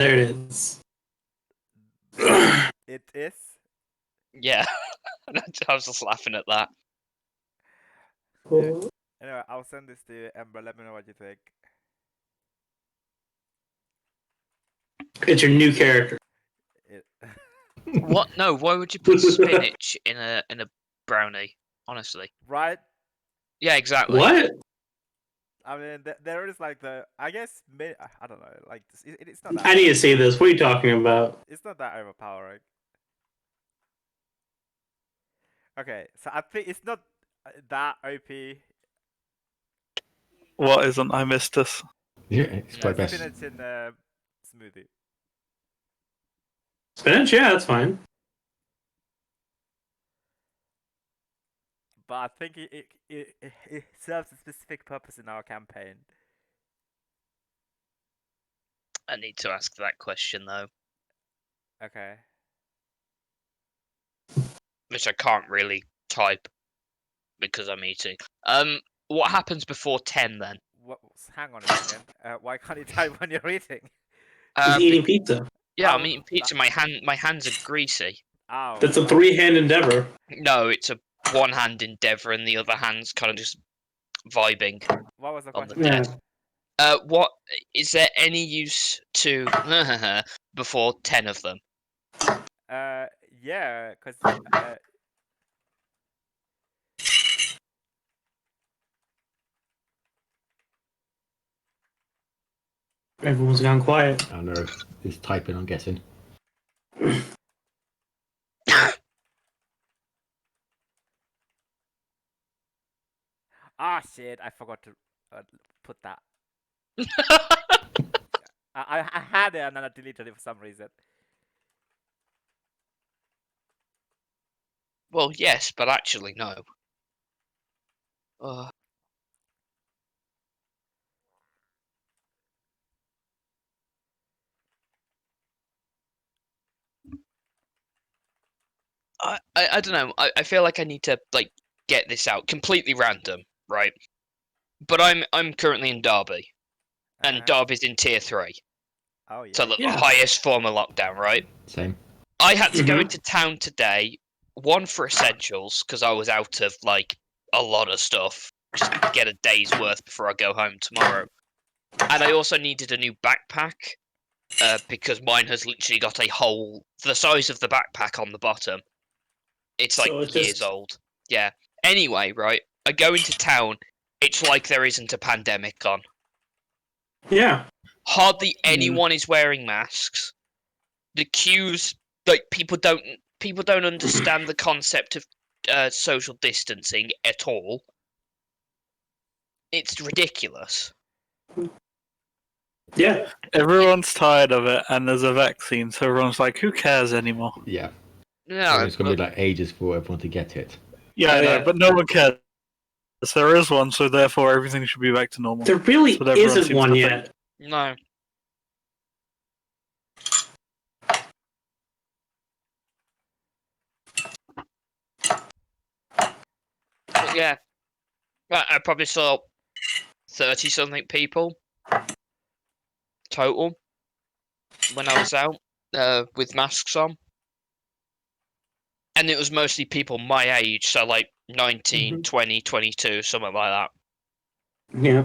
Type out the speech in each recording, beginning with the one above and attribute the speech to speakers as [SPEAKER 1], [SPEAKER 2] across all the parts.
[SPEAKER 1] There it is.
[SPEAKER 2] It is?
[SPEAKER 3] Yeah. I was just laughing at that.
[SPEAKER 1] Cool.
[SPEAKER 2] Anyway, I'll send this to you, Ember. Let me know what you think.
[SPEAKER 1] It's your new character.
[SPEAKER 3] What? No, why would you put spinach in a brownie? Honestly.
[SPEAKER 2] Right?
[SPEAKER 3] Yeah, exactly.
[SPEAKER 1] What?
[SPEAKER 2] I mean, there is like I guess, I don't know, like, it's not that.
[SPEAKER 1] I need to see this. What are you talking about?
[SPEAKER 2] It's not that overpowering. Okay, so I think it's not that OP.
[SPEAKER 4] What isn't? I missed this.
[SPEAKER 5] Yeah, it's quite best.
[SPEAKER 2] Spinach in smoothie.
[SPEAKER 1] Spinach? Yeah, that's fine.
[SPEAKER 2] But I think it serves a specific purpose in our campaign.
[SPEAKER 3] I need to ask that question though,
[SPEAKER 2] Okay.
[SPEAKER 3] which I can't really type because I'm eating. What happens before 10 then?
[SPEAKER 2] Hang on a second. Why can't you type when you're eating?
[SPEAKER 1] He's eating pizza.
[SPEAKER 3] Yeah,
[SPEAKER 2] Oh,
[SPEAKER 3] I'm eating pizza. My hands are greasy.
[SPEAKER 2] Ow.
[SPEAKER 1] That's a three-hand endeavor.
[SPEAKER 3] No, it's a one-hand endeavor, and the other hand's kind of just vibing
[SPEAKER 2] What was the
[SPEAKER 3] on the
[SPEAKER 2] question?
[SPEAKER 3] desk. What is there any use to before 10 of them?
[SPEAKER 2] Yeah, because
[SPEAKER 1] Everyone's gone quiet.
[SPEAKER 5] I know. He's typing, I'm guessing.
[SPEAKER 2] shit, I forgot to put that. I had it and then I deleted it for some reason.
[SPEAKER 3] Well, yes, but actually no. I don't know. I feel like I need to like get this out. Completely random, right? But I'm currently in Derby, and Derby's in tier 3.
[SPEAKER 2] Oh yeah.
[SPEAKER 3] So the
[SPEAKER 1] Yeah.
[SPEAKER 3] highest form of lockdown, right?
[SPEAKER 5] Same.
[SPEAKER 3] I had to go into town today, one for essentials because I was out of like a lot of stuff, just to get a day's worth before I go home tomorrow. And I also needed a new backpack because mine has literally got a hole the size of the backpack on the bottom. It's like
[SPEAKER 1] So it's
[SPEAKER 3] years
[SPEAKER 1] just-
[SPEAKER 3] old. Yeah. Anyway, right, I go into town. It's like there isn't a pandemic on.
[SPEAKER 1] Yeah.
[SPEAKER 3] Hardly anyone is wearing masks. The queues, like people don't understand the concept of social distancing at all. It's ridiculous.
[SPEAKER 1] Yeah.
[SPEAKER 4] Everyone's tired of it, and there's a vaccine, so everyone's like, "Who cares anymore?"
[SPEAKER 5] Yeah.
[SPEAKER 3] No,
[SPEAKER 5] It's going to be like ages for everyone to get it.
[SPEAKER 4] Yeah, I know,
[SPEAKER 1] Yeah.
[SPEAKER 4] but no one cares. There is one, so therefore everything should be back to normal.
[SPEAKER 1] There really
[SPEAKER 4] That's what everyone
[SPEAKER 1] isn't
[SPEAKER 4] seems
[SPEAKER 1] one
[SPEAKER 4] to
[SPEAKER 1] yet.
[SPEAKER 4] think.
[SPEAKER 3] no. But yeah, I probably saw 30-something people total when I was out with masks on. And it was mostly people my age, so like 19, 20, 22, something like that.
[SPEAKER 1] Yeah.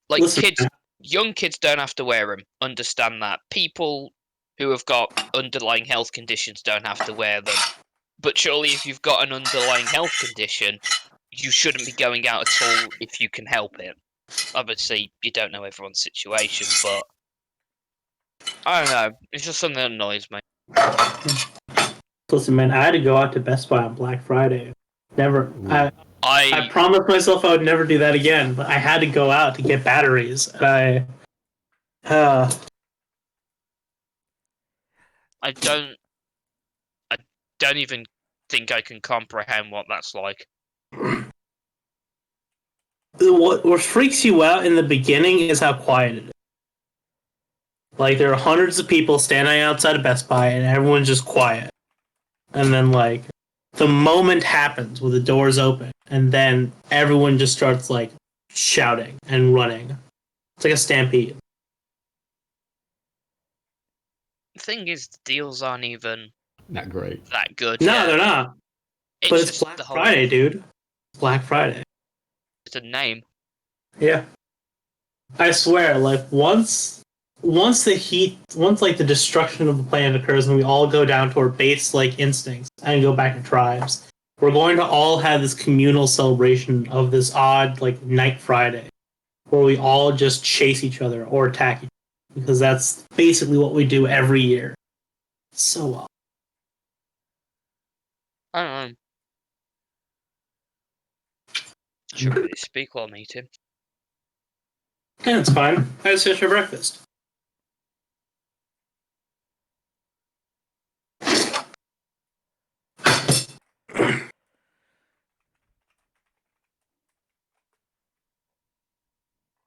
[SPEAKER 3] Like
[SPEAKER 1] Listen,
[SPEAKER 3] kids, young kids don't have to wear them. Understand that. People who have got underlying health conditions don't have to wear them. But surely if you've got an underlying health condition, you shouldn't be going out at all if you can help it. Obviously, you don't know everyone's situation, but I don't know. It's just something that annoys me.
[SPEAKER 1] Listen, man, I had to go out to Best Buy on Black Friday. Never. I promised myself I would never do that again, but I had to go out to get batteries. And
[SPEAKER 3] I don't even think I can comprehend what that's like.
[SPEAKER 1] what freaks you out in the beginning is how quiet it is. Like, there are hundreds of people standing outside of Best Buy, and everyone's just quiet. And then, like, the moment happens where the doors open, and then everyone just starts, like, shouting and running. It's like a stampede.
[SPEAKER 3] thing is, the deals aren't even
[SPEAKER 5] Not great.
[SPEAKER 3] that good.
[SPEAKER 1] No,
[SPEAKER 3] yeah.
[SPEAKER 1] they're not.
[SPEAKER 3] It's
[SPEAKER 1] But it's
[SPEAKER 3] just
[SPEAKER 1] Black
[SPEAKER 3] the whole
[SPEAKER 1] Friday, dude. Black Friday.
[SPEAKER 3] it's a name.
[SPEAKER 1] Yeah. I swear, like once like the destruction of the planet occurs and we all go down to our base like instincts and go back to tribes, we're going to all have this communal celebration of this odd like night Friday where we all just chase each other or attack each other because that's basically what we do every year. So well.
[SPEAKER 3] I don't know. Shouldn't really speak while I'm eating.
[SPEAKER 1] Yeah, it's fine. I just finished your breakfast.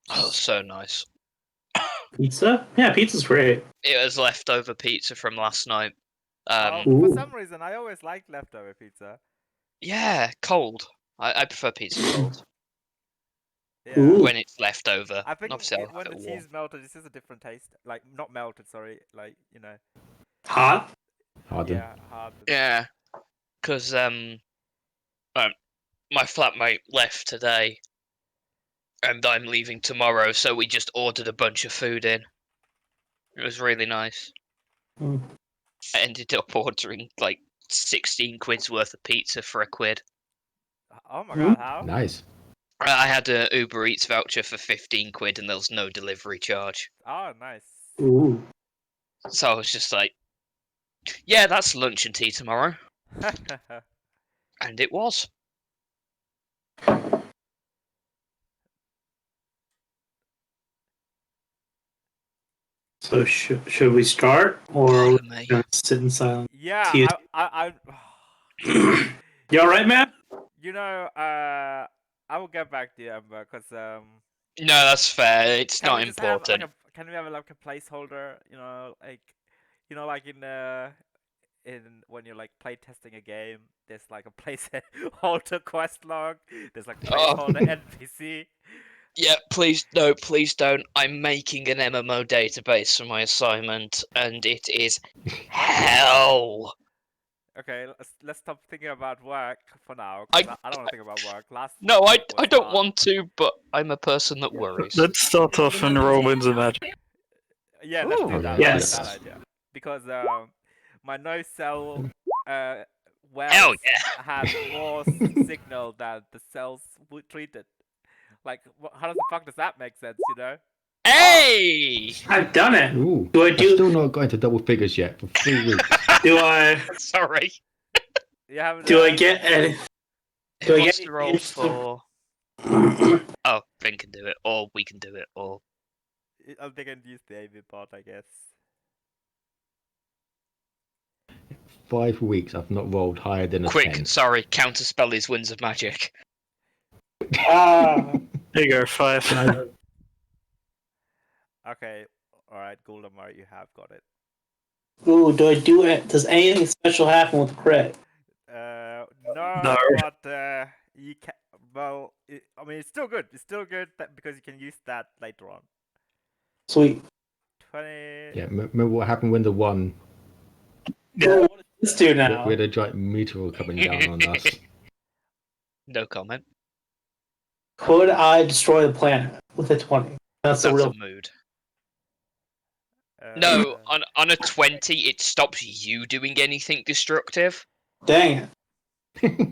[SPEAKER 3] Oh, so nice.
[SPEAKER 1] Pizza? Yeah, pizza's great.
[SPEAKER 3] It was leftover pizza from last night.
[SPEAKER 2] For
[SPEAKER 1] Ooh.
[SPEAKER 2] some reason, I always liked leftover pizza.
[SPEAKER 3] Yeah, cold. I prefer pizza cold
[SPEAKER 2] Yeah.
[SPEAKER 1] Ooh.
[SPEAKER 3] when it's leftover.
[SPEAKER 2] I think
[SPEAKER 3] Obviously, I'll
[SPEAKER 2] when
[SPEAKER 3] have
[SPEAKER 2] the
[SPEAKER 3] it warm.
[SPEAKER 2] cheese melted, it's just a different taste. Like not melted, sorry. Like
[SPEAKER 1] Hot?
[SPEAKER 5] Harden.
[SPEAKER 2] yeah, hard.
[SPEAKER 3] Yeah, because my flatmate left today, and I'm leaving tomorrow, so we just ordered a bunch of food in. It was really nice.
[SPEAKER 1] Mm.
[SPEAKER 3] I ended up ordering like 16 quid's worth of pizza for £1.
[SPEAKER 2] Oh my
[SPEAKER 1] Hmm?
[SPEAKER 2] god, how?
[SPEAKER 5] Nice.
[SPEAKER 3] I had a Uber Eats voucher for 15 quid, and there was no delivery charge.
[SPEAKER 2] Oh, nice.
[SPEAKER 1] Ooh.
[SPEAKER 3] So I was just like, yeah, that's lunch and tea tomorrow. And it was.
[SPEAKER 1] So should we start or are we
[SPEAKER 3] Pardon me.
[SPEAKER 1] gonna sit in silence?
[SPEAKER 2] yeah, I
[SPEAKER 1] You alright, man?
[SPEAKER 2] you know, I will get back to you, Amber, because
[SPEAKER 3] No, that's fair. It's
[SPEAKER 2] can
[SPEAKER 3] not
[SPEAKER 2] we just have like
[SPEAKER 3] important.
[SPEAKER 2] can we have like a placeholder? Like in when you're like play testing a game, there's like a placeholder quest log. There's like a
[SPEAKER 3] Oh.
[SPEAKER 2] placeholder NPC.
[SPEAKER 3] Yeah, please, no, please don't. I'm making an MMO database for my assignment, and it is hell.
[SPEAKER 2] Okay, let's stop thinking about work for now,
[SPEAKER 3] I-
[SPEAKER 2] because I don't want to think about work. Last
[SPEAKER 3] No,
[SPEAKER 2] week
[SPEAKER 3] I
[SPEAKER 2] was
[SPEAKER 3] don't
[SPEAKER 2] hard.
[SPEAKER 3] want to, but I'm a person that worries.
[SPEAKER 4] Let's start off and roll Winds of Magic.
[SPEAKER 2] Yeah, let's do
[SPEAKER 3] Ooh.
[SPEAKER 2] that.
[SPEAKER 1] Yes.
[SPEAKER 2] That's a bad idea. Because my no cell
[SPEAKER 3] Hell
[SPEAKER 2] wells
[SPEAKER 3] yeah.
[SPEAKER 2] have more signal than the cells we treated. Like, how the fuck does that make sense? You know?
[SPEAKER 3] Hey!
[SPEAKER 1] I've done it.
[SPEAKER 5] Ooh.
[SPEAKER 1] Do I
[SPEAKER 5] I've
[SPEAKER 1] do-
[SPEAKER 5] still not got into double figures yet for 3 weeks.
[SPEAKER 1] Do I
[SPEAKER 3] Sorry.
[SPEAKER 2] You haven't.
[SPEAKER 1] do I get any?
[SPEAKER 3] Who
[SPEAKER 1] Do I
[SPEAKER 3] wants
[SPEAKER 1] get
[SPEAKER 3] to roll for... Oh, Finn can do it, or we can do it, or...
[SPEAKER 2] I'm thinking use the AV bot, I guess.
[SPEAKER 5] 5 weeks I've not rolled higher than a
[SPEAKER 3] Quick,
[SPEAKER 5] 10.
[SPEAKER 3] sorry, counterspell is Winds of Magic.
[SPEAKER 1] Ah.
[SPEAKER 4] There you go, 5.
[SPEAKER 2] Okay, alright, Goldemar, you have got it.
[SPEAKER 1] Ooh, do I do it? Does anything special happen with crit?
[SPEAKER 2] No,
[SPEAKER 4] No.
[SPEAKER 2] but you can. Well, I mean, it's still good. It's still good because you can use that later on.
[SPEAKER 1] Sweet.
[SPEAKER 2] 20.
[SPEAKER 5] Yeah, remember what happened when the one
[SPEAKER 1] Ooh, what does this do now?
[SPEAKER 5] we had a giant meteor coming down on us.
[SPEAKER 3] No comment.
[SPEAKER 1] Could I destroy the planet with a 20? That's the
[SPEAKER 3] That's
[SPEAKER 1] real.
[SPEAKER 3] a mood. No, on a 20, it stops you doing anything destructive.
[SPEAKER 1] Dang it.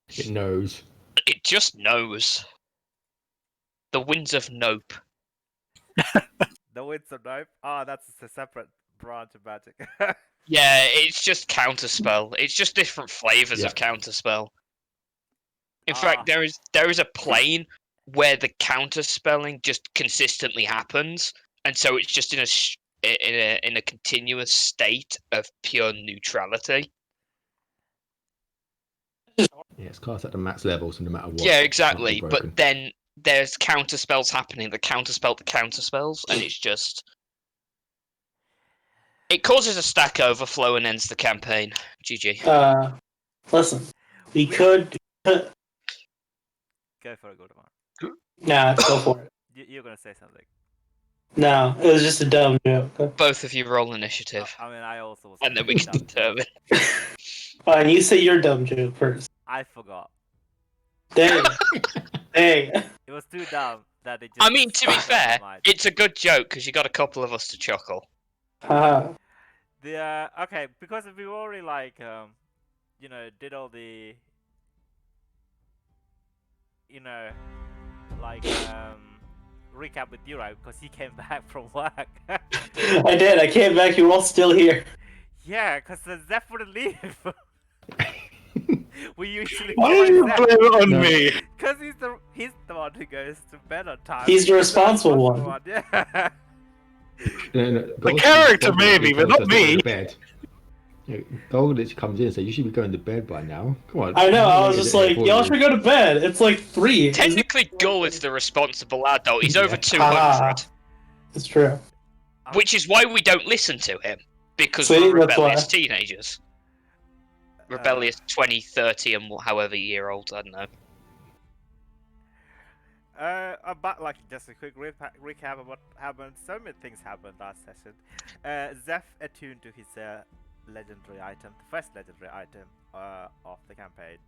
[SPEAKER 5] It knows.
[SPEAKER 3] It just knows. The Winds of Nope.
[SPEAKER 2] The Winds of Nope. Oh, that's a separate branch of magic.
[SPEAKER 3] Yeah, it's just counterspell. It's just different flavors
[SPEAKER 5] Yeah.
[SPEAKER 3] of counterspell. In
[SPEAKER 2] Ah.
[SPEAKER 3] fact, there is a plane where the counterspelling just consistently happens, and so it's just in a continuous state of pure neutrality.
[SPEAKER 5] Yeah, it's cast at the max level, so no matter what.
[SPEAKER 3] Yeah,
[SPEAKER 5] it can't be
[SPEAKER 3] exactly.
[SPEAKER 5] broken.
[SPEAKER 3] But then there's counterspells happening. The counterspells, and it's just it causes a stack overflow and ends the campaign. GG.
[SPEAKER 1] Listen. We could.
[SPEAKER 2] Go for it, Goldemar.
[SPEAKER 1] Nah, go for it.
[SPEAKER 2] You're gonna say something.
[SPEAKER 1] No, it was just a dumb joke.
[SPEAKER 3] Both of you roll initiative,
[SPEAKER 2] I mean, I also was.
[SPEAKER 3] and then we
[SPEAKER 2] thinking
[SPEAKER 3] can
[SPEAKER 2] dumb joke.
[SPEAKER 3] determine.
[SPEAKER 1] Fine, you say your dumb joke first.
[SPEAKER 2] I forgot.
[SPEAKER 1] Dang. Dang.
[SPEAKER 2] It was too dumb that it just.
[SPEAKER 3] I mean, to be
[SPEAKER 2] stuck out
[SPEAKER 3] fair,
[SPEAKER 2] of my mind.
[SPEAKER 3] it's a good joke because you got a couple of us to chuckle.
[SPEAKER 1] Haha.
[SPEAKER 2] The okay, because we already like you know, did all the you know, like recap with you, right? Because he came back from work.
[SPEAKER 1] I did. I came back. You were all still here.
[SPEAKER 2] Yeah, because the Zeph wouldn't leave. We usually
[SPEAKER 4] Why did you
[SPEAKER 2] Zeph.
[SPEAKER 4] blame it on
[SPEAKER 5] No.
[SPEAKER 4] me?
[SPEAKER 2] Because he's the one who goes to bed on time.
[SPEAKER 1] He's the responsible one.
[SPEAKER 2] Yeah.
[SPEAKER 4] The character maybe, but not me.
[SPEAKER 5] Gold literally comes in and says, "You should be going to bed by now." Come on.
[SPEAKER 1] I know. I
[SPEAKER 5] I'm
[SPEAKER 1] was
[SPEAKER 5] gonna
[SPEAKER 1] just
[SPEAKER 5] get there
[SPEAKER 1] like,
[SPEAKER 5] for
[SPEAKER 1] y'all
[SPEAKER 5] you."
[SPEAKER 1] should go to bed. It's like 3.
[SPEAKER 3] Technically, Gull is the responsible adult. He's over
[SPEAKER 5] Yeah.
[SPEAKER 3] 200,
[SPEAKER 1] It's true.
[SPEAKER 3] which is why we don't listen to him. Because
[SPEAKER 1] See,
[SPEAKER 3] we're
[SPEAKER 1] that's
[SPEAKER 3] rebellious
[SPEAKER 1] why.
[SPEAKER 3] teenagers. Rebellious 20, 30, and however year olds, I don't know.
[SPEAKER 2] But like just a quick recap of what happened. So many things happened last session. Zeph attuned to his legendary item, the first legendary item of the campaign.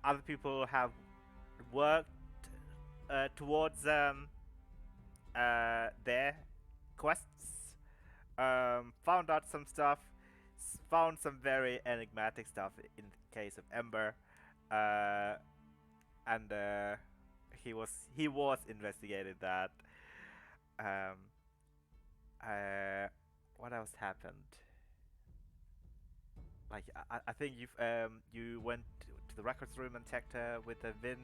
[SPEAKER 2] Other people have worked towards their quests. Found out some stuff. Found some very enigmatic stuff in the case of Ember. And he was investigating that. What else happened? Like I think you went to the records room and checked with the Vin,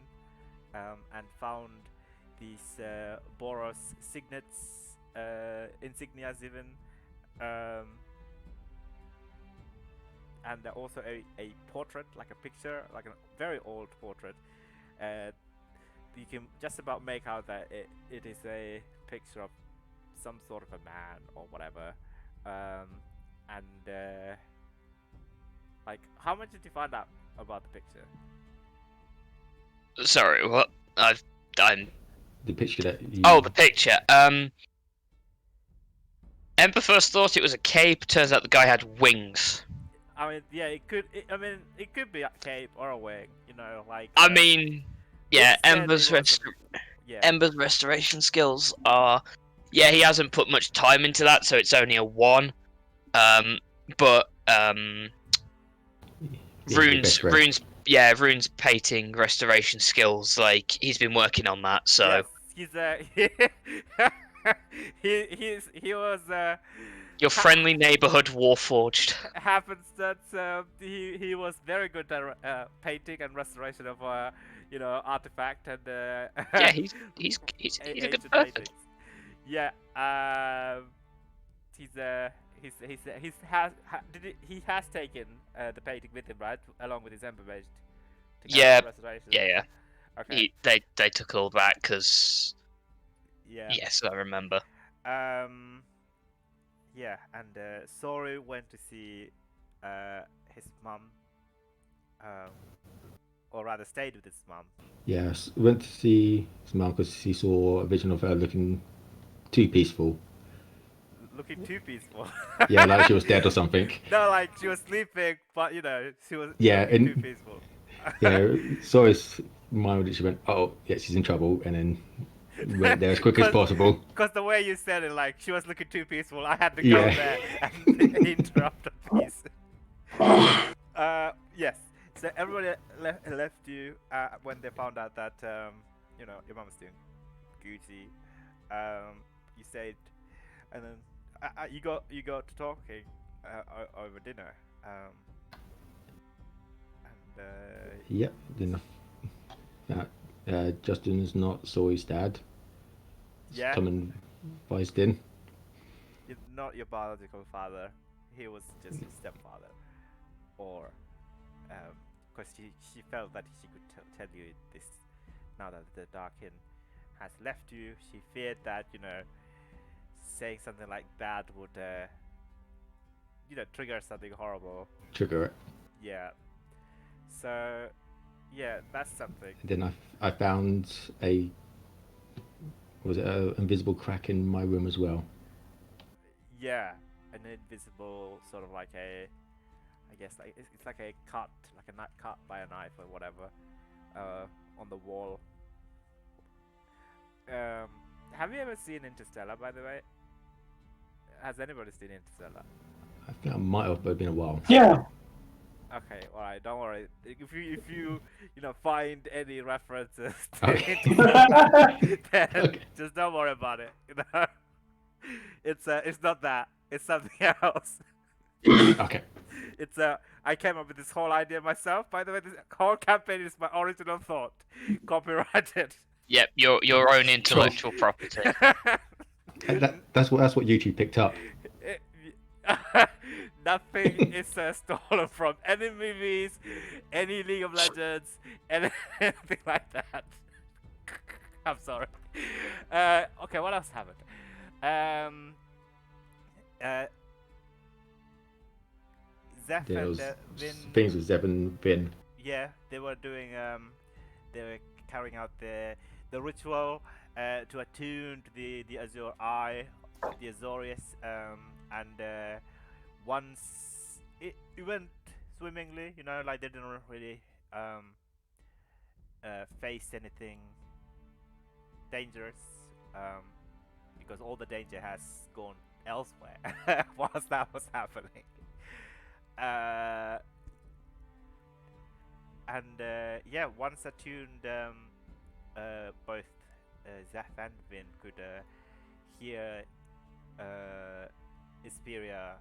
[SPEAKER 2] and found these Boros signets, insignias even, and also a portrait, like a picture, like a very old portrait. You can just about make out that it is a picture of some sort of a man or whatever. Like, how much did you find out about the picture?
[SPEAKER 3] Sorry, what? I'm.
[SPEAKER 5] The picture that you...
[SPEAKER 3] Oh, the picture. Ember first thought it was a cape. Turns out the guy had wings.
[SPEAKER 2] I mean, yeah, it could be a cape or a wig, you know, like.
[SPEAKER 3] I mean, yeah,
[SPEAKER 2] it said
[SPEAKER 3] Ember's
[SPEAKER 2] it was yeah.
[SPEAKER 3] Ember's restoration skills are. Yeah, he hasn't put much time into that, so it's only a 1. But
[SPEAKER 5] Yeah, the best friend.
[SPEAKER 3] Rune's painting restoration skills. Like he's been working on that, so.
[SPEAKER 2] Yes, he was
[SPEAKER 3] Your friendly neighborhood Warforged.
[SPEAKER 2] happens that he was very good at painting and restoration of you know, artifact and
[SPEAKER 3] Yeah, he's a good
[SPEAKER 2] ancient
[SPEAKER 3] person.
[SPEAKER 2] paintings. Yeah, he has taken the painting with him, right, along with his ember mage.
[SPEAKER 3] Yeah,
[SPEAKER 2] restoration.
[SPEAKER 3] yeah.
[SPEAKER 2] Okay.
[SPEAKER 3] They took all that because.
[SPEAKER 2] Yeah.
[SPEAKER 3] Yes, I remember.
[SPEAKER 2] Yeah, and Sori went to see his mum, or rather stayed with his mum.
[SPEAKER 5] Yes, went to see his mum because he saw a vision of her looking too peaceful.
[SPEAKER 2] Looking too peaceful.
[SPEAKER 5] Yeah, like she was dead or something.
[SPEAKER 2] No, like she was sleeping, but you know, she was
[SPEAKER 5] Yeah,
[SPEAKER 2] looking
[SPEAKER 5] and-
[SPEAKER 2] too peaceful.
[SPEAKER 5] Yeah, saw his mind literally went, "Oh, yeah, she's in trouble," and then went there as quick as possible.
[SPEAKER 2] Because the way you said it, like she was looking too peaceful, I had to go
[SPEAKER 5] Yeah.
[SPEAKER 2] there and interrupt the piece. Yes. So everybody left you when they found out that you know, your mom's doing Gucci. You said, and then you got to talking over dinner.
[SPEAKER 5] Yep, then Justin's not Sori's dad.
[SPEAKER 2] Yeah.
[SPEAKER 5] Coming voiced in.
[SPEAKER 2] Not your biological father. He was just your stepfather, or because she felt that she could tell you this now that the Darkin has left you. She feared that, you know, saying something like that would you know, trigger something horrible.
[SPEAKER 5] Trigger it.
[SPEAKER 2] Yeah. So yeah, that's something.
[SPEAKER 5] And then I found a Was it an invisible crack in my room as well?
[SPEAKER 2] Yeah, an invisible sort of like a, I guess like it's like a cut, like a cut by a knife or whatever, on the wall. Have you ever seen Interstellar, by the way? Has anybody seen Interstellar?
[SPEAKER 5] I think I might have, but it's been a while.
[SPEAKER 1] Yeah.
[SPEAKER 2] Okay, alright, don't worry. If you find any references to
[SPEAKER 5] Okay.
[SPEAKER 2] Interstellar, then
[SPEAKER 5] Okay.
[SPEAKER 2] just don't worry about it. You know, it's not that. It's something else.
[SPEAKER 5] Okay.
[SPEAKER 2] It's I came up with this whole idea myself. By the way, this whole campaign is my original thought, copyrighted.
[SPEAKER 3] Yep, your own intellectual property.
[SPEAKER 5] That's what YouTube picked up.
[SPEAKER 2] Nothing is stolen from any movies, any League of Legends, anything like that. I'm sorry. Okay, what else happened? Zeph
[SPEAKER 5] There
[SPEAKER 2] and
[SPEAKER 5] was
[SPEAKER 2] Vin.
[SPEAKER 5] things with Zeb and Vin.
[SPEAKER 2] Yeah, they were doing. They were carrying out the ritual to attune to the Azure Eye, the Azorius, and once it went swimmingly, like they didn't really face anything dangerous, because all the danger has gone elsewhere whilst that was happening. Yeah, once attuned, both Zeph and Vin could hear Isperia's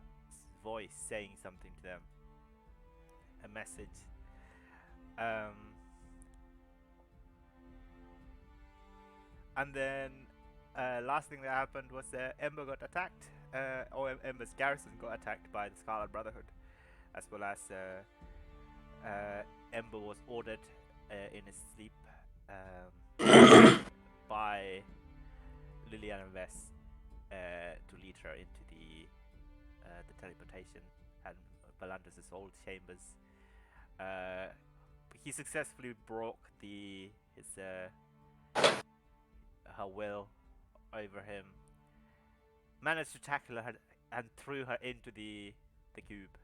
[SPEAKER 2] voice saying something to them, a message. And then last thing that happened was Ember got attacked, or Ember's garrison got attacked by the Scarlet Brotherhood, as well as Ember was ordered in his sleep by Liliana and Vess to lead her into the teleportation and Belandus' old chambers. He successfully broke her will over him, managed to tackle her and threw her into the cube,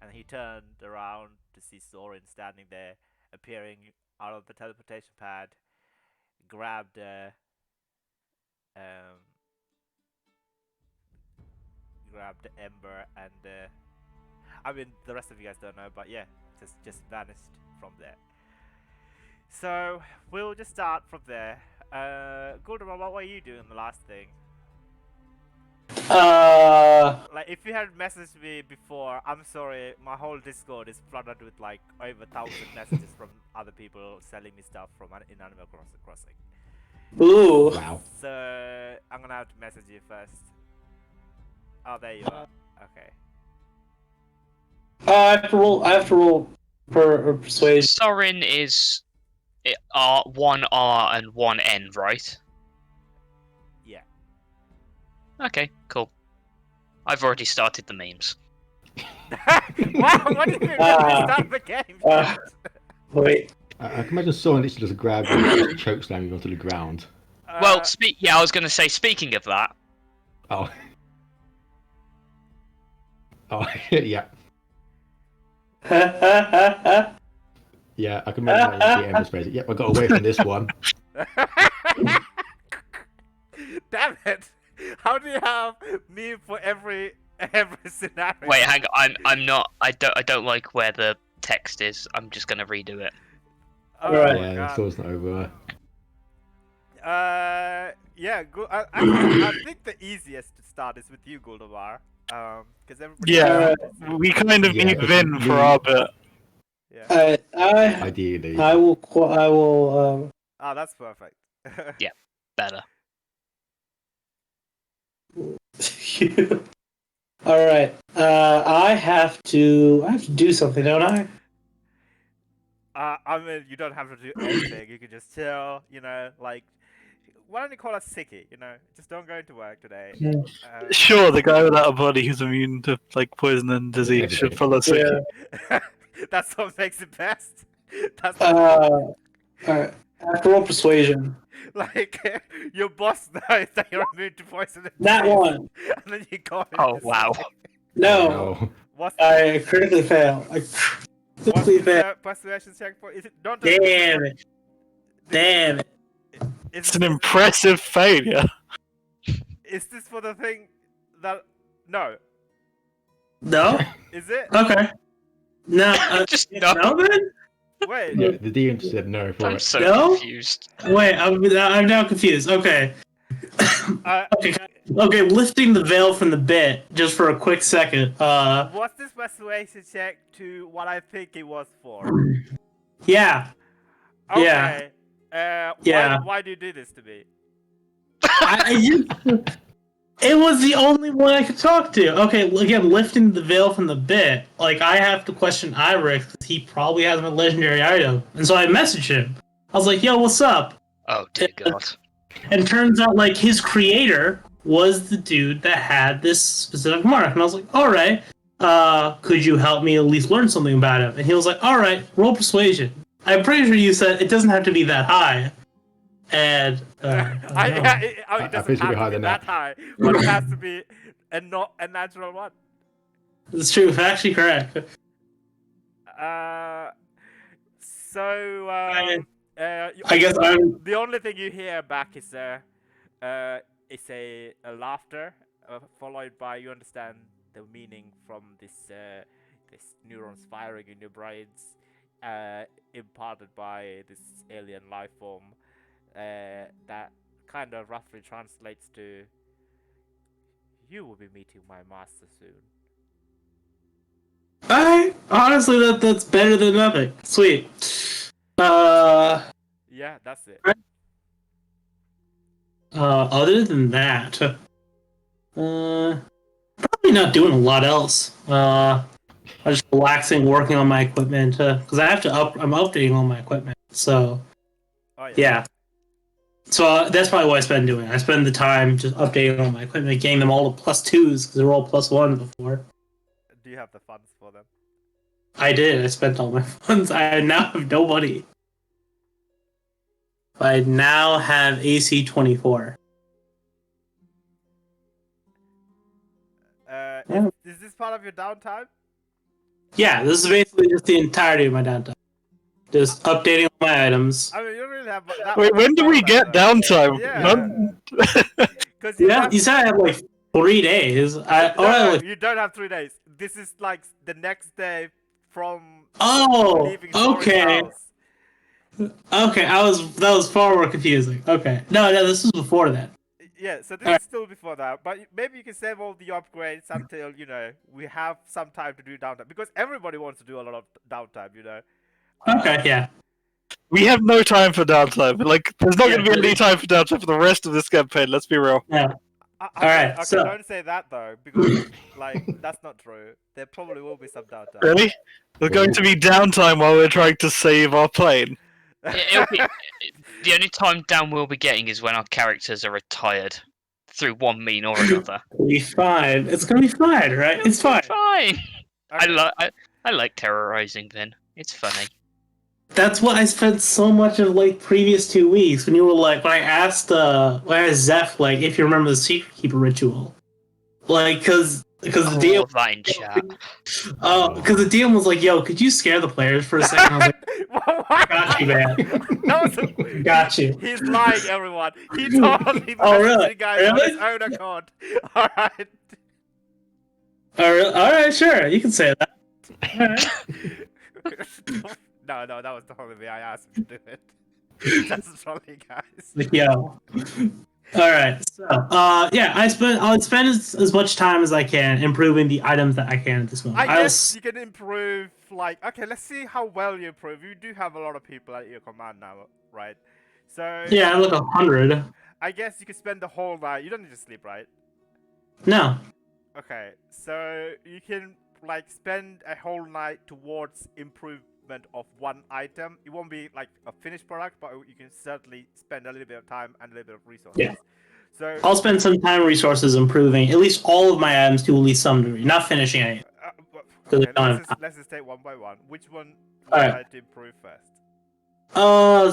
[SPEAKER 2] and he turned around to see Sorin standing there, appearing out of the teleportation pad, grabbed Ember, and I mean the rest of you guys don't know, but yeah, just vanished from there. So we'll just start from there. Gordon, what were you doing the last thing? Like, if you had messaged me before, I'm sorry, my whole Discord is flooded with like over 1,000 messages from other people selling me stuff from in Animal Crossing.
[SPEAKER 1] Ooh.
[SPEAKER 5] Wow.
[SPEAKER 2] So I'm gonna have to message you first. Oh, there you are. Okay.
[SPEAKER 1] I have to roll for persuasion.
[SPEAKER 3] Sorin is one R and one N, right?
[SPEAKER 2] Yeah.
[SPEAKER 3] Okay, cool. I've already started the memes.
[SPEAKER 2] What do you mean? Start the game.
[SPEAKER 1] Wait.
[SPEAKER 5] I can imagine someone literally just grab you and choke slam you onto the ground.
[SPEAKER 3] Well, I was going to say, speaking of that,
[SPEAKER 5] Oh. Oh, yeah. Yeah, I can imagine that the Ember's face. Yep, I got away from this one.
[SPEAKER 2] Damn it! How do you have me for every scenario?
[SPEAKER 3] wait, hang on, I'm not. I don't like where the text is. I'm just going to redo it.
[SPEAKER 2] Oh
[SPEAKER 1] Right.
[SPEAKER 2] my
[SPEAKER 5] Yeah, the
[SPEAKER 2] God.
[SPEAKER 5] story's not over.
[SPEAKER 2] Yeah. I think the easiest to start is with you, Goldemar. Because everybody.
[SPEAKER 4] Yeah,
[SPEAKER 2] else
[SPEAKER 4] we kind of
[SPEAKER 5] Yeah,
[SPEAKER 4] need
[SPEAKER 5] 'cause
[SPEAKER 4] Vin for
[SPEAKER 5] we-
[SPEAKER 4] our bit.
[SPEAKER 2] Yeah.
[SPEAKER 5] Ideally.
[SPEAKER 1] I will.
[SPEAKER 2] Oh, that's perfect.
[SPEAKER 3] Yeah. Better.
[SPEAKER 1] All right. I have to do something, don't I?
[SPEAKER 2] I mean, you don't have to do anything. You can just chill. Like, why don't you call us sicky? Just don't go into work today.
[SPEAKER 1] Yeah.
[SPEAKER 4] Sure, the guy without a body who's immune to like poison and disease should follow sick.
[SPEAKER 1] Yeah.
[SPEAKER 2] That's what makes it best. That's
[SPEAKER 1] All right. Roll persuasion.
[SPEAKER 2] Like your boss knows that you're immune to poison.
[SPEAKER 1] That one.
[SPEAKER 2] And then you go.
[SPEAKER 3] Oh wow.
[SPEAKER 1] No,
[SPEAKER 5] No.
[SPEAKER 2] What's
[SPEAKER 1] I critically fail.
[SPEAKER 2] what's the persuasion check for? Is it not?
[SPEAKER 1] Damn it! Damn it!
[SPEAKER 4] It's an impressive failure.
[SPEAKER 2] Is this for the thing that? No.
[SPEAKER 1] No.
[SPEAKER 2] Is it?
[SPEAKER 1] Okay. No.
[SPEAKER 3] Just no.
[SPEAKER 1] No then.
[SPEAKER 2] Wait.
[SPEAKER 5] Yeah, the DM just said no for
[SPEAKER 3] I'm
[SPEAKER 5] it.
[SPEAKER 3] so
[SPEAKER 1] No?
[SPEAKER 3] confused.
[SPEAKER 1] Wait, I'm now confused. Okay. Okay. Okay. Lifting the veil from the bit just for a quick second.
[SPEAKER 2] What's this persuasion check to what I think it was for?
[SPEAKER 1] Yeah.
[SPEAKER 2] Okay.
[SPEAKER 1] Yeah.
[SPEAKER 2] Why do you do this to me?
[SPEAKER 1] It was the only one I could talk to. Okay, again, lifting the veil from the bit. Like, I have to question Iris because he probably has a legendary item. And so I messaged him. I was like, yo, what's up?
[SPEAKER 3] Oh dear God.
[SPEAKER 1] And turns out, like, his creator was the dude that had this specific mark. And I was like, alright, could you help me at least learn something about him? And he was like, alright, roll persuasion. I'm pretty sure you said it doesn't have to be that high. And
[SPEAKER 2] It doesn't
[SPEAKER 5] think it should
[SPEAKER 2] have
[SPEAKER 5] be
[SPEAKER 2] to
[SPEAKER 5] higher
[SPEAKER 2] be
[SPEAKER 5] than
[SPEAKER 2] that
[SPEAKER 5] that.
[SPEAKER 2] high, but it has to be not a natural one.
[SPEAKER 1] it's true, factually correct. I guess I'm.
[SPEAKER 2] the only thing you hear back is a laughter, followed by you understand the meaning from this neurons firing in your brains, imparted by this alien life form, that kind of roughly translates to, "You will be meeting my master soon."
[SPEAKER 1] Honestly, that's better than nothing. Sweet.
[SPEAKER 2] Yeah, that's it.
[SPEAKER 1] Other than that, probably not doing a lot else. I'm just relaxing, working on my equipment because I have to I'm updating all my equipment. So
[SPEAKER 2] Oh
[SPEAKER 1] yeah. So that's probably what I spend doing. I spend the time just updating all my equipment, getting them all to +2s because they were all +1 before.
[SPEAKER 2] Do you have the funds for them?
[SPEAKER 1] I did. I spent all my funds. I now have no money. I now have AC-24. Yeah.
[SPEAKER 2] Is this part of your downtime?
[SPEAKER 1] Yeah, this is basically just the entirety of my downtime. Just updating all my items.
[SPEAKER 2] I mean, you don't really have that
[SPEAKER 4] Wait,
[SPEAKER 2] much
[SPEAKER 4] when do we get downtime?
[SPEAKER 2] Yeah. Because
[SPEAKER 1] Yeah, you said I had like 3 days.
[SPEAKER 2] you don't have 3 days. This is like the next day from leaving Sora's
[SPEAKER 1] okay.
[SPEAKER 2] house.
[SPEAKER 1] Okay, that was far more confusing. Okay. No, this was before that.
[SPEAKER 2] Yeah, so this
[SPEAKER 1] Alright.
[SPEAKER 2] is still before that, but maybe you can save all the upgrades until, we have some time to do downtime. Because everybody wants to do a lot of downtime,
[SPEAKER 1] Okay, yeah.
[SPEAKER 4] We have no time for downtime. Like, there's not
[SPEAKER 1] Yeah,
[SPEAKER 4] going to be any time for downtime for the rest of this campaign. Let's be real.
[SPEAKER 1] Yeah.
[SPEAKER 2] Okay,
[SPEAKER 1] Alright, so-
[SPEAKER 2] don't say that though, because, that's not true. There probably will be some downtime.
[SPEAKER 4] Really? There's going to be downtime while we're trying to save our plane.
[SPEAKER 3] It'll be, the only time down we'll be getting is when our characters are retired through one mean or another.
[SPEAKER 1] It'll be fine. It's gonna be fine, right? It's fine.
[SPEAKER 3] Fine.
[SPEAKER 2] Okay.
[SPEAKER 3] I like terrorizing Vin. It's funny.
[SPEAKER 1] That's what I spent so much of like previous 2 weeks when you were like when I asked Zeph like if you remember the secret keeper ritual. Like because the
[SPEAKER 3] All
[SPEAKER 1] DM
[SPEAKER 3] of that in chat.
[SPEAKER 1] because the DM was like, yo, could you scare the players for a second? I was like, got you, man.
[SPEAKER 2] That was
[SPEAKER 1] Got you.
[SPEAKER 2] He's lying, everyone. He totally
[SPEAKER 1] Oh, really?
[SPEAKER 2] you guys on
[SPEAKER 1] Really?
[SPEAKER 2] his own accord. Alright.
[SPEAKER 1] Alright, sure, you can say that. Alright.
[SPEAKER 2] No, that was totally me. I asked him to do it. That's trolling, guys.
[SPEAKER 1] Like, yo. Alright, so yeah, I'll spend as much time as I can improving the items that I can at this moment.
[SPEAKER 2] I guess you can improve, okay, let's see how well you improve. You do have a lot of people at your command now, right? So
[SPEAKER 1] Yeah, I look 100.
[SPEAKER 2] I guess you could spend the whole night. You don't need to sleep, right?
[SPEAKER 1] No.
[SPEAKER 2] Okay, so you can spend a whole night towards improvement of one item. It won't be like a finished product, but you can certainly spend a little bit of time and a little bit of resources.
[SPEAKER 1] Yeah.
[SPEAKER 2] So
[SPEAKER 1] I'll spend some time and resources improving at least all of my items to at least some degree, not finishing any.
[SPEAKER 2] okay,
[SPEAKER 1] I don't have
[SPEAKER 2] let's just take one by one. Which one would
[SPEAKER 1] Alright.
[SPEAKER 2] I like to improve first?
[SPEAKER 1] I'll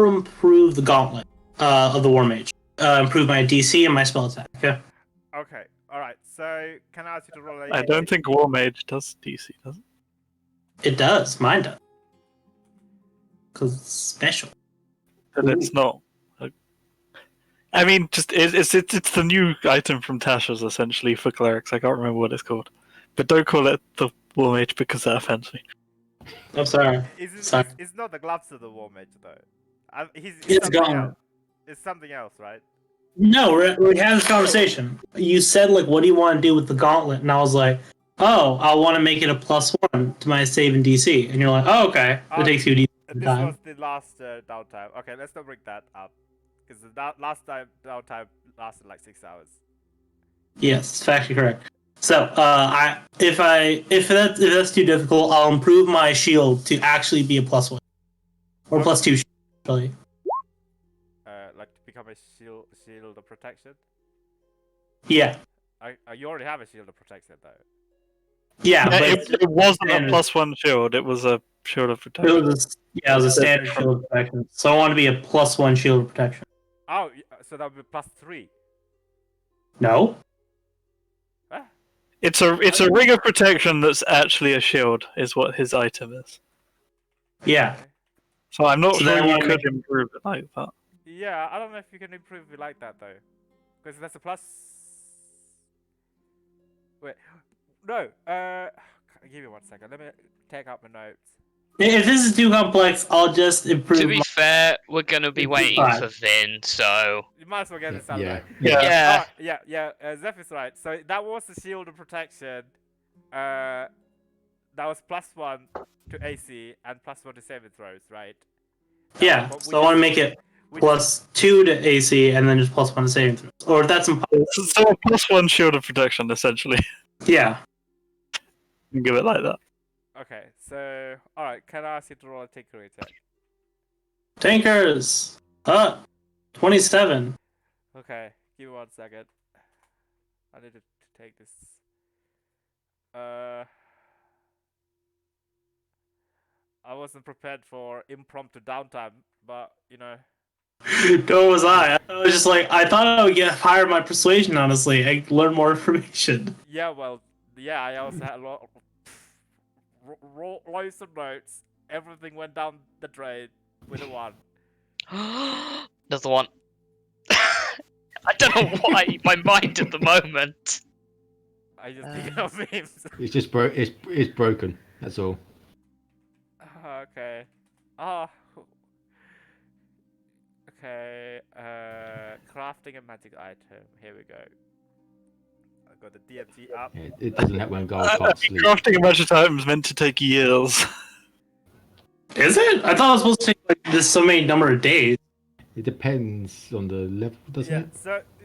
[SPEAKER 1] improve the gauntlet of the War Mage. Improve my DC and my spell attack. Okay.
[SPEAKER 2] Okay, alright, so can I ask you to roll a...
[SPEAKER 4] I don't think War Mage does DC, does it?
[SPEAKER 1] It does. Mine does. Because it's special.
[SPEAKER 4] But it's not. I mean, just it's the new item from Tasha's essentially for clerics. I can't remember what it's called, but don't call it the War Mage because that offends me.
[SPEAKER 1] I'm sorry. Sorry.
[SPEAKER 2] It's not the gloves of the War Mage, though. He's
[SPEAKER 1] It's
[SPEAKER 2] something
[SPEAKER 1] gone.
[SPEAKER 2] else. It's something else, right?
[SPEAKER 1] No, we had this conversation. You said, like, what do you want to do with the gauntlet? And I was like, oh, I want to make it a +1 to my save in DC. And you're like, oh, okay. It takes you DC
[SPEAKER 2] This
[SPEAKER 1] time.
[SPEAKER 2] was the last downtime. Okay, let's not bring that up. Because the last time downtime lasted like 6 hours.
[SPEAKER 1] Yes, factually correct. So, if that's too difficult, I'll improve my shield to actually be a +1 or +2 shield. Actually.
[SPEAKER 2] Like to become a shield of protection.
[SPEAKER 1] Yeah,
[SPEAKER 2] You already have a shield of protection though.
[SPEAKER 1] yeah, but
[SPEAKER 4] it wasn't a
[SPEAKER 1] standard.
[SPEAKER 4] +1 shield. It was a shield of
[SPEAKER 1] It
[SPEAKER 4] protection.
[SPEAKER 1] was a standard shield of protection. So I want to be a +1 shield of protection.
[SPEAKER 2] Oh, so that would be +3.
[SPEAKER 1] No,
[SPEAKER 2] Huh?
[SPEAKER 4] It's a ring of protection that's actually a shield, is what his item is.
[SPEAKER 1] yeah.
[SPEAKER 2] Okay.
[SPEAKER 4] So I'm not
[SPEAKER 1] So
[SPEAKER 4] sure
[SPEAKER 1] then I
[SPEAKER 4] you
[SPEAKER 1] wanna
[SPEAKER 4] could
[SPEAKER 1] make-
[SPEAKER 4] improve it like that.
[SPEAKER 2] Yeah, I don't know if you can improve it like that though, because that's a plus. Wait, no. Give me 1 second. Let me take out my notes.
[SPEAKER 1] If this is too complex, I'll just improve.
[SPEAKER 3] To be fair, we're gonna be
[SPEAKER 1] It's
[SPEAKER 3] waiting
[SPEAKER 1] fine.
[SPEAKER 3] for Vin, so
[SPEAKER 2] You might as well get this out
[SPEAKER 5] Yeah.
[SPEAKER 2] of the way.
[SPEAKER 3] yeah.
[SPEAKER 2] Yeah. Zeph is right. So that was the shield of protection. That was +1 to AC and +1 to saving throws, right?
[SPEAKER 1] Yeah,
[SPEAKER 2] But we
[SPEAKER 1] so I want to make
[SPEAKER 2] just-
[SPEAKER 1] it
[SPEAKER 2] we
[SPEAKER 1] +2 to AC and then just +1 to saving throws. Or if that's impossible.
[SPEAKER 4] So a +1 shield of protection, essentially.
[SPEAKER 1] Yeah.
[SPEAKER 4] You can give it like that.
[SPEAKER 2] Okay, so alright, can I ask you to roll a tinkering check?
[SPEAKER 1] Tankers! 27.
[SPEAKER 2] Okay, give me 1 second. I need to take this. I wasn't prepared for impromptu downtime, but you know.
[SPEAKER 1] So was I. I was just like, I thought I would get higher my persuasion, honestly. I learn more information.
[SPEAKER 2] Yeah, well, yeah, I also had a lot. Roll some notes. Everything went down the drain with a 1.
[SPEAKER 3] Another one. I don't know why my mind at the moment.
[SPEAKER 2] I just think of memes.
[SPEAKER 5] It's just it's broken. That's all.
[SPEAKER 2] Okay. Okay. Crafting a magic item. Here we go. I got the DMG up.
[SPEAKER 5] Yeah, it doesn't help when gold can't sleep.
[SPEAKER 4] Crafting a magic item is meant to take years.
[SPEAKER 1] Is it? I thought it was supposed to take like this so many number of days.
[SPEAKER 5] It depends on the level, doesn't
[SPEAKER 2] Yeah.
[SPEAKER 5] it?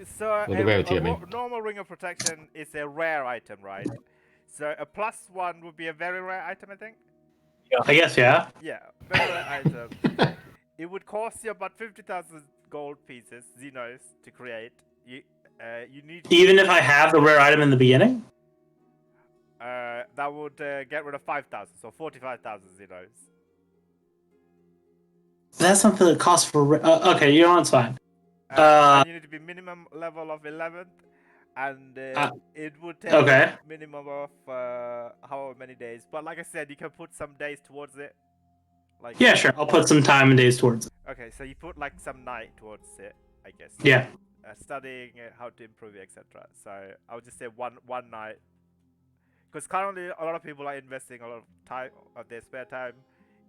[SPEAKER 2] So
[SPEAKER 5] Well, the rarity, I mean.
[SPEAKER 2] normal ring of protection is a rare item, right? So a +1 would be a very rare item, I think.
[SPEAKER 1] I guess, yeah.
[SPEAKER 2] Yeah, very rare item. It would cost you about 50,000 gold pieces, Xenos, to create. You need.
[SPEAKER 1] Even if I have the rare item in the beginning?
[SPEAKER 2] That would get rid of 5,000, so 45,000 Xenos.
[SPEAKER 1] That's something that costs for. Okay, you know, it's fine.
[SPEAKER 2] And you need to be minimum level of 11th, and it would take
[SPEAKER 1] okay.
[SPEAKER 2] minimum of however many days. But like I said, you can put some days towards it. Like
[SPEAKER 1] Yeah, sure. I'll put some time and days towards it.
[SPEAKER 2] Okay, so you put like some night towards it, I guess.
[SPEAKER 1] Yeah.
[SPEAKER 2] Studying how to improve it, etc. So I would just say one night, because currently a lot of people are investing a lot of time of their spare time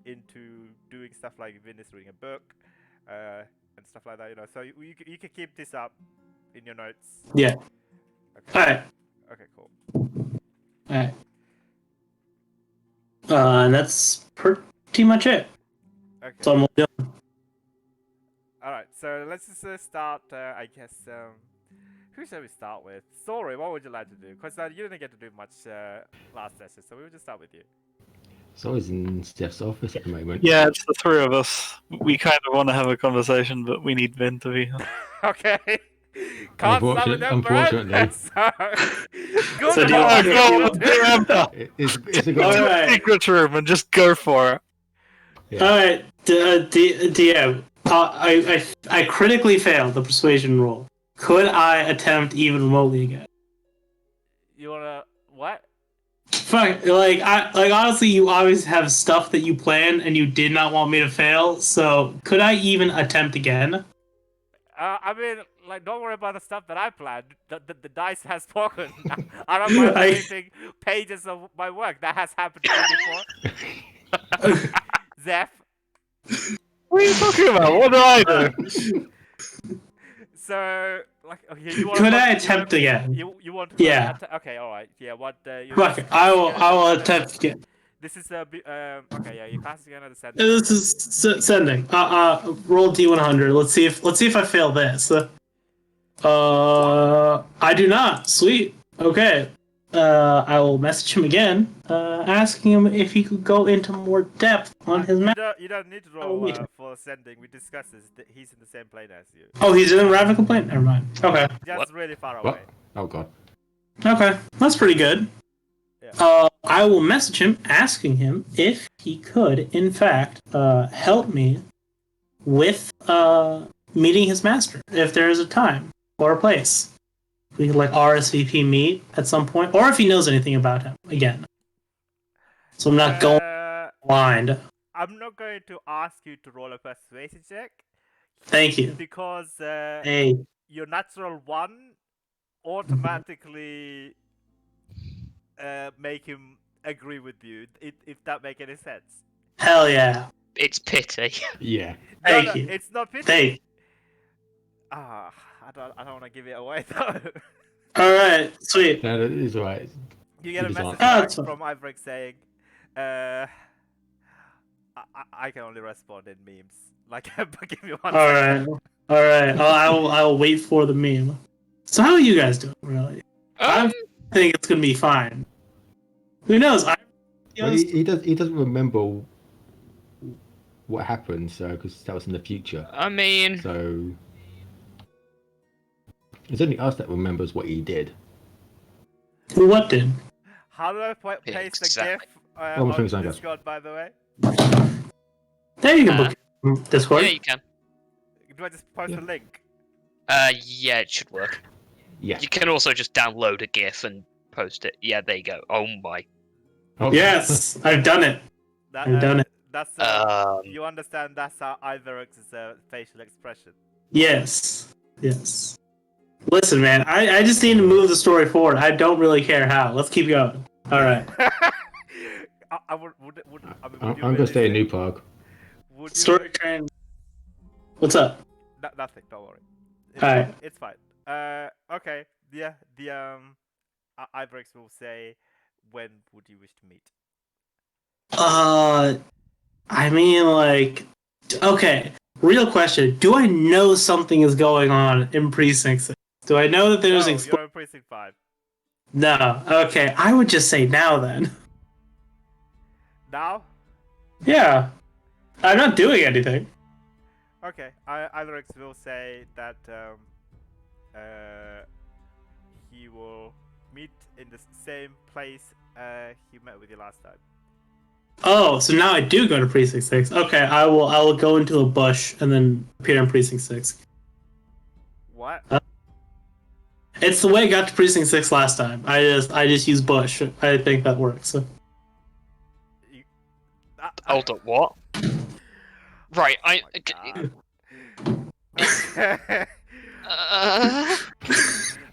[SPEAKER 2] into doing stuff like Venice reading a book, and stuff like that. You know, so you can keep this up in your notes.
[SPEAKER 1] Yeah.
[SPEAKER 2] Okay.
[SPEAKER 1] All right.
[SPEAKER 2] Okay. Cool.
[SPEAKER 1] All right. And that's pretty much it.
[SPEAKER 2] Okay.
[SPEAKER 1] So I'm doing.
[SPEAKER 2] All right. So let's just start. I guess. Who shall we start with? Sorry, what would you like to do? Because you didn't get to do much last session, so we will just start with you.
[SPEAKER 5] So I was in Steph's office at the moment.
[SPEAKER 4] Yeah, it's the three of us. We kind of want to have a conversation, but we need Vin to be here.
[SPEAKER 2] Okay. Can't summon them
[SPEAKER 5] Unfortunately.
[SPEAKER 2] forever.
[SPEAKER 1] So
[SPEAKER 2] Good
[SPEAKER 1] do you
[SPEAKER 2] luck.
[SPEAKER 1] want-
[SPEAKER 4] Oh, no,
[SPEAKER 5] It's a
[SPEAKER 4] Go
[SPEAKER 5] good
[SPEAKER 4] to
[SPEAKER 1] All
[SPEAKER 4] the
[SPEAKER 1] right.
[SPEAKER 4] secret room and just go for it.
[SPEAKER 5] Yeah.
[SPEAKER 1] All right, DM. I critically failed the persuasion roll. Could I attempt even remotely again?
[SPEAKER 2] You wanna what?
[SPEAKER 1] Fuck, like honestly, you always have stuff that you plan and you did not want me to fail. So could I even attempt again?
[SPEAKER 2] I mean, like, don't worry about the stuff that I planned. The dice has spoken. I don't mind deleting pages of my work. That has happened to me before. Zeph.
[SPEAKER 4] What are you talking about? What did I do?
[SPEAKER 2] So, like, okay, you want
[SPEAKER 1] Could I attempt again?
[SPEAKER 2] You want?
[SPEAKER 1] Yeah.
[SPEAKER 2] Okay, all right. Yeah. What? You
[SPEAKER 1] Fuck it, I will attempt again.
[SPEAKER 2] This is okay. Yeah, you cast again at the center.
[SPEAKER 1] This is sending. Roll D100. Let's see if I fail this. I do not. Sweet. Okay. I will message him again, asking him if he could go into more depth on his map.
[SPEAKER 2] You don't need to roll for sending. We discussed this. He's in the same plane as you.
[SPEAKER 1] Oh, he's in the Ravnica plane? Never mind. Okay.
[SPEAKER 2] Just really far
[SPEAKER 5] What?
[SPEAKER 2] away.
[SPEAKER 5] Oh god.
[SPEAKER 1] Okay. That's pretty good.
[SPEAKER 2] Yeah.
[SPEAKER 1] I will message him asking him if he could, in fact, help me with meeting his master, if there is a time or a place. We could like RSVP meet at some point, or if he knows anything about him again. So I'm not going blind.
[SPEAKER 2] I'm not going to ask you to roll a persuasion check.
[SPEAKER 1] Thank you.
[SPEAKER 2] Because
[SPEAKER 1] Hey,
[SPEAKER 2] your natural one automatically make him agree with you. If that make any sense.
[SPEAKER 1] hell yeah.
[SPEAKER 3] It's pity.
[SPEAKER 5] Yeah.
[SPEAKER 1] Thank
[SPEAKER 2] no,
[SPEAKER 1] you.
[SPEAKER 2] It's not pity.
[SPEAKER 1] Thank.
[SPEAKER 2] I don't want to give it away though.
[SPEAKER 1] All right, sweet.
[SPEAKER 5] No, that is right.
[SPEAKER 2] You get a
[SPEAKER 5] Good
[SPEAKER 2] message
[SPEAKER 5] design.
[SPEAKER 2] back
[SPEAKER 1] That's fine.
[SPEAKER 2] from Iverick saying, I can only respond in memes. Like, but give me one
[SPEAKER 1] All
[SPEAKER 2] second.
[SPEAKER 1] right, all right. I will wait for the meme. So how are you guys doing? Really? I think it's gonna be fine. Who knows?
[SPEAKER 5] Well, he doesn't remember what happened, so because that was in the future.
[SPEAKER 3] I mean,
[SPEAKER 5] So it's only us that remembers what he did.
[SPEAKER 1] What did?
[SPEAKER 2] How do I place the
[SPEAKER 3] Exactly.
[SPEAKER 2] GIF
[SPEAKER 5] One
[SPEAKER 2] on
[SPEAKER 5] thing's like that.
[SPEAKER 2] Discord, by the way?
[SPEAKER 1] There you can book Discord.
[SPEAKER 3] yeah, you can.
[SPEAKER 2] Do I just post
[SPEAKER 5] Yeah.
[SPEAKER 2] the link?
[SPEAKER 3] Yeah, it should work.
[SPEAKER 5] Yeah.
[SPEAKER 3] You can also just download a GIF and post it. Yeah, there you go. Oh my.
[SPEAKER 5] Oh.
[SPEAKER 1] Yes, I've done it.
[SPEAKER 2] That,
[SPEAKER 1] I've done it.
[SPEAKER 2] That's
[SPEAKER 3] Um,
[SPEAKER 2] you understand? That's how Iverick's facial expression.
[SPEAKER 1] Yes. Yes. Listen, man, I just need to move the story forward. I don't really care how. Let's keep going. All right.
[SPEAKER 2] I would I mean,
[SPEAKER 5] I'm
[SPEAKER 2] would you
[SPEAKER 5] gonna
[SPEAKER 2] really
[SPEAKER 5] stay in
[SPEAKER 2] say-
[SPEAKER 5] New Park.
[SPEAKER 2] Would you
[SPEAKER 1] Story train. What's up?
[SPEAKER 2] Nothing. Don't worry.
[SPEAKER 1] Alright.
[SPEAKER 2] It's fine. Okay. Yeah. The Ivrix will say, when would you wish to meet?
[SPEAKER 1] I mean, like, okay. Real question: do I know something is going on in Precinct 6? Do I know that there's
[SPEAKER 2] No, you're in precinct 5.
[SPEAKER 1] No. Okay, I would just say now then.
[SPEAKER 2] Now?
[SPEAKER 1] Yeah. I'm not doing anything.
[SPEAKER 2] Okay. Ivrix will say that he will meet in the same place he met with you last time.
[SPEAKER 1] Oh, so now I do go to Precinct 6. Okay, I will go into a bush and then appear in Precinct 6.
[SPEAKER 2] What?
[SPEAKER 1] It's the way I got to Precinct 6 last time. I just use bush. I think that works.
[SPEAKER 3] hold up, what? Right,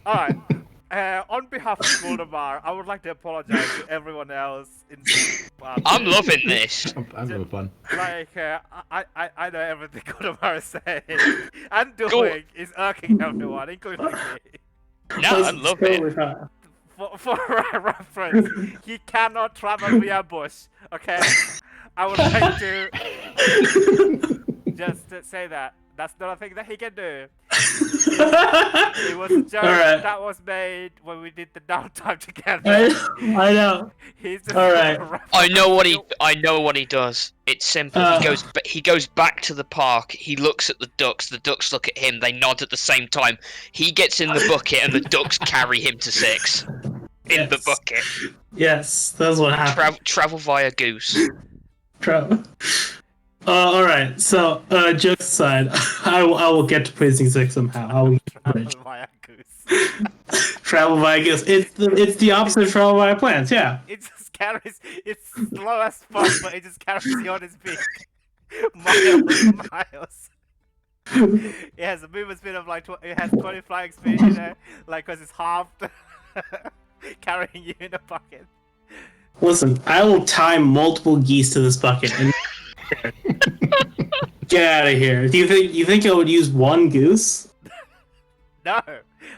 [SPEAKER 2] Alright. On behalf of Goldemar, I would like to apologize to everyone else in
[SPEAKER 3] I'm loving this.
[SPEAKER 5] I'm having fun.
[SPEAKER 2] Like, I know everything Goldemar is saying and doing is irking everyone, including me.
[SPEAKER 3] No, I love it.
[SPEAKER 1] Totally fine.
[SPEAKER 2] For reference, he cannot travel via bush, okay? I would like to just say that. That's not a thing that he can do. It was a joke
[SPEAKER 1] Alright.
[SPEAKER 2] that was made when we did the downtime together.
[SPEAKER 1] I know.
[SPEAKER 2] He's just
[SPEAKER 1] Alright.
[SPEAKER 3] I know what he does. It's simple. He goes back to the park. He looks at the ducks. The ducks look at him. They nod at the same time. He gets in the bucket, and the ducks carry him to 6 in the bucket.
[SPEAKER 1] Yes, that's what happened.
[SPEAKER 3] Travel via goose.
[SPEAKER 1] Alright, so, jokes aside, I will get to Precinct 6 somehow. I will get to the bridge.
[SPEAKER 2] Travel via goose.
[SPEAKER 1] Travel via goose. It's the opposite of travel via plants, yeah.
[SPEAKER 2] It just carries. It's slow as fuck, but it just carries you on its beak. Miles and miles. It has a movement speed of like it has 20 flying speed, you know, like because it's halved, carrying you in a bucket.
[SPEAKER 1] Listen, I will tie multiple geese to this bucket and get out of here. Do you think I would use one goose?
[SPEAKER 2] No,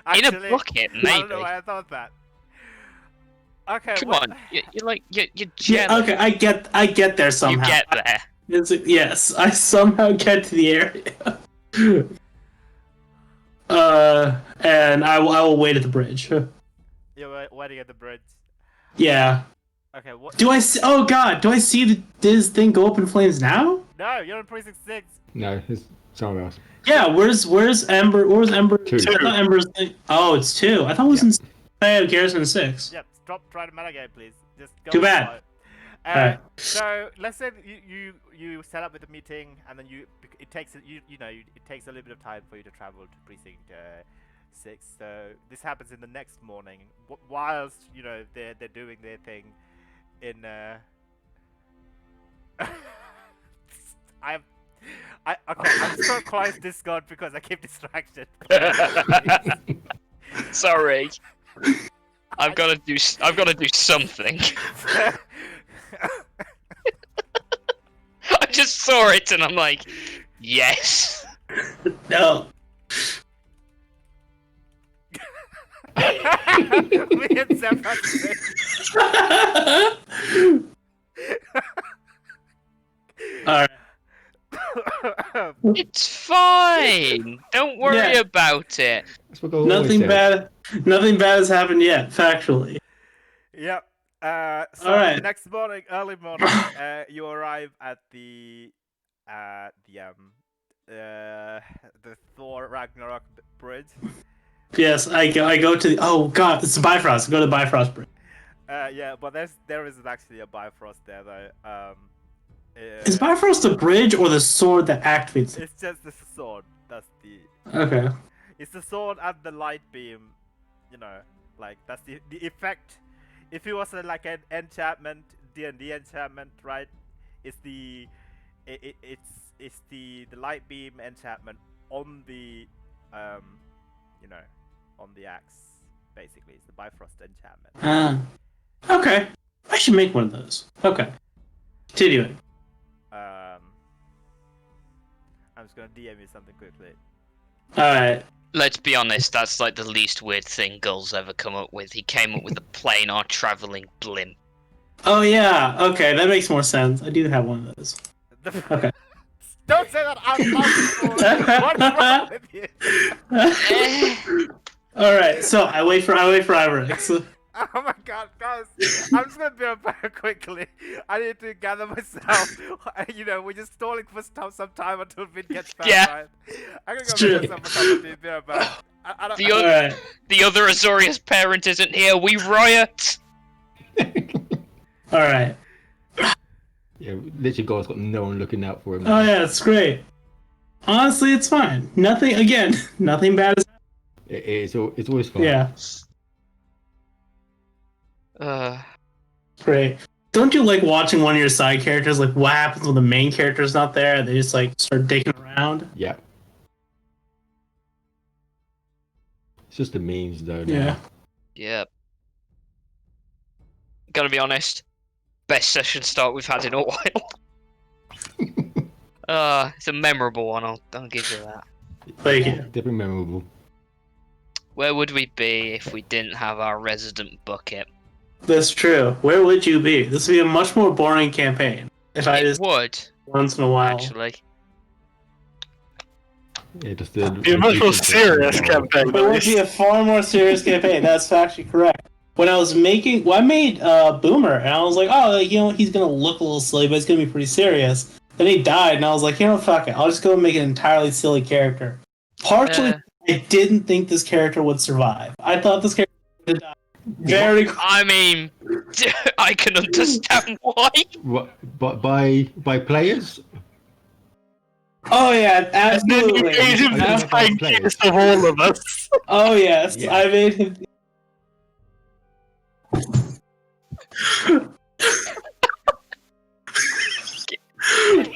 [SPEAKER 2] actually,
[SPEAKER 3] in a bucket, maybe.
[SPEAKER 2] I don't know why I thought that. Okay,
[SPEAKER 3] Come
[SPEAKER 2] what?
[SPEAKER 3] on, you're
[SPEAKER 1] Yeah,
[SPEAKER 3] jealous.
[SPEAKER 1] okay, I get there somehow.
[SPEAKER 3] You get there.
[SPEAKER 1] Yes, I somehow get to the area. And I will wait at the bridge.
[SPEAKER 2] You're waiting at the bridge.
[SPEAKER 1] Yeah.
[SPEAKER 2] Okay, what?
[SPEAKER 1] Do I see? Oh God! Do I see this thing go up in flames now?
[SPEAKER 2] No, you're in precinct 6.
[SPEAKER 5] No, it's somewhere else.
[SPEAKER 1] Yeah. Where's Ember? Where's Ember?
[SPEAKER 5] 2.
[SPEAKER 1] I thought Ember's thing. Oh, it's 2. I thought it was in Garrison 6.
[SPEAKER 2] Yep, stop trying to metagame, please. Just go.
[SPEAKER 1] Too
[SPEAKER 2] with the
[SPEAKER 1] bad.
[SPEAKER 2] flow.
[SPEAKER 1] Alright.
[SPEAKER 2] So let's say that you set up with a meeting, and then it takes it takes a little bit of time for you to travel to precinct 6. So this happens in the next morning, whilst they're doing their thing in I'm just gonna close Discord because I keep distracted.
[SPEAKER 3] Sorry. I've got to do something. I just saw it and I'm like, yes.
[SPEAKER 1] No.
[SPEAKER 2] Me and Zeph have to say-
[SPEAKER 1] Alright.
[SPEAKER 3] It's fine. Don't worry
[SPEAKER 1] Yeah.
[SPEAKER 3] about it.
[SPEAKER 5] That's what God always
[SPEAKER 1] Nothing
[SPEAKER 5] says.
[SPEAKER 1] bad. Nothing bad has happened yet, factually.
[SPEAKER 2] Yep. So
[SPEAKER 1] Alright.
[SPEAKER 2] next morning, early morning, you arrive at the Thor Ragnarok bridge.
[SPEAKER 1] Yes, I go to the. Oh God, it's the Bifrost. I go to the Bifrost bridge.
[SPEAKER 2] Yeah, but there isn't actually a Bifrost there though.
[SPEAKER 1] Is Bifrost the bridge or the sword that activates it?
[SPEAKER 2] It's just the sword. That's the.
[SPEAKER 1] Okay.
[SPEAKER 2] It's the sword and the light beam. Like that's the effect. If it was like an enchantment, D&D enchantment, right? It's the light beam enchantment on the on the axe. Basically, it's the Bifrost enchantment.
[SPEAKER 1] Okay. I should make one of those. Okay. Continuing.
[SPEAKER 2] I'm just gonna DM you something quickly.
[SPEAKER 1] Alright.
[SPEAKER 3] Let's be honest, that's like the least weird thing Gull's ever come up with. He came up with a planar traveling blimp.
[SPEAKER 1] Oh yeah. Okay, that makes more sense. I do have one of those. Okay.
[SPEAKER 2] Don't say that out loud. What's wrong with you?
[SPEAKER 1] Alright, so I wait for Ivorix.
[SPEAKER 2] Oh my god, guys! I'm just gonna be back quickly. I need to gather myself. We're just stalling for some time until Vin gets back.
[SPEAKER 3] Yeah.
[SPEAKER 2] Right? I'm gonna go make myself a cup of tea. Be right back.
[SPEAKER 3] The other Azorius parent isn't here. We riot.
[SPEAKER 1] Alright.
[SPEAKER 5] Yeah, literally, God's got no one looking out for him.
[SPEAKER 1] Oh yeah, it's great. Honestly, it's fine. Nothing bad is.
[SPEAKER 5] It's always fun.
[SPEAKER 1] Yeah.
[SPEAKER 3] Uh,
[SPEAKER 1] Great. Don't you like watching one of your side characters? Like, what happens when the main character's not there? They just like start digging around.
[SPEAKER 5] Yeah. It's just the memes, though.
[SPEAKER 1] Yeah.
[SPEAKER 5] Now.
[SPEAKER 3] yeah. Gotta be honest. Best session start we've had in a while. It's a memorable one. I'll give you that.
[SPEAKER 1] Thank you.
[SPEAKER 5] Definitely memorable.
[SPEAKER 3] Where would we be if we didn't have our resident bucket?
[SPEAKER 1] That's true. Where would you be? This would be a much more boring campaign if I
[SPEAKER 3] It
[SPEAKER 1] just
[SPEAKER 3] would,
[SPEAKER 1] once in a while.
[SPEAKER 3] actually.
[SPEAKER 5] Yeah, just
[SPEAKER 4] Be a much more serious campaign.
[SPEAKER 1] It would be a far more serious campaign. That's factually correct. When I was making, I made Boomer, and I was like, oh, like, he's gonna look a little silly, but it's gonna be pretty serious. Then he died, and I was like, fuck it, I'll just go and make an entirely silly character. Partially, I didn't think this character would survive. I thought this character would die very.
[SPEAKER 3] I mean, I can understand why.
[SPEAKER 5] But by players?
[SPEAKER 1] Oh yeah, absolutely.
[SPEAKER 4] And then you made him
[SPEAKER 5] Are you
[SPEAKER 4] the
[SPEAKER 5] talking about
[SPEAKER 4] tankiest of all of us.
[SPEAKER 1] Oh yes,
[SPEAKER 5] Yeah.
[SPEAKER 1] I made him.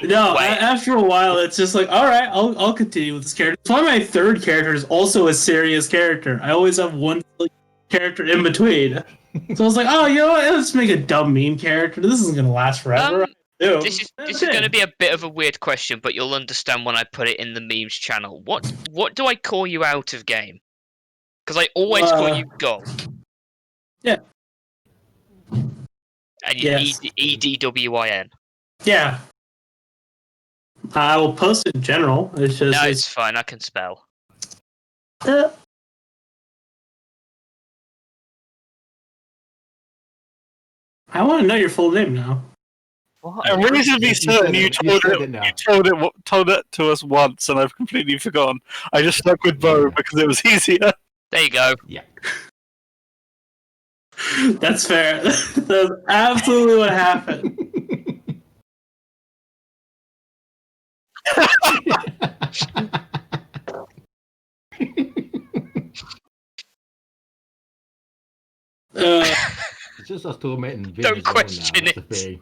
[SPEAKER 1] No,
[SPEAKER 3] Wait.
[SPEAKER 1] after a while, it's just like, all right, I'll continue with this character. That's why my third character is also a serious character. I always have one character in between. So I was like, oh, you know what? Let's make a dumb meme character. This isn't gonna last forever.
[SPEAKER 3] This is going to be a bit of a weird question, but you'll understand when I put it in the memes channel. What do I call you out of game? Because I always call you Gull.
[SPEAKER 1] Yeah.
[SPEAKER 3] And you EDWIN.
[SPEAKER 1] Yeah. I will post it in general. It's just
[SPEAKER 3] No, it's fine. I can spell.
[SPEAKER 1] I want to know your full name now.
[SPEAKER 4] I'm reasonably certain you told it to us once, and I've completely forgotten. I just stuck with Bo because it was easier.
[SPEAKER 3] There you go.
[SPEAKER 5] Yeah.
[SPEAKER 1] That's fair. That's absolutely what happened.
[SPEAKER 5] It's just us tormenting.
[SPEAKER 3] Don't question it.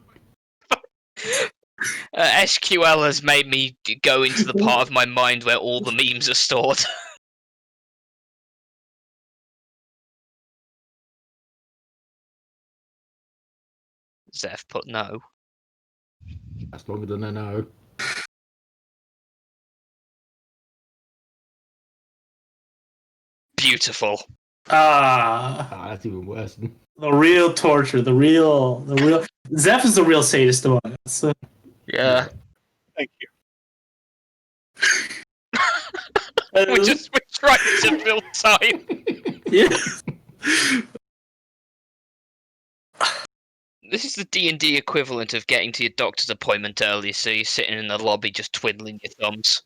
[SPEAKER 3] SQL has made me go into the part of my mind where all the memes are stored. Zeph put no.
[SPEAKER 5] That's longer than I know.
[SPEAKER 3] Beautiful.
[SPEAKER 5] That's even worse.
[SPEAKER 1] The real torture. The real. Zeph is the real sadist among us.
[SPEAKER 3] Yeah.
[SPEAKER 4] Thank you.
[SPEAKER 3] We're trying to fill time.
[SPEAKER 1] Yeah.
[SPEAKER 3] This is the D&D equivalent of getting to your doctor's appointment early, so you're sitting in the lobby just twiddling your thumbs.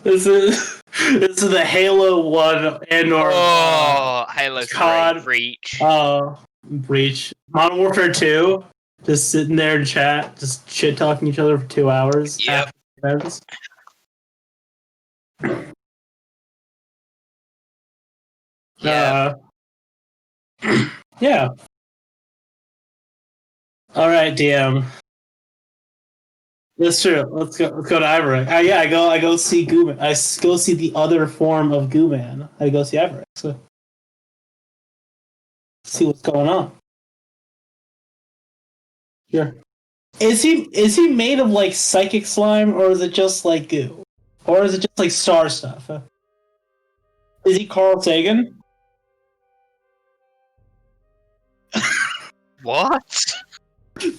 [SPEAKER 1] This is the Halo 1 and/or
[SPEAKER 3] Halo 3
[SPEAKER 1] COD,
[SPEAKER 3] Reach.
[SPEAKER 1] Breach. Modern Warfare 2. Just sitting there in chat, just shit talking each other for 2 hours.
[SPEAKER 3] Yep. Yeah.
[SPEAKER 1] Yeah. All right, DM. That's true. Let's go to Iverick. Yeah, I go see Gooman. I go see the other form of Gooman. I go see Iverick. So see what's going on. Sure. Is he made of like psychic slime, or is it just like goo, or is it just like star stuff? Is he Carl Sagan?
[SPEAKER 3] What?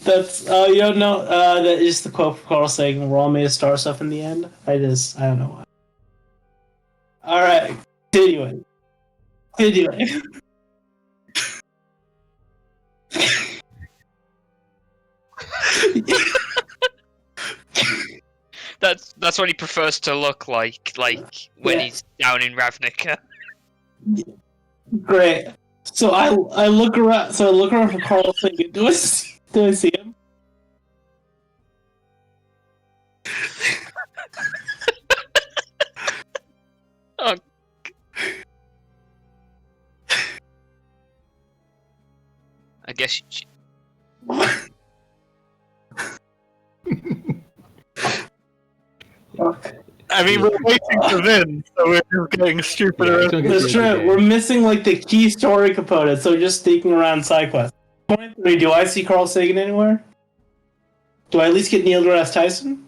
[SPEAKER 1] That's you don't know. That is the quote from Carl Sagan. We're all made of star stuff in the end. I don't know why. All right, continuing.
[SPEAKER 3] That's what he prefers to look like when he's down in Ravnica.
[SPEAKER 1] Great. So I look around. So I look around for Carl Sagan. Do I see him?
[SPEAKER 3] Oh. I guess.
[SPEAKER 4] I mean, we're waiting for Vin, so we're just getting stupider.
[SPEAKER 5] Yeah,
[SPEAKER 1] That's true. We're missing like the key story component, so we're just sneaking around side quests. 23. Do I see Carl Sagan anywhere? Do I at least get Neil deGrasse Tyson?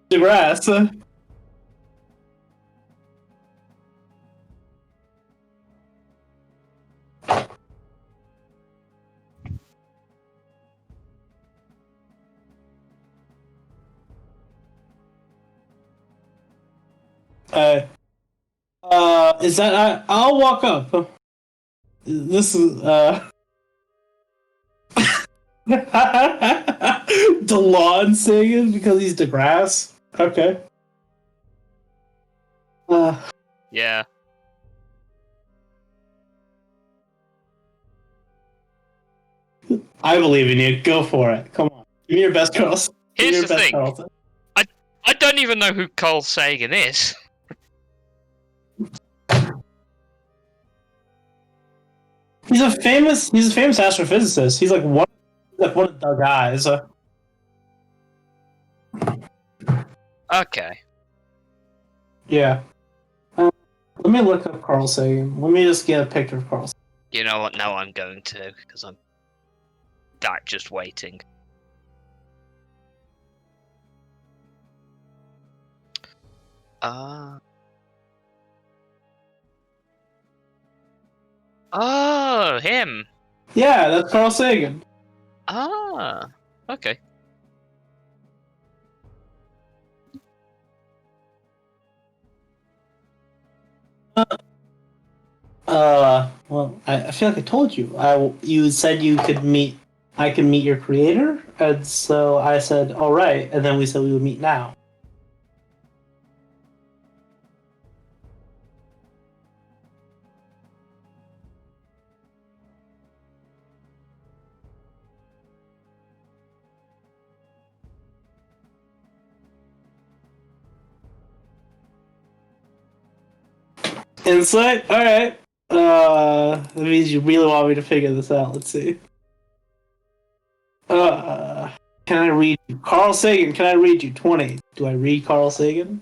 [SPEAKER 1] DeGrasse. Is that I'll walk up. This is DeLon singing because he's DeGrasse. Okay.
[SPEAKER 3] Yeah.
[SPEAKER 1] I believe in you. Go for it. Come on. Give me your best, Carlson. Give me
[SPEAKER 3] Here's
[SPEAKER 1] your
[SPEAKER 3] the
[SPEAKER 1] best,
[SPEAKER 3] thing.
[SPEAKER 1] Carlson.
[SPEAKER 3] I don't even know who Carl Sagan is.
[SPEAKER 1] He's a famous astrophysicist. He's like one of the guys.
[SPEAKER 3] Okay.
[SPEAKER 1] Yeah. Let me look up Carl Sagan. Let me just get a picture of Carl Sagan.
[SPEAKER 3] You know what? No, I'm going to, because I'm just waiting. Oh, him.
[SPEAKER 1] Yeah, that's Carl Sagan.
[SPEAKER 3] Ah, okay.
[SPEAKER 1] Well, I feel like I told you. You said you could meet. I could meet your creator, and so I said, "All right," and then we said we would meet now. Insight? Alright. That means you really want me to figure this out. Let's see. Can I read you? Carl Sagan, can I read you? 20. Do I read Carl Sagan?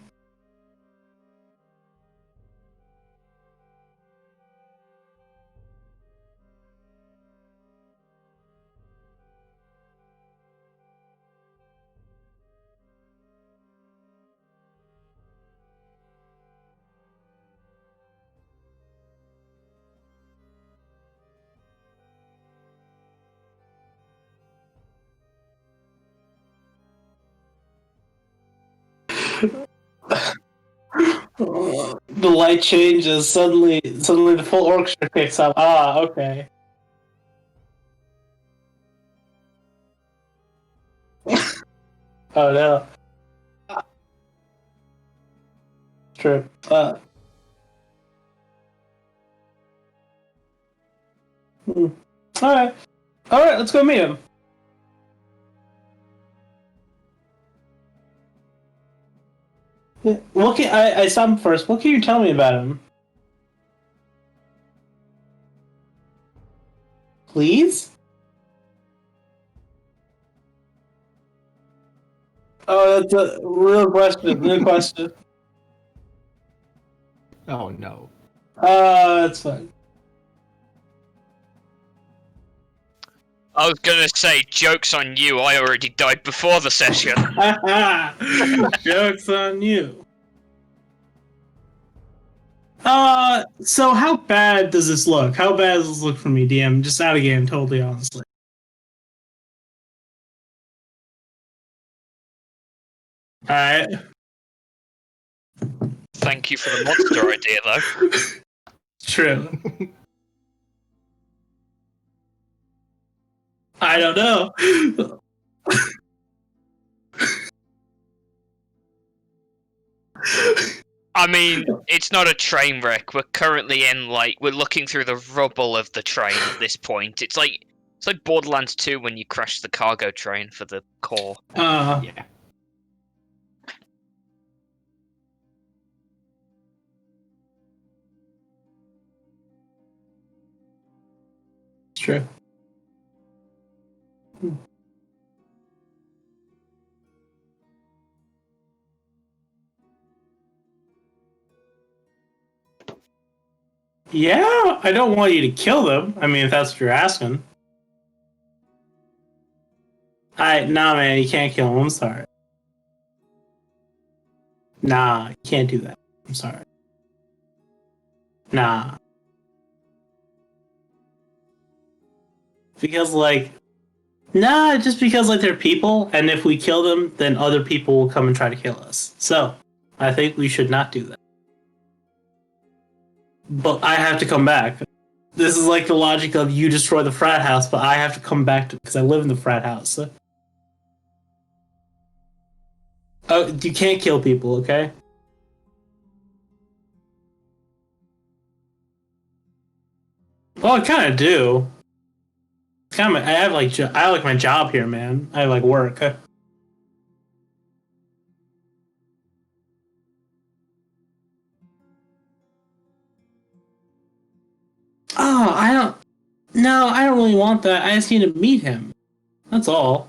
[SPEAKER 1] The light changes. Suddenly the full orchestra kicks up. Ah, okay. Oh no. True. Alright. Alright, let's go meet him. Yeah. What can I saw him first. What can you tell me about him? Please? Oh, that's a real question. Real question.
[SPEAKER 5] Oh no.
[SPEAKER 1] That's fine.
[SPEAKER 3] I was gonna say, joke's on you, I already died before the session.
[SPEAKER 1] Joke's on you. So how bad does this look? How bad does this look for me, DM? Just out of game, totally honestly. Alright.
[SPEAKER 3] Thank you for the monster idea, though.
[SPEAKER 1] True. I don't know.
[SPEAKER 3] I mean, it's not a train wreck. We're currently in, like, we're looking through the rubble of the train at this point. It's like Borderlands 2 when you crash the cargo train for the core.
[SPEAKER 5] Yeah.
[SPEAKER 1] It's true. Yeah, I don't want you to kill them. I mean, if that's what you're asking. Nah, man, you can't kill them. I'm sorry. Nah, you can't do that. I'm sorry. Nah. Because, like, nah, just because, like, they're people, and if we kill them, then other people will come and try to kill us. So, I think we should not do that. but I have to come back. This is like the logic of you destroy the frat house, but I have to come back because I live in the frat house. Oh, you can't kill people, okay? Well, I kind of do. Kind of, I have like I like my job here, man. I like work. Oh, I don't. No, I don't really want that. I just need to meet him. That's all.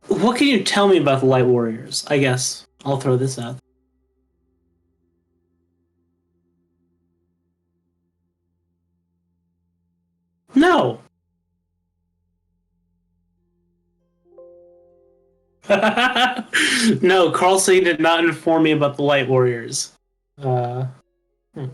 [SPEAKER 1] What can you tell me about the Light Warriors? I guess I'll throw this out. No. No, Carlson did not inform me about the Light Warriors. Uh, hmm.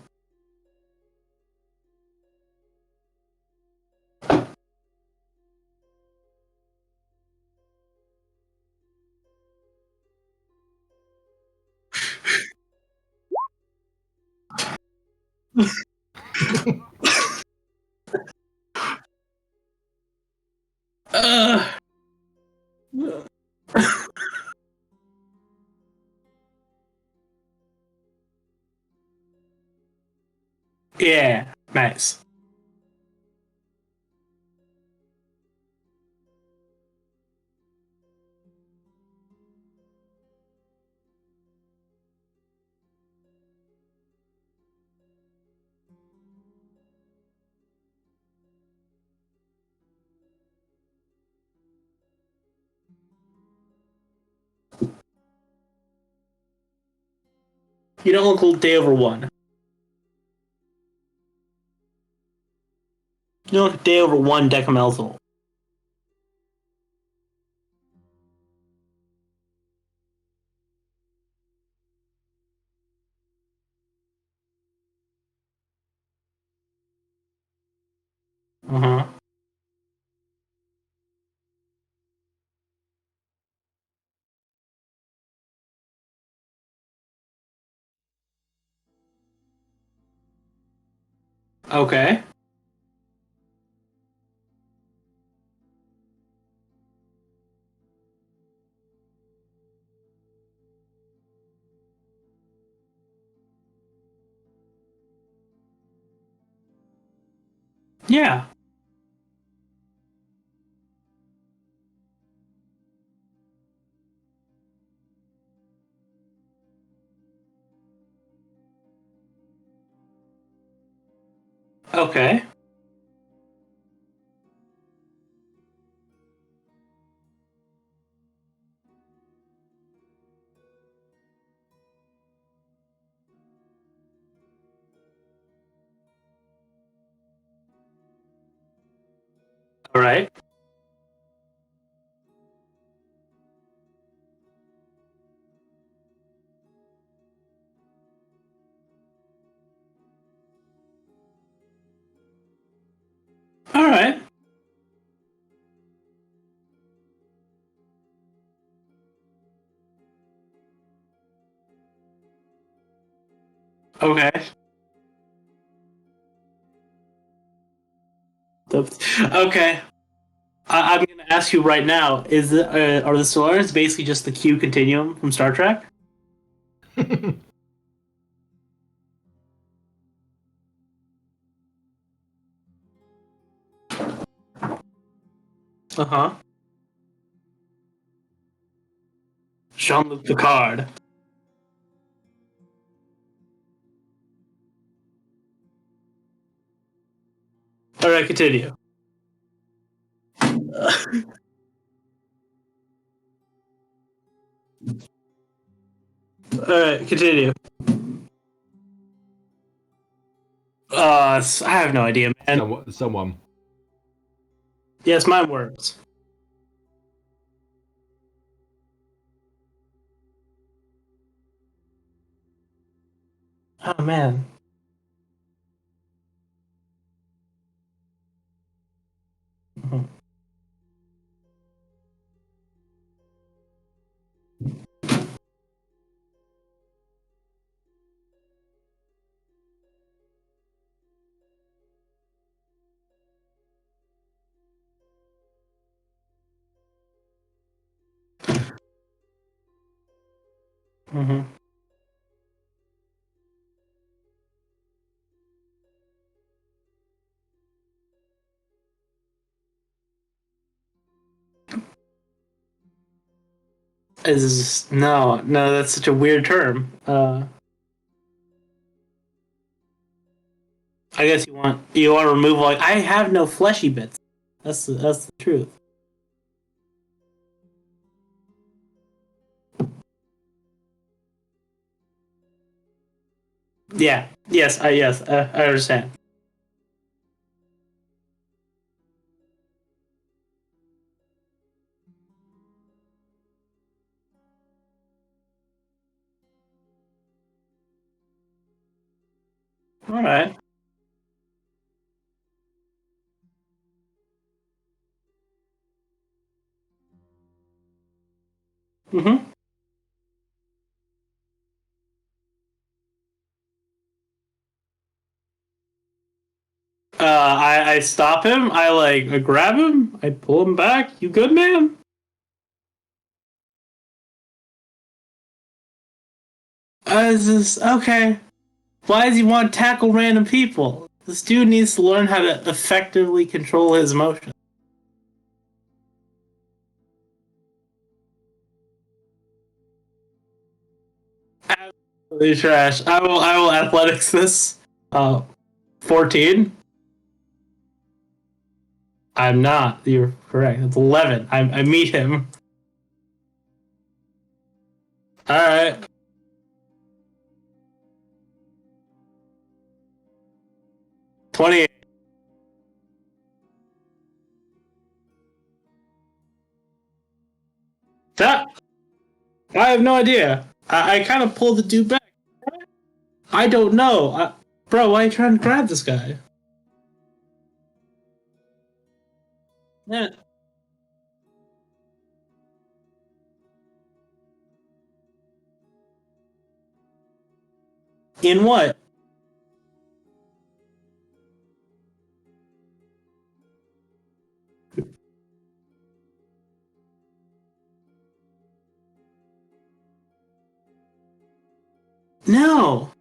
[SPEAKER 1] uh, yeah, nice. You don't look day over one. You don't look day over one decamelthal. Uh huh. Okay. Yeah. Okay. All right. All right. Okay. Okay. I'm going to ask you right now: are the Solarians basically just the Q continuum from Star Trek? Uh huh. Jean-Luc Picard. All right, continue. All right, continue. I have no idea, man.
[SPEAKER 5] Someone.
[SPEAKER 1] Yes, mine works. Oh man. Mhm. Mhm. Is no, that's such a weird term. I guess you want to remove like I have no fleshy bits. That's the truth. Yeah. I understand. All right. Mm-hmm. I stop him. I grab him. I pull him back. You good, man? Is this okay? Why does he want to tackle random people? This dude needs to learn how to effectively control his emotions. Absolutely trash. I will athletics this. 14. I'm not. You're correct. It's 11. I meet him. All right. 28. That I have no idea. I kind of pulled the dude back. I don't know. Bro, why are you trying to grab this guy? Yeah. In what? No.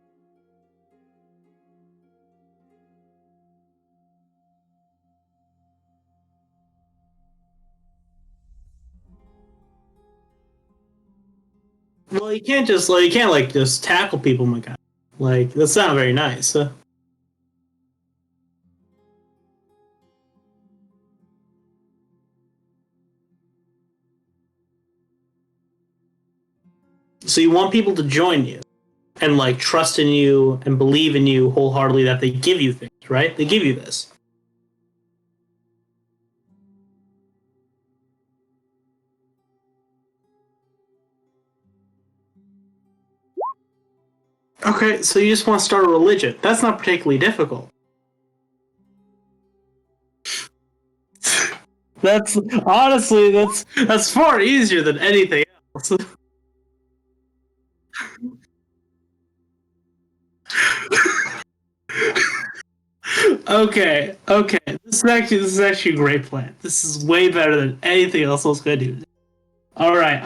[SPEAKER 1] Well, you can't like just tackle people, my guy. Like that's not very nice. So you want people to join you and like trust in you and believe in you wholeheartedly that they give you things, right? They give you this. Okay, so you just want to start a religion. That's not particularly difficult. That's honestly that's far easier than anything else. Okay. This is actually a great plan. This is way better than anything else I was gonna do. All right,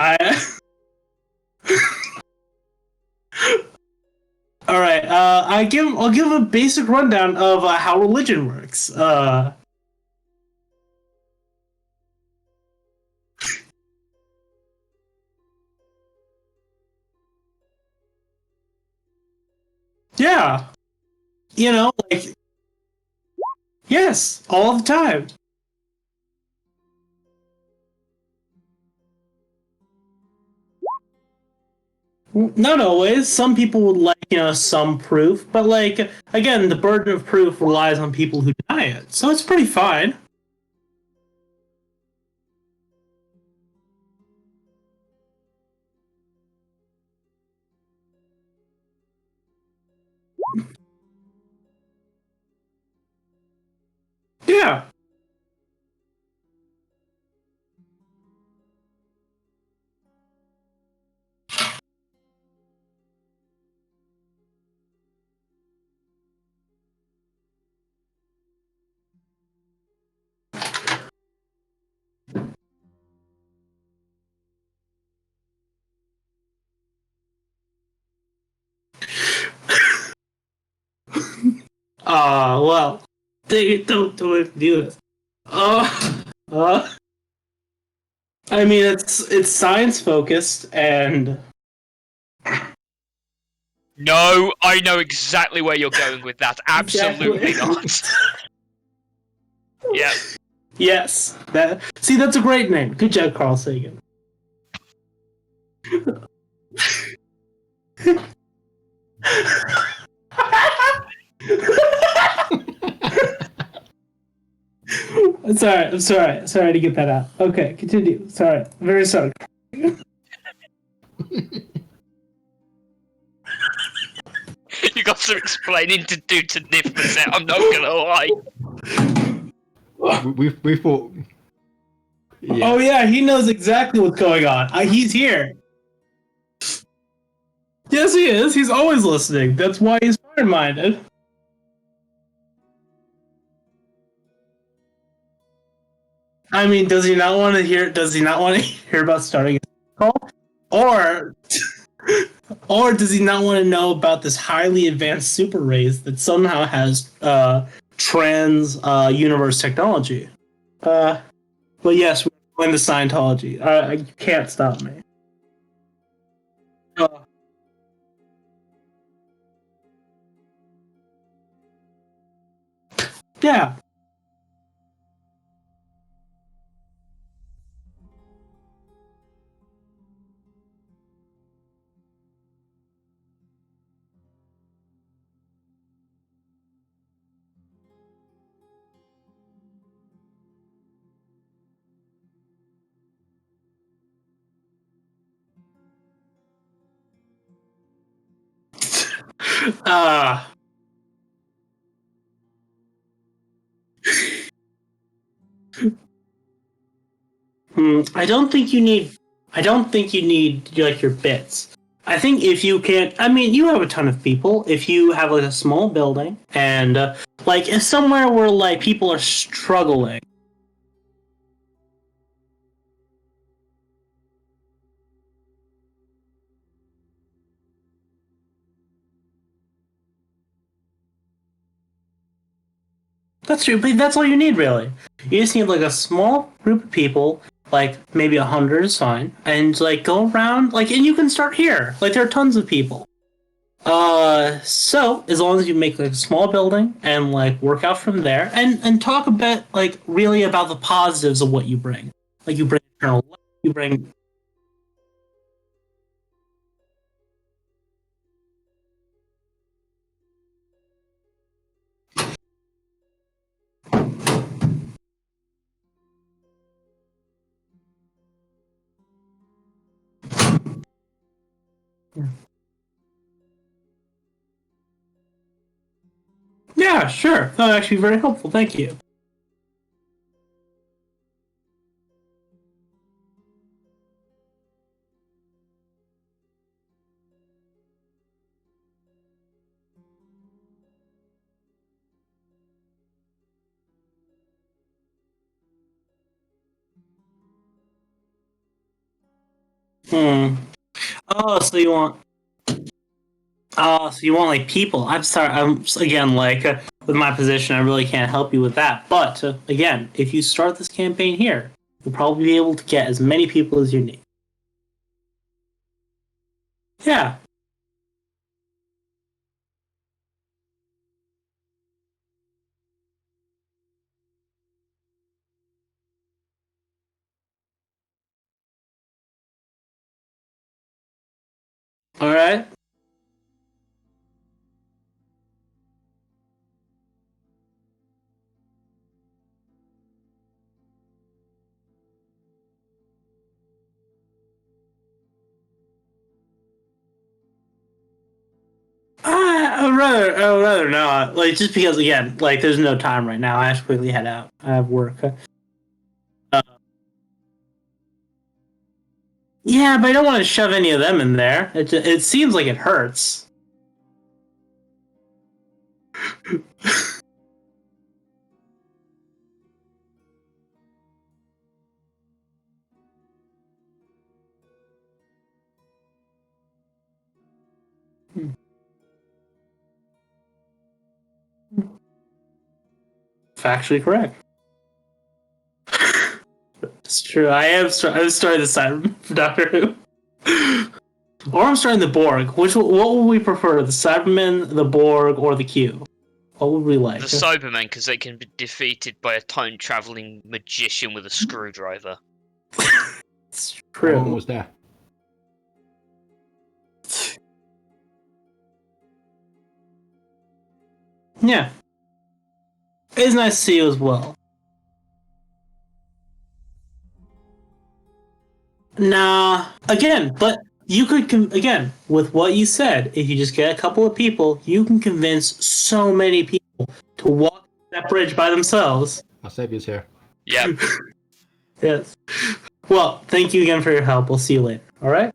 [SPEAKER 1] all right. I'll give a basic rundown of how religion works. Yeah, like yes, all the time. Not always. Some people would like some proof, but like again, the burden of proof relies on people who deny it, so it's pretty fine. Yeah. Well, they don't do this. Uh, I mean, it's science focused, and
[SPEAKER 3] No, I know exactly where you're going with that. Absolutely
[SPEAKER 1] Exactly.
[SPEAKER 3] not. Yep.
[SPEAKER 1] yes, that's a great name. Good job, Carl Sagan. I'm sorry to get that out. Okay, continue. Sorry, very sorry.
[SPEAKER 3] You got some explaining to do to Nifferset, I'm not gonna lie.
[SPEAKER 5] We thought. Yeah.
[SPEAKER 1] Oh yeah, he knows exactly what's going on. He's here. Yes, he is. He's always listening. That's why he's fire-minded. I mean, does he not want to hear? Does he not want to hear about starting a call, or or does he not want to know about this highly advanced super race that somehow has trans universe technology? But yes, we're going to Scientology. You can't stop me. Uh, yeah. Uh, I don't think you need. I don't think you need like your bits. I think if you can, I mean, you have a ton of people. If you have like a small building and like if somewhere where like people are struggling. That's true, but that's all you need really. You just need like a small group of people, like maybe 100 is fine, and like go around like, and you can start here. Like there are tons of people. So as long as you make like a small building and like work out from there, and talk a bit like really about the positives of what you bring. Like you bring eternal life, you bring. Yeah, sure. That would actually be very helpful. Thank you. Hmm. Oh, so you want Oh, so you want like people? I'm sorry. I'm again like with my position, I really can't help you with that. But again, if you start this campaign here, you'll probably be able to get as many people as you need. Yeah. All right. I would rather not. Like, just because, again, like, there's no time right now. I have to quickly head out. I have work. Yeah, but I don't want to shove any of them in there. It seems like it hurts. Factually correct. It's true. I'm starting the Cyberman for Doctor Who. Or I'm starting the Borg. What would we prefer? The Cybermen, the Borg, or the Q? What would we like?
[SPEAKER 3] The Cybermen, because they can be defeated by a time-traveling magician with a screwdriver.
[SPEAKER 1] It's
[SPEAKER 5] How long
[SPEAKER 1] true.
[SPEAKER 5] was there?
[SPEAKER 1] Yeah. It's nice to see you as well. Nah, again, but you could, again, with what you said, if you just get a couple of people, you can convince so many people to walk that bridge by themselves.
[SPEAKER 5] Our saviour's here.
[SPEAKER 3] Yeah.
[SPEAKER 1] Yes. Well, thank you again for your help. We'll see you later. All right?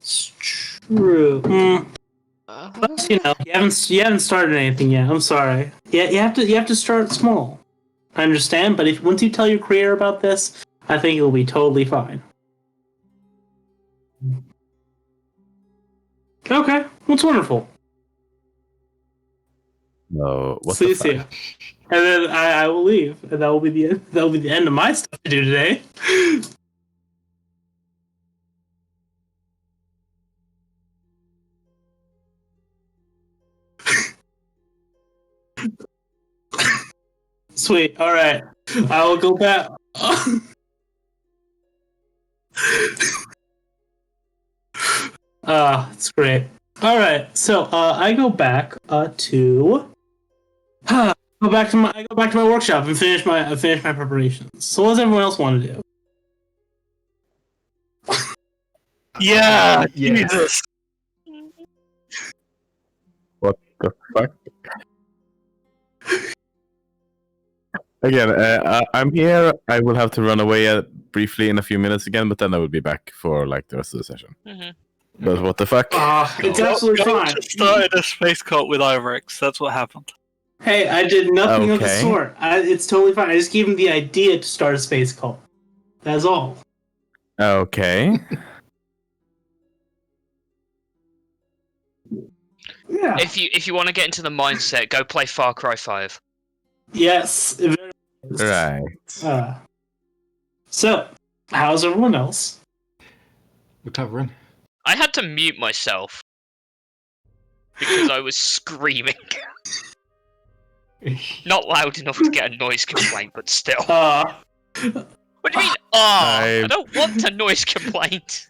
[SPEAKER 1] It's true. Plus, you haven't started anything yet. I'm sorry. Yeah, you have to start small. I understand, but if once you tell your creator about this, I think it'll be totally fine. Okay, that's wonderful.
[SPEAKER 6] No, what
[SPEAKER 1] See
[SPEAKER 6] the
[SPEAKER 1] you
[SPEAKER 6] fuck?
[SPEAKER 1] soon. And then I will leave, and that will be the end. That will be the end of my stuff to do today. Sweet. All right. I will go back. It's great. All right. So I go back to I go back to my workshop and finish my preparations. So what does everyone else want to do?
[SPEAKER 4] Yeah,
[SPEAKER 5] Yeah.
[SPEAKER 4] Jesus.
[SPEAKER 6] What the fuck? Again, I'm here. I will have to run away briefly in a few minutes again, but then I will be back for like the rest of the session.
[SPEAKER 3] Mhm.
[SPEAKER 6] But what the fuck?
[SPEAKER 1] It's absolutely fine.
[SPEAKER 4] Just started a space cult with Ivorex. That's what happened.
[SPEAKER 1] Hey, I did nothing of the
[SPEAKER 6] Okay.
[SPEAKER 1] sort. It's totally fine. I just gave him the idea to start a space cult. That's all.
[SPEAKER 6] Okay.
[SPEAKER 1] Yeah.
[SPEAKER 3] If you want to get into the mindset, go play Far Cry 5.
[SPEAKER 1] Yes.
[SPEAKER 6] Right.
[SPEAKER 1] So, how's everyone else?
[SPEAKER 5] Recovering.
[SPEAKER 3] I had to mute myself because I was screaming. Not loud enough to get a noise complaint, but still.
[SPEAKER 1] Uh,
[SPEAKER 3] What do you mean? I don't want a noise complaint.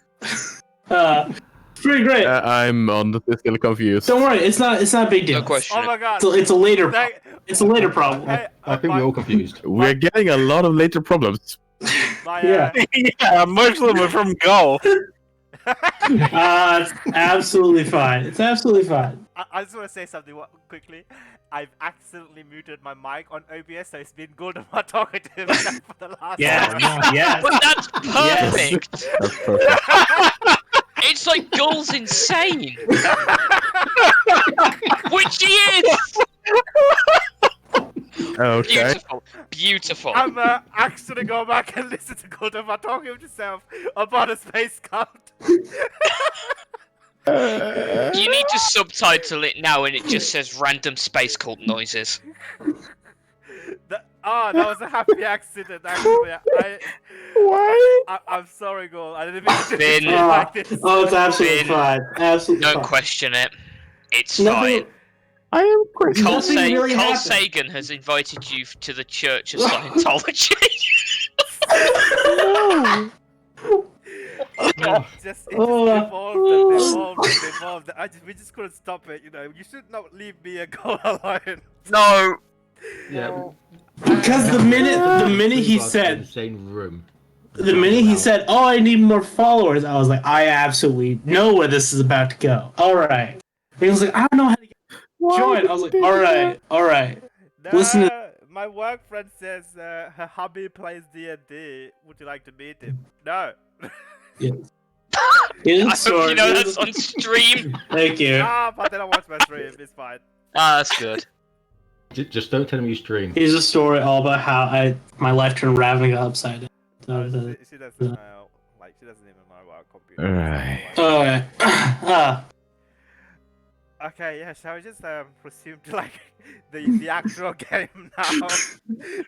[SPEAKER 1] pretty great.
[SPEAKER 6] I'm honestly still confused.
[SPEAKER 1] Don't worry, it's not a big deal.
[SPEAKER 3] No question.
[SPEAKER 2] Oh my god!
[SPEAKER 1] It's a later
[SPEAKER 2] Thank-
[SPEAKER 1] it's a later problem.
[SPEAKER 5] I think we're all confused.
[SPEAKER 6] We're getting a lot of later problems.
[SPEAKER 2] my,
[SPEAKER 1] Yeah.
[SPEAKER 4] Yeah, most of them are from Go.
[SPEAKER 1] It's absolutely fine. It's absolutely fine.
[SPEAKER 2] I just want to say something quickly. I've accidentally muted my mic on OBS, so it's been good about talking to him for the last
[SPEAKER 1] Yeah,
[SPEAKER 2] hour.
[SPEAKER 1] yes.
[SPEAKER 3] But that's perfect.
[SPEAKER 6] That's perfect.
[SPEAKER 3] It's like Gull's insane. Which he is.
[SPEAKER 6] Okay.
[SPEAKER 3] Beautiful. Beautiful.
[SPEAKER 2] I'm actually go back and listen to Goldova talking to himself about a space cult.
[SPEAKER 3] You need to subtitle it now and it just says random space cult noises.
[SPEAKER 2] That was a happy accident, actually. I'm sorry, Gold. I didn't mean to do it
[SPEAKER 3] Finn.
[SPEAKER 2] like this.
[SPEAKER 1] It's absolutely
[SPEAKER 3] Finn,
[SPEAKER 1] fine. Absolutely
[SPEAKER 3] Don't
[SPEAKER 1] fine.
[SPEAKER 3] question it. It's
[SPEAKER 1] Nothing,
[SPEAKER 3] fine.
[SPEAKER 6] I am crazy.
[SPEAKER 3] Carl,
[SPEAKER 1] nothing really
[SPEAKER 3] Carl
[SPEAKER 1] happened.
[SPEAKER 3] Sagan has invited you to the Church of Scientology.
[SPEAKER 2] It
[SPEAKER 1] Oh.
[SPEAKER 2] evolved. We just couldn't stop it, you know. You should not leave me and go alone.
[SPEAKER 3] No.
[SPEAKER 5] Yeah.
[SPEAKER 1] Because the minute he
[SPEAKER 5] Leave us in
[SPEAKER 1] said
[SPEAKER 5] the same room.
[SPEAKER 1] the minute he said, "Oh, I need more followers," I was like, "I absolutely know where this is about to go." All right. He was like, "I don't know how to get joined." I was like, "All right."
[SPEAKER 2] No,
[SPEAKER 1] Listen to
[SPEAKER 2] my work friend says her hubby plays D&D. Would you like to meet him? No.
[SPEAKER 1] Yeah.
[SPEAKER 3] I hope you know that's on stream.
[SPEAKER 1] Thank you.
[SPEAKER 2] But then I watch my stream. It's fine.
[SPEAKER 3] That's good.
[SPEAKER 5] Just don't tell him you stream.
[SPEAKER 1] Here's a story all about how my life turned Ravnica upside down.
[SPEAKER 2] She doesn't know. Like, she doesn't even know about computer.
[SPEAKER 6] Right.
[SPEAKER 1] Okay.
[SPEAKER 2] Okay, yeah, shall we just proceed to like the actual game now?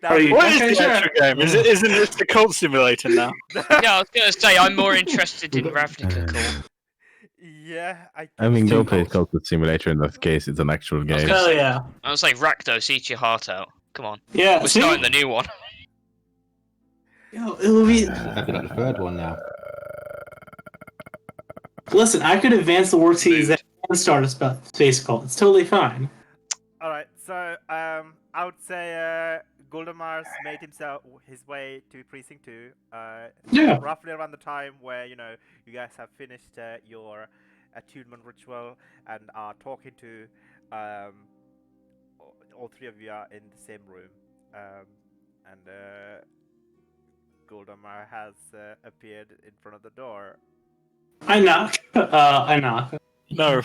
[SPEAKER 1] Are you-
[SPEAKER 4] What
[SPEAKER 1] Okay,
[SPEAKER 4] is the
[SPEAKER 1] sure.
[SPEAKER 4] actual game? Isn't it the cult simulator now?
[SPEAKER 3] Yeah, I was gonna say I'm more interested in Ravnica Cult.
[SPEAKER 2] Yeah,
[SPEAKER 6] I mean,
[SPEAKER 5] Two
[SPEAKER 6] don't play
[SPEAKER 5] goals.
[SPEAKER 6] Cult Simulator in that case. It's an actual game.
[SPEAKER 1] Hell yeah.
[SPEAKER 3] I was like, Rakdos, eat your heart out. Come on,
[SPEAKER 1] Yeah.
[SPEAKER 3] we're
[SPEAKER 1] see?
[SPEAKER 3] starting the new one.
[SPEAKER 1] Yo, it will be.
[SPEAKER 5] That'd be like the third one now.
[SPEAKER 1] Listen, I could advance the work series and start a space cult. It's totally fine.
[SPEAKER 2] All right, so I would say Goldamar's made his way to Precinct 2.
[SPEAKER 1] Yeah.
[SPEAKER 2] Roughly around the time where you guys have finished your attunement ritual and are talking to all three of you are in the same room, and Goldamar has appeared in front of the door.
[SPEAKER 1] I knock. I knock.
[SPEAKER 4] No.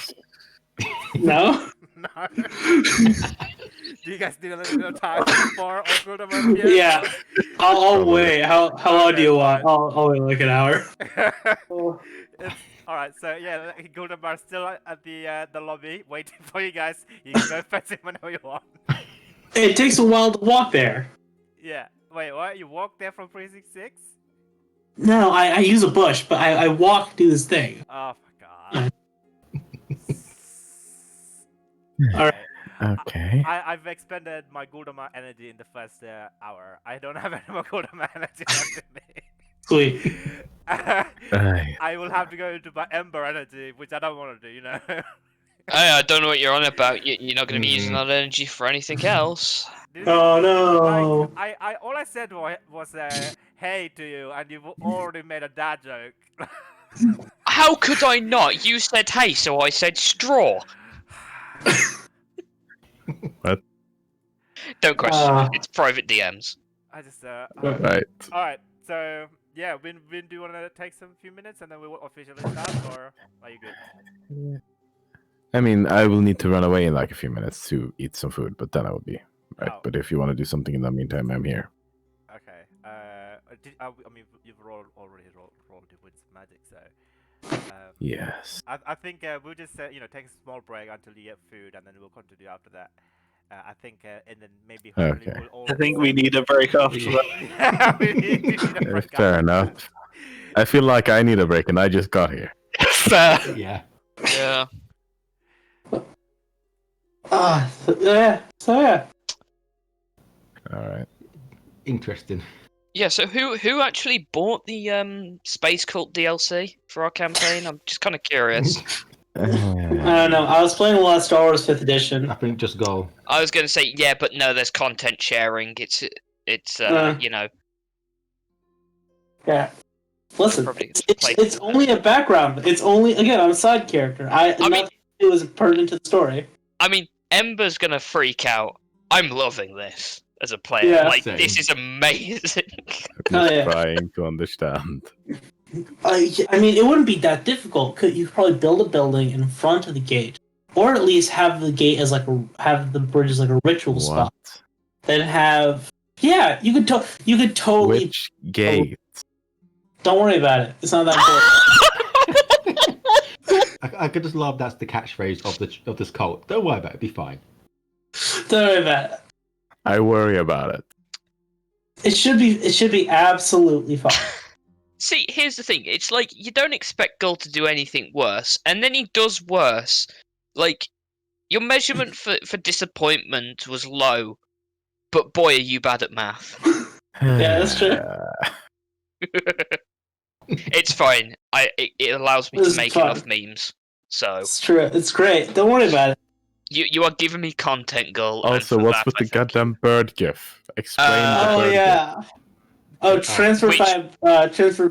[SPEAKER 1] No?
[SPEAKER 2] No. Do you guys need a little bit of time before Goldamar appears?
[SPEAKER 1] Yeah. I'll wait. How long do you
[SPEAKER 2] Okay,
[SPEAKER 1] want? I'll wait like an hour.
[SPEAKER 2] All right, so yeah, Goldamar's still at the lobby waiting for you guys. You can go fetch him whenever you want.
[SPEAKER 1] It takes a while to walk there.
[SPEAKER 2] Yeah. Wait, what? You walk there from Precinct 6?
[SPEAKER 1] No, I use a bush, but I walk to this thing.
[SPEAKER 2] Oh my god.
[SPEAKER 1] Alright.
[SPEAKER 6] Okay.
[SPEAKER 2] I've expended my Goldamar energy in the first hour. I don't have any more Goldamar energy left in me.
[SPEAKER 1] Sweet.
[SPEAKER 2] I will have to go into my Ember energy, which I don't want to do,
[SPEAKER 3] I don't know what you're on about. You're not going to be using that energy for anything else.
[SPEAKER 1] Oh no.
[SPEAKER 2] Like, all I said was hey to you, and you've already made a dad joke.
[SPEAKER 3] How could I not? You said hey, so I said straw.
[SPEAKER 6] What?
[SPEAKER 3] Don't question it. It's private DMs.
[SPEAKER 2] I just
[SPEAKER 6] Right.
[SPEAKER 2] All right, so yeah, Vin, do you want to take some few minutes and then we will officially start, or are you good?
[SPEAKER 6] I mean, I will need to run away in like a few minutes to eat some food, but then I will be right.
[SPEAKER 2] Oh.
[SPEAKER 6] But if you want to do something in the meantime, I'm here.
[SPEAKER 2] Okay. I mean, you've already rolled it with some magic, so.
[SPEAKER 6] Yes.
[SPEAKER 2] I think we'll just take a small break until you get food, and then we'll continue after that. I think, and then maybe hopefully
[SPEAKER 6] Okay.
[SPEAKER 2] we'll all.
[SPEAKER 4] I think we need a break after that.
[SPEAKER 2] Yeah, we need a break
[SPEAKER 6] Fair
[SPEAKER 2] after
[SPEAKER 6] enough. I feel like I need a break, and I just got here.
[SPEAKER 4] Fair.
[SPEAKER 5] Yeah.
[SPEAKER 3] Yeah.
[SPEAKER 1] So yeah.
[SPEAKER 6] All right.
[SPEAKER 5] Interesting.
[SPEAKER 3] Yeah, so who actually bought the Space Cult DLC for our campaign? I'm just kind of curious.
[SPEAKER 1] I don't know. I was playing a lot of Star Wars 5th edition.
[SPEAKER 5] I think just go.
[SPEAKER 3] I was going to say, yeah, but no, there's content sharing. It's
[SPEAKER 1] Yeah. Listen,
[SPEAKER 3] Probably
[SPEAKER 1] it's only a background. It's only, again, I'm a side character. It was pertinent to the story.
[SPEAKER 3] I mean, Ember's going to freak out. I'm loving this as a player.
[SPEAKER 1] Yeah.
[SPEAKER 3] Like,
[SPEAKER 5] Same.
[SPEAKER 3] this is amazing.
[SPEAKER 6] I'm
[SPEAKER 1] Oh, yeah.
[SPEAKER 6] trying to understand.
[SPEAKER 1] I mean, it wouldn't be that difficult. You could probably build a building in front of the gate, or at least have the gate as have the bridge as like a ritual spot.
[SPEAKER 6] What?
[SPEAKER 1] Then you could totally.
[SPEAKER 6] Which gate?
[SPEAKER 1] Don't worry about it. It's not that important.
[SPEAKER 5] I could just love that's the catchphrase of this cult. Don't worry about it. Be fine.
[SPEAKER 1] Don't worry about it.
[SPEAKER 6] I worry about it.
[SPEAKER 1] It should be absolutely fine.
[SPEAKER 3] See, here's the thing. It's like, you don't expect Gull to do anything worse, and then he does worse. Like, your measurement for disappointment was low, but boy, are you bad at math.
[SPEAKER 1] Yeah, that's true.
[SPEAKER 3] It's fine. It allows me
[SPEAKER 1] This
[SPEAKER 3] to
[SPEAKER 1] is
[SPEAKER 3] make
[SPEAKER 1] fun.
[SPEAKER 3] enough memes. So,
[SPEAKER 1] It's true. It's great. Don't worry about it.
[SPEAKER 3] you are giving me content, Gull. and
[SPEAKER 6] Also,
[SPEAKER 3] for
[SPEAKER 6] what's
[SPEAKER 3] that,
[SPEAKER 6] with
[SPEAKER 3] I
[SPEAKER 6] the
[SPEAKER 3] think-
[SPEAKER 6] goddamn bird gif? Explain the
[SPEAKER 1] Oh
[SPEAKER 6] bird
[SPEAKER 1] yeah. Oh, transfer
[SPEAKER 3] Which-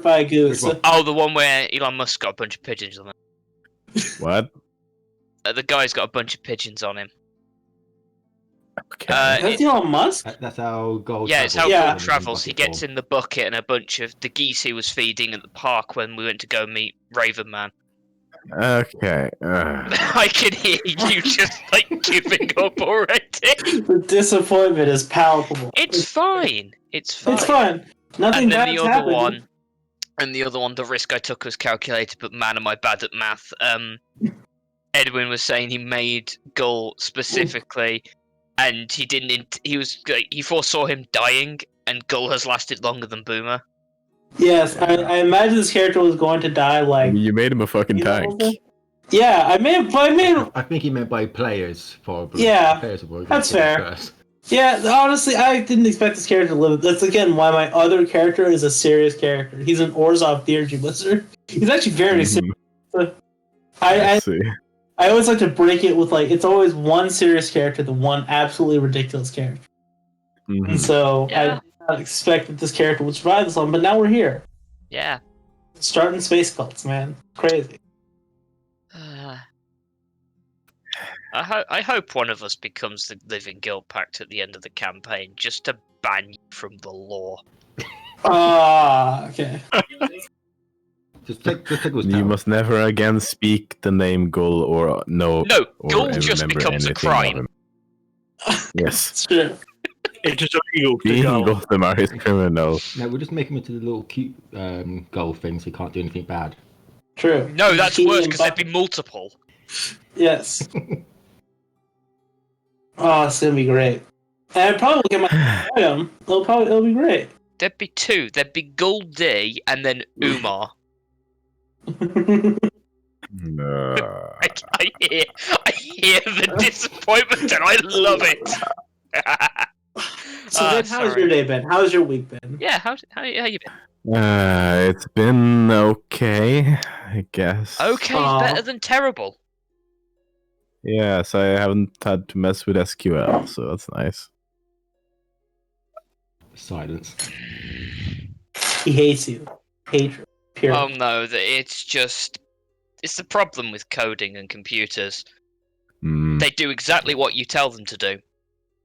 [SPEAKER 1] by Goose.
[SPEAKER 5] Which one?
[SPEAKER 3] Oh, the one where Elon Musk got a bunch of pigeons on him.
[SPEAKER 6] What?
[SPEAKER 3] The guy's got a bunch of pigeons on him.
[SPEAKER 6] Okay.
[SPEAKER 1] That's Elon Musk?
[SPEAKER 5] That's how gold.
[SPEAKER 3] Yeah, it's how
[SPEAKER 1] Yeah.
[SPEAKER 3] Gold travels. He gets in the bucket and a bunch of the geese he was feeding at the park when we went to go meet Raven Man.
[SPEAKER 6] Okay.
[SPEAKER 3] I can hear you just like giving up already.
[SPEAKER 1] The disappointment is palpable.
[SPEAKER 3] It's fine. It's fine.
[SPEAKER 1] It's fine. Nothing
[SPEAKER 3] And then
[SPEAKER 1] bad's
[SPEAKER 3] the other
[SPEAKER 1] happened.
[SPEAKER 3] one, the risk I took was calculated, but man, am I bad at math. Edwin was saying he made Gull specifically, and he didn't. He foresaw him dying, and Gull has lasted longer than Boomer.
[SPEAKER 1] Yes, I imagine this character was going to die like.
[SPEAKER 6] You made him a fucking tank.
[SPEAKER 1] Yeah, I made.
[SPEAKER 5] I think he meant by players, probably.
[SPEAKER 1] Yeah,
[SPEAKER 5] Players will probably
[SPEAKER 1] that's
[SPEAKER 5] get it
[SPEAKER 1] fair.
[SPEAKER 5] first.
[SPEAKER 1] Yeah, honestly, I didn't expect this character to live. That's again why my other character is a serious character. He's an Orzhov Theurgy Wizard. He's actually very serious. I
[SPEAKER 6] see.
[SPEAKER 1] I always like to break it with like it's always one serious character, the one absolutely ridiculous character.
[SPEAKER 6] Mhm.
[SPEAKER 1] And so
[SPEAKER 3] Yeah.
[SPEAKER 1] I did not expect that this character would survive this long, but now we're here.
[SPEAKER 3] Yeah.
[SPEAKER 1] Starting space cults, man. Crazy.
[SPEAKER 3] I hope one of us becomes the living guild pact at the end of the campaign, just to ban you from the law.
[SPEAKER 1] Okay.
[SPEAKER 5] Just take us
[SPEAKER 6] You
[SPEAKER 5] down.
[SPEAKER 6] must never again speak the name Gull or
[SPEAKER 3] No,
[SPEAKER 6] or
[SPEAKER 3] Gull just
[SPEAKER 6] remember
[SPEAKER 3] becomes a
[SPEAKER 6] anything of
[SPEAKER 3] crime.
[SPEAKER 6] him. Yes.
[SPEAKER 1] It's true.
[SPEAKER 4] It's just illegal to
[SPEAKER 6] Being
[SPEAKER 4] go.
[SPEAKER 6] Gotham is criminal.
[SPEAKER 5] No, we'll just make him into the little cute goal thing, so he can't do anything bad.
[SPEAKER 1] True.
[SPEAKER 3] No, that's
[SPEAKER 1] Keep
[SPEAKER 3] worse
[SPEAKER 1] him
[SPEAKER 3] because there'd
[SPEAKER 1] bu-
[SPEAKER 3] be multiple.
[SPEAKER 1] Yes. Oh, it's gonna be great. And I probably get my item. It'll be great.
[SPEAKER 3] There'd be two. There'd be Gull D and then Umar.
[SPEAKER 6] No.
[SPEAKER 3] I hear the disappointment and I love it.
[SPEAKER 1] So then, how's your day been? How's your week been?
[SPEAKER 3] Yeah, how you been?
[SPEAKER 6] It's been okay, I guess.
[SPEAKER 3] Okay,
[SPEAKER 1] Aw.
[SPEAKER 3] better than terrible.
[SPEAKER 6] Yes, I haven't had to mess with SQL, so that's nice.
[SPEAKER 5] Silence.
[SPEAKER 1] He hates you. Hatred. Pure.
[SPEAKER 3] Oh no, it's the problem with coding and computers.
[SPEAKER 6] Mm,
[SPEAKER 3] They do exactly what you tell them to do,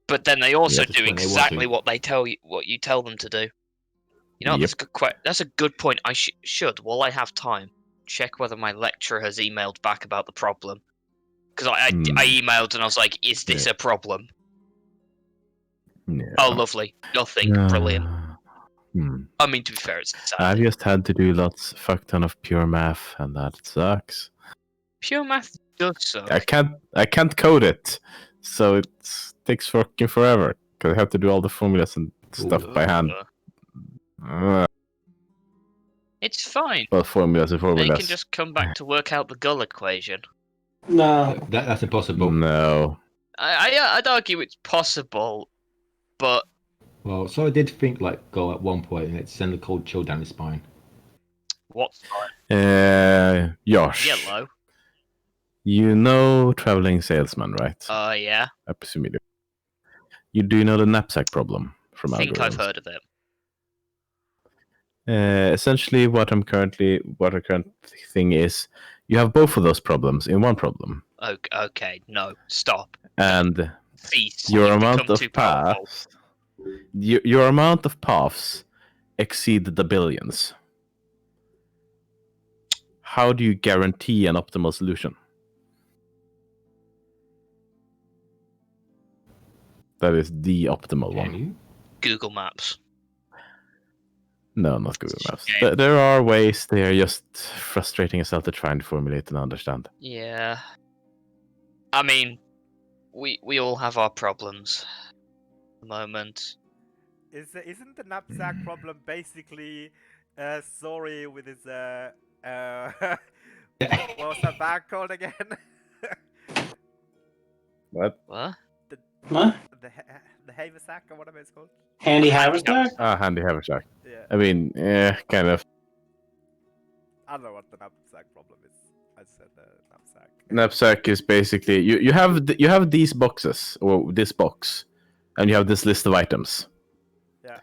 [SPEAKER 3] but then they also
[SPEAKER 6] Yes,
[SPEAKER 3] do
[SPEAKER 5] when they want
[SPEAKER 3] exactly
[SPEAKER 5] to.
[SPEAKER 3] what you tell them to do. You know,
[SPEAKER 6] Yep.
[SPEAKER 3] that's a good point. I should, while I have time, check whether my lecturer has emailed back about the problem. Because I emailed and I was like, "Is this a problem?"
[SPEAKER 6] yeah.
[SPEAKER 3] Oh, lovely, nothing, brilliant.
[SPEAKER 6] Hmm.
[SPEAKER 3] I mean, to be fair, it's
[SPEAKER 6] I've
[SPEAKER 3] sad.
[SPEAKER 6] just had to do fuck ton of pure math, and that sucks.
[SPEAKER 3] Pure math does suck.
[SPEAKER 6] I can't code it, so it takes fucking forever because I have to do all the formulas and stuff by hand.
[SPEAKER 3] It's fine.
[SPEAKER 6] Well, formulas and
[SPEAKER 3] Then you
[SPEAKER 6] formulas.
[SPEAKER 3] can just come back to work out the Gull equation.
[SPEAKER 1] No.
[SPEAKER 5] That's impossible.
[SPEAKER 6] No.
[SPEAKER 3] I'd argue it's possible, but
[SPEAKER 5] Well, so I did think like go at one point and let's send a cold chill down his spine.
[SPEAKER 3] what's
[SPEAKER 6] Josh.
[SPEAKER 3] yellow?
[SPEAKER 6] You know traveling salesman, right?
[SPEAKER 3] Yeah.
[SPEAKER 6] I presume you do. You do know the knapsack problem from
[SPEAKER 3] I think I've
[SPEAKER 6] algorithms?
[SPEAKER 3] heard of it.
[SPEAKER 6] Essentially, what our current thing is, you have both of those problems in one problem,
[SPEAKER 3] Okay, no, stop.
[SPEAKER 6] and
[SPEAKER 3] Cease.
[SPEAKER 6] your
[SPEAKER 3] You've
[SPEAKER 6] amount
[SPEAKER 3] become
[SPEAKER 6] of
[SPEAKER 3] too powerful.
[SPEAKER 6] paths, your amount of paths exceed the billions. How do you guarantee an optimal solution? That is the optimal
[SPEAKER 5] Can
[SPEAKER 6] one.
[SPEAKER 5] you?
[SPEAKER 3] Google Maps.
[SPEAKER 6] No, not Google Maps.
[SPEAKER 3] Okay.
[SPEAKER 6] There are ways. They are just frustrating yourself to try and formulate and understand.
[SPEAKER 3] Yeah. I mean, we all have our problems at the moment.
[SPEAKER 2] Isn't the knapsack problem basically sorry with his what was that bag called again?
[SPEAKER 6] What?
[SPEAKER 3] What?
[SPEAKER 1] Huh?
[SPEAKER 2] The haversack or whatever it's called.
[SPEAKER 1] Handy haversack?
[SPEAKER 6] Handy haversack.
[SPEAKER 2] Yeah,
[SPEAKER 6] I mean, kind of.
[SPEAKER 2] I don't know what the knapsack problem is. I said knapsack.
[SPEAKER 6] Knapsack is basically you have these boxes or this box, and you have this list of items.
[SPEAKER 2] Yeah.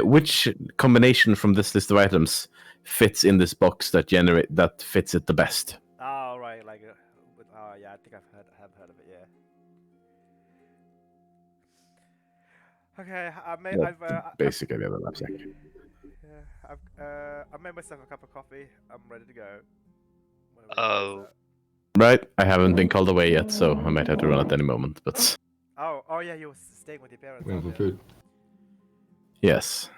[SPEAKER 6] Which combination from this list of items fits in this box that fits it the best?
[SPEAKER 2] Oh right, like yeah, I think have heard of it. Yeah. Okay,
[SPEAKER 6] Basic idea of the knapsack.
[SPEAKER 2] yeah, I made myself a cup of coffee. I'm ready to go. Whenever you guys
[SPEAKER 3] Oh.
[SPEAKER 2] are.
[SPEAKER 6] Right, I haven't been called away yet, so I might have to run at any moment. But
[SPEAKER 2] Oh yeah, you were staying with your parents.
[SPEAKER 5] Waiting for
[SPEAKER 2] aren't you?
[SPEAKER 5] food.
[SPEAKER 6] yes,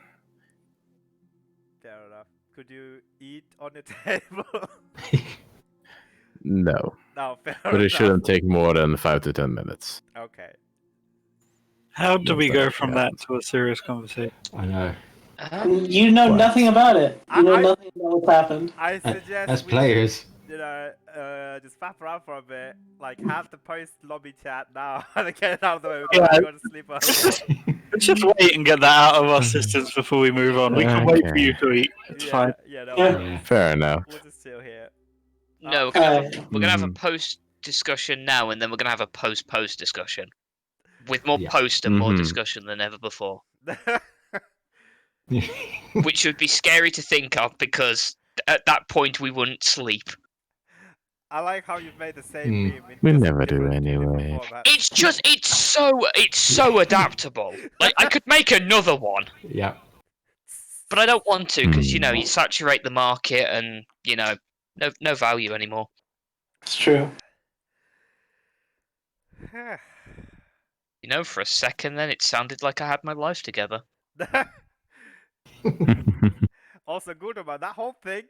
[SPEAKER 2] Fair enough. Could you eat on the table?
[SPEAKER 6] no,
[SPEAKER 2] No, fair
[SPEAKER 6] but it
[SPEAKER 2] enough.
[SPEAKER 6] shouldn't take more than 5 to 10 minutes.
[SPEAKER 2] Okay.
[SPEAKER 4] How do we
[SPEAKER 6] Not
[SPEAKER 4] go
[SPEAKER 6] that
[SPEAKER 4] from
[SPEAKER 6] bad.
[SPEAKER 4] that to a serious conversation?
[SPEAKER 5] I know.
[SPEAKER 1] You know
[SPEAKER 6] What?
[SPEAKER 1] nothing about it. You know
[SPEAKER 2] I-
[SPEAKER 1] nothing about what's happened.
[SPEAKER 2] I suggest
[SPEAKER 5] As
[SPEAKER 2] we
[SPEAKER 5] players,
[SPEAKER 2] you know, just faff around for a bit, like have the post lobby chat now and get it out of the way. We're
[SPEAKER 4] Yeah.
[SPEAKER 2] going to sleep early.
[SPEAKER 4] Let's just wait and get that out of our systems before we move on. We can wait for you to eat. It's
[SPEAKER 2] yeah,
[SPEAKER 4] fine.
[SPEAKER 2] yeah, no,
[SPEAKER 1] Yeah.
[SPEAKER 5] Yeah.
[SPEAKER 6] Fair enough.
[SPEAKER 2] we'll just chill here.
[SPEAKER 3] No, we're gonna have a
[SPEAKER 6] Mhm.
[SPEAKER 3] post discussion now, and then we're gonna have a post discussion with more
[SPEAKER 5] Yeah.
[SPEAKER 3] post and more
[SPEAKER 6] Mhm.
[SPEAKER 3] discussion than ever before, which would be scary to think of because at that point we wouldn't sleep.
[SPEAKER 2] I like how you've made the same
[SPEAKER 5] Hmm.
[SPEAKER 2] meme in
[SPEAKER 6] We
[SPEAKER 2] just
[SPEAKER 6] never do
[SPEAKER 2] different
[SPEAKER 6] anyway.
[SPEAKER 2] formats.
[SPEAKER 3] It's so adaptable. Like I could make another one,
[SPEAKER 5] yeah.
[SPEAKER 3] but I don't want to because
[SPEAKER 6] Hmm.
[SPEAKER 3] you saturate the market and no value anymore.
[SPEAKER 1] It's true.
[SPEAKER 3] For a second then it sounded like I had my life together.
[SPEAKER 2] Also, good about that whole thing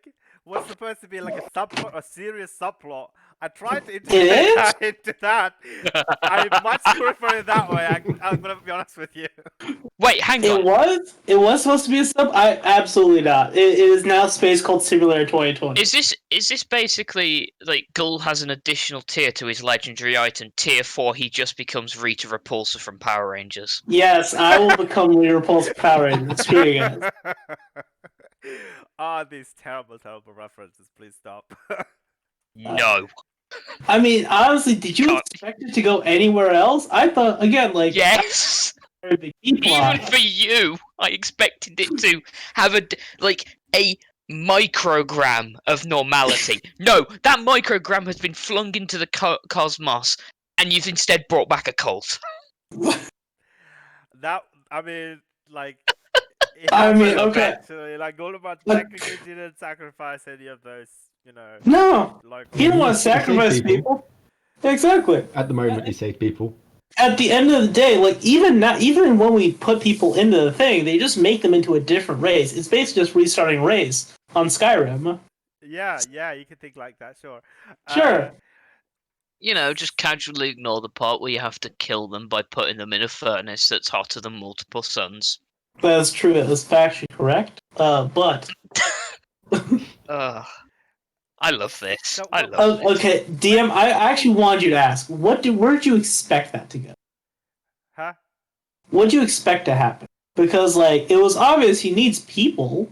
[SPEAKER 2] was supposed to be like a subplot, a serious subplot. I tried to integrate
[SPEAKER 1] is?
[SPEAKER 2] that into that. I much prefer it that way. I'm gonna be honest with you.
[SPEAKER 3] Wait, hang
[SPEAKER 1] It
[SPEAKER 3] on.
[SPEAKER 1] was supposed to be a sub. Absolutely not. It is now Space Cult Simulator 2020.
[SPEAKER 3] Is this basically like Gull has an additional tier to his legendary item, tier 4? He just becomes Rita Repulsa from Power Rangers.
[SPEAKER 1] Yes, I will become the Repulsive Power Ranger. Screw you guys.
[SPEAKER 2] These terrible references. Please stop.
[SPEAKER 3] No.
[SPEAKER 1] I mean, honestly, did you
[SPEAKER 3] Can't-
[SPEAKER 1] expect it to go anywhere else? I thought again, like
[SPEAKER 3] Yes.
[SPEAKER 1] the key plot.
[SPEAKER 3] Even for you, I expected it to have a microgram of normality. No, that microgram has been flung into the cosmos, and you've instead brought back a cult.
[SPEAKER 2] That I mean, like.
[SPEAKER 1] I mean,
[SPEAKER 2] happened
[SPEAKER 1] okay.
[SPEAKER 2] Eventually, like Goldemar
[SPEAKER 1] Like-
[SPEAKER 2] technically didn't sacrifice any of those,
[SPEAKER 1] No,
[SPEAKER 2] local.
[SPEAKER 1] he didn't want to
[SPEAKER 5] He saved
[SPEAKER 1] sacrifice people. Exactly.
[SPEAKER 5] At the moment, he saved people.
[SPEAKER 1] At the end of the day, like even when we put people into the thing, they just make them into a different race. It's basically just restarting race on Skyrim.
[SPEAKER 2] Yeah, you could think like that, sure.
[SPEAKER 1] Sure.
[SPEAKER 3] Just casually ignore the part where you have to kill them by putting them in a furnace that's hotter than multiple suns.
[SPEAKER 1] That's true. That's factually correct. But
[SPEAKER 3] I love this.
[SPEAKER 2] So
[SPEAKER 3] I
[SPEAKER 2] what-
[SPEAKER 3] love this.
[SPEAKER 1] okay, DM. I actually wanted you to ask. Where did you expect that to go?
[SPEAKER 2] Huh?
[SPEAKER 1] What did you expect to happen? Because like it was obvious he needs people.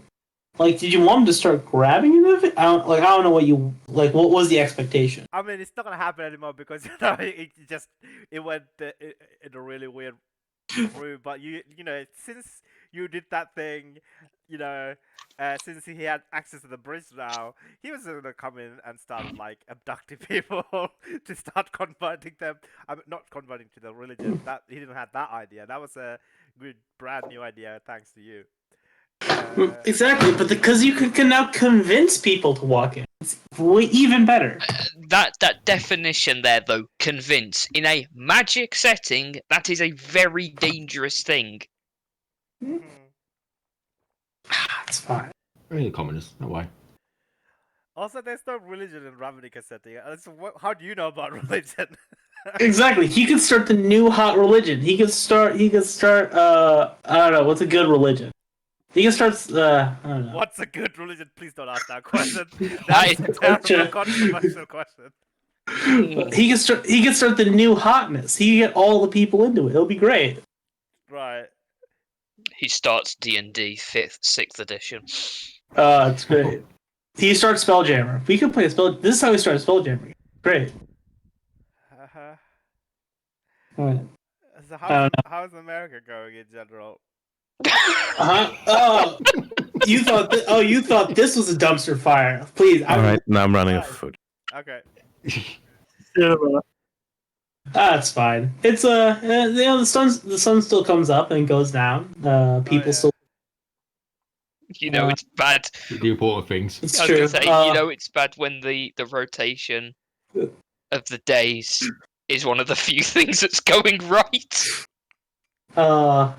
[SPEAKER 1] Like, did you want him to start grabbing it? I don't know what you like. What was the expectation?
[SPEAKER 2] I mean, it's not gonna happen anymore because it went in a really weird route. But since you did that thing, since he had access to the bridge now, he was gonna come in and start like abducting people to start converting them. I mean, not converting to the religion. That he didn't have that idea. That was a good, brand new idea, thanks to you.
[SPEAKER 1] Exactly, but because you can now convince people to walk in, it's even better.
[SPEAKER 3] That definition there, though, convince, in a magic setting, that is a very dangerous thing.
[SPEAKER 1] It's fine.
[SPEAKER 5] Only the commoners, not why.
[SPEAKER 2] Also, there's no religion in Ravnica setting. How do you know about religion?
[SPEAKER 1] Exactly. He could start the new hot religion. He could start. I don't know. What's a good religion? He can start. I don't know.
[SPEAKER 2] What's a good religion? Please don't ask that question.
[SPEAKER 3] I-
[SPEAKER 2] That's a terrible, controversial question.
[SPEAKER 1] He can start the new hotness. He can get all the people into it. It'll be great.
[SPEAKER 2] Right.
[SPEAKER 3] He starts D&D 6th edition.
[SPEAKER 1] It's great. He starts Spelljammer. We could play a spell. This is how we start Spelljammer. Great.
[SPEAKER 2] Uh-huh.
[SPEAKER 1] Alright.
[SPEAKER 2] So
[SPEAKER 1] I don't
[SPEAKER 2] how's America going in general?
[SPEAKER 1] Oh, you thought you thought this was a dumpster fire. Please,
[SPEAKER 6] All right, now I'm running out of food.
[SPEAKER 2] Okay.
[SPEAKER 4] Yeah, man.
[SPEAKER 1] That's fine. It's the sun still comes up and goes down. People
[SPEAKER 2] yeah.
[SPEAKER 1] still.
[SPEAKER 3] You know it's bad.
[SPEAKER 5] The important things.
[SPEAKER 1] It's
[SPEAKER 3] I was
[SPEAKER 1] true.
[SPEAKER 3] gonna say, you know it's bad when the rotation of the days is one of the few things that's going right. Ah,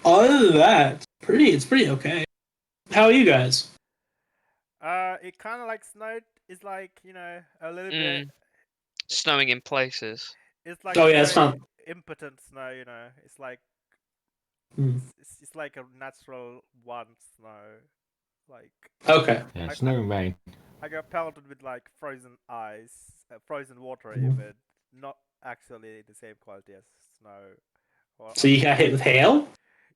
[SPEAKER 1] Other than that, it's pretty okay. How are you guys?
[SPEAKER 2] It kind of like snowed. It's like a little bit.
[SPEAKER 3] snowing in places.
[SPEAKER 2] It's like
[SPEAKER 1] Oh
[SPEAKER 2] a
[SPEAKER 1] yeah, it's
[SPEAKER 2] very
[SPEAKER 1] not.
[SPEAKER 2] impotent snow. It's like
[SPEAKER 1] Hmm.
[SPEAKER 2] it's like a natural one snow. Like
[SPEAKER 1] Okay.
[SPEAKER 5] Yeah,
[SPEAKER 2] I,
[SPEAKER 5] snow and rain.
[SPEAKER 2] I got pelted with like frozen ice, frozen water
[SPEAKER 1] Mhm.
[SPEAKER 2] even, not actually the same quality as snow. Or
[SPEAKER 1] So you got hit with hail,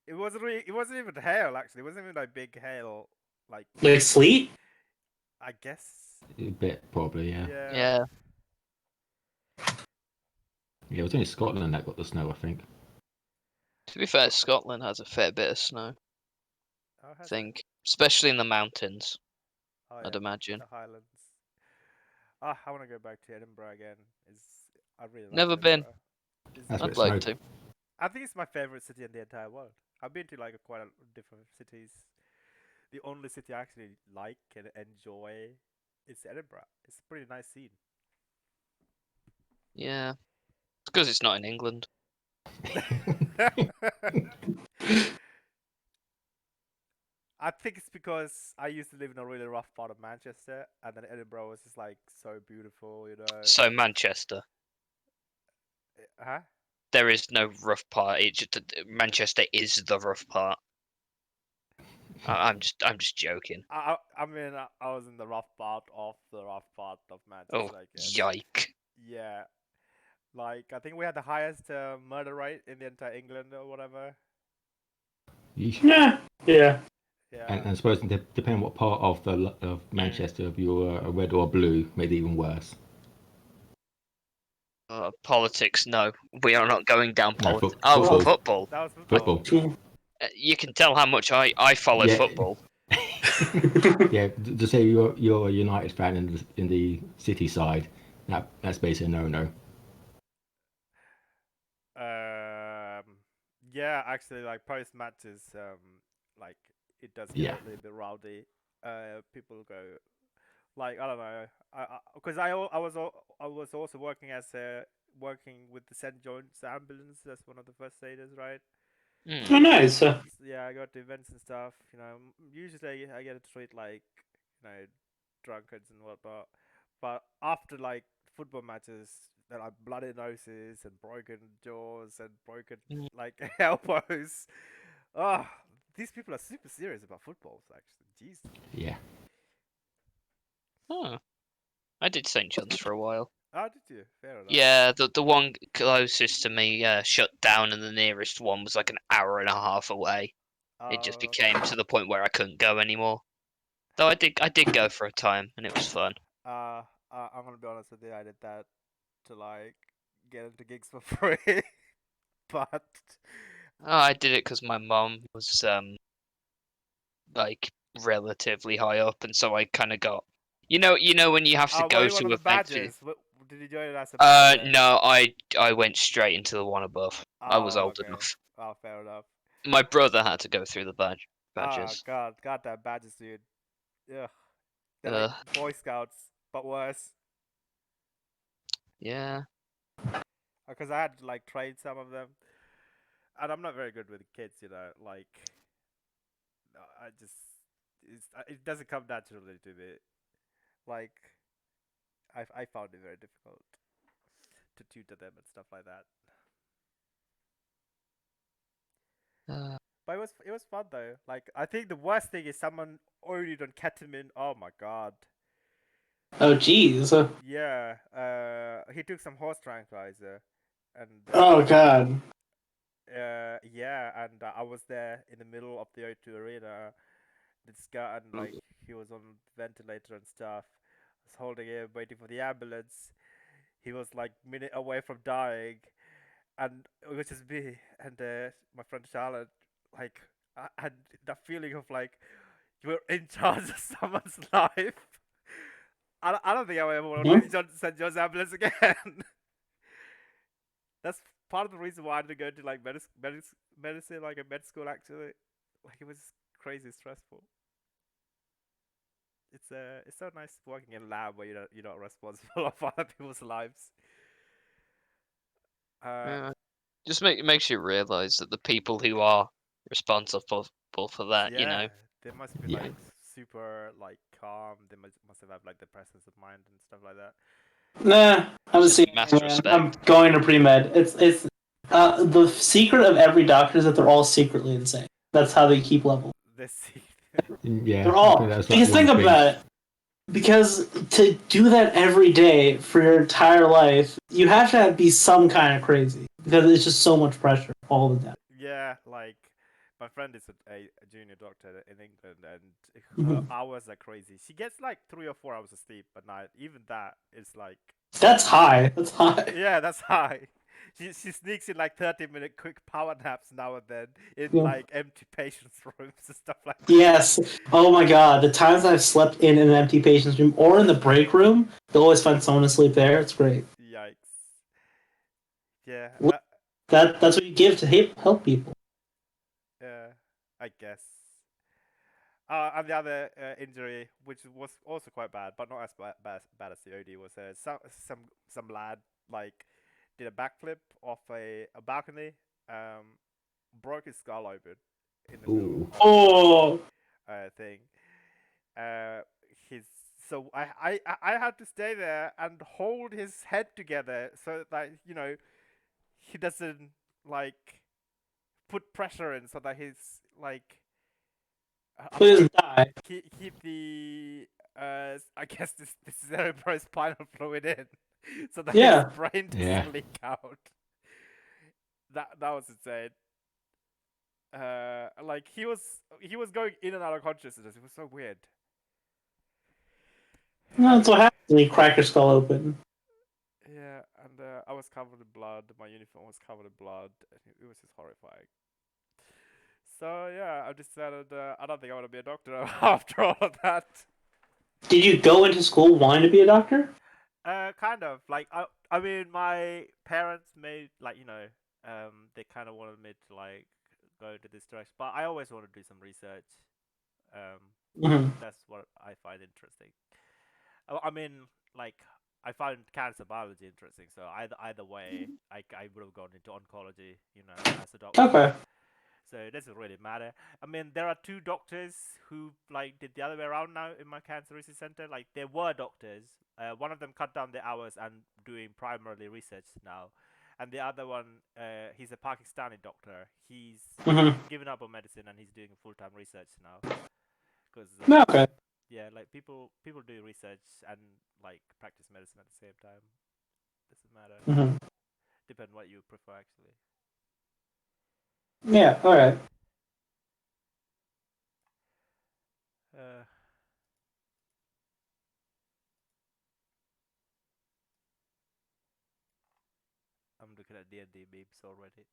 [SPEAKER 2] it wasn't really, it wasn't even hail actually. It wasn't even like big hail. Like
[SPEAKER 1] like sleet.
[SPEAKER 2] I guess.
[SPEAKER 5] A bit, probably, yeah.
[SPEAKER 2] Yeah.
[SPEAKER 3] Yeah.
[SPEAKER 5] Yeah, it was only Scotland that got the snow, I think.
[SPEAKER 3] To be fair, Scotland has a fair bit of snow.
[SPEAKER 2] Oh,
[SPEAKER 3] I
[SPEAKER 2] has it?
[SPEAKER 3] think, especially in the mountains.
[SPEAKER 2] Oh,
[SPEAKER 3] I'd
[SPEAKER 2] yeah,
[SPEAKER 3] imagine.
[SPEAKER 2] the Highlands. Ah, I want to go back to Edinburgh again. I really like
[SPEAKER 3] Never been.
[SPEAKER 2] Edinburgh.
[SPEAKER 5] That's
[SPEAKER 3] I'd
[SPEAKER 5] what
[SPEAKER 3] like
[SPEAKER 5] snow.
[SPEAKER 3] to.
[SPEAKER 2] I think it's my favorite city in the entire world. I've been to like quite a different cities. The only city I actually like and enjoy is Edinburgh. It's a pretty nice scene.
[SPEAKER 3] Yeah. It's because it's not in England.
[SPEAKER 2] I think it's because I used to live in a really rough part of Manchester, and then Edinburgh was just like so beautiful.
[SPEAKER 3] So Manchester,
[SPEAKER 2] Huh?
[SPEAKER 3] there is no rough part. Manchester is the rough part. I'm just joking.
[SPEAKER 2] I mean, I was in the rough part of the rough part of
[SPEAKER 3] Oh,
[SPEAKER 2] Manchester, I guess.
[SPEAKER 3] yike!
[SPEAKER 2] Yeah. Like, I think we had the highest murder rate in the entire England or whatever.
[SPEAKER 5] Yeesh.
[SPEAKER 1] Yeah. Yeah.
[SPEAKER 2] Yeah.
[SPEAKER 5] And I suppose depending on what part of of Manchester, if you're a red or a blue, made it even worse.
[SPEAKER 3] Politics, no. We are not going down
[SPEAKER 5] No,
[SPEAKER 3] politics. Oh,
[SPEAKER 5] football.
[SPEAKER 3] football.
[SPEAKER 2] That was football.
[SPEAKER 5] Football.
[SPEAKER 3] You can tell how much I follow
[SPEAKER 5] Yeah.
[SPEAKER 3] football.
[SPEAKER 5] Yeah, to say you're a United fan in the City side, that's basically a no.
[SPEAKER 2] Um, yeah, actually, like post matches, like it does get
[SPEAKER 5] Yeah.
[SPEAKER 2] a little bit rowdy. People go like I don't know, because I was also working working with the St. John's ambulance. That's one of the first aiders, right?
[SPEAKER 1] Oh, nice.
[SPEAKER 2] Yeah, I got to events and stuff. Usually I get to treat like drunkards and whatnot. But after like football matches, there are bloody noses and broken jaws and broken
[SPEAKER 3] Mm.
[SPEAKER 2] like elbows. Oh, these people are super serious about footballs. Actually, jeez.
[SPEAKER 5] Yeah.
[SPEAKER 3] Oh, I did St. John's for a while.
[SPEAKER 2] Oh, did you? Fair enough.
[SPEAKER 3] Yeah, the one closest to me shut down, and the nearest one was like an hour and a half away. It just
[SPEAKER 2] Oh,
[SPEAKER 3] became to the point where I couldn't go anymore. Though I did go for a time, and it was fun.
[SPEAKER 2] I'm gonna be honest with you. I did that to like get into gigs for free, but
[SPEAKER 3] Oh, I did it because my mom was like relatively high up, and so I kind of got, you know when you have to
[SPEAKER 2] oh, were
[SPEAKER 3] go
[SPEAKER 2] you one of
[SPEAKER 3] to
[SPEAKER 2] the
[SPEAKER 3] events.
[SPEAKER 2] badges? Did you join it as a badger?
[SPEAKER 3] No, I went straight into the one above. I was
[SPEAKER 2] Oh,
[SPEAKER 3] old
[SPEAKER 2] okay.
[SPEAKER 3] enough.
[SPEAKER 2] Oh, fair enough.
[SPEAKER 3] My brother had to go through the
[SPEAKER 2] Ah,
[SPEAKER 3] badges.
[SPEAKER 2] God, that badges, dude. Ugh. They're like
[SPEAKER 3] Uh,
[SPEAKER 2] Boy Scouts, but worse.
[SPEAKER 3] yeah.
[SPEAKER 2] Because I had to like trade some of them, and I'm not very good with kids. Like, I just it doesn't come naturally to me. Like, I found it very difficult to tutor them and stuff like that. But it was fun though. Like, I think the worst thing is someone already done ketamine. Oh my god.
[SPEAKER 1] Oh, jeez.
[SPEAKER 2] Yeah. He took some horse tranquilizer, and
[SPEAKER 1] Oh God.
[SPEAKER 2] yeah, and I was there in the middle of the O2 arena. This guy, and like he was on ventilator and stuff. I was holding him, waiting for the ambulance. He was like minute away from dying, and it was just me and my friend Charlotte. Like, I had that feeling of like you're in charge of someone's life. I don't think I ever want
[SPEAKER 1] Mhm.
[SPEAKER 2] to St. John's ambulance again. That's part of the reason why I didn't go to like medicine, like a med school. Actually, like it was crazy stressful. It's so nice working in a lab where you're not responsible of other people's lives.
[SPEAKER 3] Yeah. Just makes you realise that the people who are responsible for that,
[SPEAKER 2] Yeah, they must be
[SPEAKER 5] Yeah.
[SPEAKER 2] like super like calm. They must have like the presence of mind and stuff like that.
[SPEAKER 1] Nah, I'm the
[SPEAKER 3] just
[SPEAKER 1] same
[SPEAKER 3] mass
[SPEAKER 1] thing, man.
[SPEAKER 3] respect.
[SPEAKER 1] I'm going to pre med. It's the secret of every doctor is that they're all secretly insane. That's how they keep level.
[SPEAKER 2] They see.
[SPEAKER 5] Yeah,
[SPEAKER 1] They're
[SPEAKER 5] I
[SPEAKER 1] all
[SPEAKER 5] think that's like
[SPEAKER 1] because
[SPEAKER 5] one
[SPEAKER 1] think
[SPEAKER 5] thing.
[SPEAKER 1] about it. Because to do that every day for your entire life, you have to be some kind of crazy because it's just so much pressure all the time.
[SPEAKER 2] Yeah, like my friend is a junior doctor in England, and her
[SPEAKER 1] Mhm.
[SPEAKER 2] hours are crazy. She gets like 3 or 4 hours of sleep at night. Even that is like,
[SPEAKER 1] That's high. That's high.
[SPEAKER 2] yeah, that's high. She sneaks in like 30-minute quick power naps now and then in
[SPEAKER 1] Yeah.
[SPEAKER 2] like empty patients' rooms and stuff like that.
[SPEAKER 1] Yes. Oh my god. The times I've slept in an empty patient's room or in the break room, they'll always find someone to sleep there. It's great.
[SPEAKER 2] Yikes. Yeah,
[SPEAKER 1] That's what you give to help people.
[SPEAKER 2] I guess. And the other injury, which was also quite bad, but not as bad as the OD, was some lad like did a backflip off a balcony, um, broke his skull open in the middle
[SPEAKER 5] Ooh.
[SPEAKER 2] of
[SPEAKER 1] Oh,
[SPEAKER 2] the thing. Uh, his so I had to stay there and hold his head together so that he doesn't like put pressure in so that he's like
[SPEAKER 1] please doesn't die.
[SPEAKER 2] keep the I guess this cerebrospinal fluid in, so that his
[SPEAKER 1] Yeah.
[SPEAKER 2] brain
[SPEAKER 5] Yeah.
[SPEAKER 2] doesn't leak out. That was insane. Like he was going in and out of consciousness. It was so weird.
[SPEAKER 1] That's what happens when you crack your skull open.
[SPEAKER 2] Yeah, and I was covered in blood. My uniform was covered in blood. It was just horrifying. So yeah, I decided I don't think I want to be a doctor after all of that.
[SPEAKER 1] Did you go into school wanting to be a doctor?
[SPEAKER 2] Kind of like I mean, my parents made like they kind of wanted me to like go to this direction, but I always want to do some research.
[SPEAKER 1] Hmm.
[SPEAKER 2] That's what I find interesting. I mean, like I find cancer biology interesting, so either way, I would have gone into oncology, as a doctor.
[SPEAKER 1] Okay.
[SPEAKER 2] So it doesn't really matter. I mean, there are two doctors who like did the other way around now in my cancer research center. Like there were doctors. One of them cut down the hours and doing primarily research now, and the other one, he's a Pakistani doctor. He's
[SPEAKER 1] Hmm.
[SPEAKER 2] given up on medicine and he's doing full-time research now. Because
[SPEAKER 1] Okay.
[SPEAKER 2] yeah, like people do research and like practice medicine at the same time. Doesn't matter.
[SPEAKER 1] Hmm.
[SPEAKER 2] Depend what you prefer actually.
[SPEAKER 1] Yeah. All right.
[SPEAKER 2] Uh, I'm looking at D&D memes already.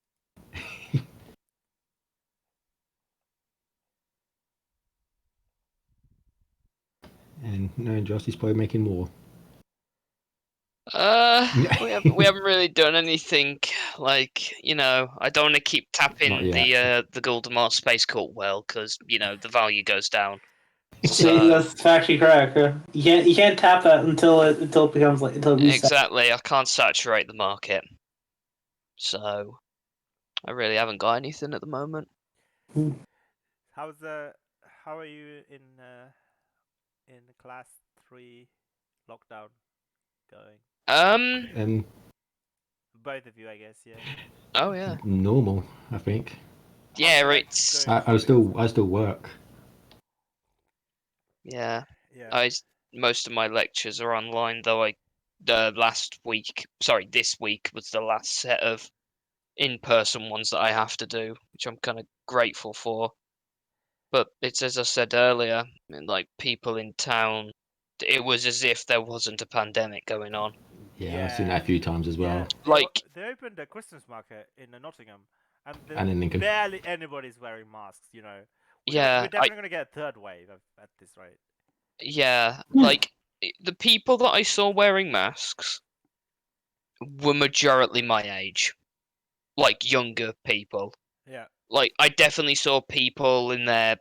[SPEAKER 5] And no, Josh is probably making more.
[SPEAKER 3] We haven't really done anything like I don't want to keep
[SPEAKER 5] Not
[SPEAKER 3] tapping
[SPEAKER 5] yet.
[SPEAKER 3] the Goldemar Space Cult well because the value goes down.
[SPEAKER 1] See,
[SPEAKER 3] So
[SPEAKER 1] that's factually correct. You can't tap that until it becomes like until it resets.
[SPEAKER 3] exactly, I can't saturate the market. So I really haven't got anything at the moment.
[SPEAKER 2] How's how are you in class 3 lockdown going?
[SPEAKER 3] Um.
[SPEAKER 2] Both of you, I guess. Yeah.
[SPEAKER 3] Oh yeah.
[SPEAKER 5] Normal, I think.
[SPEAKER 3] Yeah.
[SPEAKER 2] How's it
[SPEAKER 3] It's
[SPEAKER 2] going
[SPEAKER 5] I
[SPEAKER 2] for you?
[SPEAKER 5] I still work.
[SPEAKER 3] yeah.
[SPEAKER 2] Yeah.
[SPEAKER 3] Most of my lectures are online, though. This week was the last set of in-person ones that I have to do, which I'm kind of grateful for. But it's as I said earlier, like people in town, it was as if there wasn't a pandemic going on.
[SPEAKER 5] Yeah, I've seen that a few times as well.
[SPEAKER 3] Like-
[SPEAKER 2] they opened a Christmas market in Nottingham, and,
[SPEAKER 5] And in Lincoln.
[SPEAKER 2] barely anybody's wearing masks. You know,
[SPEAKER 3] Yeah,
[SPEAKER 2] we're definitely gonna get a third wave at this rate.
[SPEAKER 3] yeah, like the people that I saw wearing masks were majority my age, like younger people.
[SPEAKER 2] Yeah,
[SPEAKER 3] Like I definitely saw people in their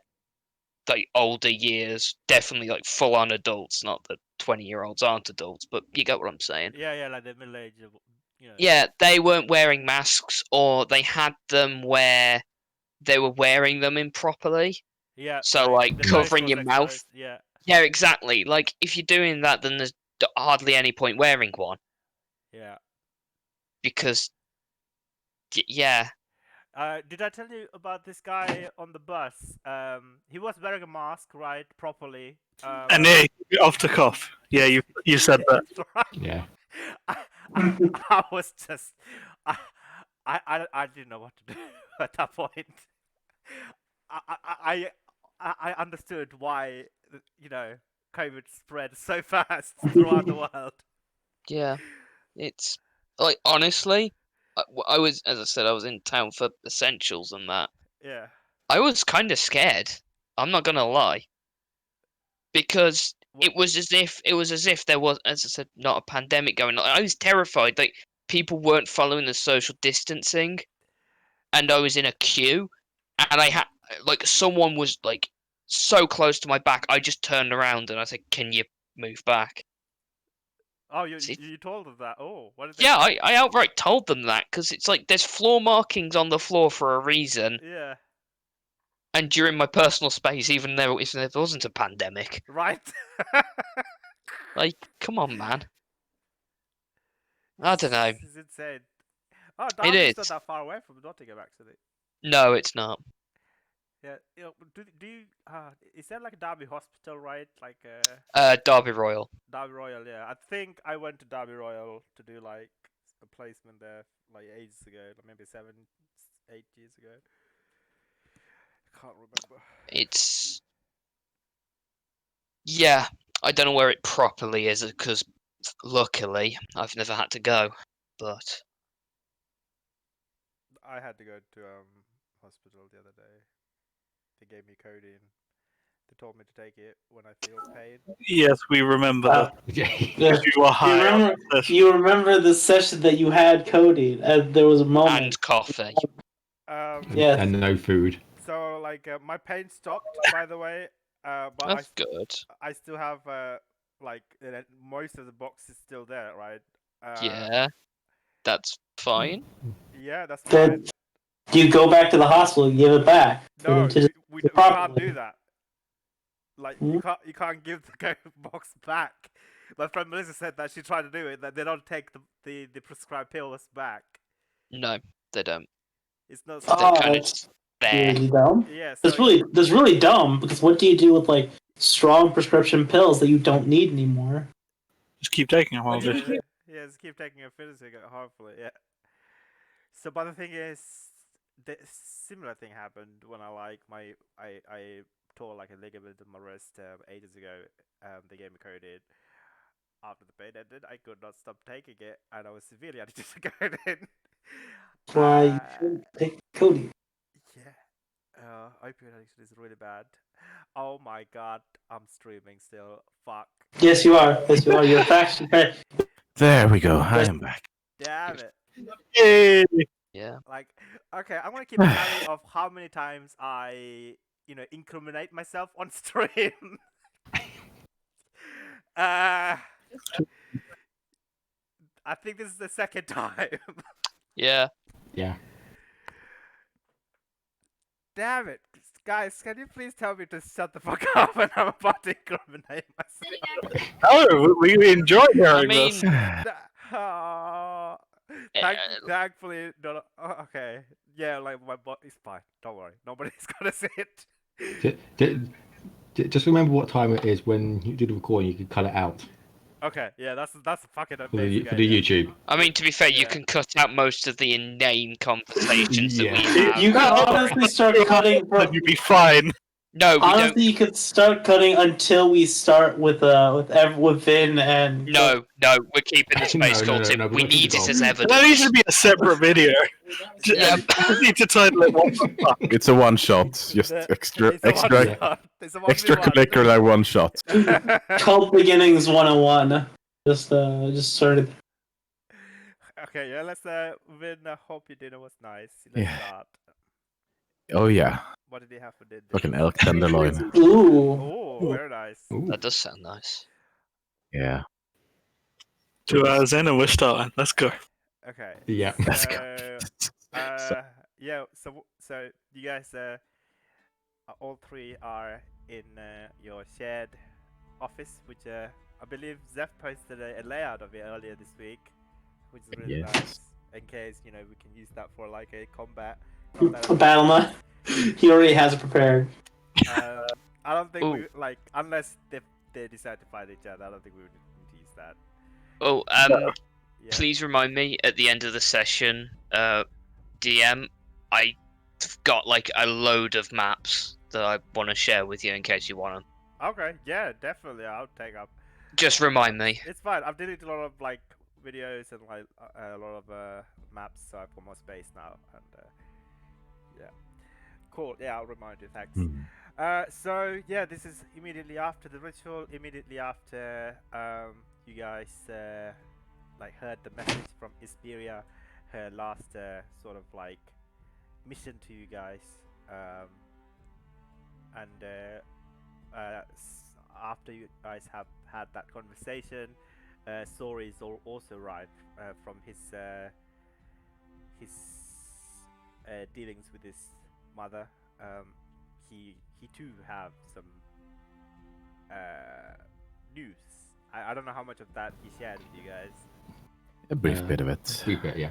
[SPEAKER 3] like older years, definitely like full on adults. Not that 20-year-olds aren't adults, but you get what I'm saying.
[SPEAKER 2] yeah, like the middle age, you know.
[SPEAKER 3] Yeah, they weren't wearing masks, or they had them where they were wearing them improperly.
[SPEAKER 2] Yeah.
[SPEAKER 3] So like
[SPEAKER 2] the nose
[SPEAKER 3] covering
[SPEAKER 2] was
[SPEAKER 3] your mouth.
[SPEAKER 2] exposed, Yeah.
[SPEAKER 3] Yeah, exactly. Like if you're doing that, then there's hardly any point wearing one
[SPEAKER 2] Yeah.
[SPEAKER 3] because, yeah,
[SPEAKER 2] Did I tell you about this guy on the bus? He was wearing a mask, right, properly.
[SPEAKER 4] And yeah, off the cuff. Yeah, you said that.
[SPEAKER 2] Right.
[SPEAKER 5] Yeah.
[SPEAKER 2] I was just, I didn't know what to do at that point. I understood why, you know, COVID spread so fast throughout the world.
[SPEAKER 3] yeah. It's like honestly, I was, as I said, I was in town for essentials and that.
[SPEAKER 2] Yeah.
[SPEAKER 3] I was kind of scared. I'm not gonna lie, because it was as if there was, as I said, not a pandemic going on. I was terrified. Like people weren't following the social distancing, and I was in a queue, and I had like someone was like so close to my back. I just turned around and I said, "Can you move back?"
[SPEAKER 2] Oh, you
[SPEAKER 3] See?
[SPEAKER 2] you told them that? Oh, what did they?
[SPEAKER 3] Yeah, I outright told them that because it's like there's floor markings on the floor for a reason,
[SPEAKER 2] Yeah.
[SPEAKER 3] and during my personal space, even though if there wasn't a pandemic.
[SPEAKER 2] Right.
[SPEAKER 3] Like, come on, man. I don't know.
[SPEAKER 2] It's insane. Oh,
[SPEAKER 3] It
[SPEAKER 2] Derby's not
[SPEAKER 3] is.
[SPEAKER 2] that far away from Nottingham, actually.
[SPEAKER 3] No, it's not.
[SPEAKER 2] Yeah. You know, do you? Is there like a Derby hospital, right? Like
[SPEAKER 3] Derby Royal.
[SPEAKER 2] Derby Royal. Yeah. I think I went to Derby Royal to do like a placement there like ages ago, like maybe 7, 8 years ago. I can't remember.
[SPEAKER 3] It's, yeah. I don't know where it properly is because luckily I've never had to go. But
[SPEAKER 2] I had to go to hospital the other day. They gave me codeine. They told me to take it when I feel pain.
[SPEAKER 4] Yes, we remember that.
[SPEAKER 5] Okay.
[SPEAKER 1] Yeah.
[SPEAKER 4] You were high.
[SPEAKER 1] You remember the session that you had codeine, and there was a moment.
[SPEAKER 3] and coffee.
[SPEAKER 1] Yes.
[SPEAKER 5] And no food.
[SPEAKER 2] So like my pain stopped, by the way. But
[SPEAKER 3] That's good.
[SPEAKER 2] I still have like most of the box is still there, right?
[SPEAKER 3] Yeah, that's fine.
[SPEAKER 2] Yeah, that's
[SPEAKER 1] Then
[SPEAKER 2] fine.
[SPEAKER 1] you go back to the hospital and give it back. for
[SPEAKER 2] No,
[SPEAKER 1] them to
[SPEAKER 2] we
[SPEAKER 1] just
[SPEAKER 2] can't
[SPEAKER 1] properly.
[SPEAKER 2] do that. Like
[SPEAKER 1] Hmm?
[SPEAKER 2] you can't give the box back. My friend Melissa said that she tried to do it. That they don't take the prescribed pills back.
[SPEAKER 3] No, they don't.
[SPEAKER 2] It's not.
[SPEAKER 3] They're
[SPEAKER 1] Oh,
[SPEAKER 3] kind of
[SPEAKER 1] that's
[SPEAKER 3] there.
[SPEAKER 1] really dumb.
[SPEAKER 2] Yeah. So
[SPEAKER 1] That's really dumb because what do you do with like strong prescription pills that you don't need anymore?
[SPEAKER 4] Just keep taking them all
[SPEAKER 2] yeah,
[SPEAKER 4] day.
[SPEAKER 2] yeah, just keep taking a finishing it, hopefully, yeah. So, but the thing is, the similar thing happened when I tore like a ligament in my wrist ages ago. They gave me codeine. After the pain ended, I could not stop taking it, and I was severely addicted to codeine.
[SPEAKER 1] That's why you shouldn't take codeine.
[SPEAKER 2] Yeah. Opioid addiction is really bad. Oh my god, I'm streaming still. Fuck.
[SPEAKER 1] Yes, you are. Yes, you are. You're faction.
[SPEAKER 6] There we go. I am back.
[SPEAKER 2] Damn it.
[SPEAKER 4] Yay!
[SPEAKER 3] Yeah.
[SPEAKER 2] Like, okay, I'm gonna keep a tally of how many times I, incriminate myself on stream. I think this is the second time.
[SPEAKER 3] Yeah.
[SPEAKER 5] Yeah.
[SPEAKER 2] Damn it. Guys, can you please tell me to shut the fuck up when I'm about to incriminate myself?
[SPEAKER 4] Oh, we enjoy hearing
[SPEAKER 3] mean-
[SPEAKER 4] this.
[SPEAKER 2] Thankfully, no, okay. Yeah, like my bot is fine. Don't worry. Nobody's gonna see it.
[SPEAKER 5] Just remember what time it is when you do the recording. You can cut it out
[SPEAKER 2] Okay, yeah, that's fucking
[SPEAKER 5] for the
[SPEAKER 2] amazing.
[SPEAKER 5] YouTube.
[SPEAKER 3] I mean, to be fair, you
[SPEAKER 2] Yeah.
[SPEAKER 3] can cut out most of the inane conversations that we
[SPEAKER 6] Yeah.
[SPEAKER 3] have.
[SPEAKER 1] You can honestly start cutting
[SPEAKER 4] Then
[SPEAKER 1] from.
[SPEAKER 4] you'd be fine.
[SPEAKER 3] No, we
[SPEAKER 1] Honestly,
[SPEAKER 3] don't.
[SPEAKER 1] you could start cutting until we start with Vin and.
[SPEAKER 3] No, we're keeping the space
[SPEAKER 5] No,
[SPEAKER 3] cult in.
[SPEAKER 5] we're
[SPEAKER 3] We
[SPEAKER 5] gonna keep
[SPEAKER 3] need
[SPEAKER 5] the
[SPEAKER 3] it
[SPEAKER 5] goal.
[SPEAKER 3] as
[SPEAKER 4] That
[SPEAKER 3] evidence.
[SPEAKER 4] needs to be a separate video.
[SPEAKER 3] Yeah.
[SPEAKER 4] We need to title it "What the Fuck."
[SPEAKER 6] It's a one shot. Just
[SPEAKER 2] The-
[SPEAKER 6] extra,
[SPEAKER 2] it's a
[SPEAKER 6] extra,
[SPEAKER 2] one-shot. It's a 1v1.
[SPEAKER 6] extracurricular one shot.
[SPEAKER 1] Cult Beginnings 101. Just started.
[SPEAKER 2] Okay, yeah, let's Vin, I hope your dinner was nice. Let's
[SPEAKER 6] Yeah.
[SPEAKER 2] start.
[SPEAKER 6] Oh yeah,
[SPEAKER 2] What did you have for dinner?
[SPEAKER 6] fucking elk tenderloin.
[SPEAKER 1] Ooh.
[SPEAKER 2] Oh, very nice.
[SPEAKER 5] Ooh.
[SPEAKER 3] That does sound nice.
[SPEAKER 6] Yeah.
[SPEAKER 4] 2 hours in and we're starting. Let's go.
[SPEAKER 2] Okay.
[SPEAKER 5] Yeah.
[SPEAKER 6] Let's go.
[SPEAKER 2] Yeah. So you guys, all three are in your shared office, which I believe Zeph posted a layout of it earlier this week, which is really
[SPEAKER 6] Yes.
[SPEAKER 2] nice. In case we can use that for like a combat.
[SPEAKER 1] A battle map. He already has it prepared.
[SPEAKER 2] I don't think
[SPEAKER 3] Ooh.
[SPEAKER 2] we unless they decide to fight each other. I don't think we would need to use that.
[SPEAKER 3] Oh,
[SPEAKER 2] Yeah.
[SPEAKER 3] please remind me at the end of the session, DM, I've got like a load of maps that I want to share with you in case you want them.
[SPEAKER 2] Okay. Yeah, definitely. I'll take up.
[SPEAKER 3] Just remind me.
[SPEAKER 2] It's fine. I've deleted a lot of like videos and like a lot of maps, so I've got more space now. And yeah, cool. Yeah, I'll remind you. Thanks. So yeah, this is immediately after the ritual. Immediately after you guys like heard the message from Isperia, her last sort of like mission to you guys, and after you guys have had that conversation, Sori is also arrived from his dealings with his mother. He too have some news. I don't know how much of that he shared with you guys.
[SPEAKER 6] A brief bit of it.
[SPEAKER 5] Brief bit, yeah.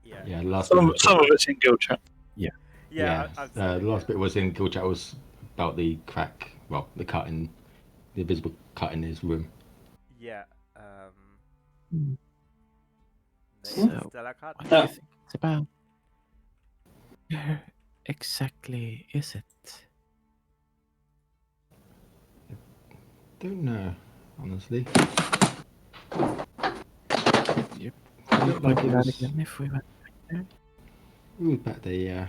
[SPEAKER 2] Yeah.
[SPEAKER 5] Yeah, the last
[SPEAKER 4] Some
[SPEAKER 5] bit.
[SPEAKER 4] of it's in Guild Chat.
[SPEAKER 2] Yeah. I've seen
[SPEAKER 5] the
[SPEAKER 2] it,
[SPEAKER 5] last
[SPEAKER 2] yeah.
[SPEAKER 5] bit was in Guild Chat was about the crack, well, the cut in, the invisible cut in his room.
[SPEAKER 2] Yeah.
[SPEAKER 6] So,
[SPEAKER 2] Stalacart.
[SPEAKER 6] What do you think it's about? Where exactly is it?
[SPEAKER 5] Don't know, honestly.
[SPEAKER 6] Yep.
[SPEAKER 5] It looked like it was,
[SPEAKER 6] again if we went back there.
[SPEAKER 5] it was back there, yeah.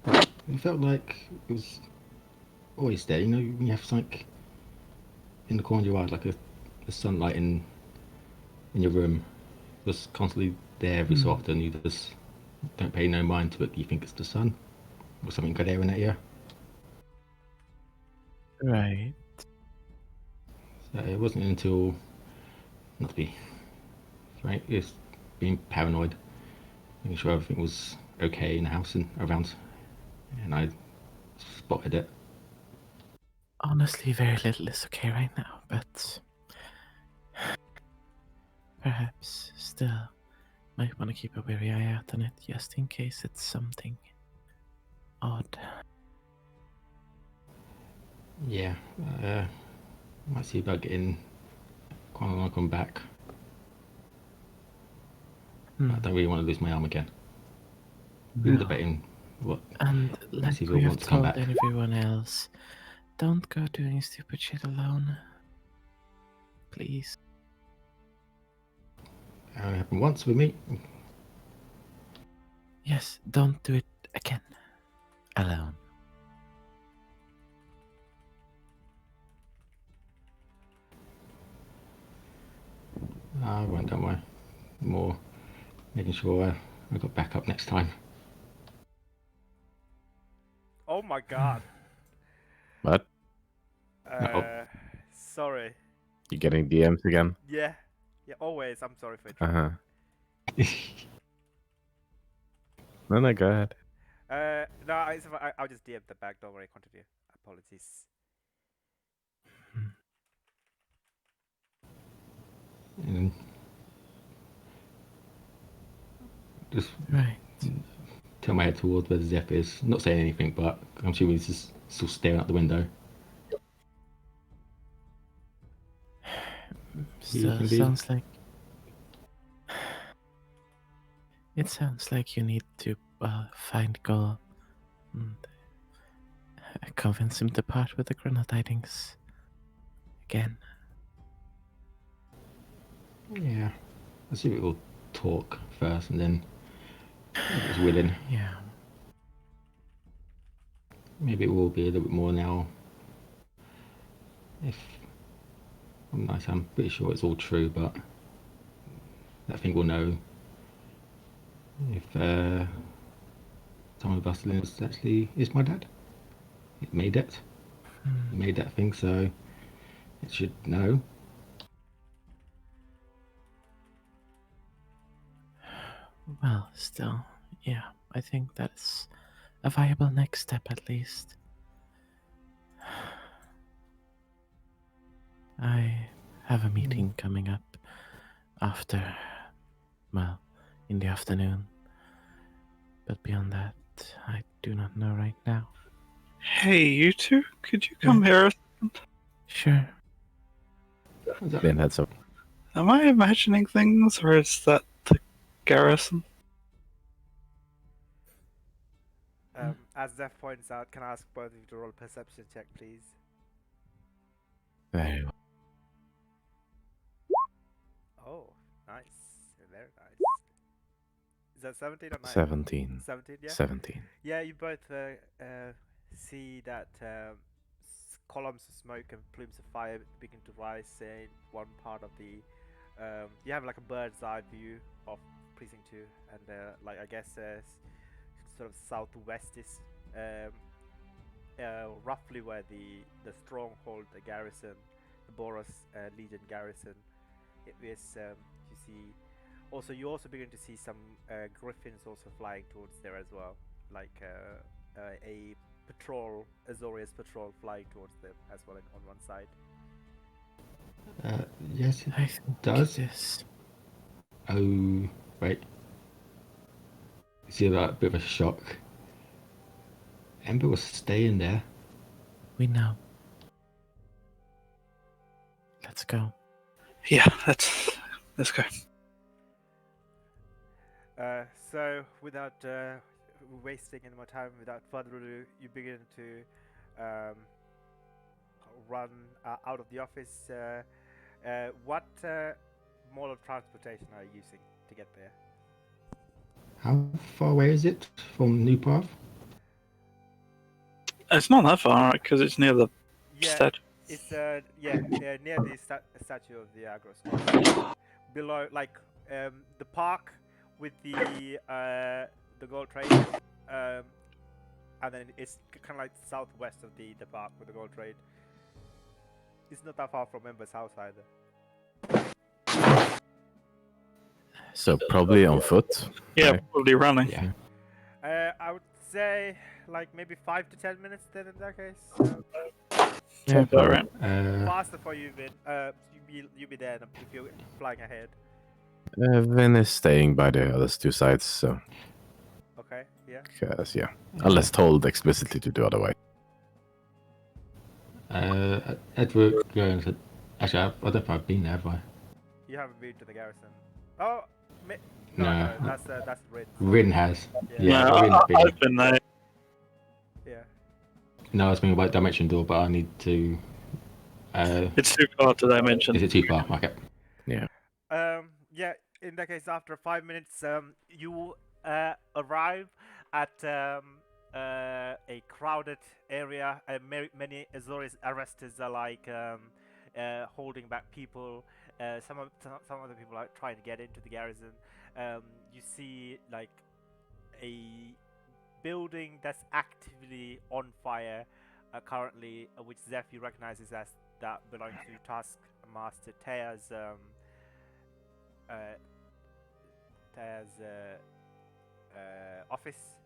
[SPEAKER 5] It felt like it was always there, you know, when you have something in the corner of your eye, like a sunlight in your room, just constantly there every so often. You just don't pay no mind to it. You think it's the sun or something glaring at you.
[SPEAKER 6] Right.
[SPEAKER 5] So it wasn't until, not to be right, it's being paranoid, making sure everything was okay in the house and around, and I spotted it.
[SPEAKER 6] Honestly, very little is okay right now, but perhaps still might want to keep a wary eye out on it just in case it's something odd.
[SPEAKER 5] Yeah, might see about getting quite a long come back. I don't really want to lose my arm again. Been
[SPEAKER 6] No.
[SPEAKER 5] debating what.
[SPEAKER 6] And like
[SPEAKER 5] see if
[SPEAKER 6] we
[SPEAKER 5] it
[SPEAKER 6] have
[SPEAKER 5] wants to come
[SPEAKER 6] told
[SPEAKER 5] back.
[SPEAKER 6] everyone else, don't go doing stupid shit alone. Please.
[SPEAKER 5] It only happened once with me.
[SPEAKER 6] Yes, don't do it again. Alone.
[SPEAKER 5] I won't, don't worry. More making sure I got back up next time.
[SPEAKER 2] Oh my god.
[SPEAKER 6] What?
[SPEAKER 2] Sorry.
[SPEAKER 6] You getting DMs again?
[SPEAKER 2] Yeah. Yeah. Always. I'm sorry for it.
[SPEAKER 6] Uh huh. No, go ahead.
[SPEAKER 2] No, I'll just DM the back. Don't worry. Continue. Apologies.
[SPEAKER 5] And just
[SPEAKER 6] Right.
[SPEAKER 5] turn my head towards where Zeph is. Not saying anything, but I'm sure he's just still staring out the window.
[SPEAKER 6] Still
[SPEAKER 5] can be-
[SPEAKER 6] sounds like it sounds like you need to find goal and convince him to part with the grenadines again.
[SPEAKER 5] Yeah. I see we'll talk first and then if it's willing.
[SPEAKER 6] Yeah.
[SPEAKER 5] Maybe it will be a little bit more now. If I'm pretty sure it's all true, but I think we'll know if someone of us actually is my dad. It made it. He made that thing, so it should know.
[SPEAKER 6] Well, still, yeah, I think that's a viable next step at least. I have a meeting coming up after, well, in the afternoon. But beyond that, I do not know right now.
[SPEAKER 4] Hey, you two, could you come here?
[SPEAKER 6] Sure.
[SPEAKER 5] What's that?
[SPEAKER 6] Ben had some.
[SPEAKER 4] Am I imagining things, or is that the garrison?
[SPEAKER 2] As Zeph points out, can I ask both of you to roll a perception check, please?
[SPEAKER 6] Very well.
[SPEAKER 2] Oh, nice. Very nice. Is that 17 or 9?
[SPEAKER 6] 17.
[SPEAKER 2] 17, yeah?
[SPEAKER 6] 17.
[SPEAKER 2] Yeah, you both see that columns of smoke and plumes of fire begin to rise in one part of the. You have like a bird's eye view of Precinct 2, and like I guess sort of southwest is roughly where the stronghold, the garrison, the Boros Legion garrison. It is. You see. Also, you also begin to see some griffins also flying towards there as well, like a patrol, Azorius patrol flying towards them as well on one side.
[SPEAKER 5] Yes,
[SPEAKER 6] I
[SPEAKER 5] it
[SPEAKER 6] think
[SPEAKER 5] does.
[SPEAKER 6] this.
[SPEAKER 5] Oh, right. You see that bit of a shock. Ember was staying there.
[SPEAKER 6] We know. Let's go.
[SPEAKER 4] Yeah, let's go.
[SPEAKER 2] So, without wasting any more time, without further ado, you begin to run out of the office. What mode of transportation are you using to get there?
[SPEAKER 5] How far away is it from New Path?
[SPEAKER 4] It's not that far, right? Because it's near the
[SPEAKER 2] Yeah,
[SPEAKER 4] statue.
[SPEAKER 2] it's near the statue of the Agros. Below, like the park with the gold trade, and then it's kind of like southwest of the park with the gold trade. It's not that far from Ember's house either.
[SPEAKER 6] So probably on foot.
[SPEAKER 4] Yeah,
[SPEAKER 6] Right.
[SPEAKER 4] probably running.
[SPEAKER 5] Yeah.
[SPEAKER 2] I would say like maybe 5 to 10 minutes then in that case.
[SPEAKER 6] Yeah,
[SPEAKER 4] Sounds about right.
[SPEAKER 2] Faster for you, Vin. You'll be there if you're flying ahead.
[SPEAKER 6] Vin is staying by the other two sides, so.
[SPEAKER 2] Okay, yeah.
[SPEAKER 6] Because, yeah. Unless told explicitly to do otherwise.
[SPEAKER 5] Edward going said, actually, I don't think I've been there, have I?
[SPEAKER 2] You haven't been to the garrison. Oh,
[SPEAKER 5] No.
[SPEAKER 2] that's Rin.
[SPEAKER 5] Rin has.
[SPEAKER 2] Yeah.
[SPEAKER 5] Yeah, Rin's been.
[SPEAKER 4] I've been there.
[SPEAKER 2] Yeah.
[SPEAKER 5] No, I was thinking about Dimension Door, but I need to.
[SPEAKER 4] It's too far to dimension.
[SPEAKER 5] Is it too far? Okay.
[SPEAKER 2] Yeah. In that case, after 5 minutes, you arrive at a crowded area. Many Azorius arresters are like holding back people. Some of the people are trying to get into the garrison. You see like a building that's actively on fire currently, which Zeph recognizes as that belongs to Taskmaster Tea's office,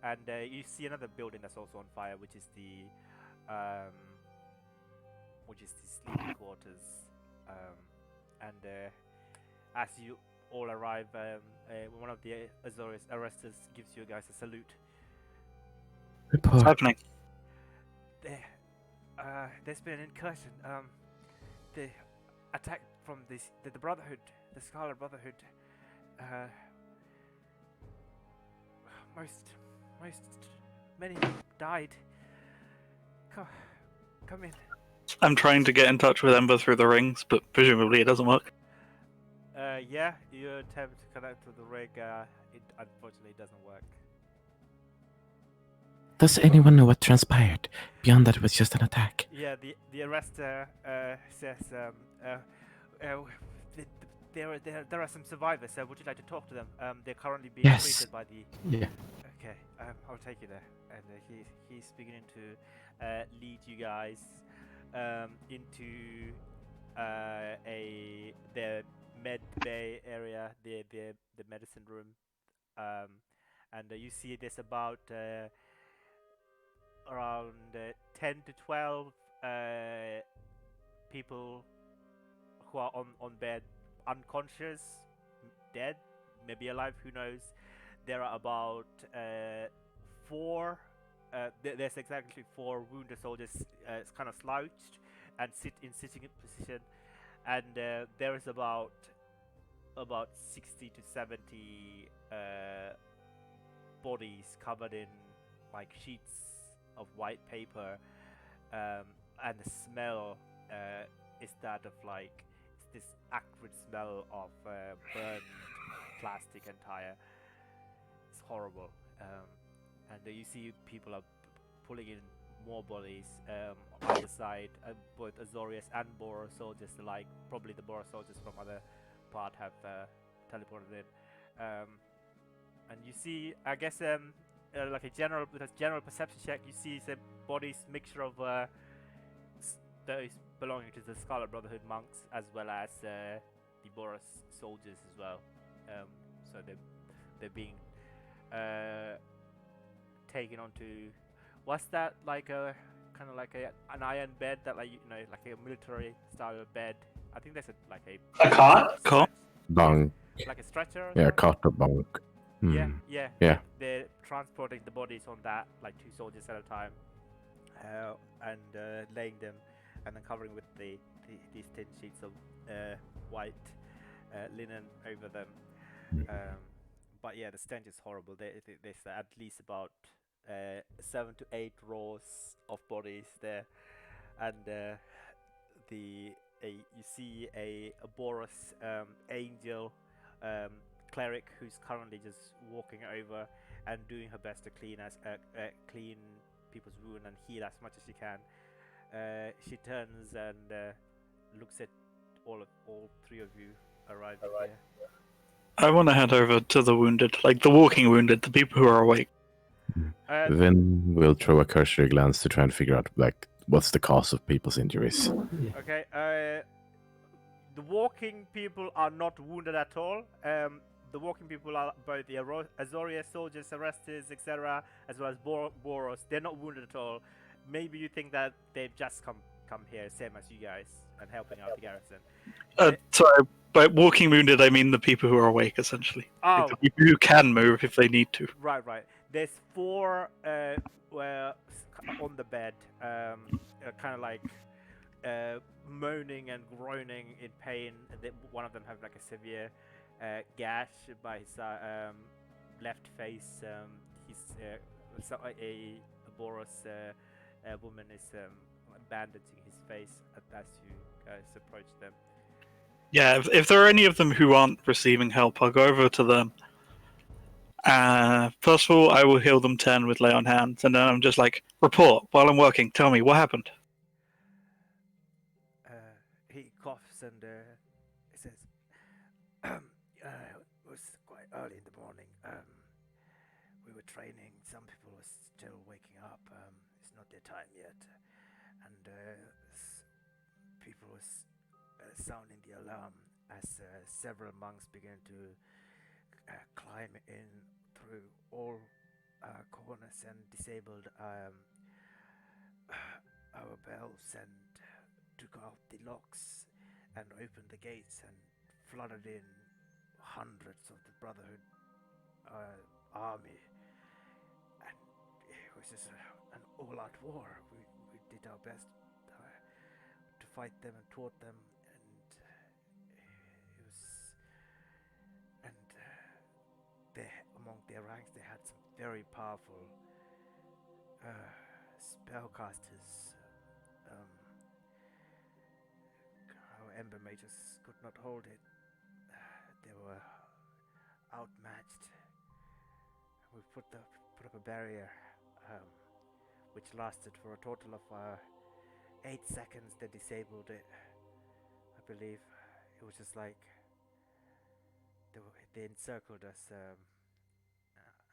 [SPEAKER 2] and you see another building that's also on fire, which is the sleeping quarters. And as you all arrive, one of the Azorius arresters gives you guys a salute.
[SPEAKER 4] What's
[SPEAKER 6] Report.
[SPEAKER 4] happening?
[SPEAKER 2] There's been an incursion. The attack from the Brotherhood, the Scarlet Brotherhood. Many died. Come in.
[SPEAKER 4] I'm trying to get in touch with Ember through the rings, but presumably it doesn't work.
[SPEAKER 2] Yeah, you attempt to connect to the rig. It unfortunately doesn't work.
[SPEAKER 6] Does anyone know what transpired? Beyond that, it was just an attack.
[SPEAKER 2] Yeah, the arrestor says th- there are some survivors. Would you like to talk to them? They're currently being
[SPEAKER 6] Yes.
[SPEAKER 2] treated by the.
[SPEAKER 5] Yeah.
[SPEAKER 2] Okay, I'll take you there. And he's beginning to lead you guys into the med bay area, the medicine room, and you see there's about around 10 to 12 people who are on bed, unconscious, dead, maybe alive, who knows. There are about four. There's exactly four wounded soldiers, kind of slouched and sitting in position, and there is about 60 to 70 bodies covered in like sheets of white paper, and the smell is that of like this acrid smell of burned plastic and tire. It's horrible, and you see people are pulling in more bodies on either side, both Azorius and Boros soldiers alike. Probably the Boros soldiers from other part have teleported in, and you see, I guess, like a general perception check. You see the bodies mixture of those belonging to the Scarlet Brotherhood monks as well as the Boros soldiers as well. So they're being taken onto. What's that, like a kind of like an iron bed that, like, you know, like a military style bed? I think there's
[SPEAKER 1] A cot?
[SPEAKER 4] Cot?
[SPEAKER 6] Bunk.
[SPEAKER 2] like a stretcher. Or
[SPEAKER 6] Yeah,
[SPEAKER 2] something?
[SPEAKER 6] cot or bunk.
[SPEAKER 2] Yeah,
[SPEAKER 6] Hmm.
[SPEAKER 2] yeah,
[SPEAKER 6] Yeah.
[SPEAKER 2] They're transporting the bodies on that, like 2 soldiers at a time, and laying them, and then covering with these thin sheets of white linen over them. But yeah, the stench is horrible. There's at least about 7 to 8 rows of bodies there, and you see a Boros angel cleric who's currently just walking over and doing her best to clean people's wound and heal as much as she can. She turns and looks at all 3 of you arriving here.
[SPEAKER 4] I want to head over to the wounded, like the walking wounded, the people who are awake.
[SPEAKER 6] Then we'll throw a cursory glance to try and figure out, like, what's the cause of people's injuries.
[SPEAKER 5] Yeah.
[SPEAKER 2] Okay, the walking people are not wounded at all. The walking people are both the Azoria soldiers, Orestes, etc., as well as Boros. They're not wounded at all. Maybe you think that they've just come here, same as you guys, and helping out the garrison.
[SPEAKER 4] Sorry, by walking wounded, I mean the people who are awake, essentially.
[SPEAKER 2] Oh,
[SPEAKER 4] Like the people who can move if they need to.
[SPEAKER 2] right. There's 4 on the bed, kind of like moaning and groaning in pain. One of them have like a severe gash by his left face. A Boros woman is bandaging his face as you guys approach them.
[SPEAKER 4] Yeah, if there are any of them who aren't receiving help, I'll go over to them. First of all, I will heal them 10 with lay on hands, and then I'm just like, report while I'm working. Tell me what happened.
[SPEAKER 2] He coughs and he says, "It was quite early in the morning. We were training. Some people were still waking up. It's not their time yet, and people was sounding the alarm as several monks began to climb in through all corners and disabled our bells and took out the locks and opened the gates and flooded in hundreds of the Brotherhood army. And it was just an all-out war. We did our best to fight them and taught them, and it was. And among their ranks, they had some very powerful spellcasters. Um, our Ember mages could not hold it. They were outmatched. We put up a barrier, which lasted for a total of 8 seconds. They disabled it. I believe it was just like they encircled us,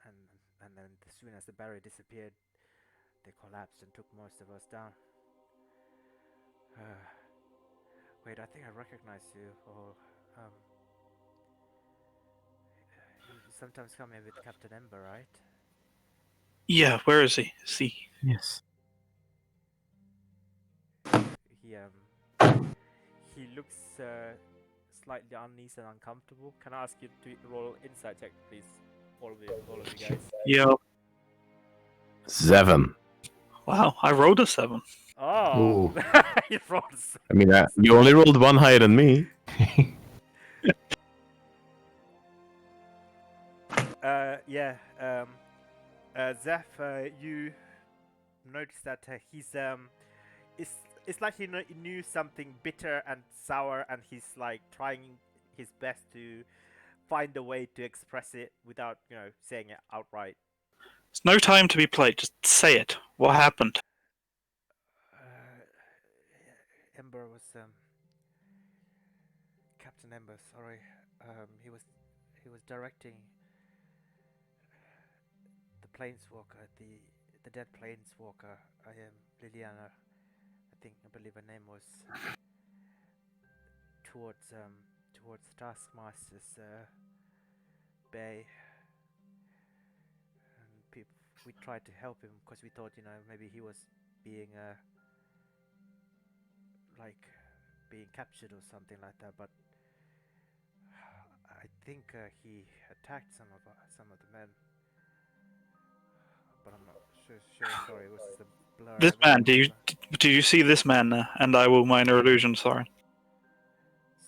[SPEAKER 2] and then as soon as the barrier disappeared, they collapsed and took most of us down. Wait, I think I recognize you all. You sometimes come in with Captain Ember, right?
[SPEAKER 4] Yeah, where is he? Is he?
[SPEAKER 6] Yes.
[SPEAKER 2] He looks slightly uneasy and uncomfortable. Can I ask you to roll insight check, please? All of you guys.
[SPEAKER 4] Yeah.
[SPEAKER 6] 7.
[SPEAKER 4] Wow, I rolled a 7.
[SPEAKER 2] Oh,
[SPEAKER 5] Ooh.
[SPEAKER 2] you rolled a 7.
[SPEAKER 6] I mean, you only rolled one higher than me.
[SPEAKER 2] Yeah. Zeph, you notice that it's like he knew something bitter and sour, and he's like trying his best to find a way to express it without, saying it outright.
[SPEAKER 4] It's no time to be played. Just say it. What happened?
[SPEAKER 2] Ember was Captain Ember. Sorry, he was directing the planeswalker, the dead planeswalker. I am Liliana. I believe her name was towards Taskmaster's bay, and we tried to help him because we thought, maybe he was being being captured or something like that. But I think he attacked some of the men. But I'm not sure. Sorry, it was just a blur.
[SPEAKER 4] This man. Do you see this man there? And I will minor illusion. Sorry.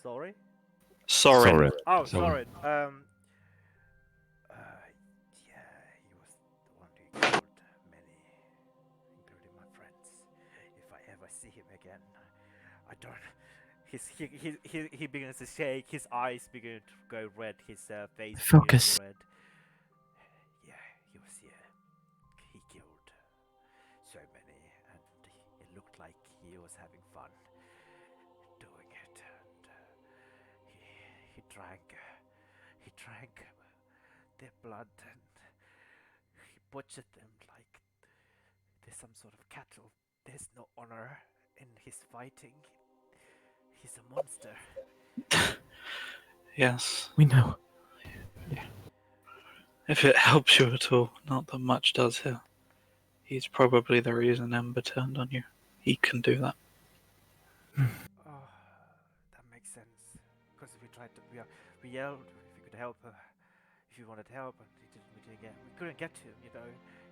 [SPEAKER 2] Sorry.
[SPEAKER 4] Sorry.
[SPEAKER 2] Oh,
[SPEAKER 5] Sorry.
[SPEAKER 2] sorry. Yeah, he was the one who killed many, including my friends. If I ever see him again, I don't. He begins to shake. His eyes begin to go red. His face
[SPEAKER 6] Focus.
[SPEAKER 2] begins red. Yeah, he was here. He killed so many, and it looked like he was having fun doing it. And he drank their blood, and he butchered them like they're some sort of cattle. There's no honor in his fighting. He's a monster.
[SPEAKER 4] Yes.
[SPEAKER 6] We know.
[SPEAKER 4] If it helps you at all, not that much does here. He's probably the reason Ember turned on you. He can do that.
[SPEAKER 2] Oh, that makes sense. Because we tried to, we yelled if we could help her, if we wanted help, and we couldn't get to him.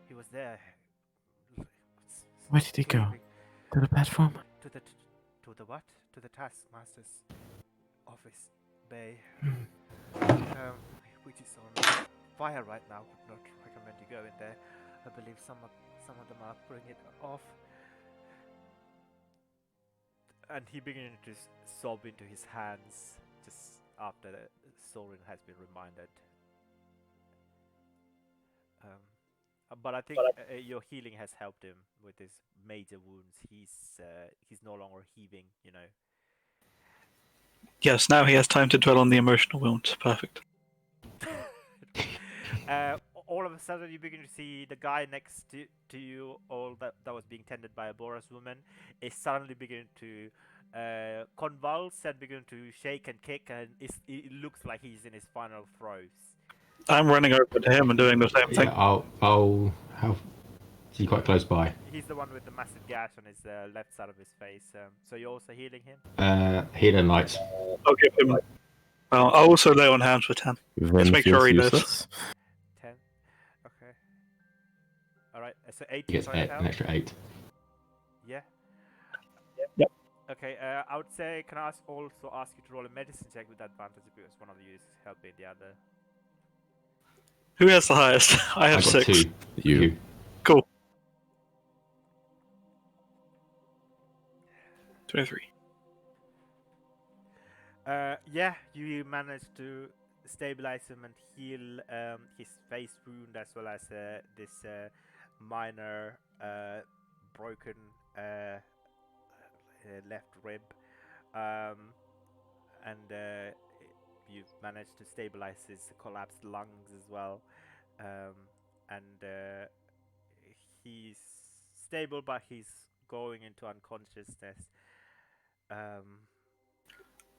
[SPEAKER 2] He was there.
[SPEAKER 6] Where did he go? To the platform?
[SPEAKER 2] To the what? To the Taskmaster's office bay. Which is on fire right now. Would not recommend you go in there. I believe some of them are putting it off. And he began to sob into his hands just after Sorin has been reminded. But I think your healing has helped him with his major wounds. He's no longer heaving,
[SPEAKER 4] Yes, now he has time to dwell on the emotional wounds. Perfect.
[SPEAKER 2] All of a sudden, you begin to see the guy next to you, all that was being tended by a Boras woman, is suddenly beginning to convulse and begin to shake and kick, and it looks like he's in his final throes.
[SPEAKER 4] I'm running over to him and doing the same thing.
[SPEAKER 5] Yeah, I'll have. Is he quite close by?
[SPEAKER 2] He's the one with the massive gash on his left side of his face. So you're also healing him?
[SPEAKER 5] Healing lights.
[SPEAKER 4] I'll give him. I'll also lay on hands for 10. Let's make sure he lives.
[SPEAKER 2] 10. Okay. All right. So 8.
[SPEAKER 5] He gets an extra 8.
[SPEAKER 2] Yeah.
[SPEAKER 4] Yep.
[SPEAKER 2] Okay. I would say, can I also ask you to roll a medicine check with advantage because one of you is helping the other.
[SPEAKER 4] Who has the highest? I have
[SPEAKER 5] got
[SPEAKER 4] 6.
[SPEAKER 5] 2.
[SPEAKER 6] You.
[SPEAKER 4] Cool. 23.
[SPEAKER 2] Yeah, you managed to stabilize him and heal his face wound as well as this minor broken left rib. And you've managed to stabilize his collapsed lungs as well. And he's stable, but he's going into unconsciousness.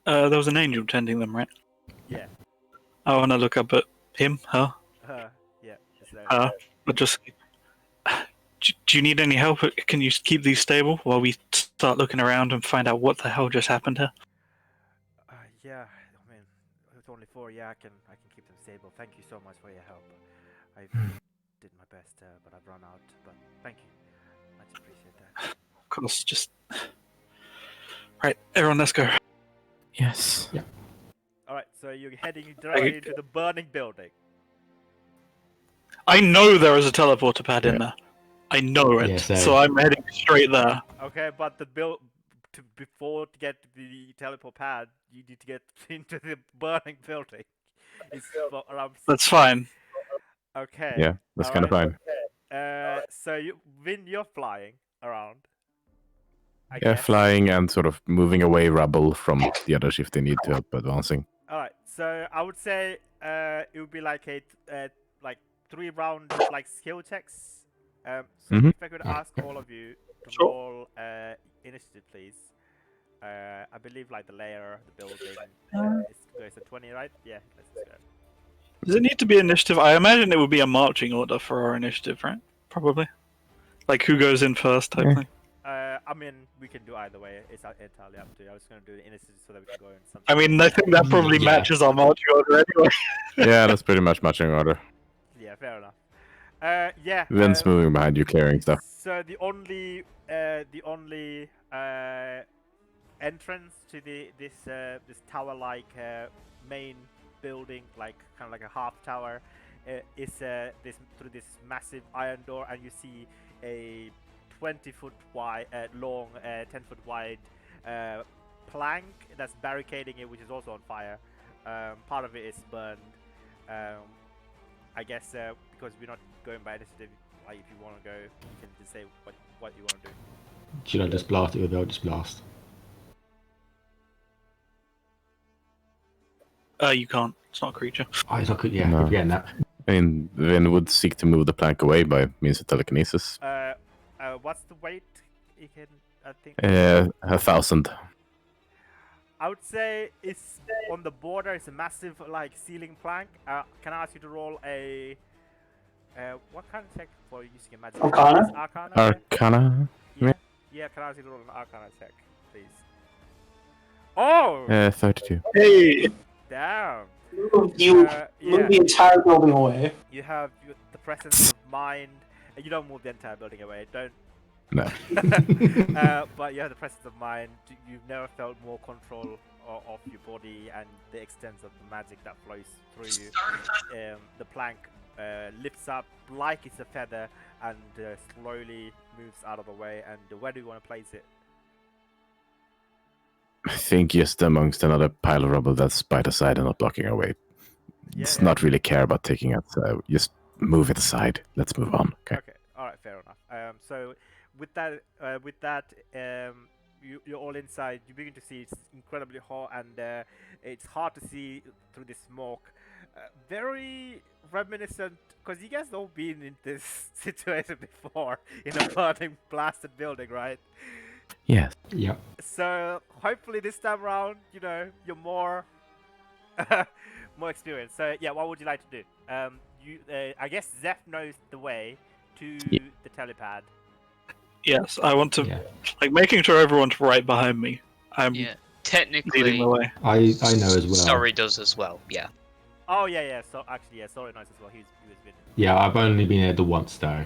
[SPEAKER 4] There was an angel tending them, right?
[SPEAKER 2] Yeah.
[SPEAKER 4] I want to look up at him, her,
[SPEAKER 2] Yeah. So,
[SPEAKER 4] her. But just. Do you need any help? Can you keep these stable while we start looking around and find out what the hell just happened here?
[SPEAKER 2] yeah. I mean, with only 4, yeah, I can keep them stable. Thank you so much for your help. I did my best, but I've run out. But thank you, much appreciate that.
[SPEAKER 4] Of course, just. Right, everyone, let's go.
[SPEAKER 6] Yes.
[SPEAKER 5] Yeah.
[SPEAKER 2] All right, so you're heading directly into the burning building.
[SPEAKER 4] I know there is a teleporter pad in there. I know it,
[SPEAKER 5] Yeah,
[SPEAKER 4] so I'm heading straight there.
[SPEAKER 2] Okay, but before to get to the teleport pad, you need to get into the burning building. It's around.
[SPEAKER 4] That's fine.
[SPEAKER 2] Okay.
[SPEAKER 7] Yeah, that's kind of fine.
[SPEAKER 2] So you're flying around. I
[SPEAKER 7] Yeah,
[SPEAKER 2] guess.
[SPEAKER 7] flying and sort of moving away rubble from the others if they need help advancing.
[SPEAKER 2] All right. So I would say it would be like like 3 rounds of like skill checks. So
[SPEAKER 7] Mhm.
[SPEAKER 2] if I could ask all of you to
[SPEAKER 4] Sure.
[SPEAKER 2] roll initiative, please. I believe like the layer, the building goes at 20, right? Yeah. Let's go.
[SPEAKER 4] Does it need to be initiative? I imagine it would be a marching order for our initiative, right? Probably. Like who goes in first type
[SPEAKER 7] Yeah.
[SPEAKER 4] thing.
[SPEAKER 2] I mean, we can do either way. It's entirely up to you. I was going to do the initiative so that we can go in some.
[SPEAKER 4] I mean, I think that probably
[SPEAKER 5] Yeah.
[SPEAKER 4] matches our marching order anyway.
[SPEAKER 7] Yeah, that's pretty much matching order.
[SPEAKER 2] Yeah, fair enough. Yeah.
[SPEAKER 7] Vince moving behind you, clearing stuff.
[SPEAKER 2] So the only entrance to this tower-like main building, like kind of like a half tower, is through this massive iron door, and you see a 20-foot wide, long, 10-foot wide plank that's barricading it, which is also on fire. Part of it is burned. I guess because we're not going by initiative, like if you want to go, you can just say what you want to do.
[SPEAKER 5] Should I just blast it with Eldritch Blast?
[SPEAKER 4] You can't. It's not a creature.
[SPEAKER 5] Oh, it's not, yeah,
[SPEAKER 7] No.
[SPEAKER 5] keep forgetting that.
[SPEAKER 7] I mean, Vin would seek to move the plank away by means of telekinesis.
[SPEAKER 2] What's the weight? You can, I think.
[SPEAKER 7] 1,000.
[SPEAKER 2] I would say it's on the border. It's a massive like ceiling plank. Can I ask you to roll a what kind of check for using a magic?
[SPEAKER 1] Arcana?
[SPEAKER 2] It's Arcana.
[SPEAKER 7] Arcana?
[SPEAKER 2] Yeah. Yeah. Can I ask you to roll an Arcana check, please? Oh,
[SPEAKER 7] 32.
[SPEAKER 4] Hey!
[SPEAKER 2] damn.
[SPEAKER 1] You
[SPEAKER 2] Yeah.
[SPEAKER 1] move the entire building away.
[SPEAKER 2] You have the presence of mind. You don't move the entire building away. Don't.
[SPEAKER 7] No.
[SPEAKER 2] But you have the presence of mind. You've never felt more control of your body and the extent of the magic that flows through you. The plank lifts up like it's a feather and slowly moves out of the way. And where do you want to place it?
[SPEAKER 7] I think just amongst another pile of rubble that's by the side and not blocking our way.
[SPEAKER 2] Yeah,
[SPEAKER 7] It's
[SPEAKER 2] yeah.
[SPEAKER 7] not really care about taking it, so just move it aside. Let's move on. Okay.
[SPEAKER 2] Okay. All right. Fair enough. So with that, you're all inside. You begin to see it's incredibly hot, and it's hard to see through the smoke. Very reminiscent, because you guys all been in this situation before in a burning, blasted building, right?
[SPEAKER 7] Yes.
[SPEAKER 5] Yep.
[SPEAKER 2] So hopefully this time around, you're more more experienced. So yeah, what would you like to do? I guess Zeph knows the way to
[SPEAKER 7] Yeah.
[SPEAKER 2] the telepad.
[SPEAKER 4] Yes, I want to.
[SPEAKER 5] Yeah.
[SPEAKER 4] Like, making sure everyone's right behind me. I'm
[SPEAKER 3] Yeah.
[SPEAKER 4] leading
[SPEAKER 3] Technically,
[SPEAKER 4] the way.
[SPEAKER 5] I know as well.
[SPEAKER 3] Sorry does as well. Yeah.
[SPEAKER 2] Oh yeah. So actually, yeah, sorry, nice as well. He was with.
[SPEAKER 5] Yeah, I've only been here the once though.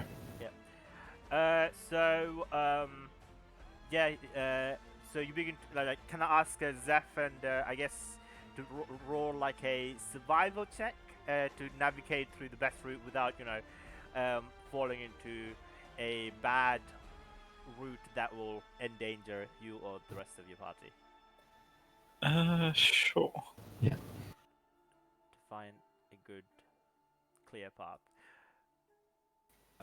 [SPEAKER 2] So you begin to, like, can I ask Zeph and I guess to roll like a survival check to navigate through the best route without falling into a bad route that will endanger you or the rest of your party?
[SPEAKER 4] Sure.
[SPEAKER 2] To find a good, clear path.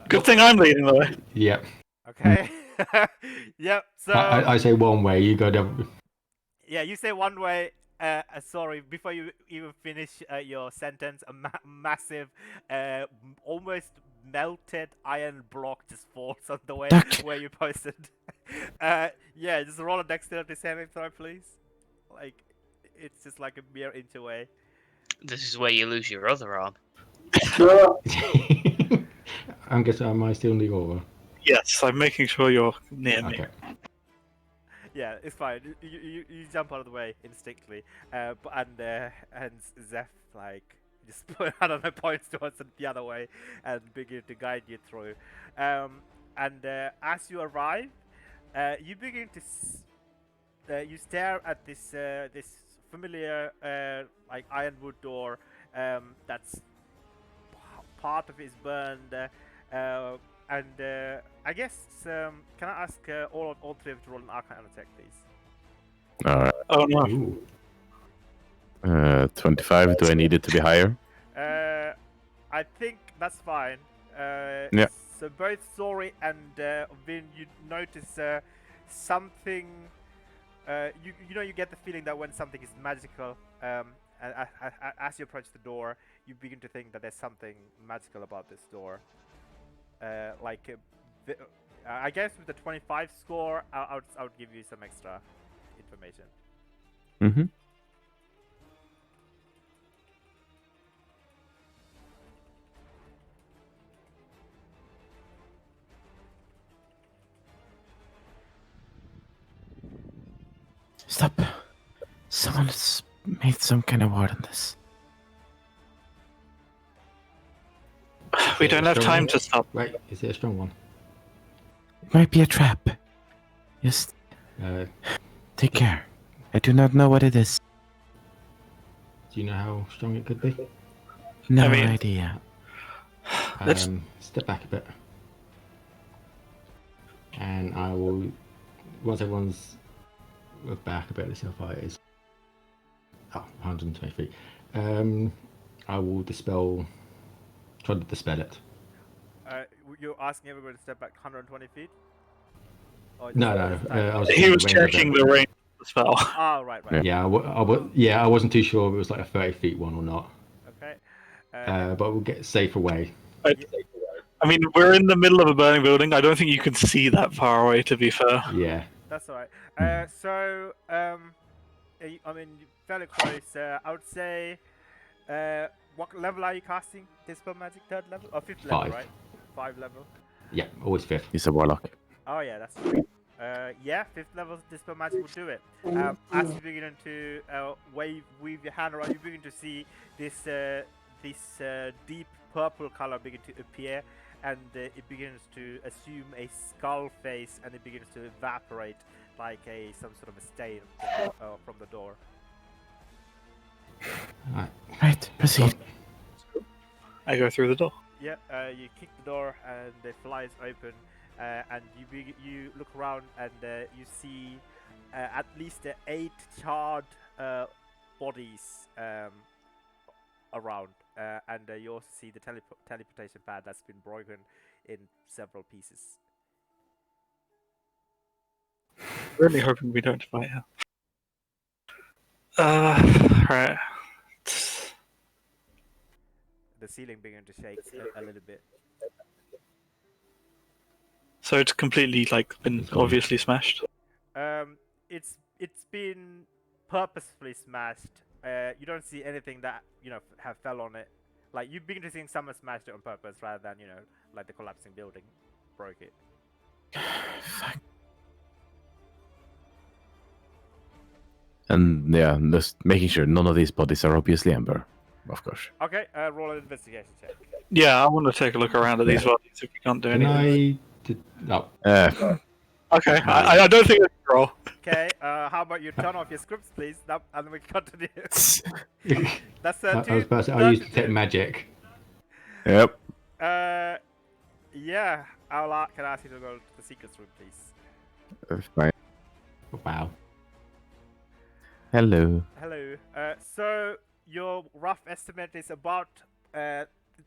[SPEAKER 4] Good thing I'm leading the way.
[SPEAKER 5] Yep.
[SPEAKER 2] Okay. Yep. So
[SPEAKER 5] I say one way, you go the other.
[SPEAKER 2] yeah, you say one way. Sorry, before you even finish your sentence, a massive, almost melted iron block just falls on the way where you posted. Yeah, just roll a dexterity saving throw, please. Like, it's just like a mere inch away.
[SPEAKER 3] This is where you lose your other arm.
[SPEAKER 5] I'm guessing, am I still in the order?
[SPEAKER 4] Yes, I'm making sure you're near me.
[SPEAKER 5] Okay.
[SPEAKER 2] Yeah, it's fine. You jump out of the way instinctively, and Zeph like just I don't know, points towards the other way and begin to guide you through. And as you arrive, you begin to you stare at this familiar like ironwood door that's part of it is burned. I guess can I ask all three of you to roll an Arcana check, please?
[SPEAKER 7] All right.
[SPEAKER 4] Oh no.
[SPEAKER 5] Ooh.
[SPEAKER 7] 25. Do I need it to be higher?
[SPEAKER 2] I think that's fine.
[SPEAKER 7] Yeah.
[SPEAKER 2] So both Sori and Vin, you notice something. You get the feeling that when something is magical, as you approach the door, you begin to think that there's something magical about this door. I guess with the 25 score, I would give you some extra information.
[SPEAKER 7] Mm-hmm.
[SPEAKER 6] Stop. Someone's made some kind of ward on this.
[SPEAKER 4] We don't have time to stop.
[SPEAKER 5] Right, is it a strong one?
[SPEAKER 6] It might be a trap. Just
[SPEAKER 5] Uh,
[SPEAKER 6] take care. I do not know what it is.
[SPEAKER 5] do you know how strong it could be?
[SPEAKER 6] No
[SPEAKER 4] I mean-
[SPEAKER 6] idea.
[SPEAKER 4] Let's-
[SPEAKER 5] Step back a bit. And I will, once everyone's back a bit, let's see how far it is. Oh, 120 feet. I will try to dispel it.
[SPEAKER 2] You're asking everybody to step back 120 feet? Or
[SPEAKER 5] No,
[SPEAKER 2] just-
[SPEAKER 5] no, I was
[SPEAKER 4] He was
[SPEAKER 5] checking the range of
[SPEAKER 4] checking
[SPEAKER 5] it.
[SPEAKER 4] the range of the spell.
[SPEAKER 2] Oh, right.
[SPEAKER 5] Yeah, I wasn't too sure if it was like a 30 feet one or not.
[SPEAKER 2] Okay.
[SPEAKER 5] But we'll get a safer way.
[SPEAKER 4] I mean, we're in the middle of a burning building. I don't think you can see that far away, to be fair.
[SPEAKER 5] Yeah.
[SPEAKER 2] That's alright. So, I mean, fairly close. I would say, what level are you casting Dispel Magic? Third level? Or fifth level,
[SPEAKER 5] 5.
[SPEAKER 2] right? 5 level.
[SPEAKER 5] Yeah, always 5th.
[SPEAKER 7] He's a warlock.
[SPEAKER 2] Oh, yeah, that's yeah, 5th level Dispel Magic will do it. As you begin to weave your hand around, you begin to see this deep purple color begin to appear, and it begins to assume a skull face, and it begins to evaporate like some sort of a stain from the door.
[SPEAKER 6] Right, proceed.
[SPEAKER 4] I go through the door.
[SPEAKER 2] Yeah, you kick the door and it flies open, and you look around and you see at least 8 charred bodies around, and you also see the teleportation pad that's been broken in several pieces.
[SPEAKER 4] Really hoping we don't fight her. Right.
[SPEAKER 2] The ceiling began to shake a little bit.
[SPEAKER 4] So it's completely been obviously smashed.
[SPEAKER 2] It's been purposefully smashed. You don't see anything that have fell on it. Like you begin to see someone smashed it on purpose rather than like the collapsing building broke it.
[SPEAKER 6] Fuck.
[SPEAKER 7] And yeah, just making sure none of these bodies are obviously Ember, of course.
[SPEAKER 2] Okay, roll an investigation check.
[SPEAKER 4] Yeah, I want to take a look around at these bodies if we can't do
[SPEAKER 5] Can
[SPEAKER 4] anything.
[SPEAKER 5] No.
[SPEAKER 4] Okay, I don't think I can roll.
[SPEAKER 2] Okay, how about you turn off your scripts, please, and then we can continue. That's
[SPEAKER 5] I was about to say, I used to detect magic.
[SPEAKER 7] Yep.
[SPEAKER 2] Yeah. can I ask you to go to the secrets room, please?
[SPEAKER 7] Fine.
[SPEAKER 5] Wow.
[SPEAKER 6] Hello.
[SPEAKER 2] Hello. So your rough estimate is about.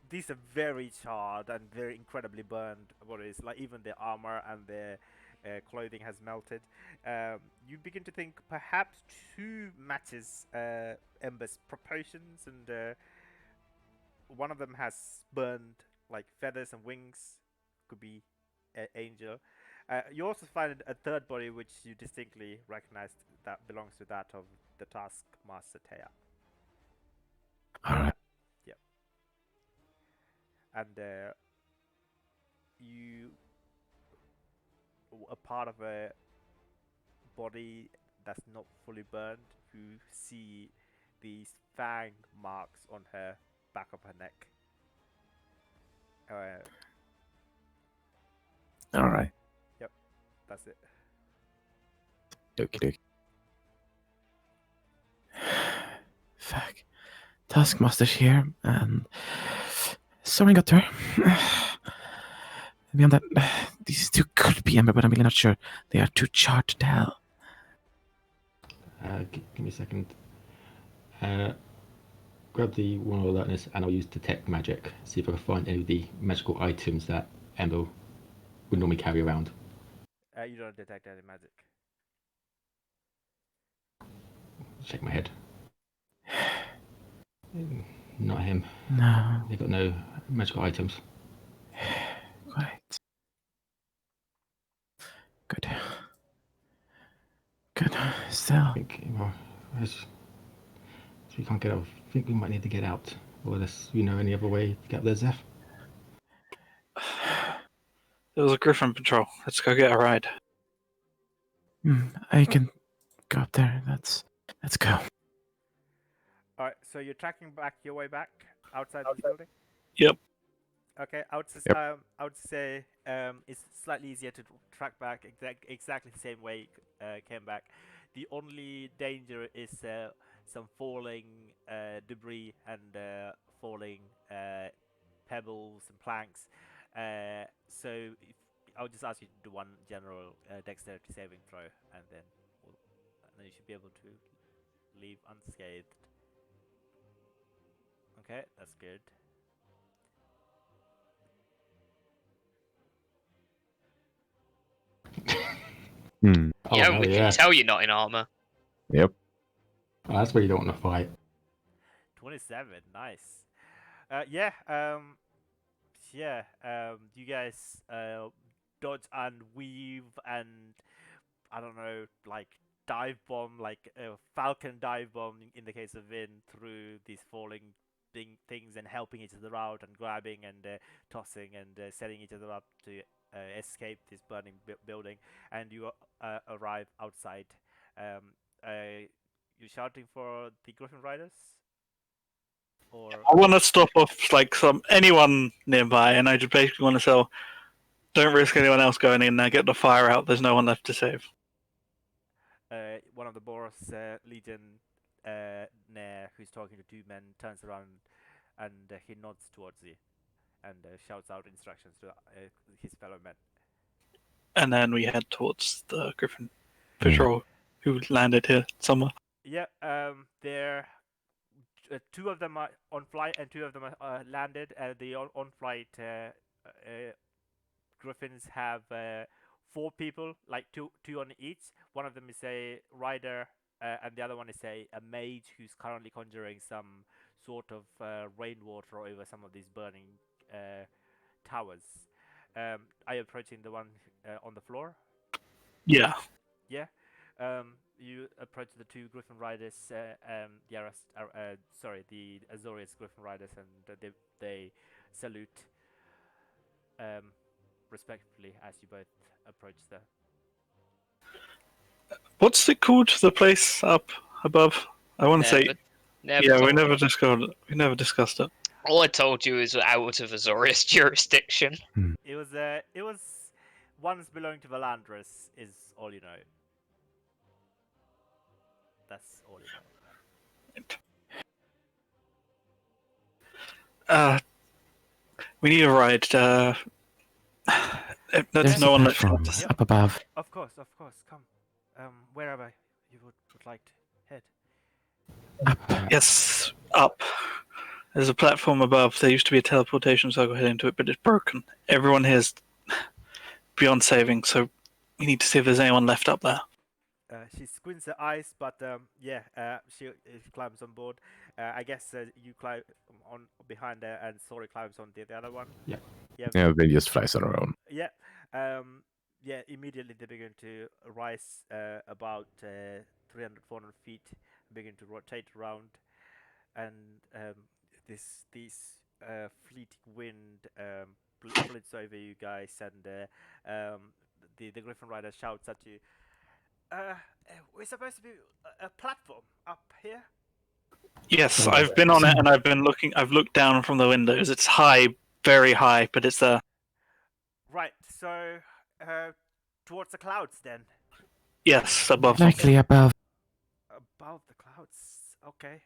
[SPEAKER 2] These are very charred and very incredibly burned bodies. Like even the armor and the clothing has melted. You begin to think perhaps 2 matches Ember's proportions, and one of them has burned like feathers and wings. Could be angel. You also find a third body which you distinctly recognize that belongs to that of the Taskmaster Taya.
[SPEAKER 7] All right.
[SPEAKER 2] And you a part of a body that's not fully burned. You see these fang marks on her back of her neck.
[SPEAKER 7] All right.
[SPEAKER 2] That's it.
[SPEAKER 7] Dokie dokie.
[SPEAKER 6] Fuck. Taskmaster's here, and someone got to her. Beyond that, these 2 could be Ember, but I'm really not sure. They are too charred to tell.
[SPEAKER 5] Give me a second. Grab the one of alertness, and I'll use detect magic. See if I can find any of the magical items that Ember would normally carry around.
[SPEAKER 2] You don't detect any magic.
[SPEAKER 5] Shake my head. Not him.
[SPEAKER 6] No,
[SPEAKER 5] They've got no magical items.
[SPEAKER 6] quite. Good. Good. Still.
[SPEAKER 5] I think, well, as we can't get out, I think we might need to get out. Or unless you know any other way to get up there, Zeph.
[SPEAKER 4] There was a griffin patrol. Let's go get a ride.
[SPEAKER 6] I can go up there. Let's go.
[SPEAKER 2] All right. So you're tracking back your way back outside this building.
[SPEAKER 4] Yep.
[SPEAKER 2] Okay. I would
[SPEAKER 7] Yep.
[SPEAKER 2] I would say it's slightly easier to track back exactly the same way came back. The only danger is some falling debris and falling pebbles and planks. So I'll just ask you to do one general dexterity saving throw, and then you should be able to leave unscathed. Okay, that's good.
[SPEAKER 5] Oh,
[SPEAKER 3] Yeah,
[SPEAKER 5] hell
[SPEAKER 3] we
[SPEAKER 5] yeah.
[SPEAKER 3] can tell you're not in armor.
[SPEAKER 7] Yep.
[SPEAKER 5] Oh, that's where you don't want to fight.
[SPEAKER 2] 27, nice. Yeah. You guys dodge and weave and I don't know, like dive bomb, like a falcon dive bomb in the case of Vin through these falling things and helping each other out and grabbing and tossing and setting each other up to escape this burning building. And you arrive outside. You shouting for the Griffin Riders? Or
[SPEAKER 4] I want to stop off like anyone nearby, and I just basically want to tell, don't risk anyone else going in there. Get the fire out. There's no one left to save.
[SPEAKER 2] one of the Boros Legion Nair, who's talking to 2 men, turns around and he nods towards you and shouts out instructions to his fellow men.
[SPEAKER 4] And then we head towards the Griffin patrol, who landed here somewhere.
[SPEAKER 2] Yeah, there. 2 of them are on flight and 2 of them are landed. The on flight Griffins have 4 people, like two on each. One of them is a rider, and the other one is a mage who's currently conjuring some sort of rainwater over some of these burning towers. Are you approaching the one on the floor?
[SPEAKER 4] Yeah.
[SPEAKER 2] Yeah. You approach the 2 Griffin riders, the Azorius Griffin riders, and they salute respectfully as you both approach them.
[SPEAKER 4] What's it called? The place up above? I want to say.
[SPEAKER 3] Never
[SPEAKER 4] Yeah,
[SPEAKER 3] told
[SPEAKER 4] we never
[SPEAKER 3] you.
[SPEAKER 4] discussed it.
[SPEAKER 3] All I told you is out of Azorius jurisdiction.
[SPEAKER 2] It was once belonging to Valandris, is all you know. That's all you know.
[SPEAKER 4] We need a ride. That's
[SPEAKER 6] There's
[SPEAKER 4] no
[SPEAKER 6] a
[SPEAKER 4] one left.
[SPEAKER 6] platform
[SPEAKER 2] Yep.
[SPEAKER 6] up above.
[SPEAKER 2] Of course, come. Wherever you would like to head.
[SPEAKER 6] Up.
[SPEAKER 4] Yes, up. There's a platform above. There used to be a teleportation circle heading to it, but it's broken. Everyone here is beyond saving, so we need to see if there's anyone left up there.
[SPEAKER 2] She squints her eyes, but she climbs on board. I guess you climb on behind her, and Sori climbs on the other one.
[SPEAKER 5] Yeah.
[SPEAKER 7] Yeah, they just flies on their own.
[SPEAKER 2] Yeah. Immediately they begin to rise about 300, 400 feet, begin to rotate around, and this fleeting wind flits over you guys, and the Griffin Rider shouts at you. We're supposed to be a platform up here.
[SPEAKER 4] Yes, I've been on it and I've been looking. I've looked down from the windows. It's high, very high, but it's there.
[SPEAKER 2] Right. So towards the clouds, then.
[SPEAKER 4] Yes, above them.
[SPEAKER 6] Likely above.
[SPEAKER 2] Above the clouds. Okay.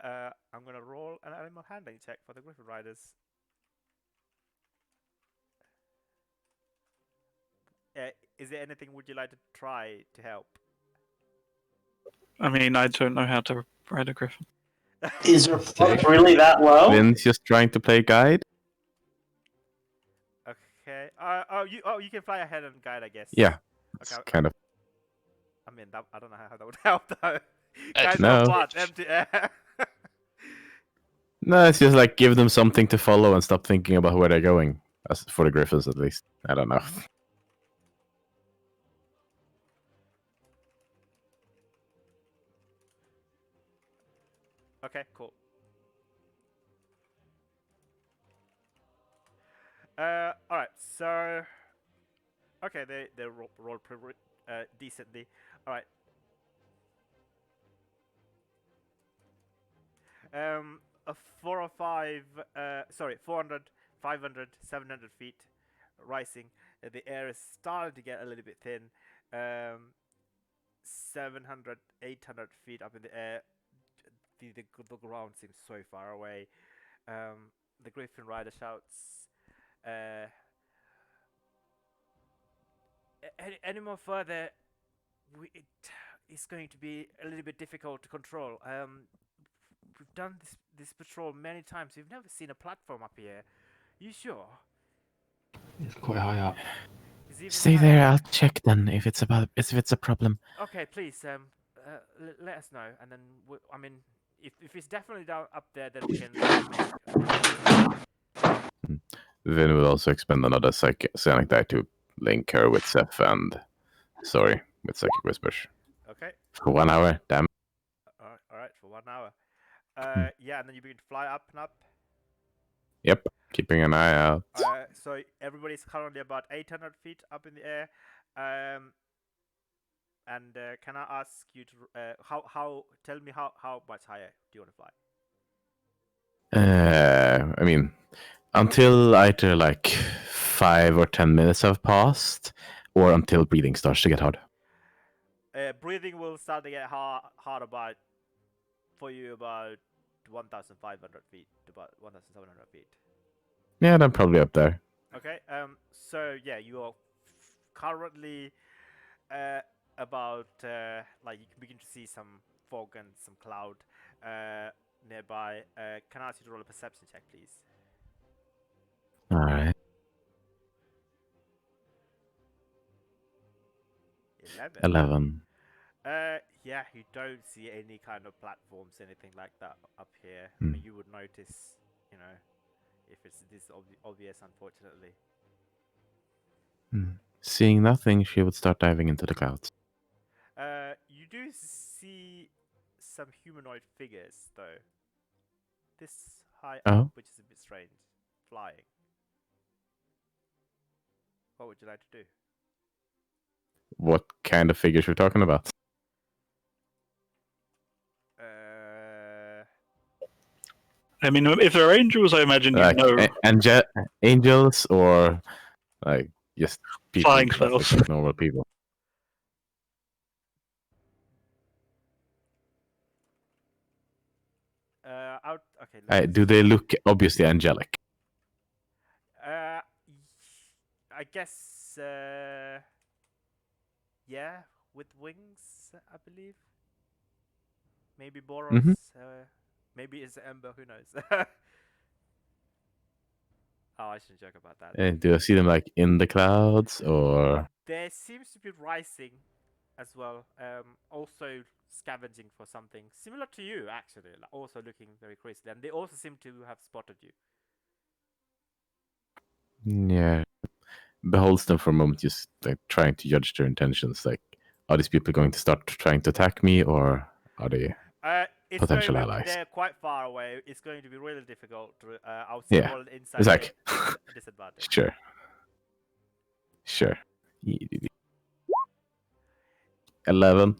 [SPEAKER 2] I'm gonna roll an animal handling check for the Griffin Riders. Is there anything would you like to try to help?
[SPEAKER 4] I mean, I don't know how to ride a griffin.
[SPEAKER 1] Is your pluck really that low?
[SPEAKER 7] Lynn's just trying to play guide.
[SPEAKER 2] Okay. You can fly ahead and guide, I guess.
[SPEAKER 7] Yeah, it's
[SPEAKER 2] Okay.
[SPEAKER 7] kind of.
[SPEAKER 2] I mean, I don't know how that would help though. Guide
[SPEAKER 7] no.
[SPEAKER 2] of what? Empty air.
[SPEAKER 7] No, it's just like give them something to follow and stop thinking about where they're going. As for the griffins, at least. I don't know.
[SPEAKER 2] Okay, cool. Alright, so okay, they roll pretty decently. Alright. A 4 or 5 400, 500, 700 feet rising. The air is starting to get a little bit thin. 700, 800 feet up in the air. The ground seems so far away. The Griffin Rider shouts, any more further, it is going to be a little bit difficult to control. We've done this patrol many times. We've never seen a platform up here. You sure?
[SPEAKER 5] It's quite high up.
[SPEAKER 6] Stay there. I'll check then if it's a problem.
[SPEAKER 2] Okay, please. Let us know, and then I mean, if it's definitely down up there, then we can.
[SPEAKER 7] Vin will also expend another psionic die to link her with Seth and. Sorry, with Psychic Whispers.
[SPEAKER 2] Okay.
[SPEAKER 7] For 1 hour, damn.
[SPEAKER 2] All right, for 1 hour. Yeah, and then you begin to fly up and up.
[SPEAKER 7] Yep, keeping an eye out.
[SPEAKER 2] So everybody's currently about 800 feet up in the air. And can I ask you to tell me how much higher do you want to fly?
[SPEAKER 7] I mean, until either like 5 or 10 minutes have passed, or until breathing starts to get hard.
[SPEAKER 2] Breathing will start to get hard about for you about 1,500 feet to about 1,700 feet.
[SPEAKER 7] Yeah, then probably up there.
[SPEAKER 2] Okay. So yeah, you are currently about like you can begin to see some fog and some cloud nearby. Can I ask you to roll a perception check, please?
[SPEAKER 7] All right. 11.
[SPEAKER 2] Yeah, you don't see any kind of platforms, anything like that up here. I mean, you would notice, you know, if it's this obvious, unfortunately.
[SPEAKER 7] Seeing nothing, she would start diving into the clouds.
[SPEAKER 2] You do see some humanoid figures, though. This high up, which is a bit strange, flying. What would you like to do?
[SPEAKER 7] What kind of figures we're talking about?
[SPEAKER 4] I mean, if they're angels, I imagine
[SPEAKER 7] Like,
[SPEAKER 4] you know.
[SPEAKER 7] Angels or like just people,
[SPEAKER 4] Flying spells.
[SPEAKER 7] like normal people.
[SPEAKER 2] Okay.
[SPEAKER 7] Do they look obviously angelic?
[SPEAKER 2] I guess, yeah, with wings, I believe. Maybe Boros.
[SPEAKER 7] Mhm.
[SPEAKER 2] Maybe it's Ember. Who knows? Oh, I shouldn't joke about that.
[SPEAKER 7] And do I see them like in the clouds or?
[SPEAKER 2] There seems to be rising as well. Also scavenging for something similar to you, actually. Also looking very crazy, and they also seem to have spotted you.
[SPEAKER 7] Yeah, beholds them for a moment, just like trying to judge their intentions. Like, are these people going to start trying to attack me, or are they
[SPEAKER 2] It's
[SPEAKER 7] potential
[SPEAKER 2] going to,
[SPEAKER 7] allies?
[SPEAKER 2] they're quite far away. It's going to be really difficult to. I would say
[SPEAKER 7] Yeah,
[SPEAKER 2] roll an insight
[SPEAKER 7] it's like
[SPEAKER 2] disadvantage.
[SPEAKER 7] sure. 11.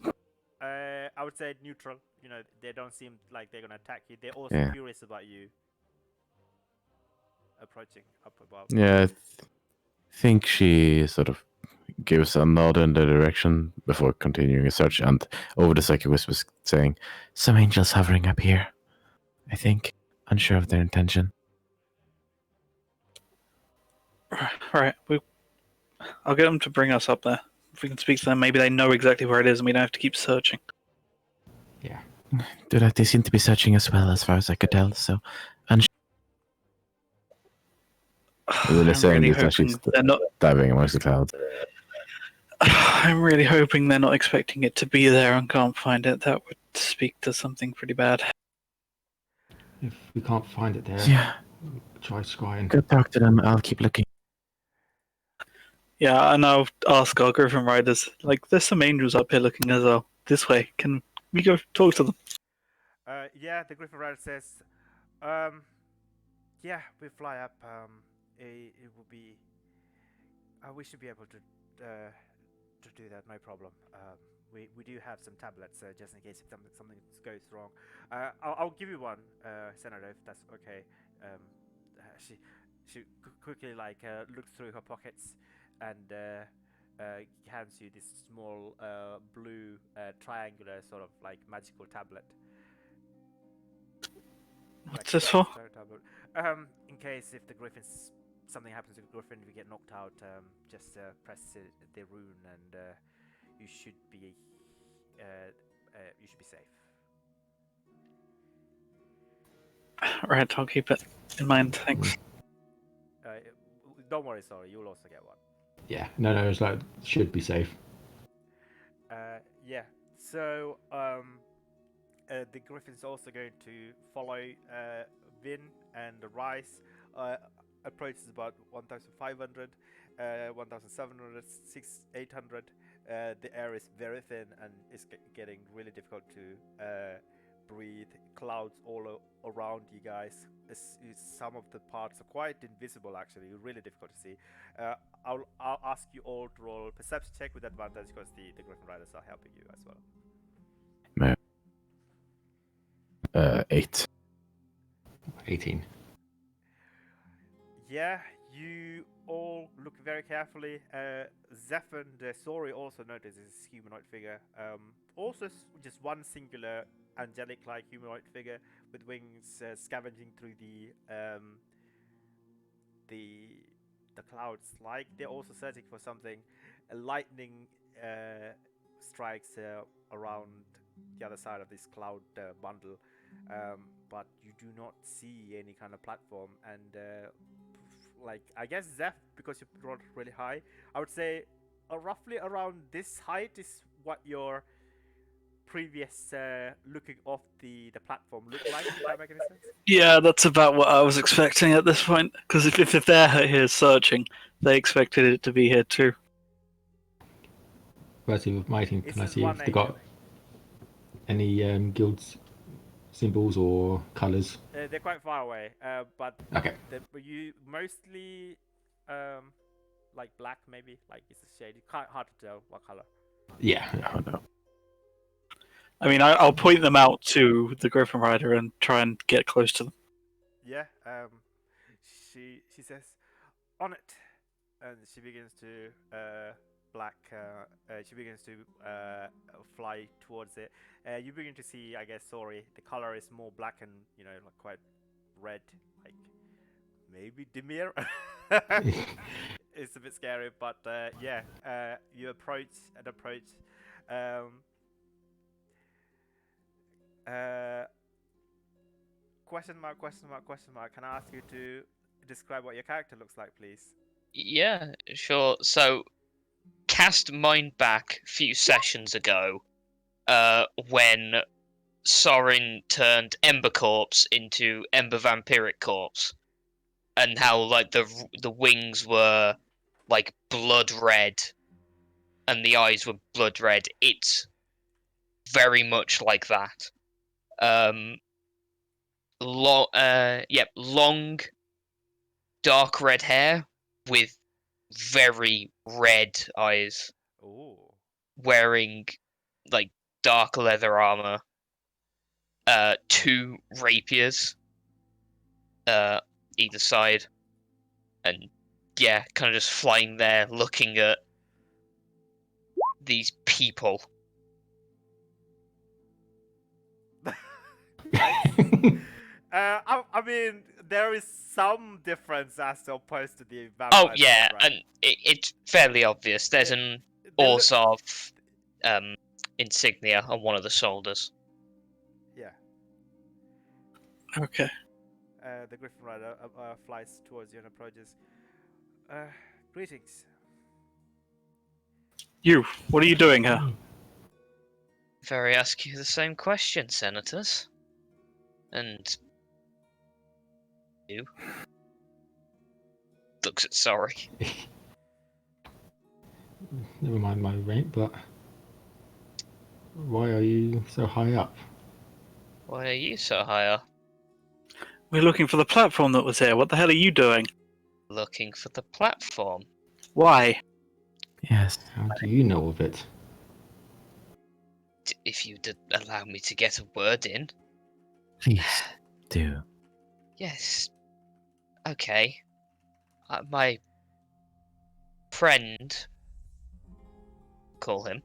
[SPEAKER 2] I would say neutral. You know, they don't seem like they're gonna attack you. They're also
[SPEAKER 7] Yeah.
[SPEAKER 2] curious about you approaching up above.
[SPEAKER 7] Yeah, think she sort of gives a nod in the direction before continuing a search, and over the psychic whispers saying, "Some angels hovering up here. I think, unsure of their intention."
[SPEAKER 4] Right, I'll get them to bring us up there. If we can speak to them, maybe they know exactly where it is and we don't have to keep searching.
[SPEAKER 5] Yeah.
[SPEAKER 6] They seem to be searching as well, as far as I could tell. So,
[SPEAKER 7] Really
[SPEAKER 4] I'm
[SPEAKER 7] saying
[SPEAKER 4] really
[SPEAKER 7] this as she's
[SPEAKER 4] hoping they're not.
[SPEAKER 7] diving amongst the clouds.
[SPEAKER 4] I'm really hoping they're not expecting it to be there and can't find it. That would speak to something pretty bad.
[SPEAKER 5] If we can't find it there,
[SPEAKER 6] yeah,
[SPEAKER 5] try scrying.
[SPEAKER 6] go talk to them. I'll keep looking.
[SPEAKER 4] Yeah, and I'll ask our Griffin Riders. Like, there's some angels up here looking as well. This way. Can we go talk to them?
[SPEAKER 2] Yeah, the Griffin Rider says, yeah, we fly up. It will be. We should be able to do that, no problem. We do have some tablets just in case if something goes wrong. I'll give you one, Senator, if that's okay. She quickly looks through her pockets and hands you this small blue triangular sort of like magical tablet.
[SPEAKER 4] What's this for?
[SPEAKER 2] Tablet. In case if the griffins something happens to the griffin, we get knocked out. Just press the rune, and you should be safe.
[SPEAKER 4] Right, I'll keep it in mind. Thanks.
[SPEAKER 2] Don't worry, sorry, you'll also get one.
[SPEAKER 5] Yeah. No, it's like should be safe.
[SPEAKER 2] Yeah. So the griffin's also going to follow Vin and the Rice. Approach is about 1,500, 1,700, 800. The air is very thin and it's getting really difficult to breathe. Clouds all around you guys. Some of the parts are quite invisible, actually. Really difficult to see. I'll ask you all to roll perception check with advantage because the Griffin Riders are helping you as well.
[SPEAKER 7] 8.
[SPEAKER 5] 18.
[SPEAKER 2] Yeah, you all look very carefully. Zeph and Sori also notice this humanoid figure. Also, just one singular angelic-like humanoid figure with wings scavenging through the clouds. Like they're also searching for something. Lightning strikes around the other side of this cloud bundle, but you do not see any kind of platform. And I guess Zeph, because you rolled really high, I would say roughly around this height is what your previous looking off the platform looked like. Does that make any sense?
[SPEAKER 4] Yeah, that's about what I was expecting at this point. Because if they're here searching, they expected it to be here too.
[SPEAKER 5] Bertie, with my team, can I
[SPEAKER 2] It's
[SPEAKER 5] see if they got any guilds symbols or colours?
[SPEAKER 2] They're quite far away, but
[SPEAKER 5] Okay.
[SPEAKER 2] you mostly like black, maybe. Like it's a shade. It's quite hard to tell what color.
[SPEAKER 5] Yeah.
[SPEAKER 7] Oh no.
[SPEAKER 4] I mean, I'll point them out to the Griffin Rider and try and get close to them.
[SPEAKER 2] Yeah. She says, "On it," and she begins to she begins to fly towards it. You begin to see, I guess, sorry, the color is more black and like quite red, like maybe Demir. it's a bit scary, but yeah, you approach and approach. Um, question mark, question mark, question mark. Can I ask you to describe what your character looks like, please?
[SPEAKER 3] Yeah, sure. So, cast mind back a few sessions ago, when Sorin turned Ember Corpse into Ember Vampiric Corpse, and how like the wings were like blood red, and the eyes were blood red. It's very much like that. Long, dark red hair with very red eyes,
[SPEAKER 2] Ooh.
[SPEAKER 3] wearing like dark leather armor, 2 rapiers, either side, and yeah, kind of just flying there, looking at these people.
[SPEAKER 2] I mean, there is some difference as opposed to the vampire.
[SPEAKER 3] Oh yeah,
[SPEAKER 2] right?
[SPEAKER 3] and it's fairly obvious. There's an
[SPEAKER 2] They look-
[SPEAKER 3] Orzhov insignia on one of the shoulders.
[SPEAKER 2] Yeah.
[SPEAKER 4] Okay.
[SPEAKER 2] The Griffin Rider flies towards you and approaches. Greetings.
[SPEAKER 4] You, what are you doing here?
[SPEAKER 3] Very ask you the same question, senators. And you looks at sorry.
[SPEAKER 5] Never mind my rank, but why are you so high up?
[SPEAKER 3] Why are you so high up?
[SPEAKER 4] We're looking for the platform that was here. What the hell are you doing?
[SPEAKER 3] Looking for the platform.
[SPEAKER 4] Why?
[SPEAKER 6] Yes.
[SPEAKER 5] How do you know of it?
[SPEAKER 3] If you'd allow me to get a word in.
[SPEAKER 6] Please do.
[SPEAKER 3] Yes. Okay. My friend, call him,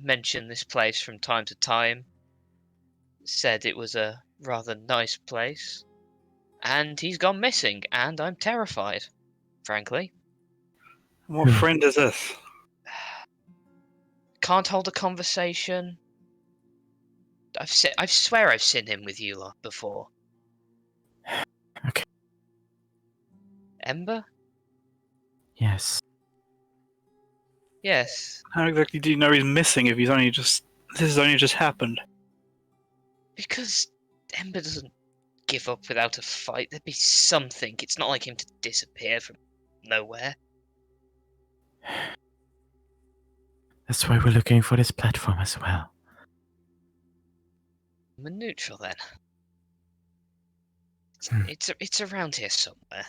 [SPEAKER 3] mentioned this place from time to time. Said it was a rather nice place. And he's gone missing, and I'm terrified, frankly.
[SPEAKER 4] What friend is this?
[SPEAKER 3] Can't hold a conversation. I swear I've seen him with you lot before.
[SPEAKER 6] Okay.
[SPEAKER 3] Ember?
[SPEAKER 6] Yes.
[SPEAKER 3] Yes.
[SPEAKER 4] How exactly do you know he's missing if he's only just... This has only just happened?
[SPEAKER 3] Because Ember doesn't give up without a fight. There'd be something. It's not like him to disappear from nowhere.
[SPEAKER 6] That's why we're looking for this platform as well.
[SPEAKER 3] I'm a neutral then.
[SPEAKER 6] Hmm.
[SPEAKER 3] It's around here somewhere.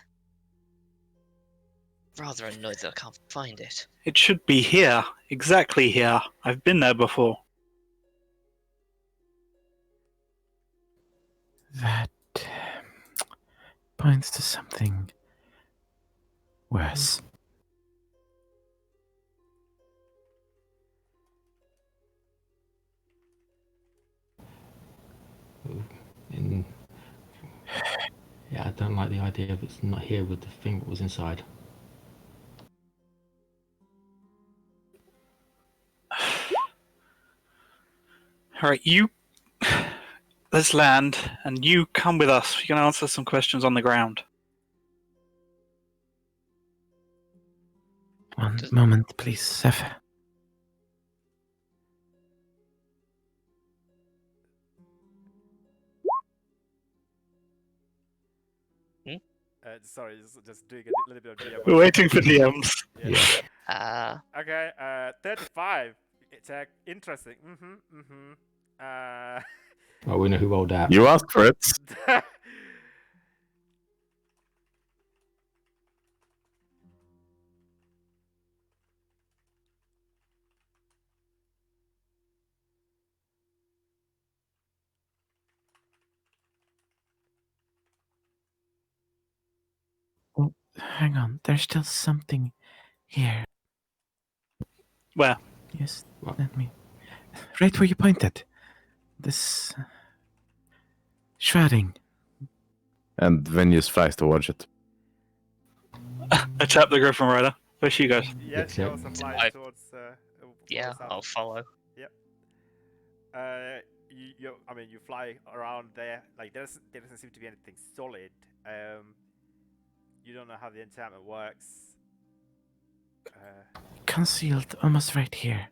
[SPEAKER 3] Rather annoyed that I can't find it.
[SPEAKER 4] It should be here. Exactly here. I've been there before.
[SPEAKER 6] That points to something worse.
[SPEAKER 5] In... Yeah, I don't like the idea of it's not here with the thing that was inside.
[SPEAKER 4] Alright, you... Let's land, and you come with us. You can answer some questions on the ground.
[SPEAKER 6] One moment, please, Zephyr.
[SPEAKER 2] Sorry, just doing a little bit of DM.
[SPEAKER 4] We're waiting for DMs.
[SPEAKER 2] Yeah. Okay, 35. It's interesting.
[SPEAKER 5] Well, we know who rolled that.
[SPEAKER 7] You asked for it.
[SPEAKER 6] Hang on, there's still something here.
[SPEAKER 4] Where?
[SPEAKER 6] Yes,
[SPEAKER 5] What?
[SPEAKER 6] let me. Right where you pointed. This. Shrouding.
[SPEAKER 7] And Venus flies towards it.
[SPEAKER 4] I tap the Griffin Rider. Where she goes?
[SPEAKER 2] Yeah, she
[SPEAKER 5] Except-
[SPEAKER 2] also flies
[SPEAKER 3] I-
[SPEAKER 2] towards.
[SPEAKER 3] Yeah,
[SPEAKER 2] towards
[SPEAKER 3] I'll follow.
[SPEAKER 2] I mean, you fly around there. Like there doesn't seem to be anything solid. You don't know how the enchantment works.
[SPEAKER 6] Concealed, almost right here.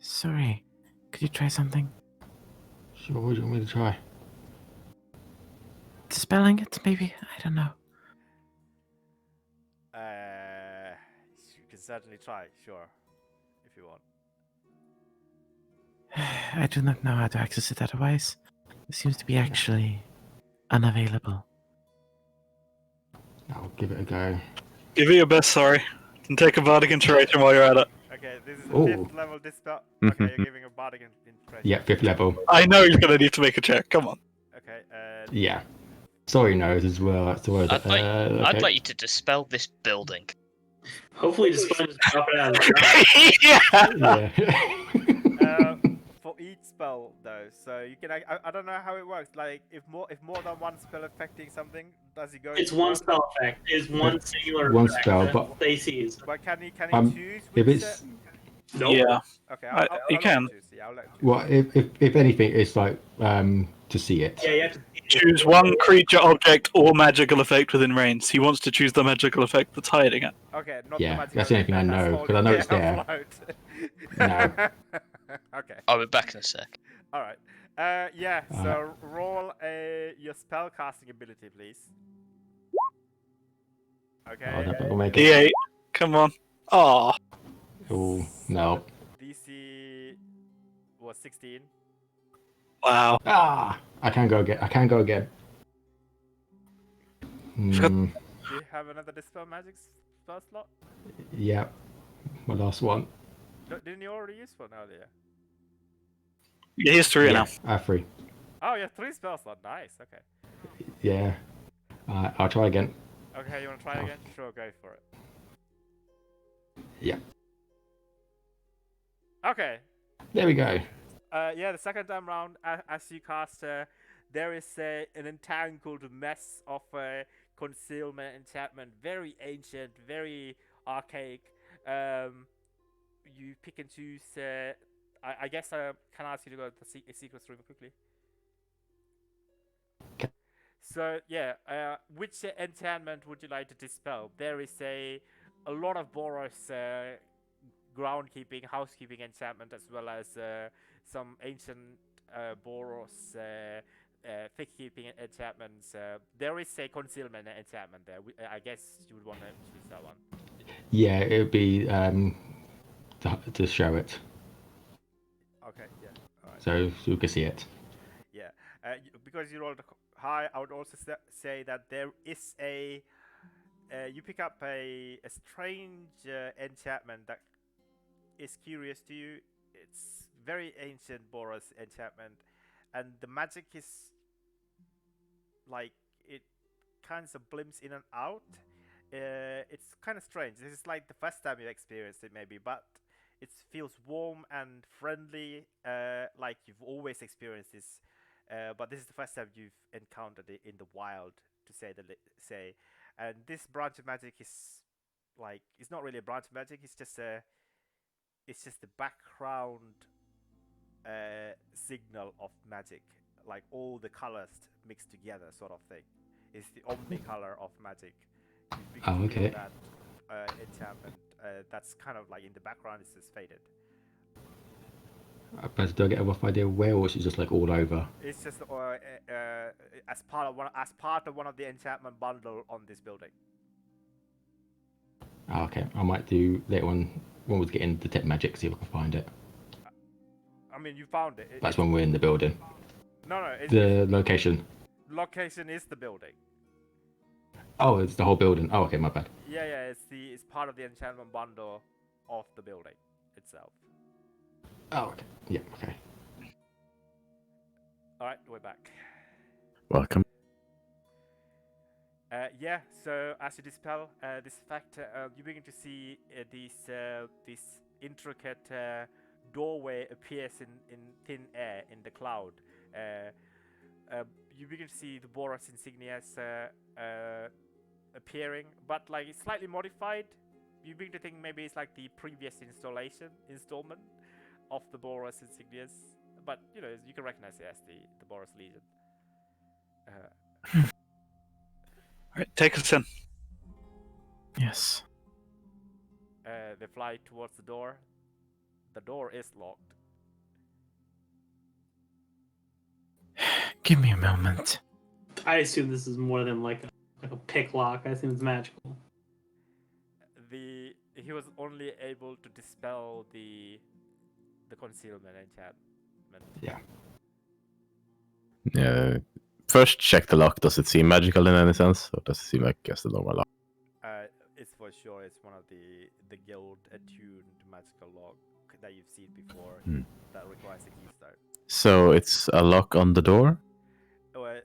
[SPEAKER 6] Sorry. Could you try something?
[SPEAKER 5] Sure, what do you want me to try?
[SPEAKER 6] Dispelling it, maybe? I don't know.
[SPEAKER 2] You can certainly try, sure, if you want.
[SPEAKER 6] I do not know how to access it otherwise. It seems to be actually unavailable.
[SPEAKER 5] I'll give it a go.
[SPEAKER 4] Give it your best, sorry. And take a bardic inspiration while you're at it.
[SPEAKER 2] Okay, this is a
[SPEAKER 5] Ooh.
[SPEAKER 2] 5th level dispel. Okay, you're giving a bardic inspiration.
[SPEAKER 5] Yeah, 5th level.
[SPEAKER 4] I know you're gonna need to make a check. Come on.
[SPEAKER 2] Okay,
[SPEAKER 5] Yeah. Sorry, nose as well. That's the word.
[SPEAKER 3] I'd
[SPEAKER 5] okay.
[SPEAKER 3] like you to dispel this building.
[SPEAKER 1] Hopefully, just drop it out of the
[SPEAKER 4] Yeah.
[SPEAKER 5] Yeah.
[SPEAKER 2] for each spell though, so you can I don't know how it works. Like if more than one spell affecting something, does it go?
[SPEAKER 1] It's
[SPEAKER 2] into
[SPEAKER 1] one spell effect. It's one singular
[SPEAKER 5] One
[SPEAKER 1] effect
[SPEAKER 5] spell,
[SPEAKER 1] that
[SPEAKER 5] but-
[SPEAKER 1] Stacy is.
[SPEAKER 2] But can you choose
[SPEAKER 5] if
[SPEAKER 2] which?
[SPEAKER 5] it's
[SPEAKER 1] Nope.
[SPEAKER 4] Yeah.
[SPEAKER 2] Okay,
[SPEAKER 4] you
[SPEAKER 2] let
[SPEAKER 4] can.
[SPEAKER 2] choose. Yeah, I'll let you choose.
[SPEAKER 5] well, if anything, it's like to see it.
[SPEAKER 1] Yeah, you have to
[SPEAKER 4] Choose one creature, object, or magical effect within range. He wants to choose the magical effect that's hiding it.
[SPEAKER 2] Okay, not
[SPEAKER 5] Yeah,
[SPEAKER 2] the magic.
[SPEAKER 5] that's the only thing I know, 'cause I know it's there.
[SPEAKER 2] No. Okay.
[SPEAKER 3] I'll be back in a sec.
[SPEAKER 2] All right. Yeah. So roll your spell casting ability, please. Okay.
[SPEAKER 5] Oh, that will make it.
[SPEAKER 4] D8. Come on. Oh.
[SPEAKER 5] Oh, no.
[SPEAKER 2] DC was 16.
[SPEAKER 4] Wow.
[SPEAKER 5] Ah! I can go again. Hmm,
[SPEAKER 2] Do you have another dispel magic spell slot?
[SPEAKER 5] yeah. My last one.
[SPEAKER 2] Didn't you already use one earlier?
[SPEAKER 4] Yeah, he's 3 now.
[SPEAKER 5] I have 3.
[SPEAKER 2] Oh, you have 3 spell slots. Nice. Okay.
[SPEAKER 5] Yeah. I'll try again.
[SPEAKER 2] Okay, you want to try again? Sure, go for it.
[SPEAKER 5] Yeah.
[SPEAKER 2] Okay.
[SPEAKER 5] There we go.
[SPEAKER 2] Yeah, the second time round, as you cast, there is an entangled mess of concealment enchantment, very ancient, very archaic. You pick and choose. I guess I can ask you to go to the secret room quickly.
[SPEAKER 5] Okay.
[SPEAKER 2] So yeah, which enchantment would you like to dispel? There is a lot of Boros groundkeeping, housekeeping enchantment, as well as some ancient Boros thick-keeping enchantments. There is a concealment enchantment there. I guess you would want to choose that one.
[SPEAKER 5] Yeah, it would be to show it,
[SPEAKER 2] Okay, yeah. All right.
[SPEAKER 5] so you can see it.
[SPEAKER 2] Yeah, because you rolled high, I would also say that there is a you pick up a strange enchantment that is curious to you. It's very ancient Boros enchantment, and the magic is like it kind of blimps in and out. It's kind of strange. This is like the first time you experienced it, maybe, but it feels warm and friendly, like you've always experienced this. But this is the first time you've encountered it in the wild, to say. And this branch of magic is like it's not really a branch of magic. It's just the background signal of magic, like all the colors mixed together, sort of thing. It's the omni-color of magic. You
[SPEAKER 5] Oh,
[SPEAKER 2] feel
[SPEAKER 5] okay.
[SPEAKER 2] that enchantment that's kind of like in the background. It's just faded.
[SPEAKER 5] But do I get a rough idea where, or is it just like all over?
[SPEAKER 2] It's just as part of one of the enchantment bundle on this building.
[SPEAKER 5] Oh, okay, I might do later on when we get in detect magic, see if I can find it.
[SPEAKER 2] I mean, you found it.
[SPEAKER 5] That's when we're in the building.
[SPEAKER 2] No,
[SPEAKER 5] The location.
[SPEAKER 2] location is the building.
[SPEAKER 5] Oh, it's the whole building. Oh, okay, my bad.
[SPEAKER 2] Yeah, it's part of the enchantment bundle of the building itself.
[SPEAKER 5] Oh, okay. Yeah, okay.
[SPEAKER 2] All right, we're back.
[SPEAKER 7] Welcome.
[SPEAKER 2] Yeah, so as you dispel this effect, you begin to see this intricate doorway appears in thin air in the cloud. You begin to see the Boros insignias appearing, but like it's slightly modified. You begin to think maybe it's like the previous installment of the Boros insignias, but you know you can recognize it as the Boros Legion.
[SPEAKER 4] Alright, take us in.
[SPEAKER 6] Yes.
[SPEAKER 2] They fly towards the door. The door is locked.
[SPEAKER 6] Give me a moment.
[SPEAKER 1] I assume this is more than like a pick lock. I assume it's magical.
[SPEAKER 2] He was only able to dispel the concealment enchantment.
[SPEAKER 5] Yeah.
[SPEAKER 7] Yeah. First, check the lock. Does it seem magical in any sense, or does it seem like just a normal lock?
[SPEAKER 2] It's for sure it's one of the guild attuned magical lock that you've seen before that requires a keystone.
[SPEAKER 7] So it's a lock on the door.
[SPEAKER 2] Or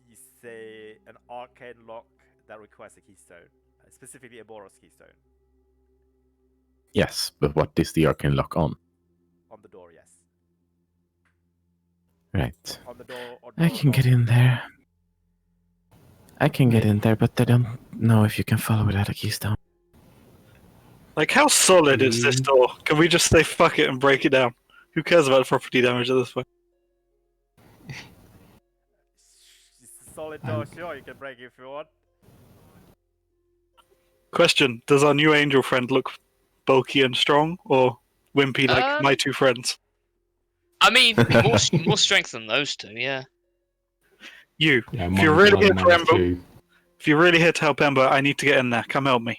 [SPEAKER 2] you say an arcane lock that requires a keystone, specifically a Boros keystone.
[SPEAKER 7] Yes, but what is the arcane lock on?
[SPEAKER 2] On the door, yes.
[SPEAKER 7] Right.
[SPEAKER 2] On the door. Or
[SPEAKER 6] I can get in there. I can get in there, but I don't know if you can follow without a keystone.
[SPEAKER 4] Like, how solid is this door? Can we just say fuck it and break it down? Who cares about property damage at this point?
[SPEAKER 2] It's a solid door, sure, you can break it if you want.
[SPEAKER 4] Question: does our new angel friend look bulky and strong, or wimpy like my two friends?
[SPEAKER 3] I mean, more strength than those two, yeah.
[SPEAKER 4] You,
[SPEAKER 5] Yeah,
[SPEAKER 4] if you're really here to
[SPEAKER 5] minus
[SPEAKER 4] Ember,
[SPEAKER 5] two.
[SPEAKER 4] if you're really here to help Ember, I need to get in there. Come help me.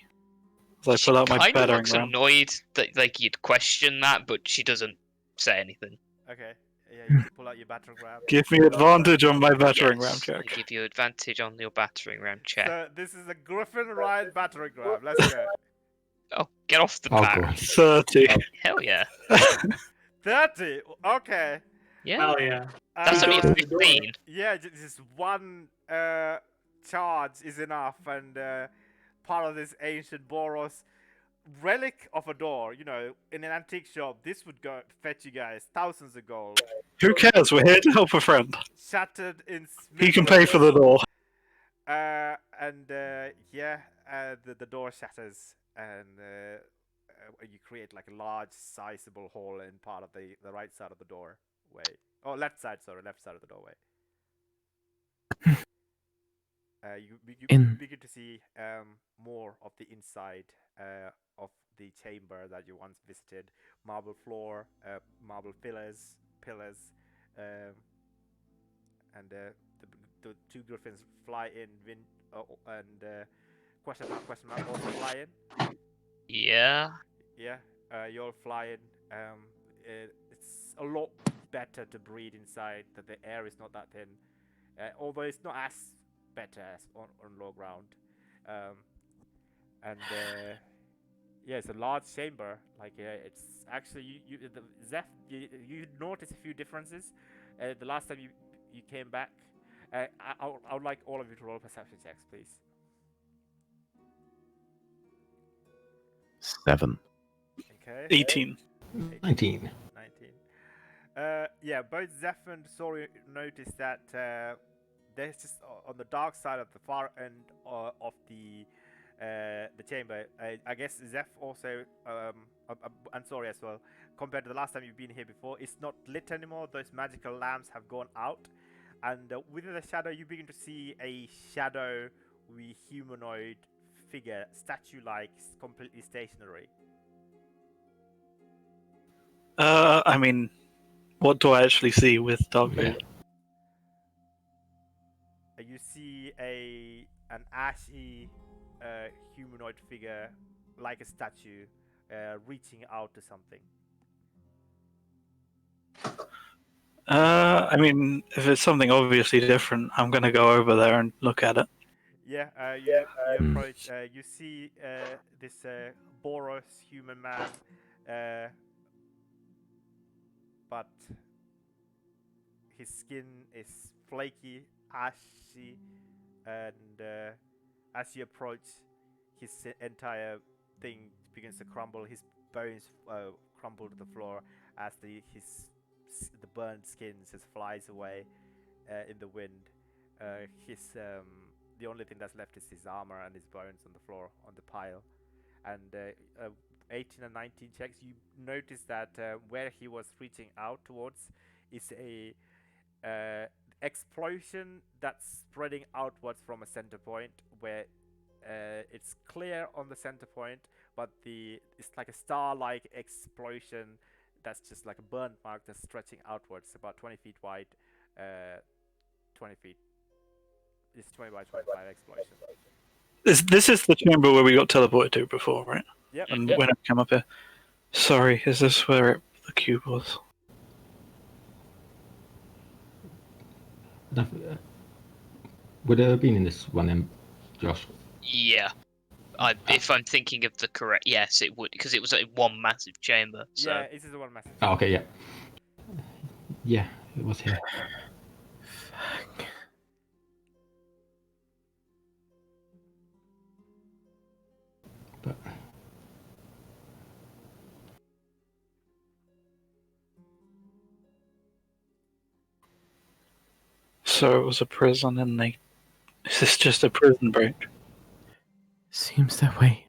[SPEAKER 4] As I
[SPEAKER 3] She
[SPEAKER 4] pull out my
[SPEAKER 3] kind of
[SPEAKER 4] battering
[SPEAKER 3] looks
[SPEAKER 4] ram.
[SPEAKER 3] annoyed that like you'd question that, but she doesn't say anything.
[SPEAKER 2] Okay, yeah, you can pull out your battering ram.
[SPEAKER 4] Give me advantage on my battering ram
[SPEAKER 3] Yes, I
[SPEAKER 4] check.
[SPEAKER 3] give you advantage on your battering ram check.
[SPEAKER 2] So this is a Griffin Ryan battering ram. Let's go.
[SPEAKER 3] Oh, get off the
[SPEAKER 5] Oh,
[SPEAKER 3] back.
[SPEAKER 5] God.
[SPEAKER 4] 30.
[SPEAKER 3] Hell yeah.
[SPEAKER 2] 30. Okay.
[SPEAKER 3] Yeah.
[SPEAKER 1] Hell yeah.
[SPEAKER 3] That's
[SPEAKER 2] Uh,
[SPEAKER 3] only
[SPEAKER 1] Door
[SPEAKER 3] a
[SPEAKER 1] to door.
[SPEAKER 3] 15.
[SPEAKER 2] Yeah, just one charge is enough, and part of this ancient Boros relic of a door. You know, in an antique shop, this would go fetch you guys thousands of gold.
[SPEAKER 4] Who cares? We're here to help a friend.
[SPEAKER 2] Shattered in
[SPEAKER 4] He can pay for the door.
[SPEAKER 2] The door shatters, and you create like a large, sizable hole in part of the right side of the doorway. Oh, left side of the doorway. You begin to see more of the inside of the chamber that you once visited. Marble floor, marble pillars, and the two griffins fly in. Question mark also fly in.
[SPEAKER 3] Yeah.
[SPEAKER 2] Yeah, you all fly in. It's a lot better to breathe inside. That the air is not that thin, although it's not as better as on low ground. Yeah, it's a large chamber. Like it's actually you notice a few differences. The last time you came back, I would like all of you to roll perception checks, please.
[SPEAKER 7] 7.
[SPEAKER 2] Okay.
[SPEAKER 4] 18.
[SPEAKER 5] 19.
[SPEAKER 2] 19. Yeah, both Zeph and Sori noticed that there's just on the dark side of the far end of the chamber. I guess Zeph also and Sori as well. Compared to the last time you've been here before, it's not lit anymore. Those magical lamps have gone out, and within the shadow, you begin to see a shadowy humanoid figure, statue-like, completely stationary.
[SPEAKER 4] I mean, what do I actually see with dark
[SPEAKER 5] Yeah.
[SPEAKER 4] vision?
[SPEAKER 2] You see an ashy humanoid figure, like a statue, reaching out to something.
[SPEAKER 4] I mean, if it's something obviously different, I'm gonna go over there and look at it.
[SPEAKER 2] Yeah, you approach. You see this Boros human man, but his skin is flaky, ashy, and as you approach, his entire thing begins to crumble. His bones crumble to the floor as the burned skin just flies away in the wind. His the only thing that's left is his armor and his bones on the floor on the pile. And 18 and 19 checks, you notice that where he was reaching out towards is a explosion that's spreading outwards from a center point where it's clear on the center point, but it's like a star-like explosion that's just like a burn mark that's stretching outwards, about 20 feet wide, 20 feet. It's 20 by 25 explosion.
[SPEAKER 4] This is the chamber where we got teleported to before, right?
[SPEAKER 2] Yep.
[SPEAKER 4] And when I came up here. Sorry, is this where the cube was?
[SPEAKER 5] Would it have been in this one then, Josh?
[SPEAKER 3] Yeah. If I'm thinking of the correct, yes, it would, because it was one massive chamber. So.
[SPEAKER 2] Yeah, this is the one massive.
[SPEAKER 5] Oh, okay, yeah. Yeah, it was here.
[SPEAKER 6] Fuck.
[SPEAKER 5] But
[SPEAKER 4] So it was a prison, and is this just a prison break?
[SPEAKER 6] Seems that way.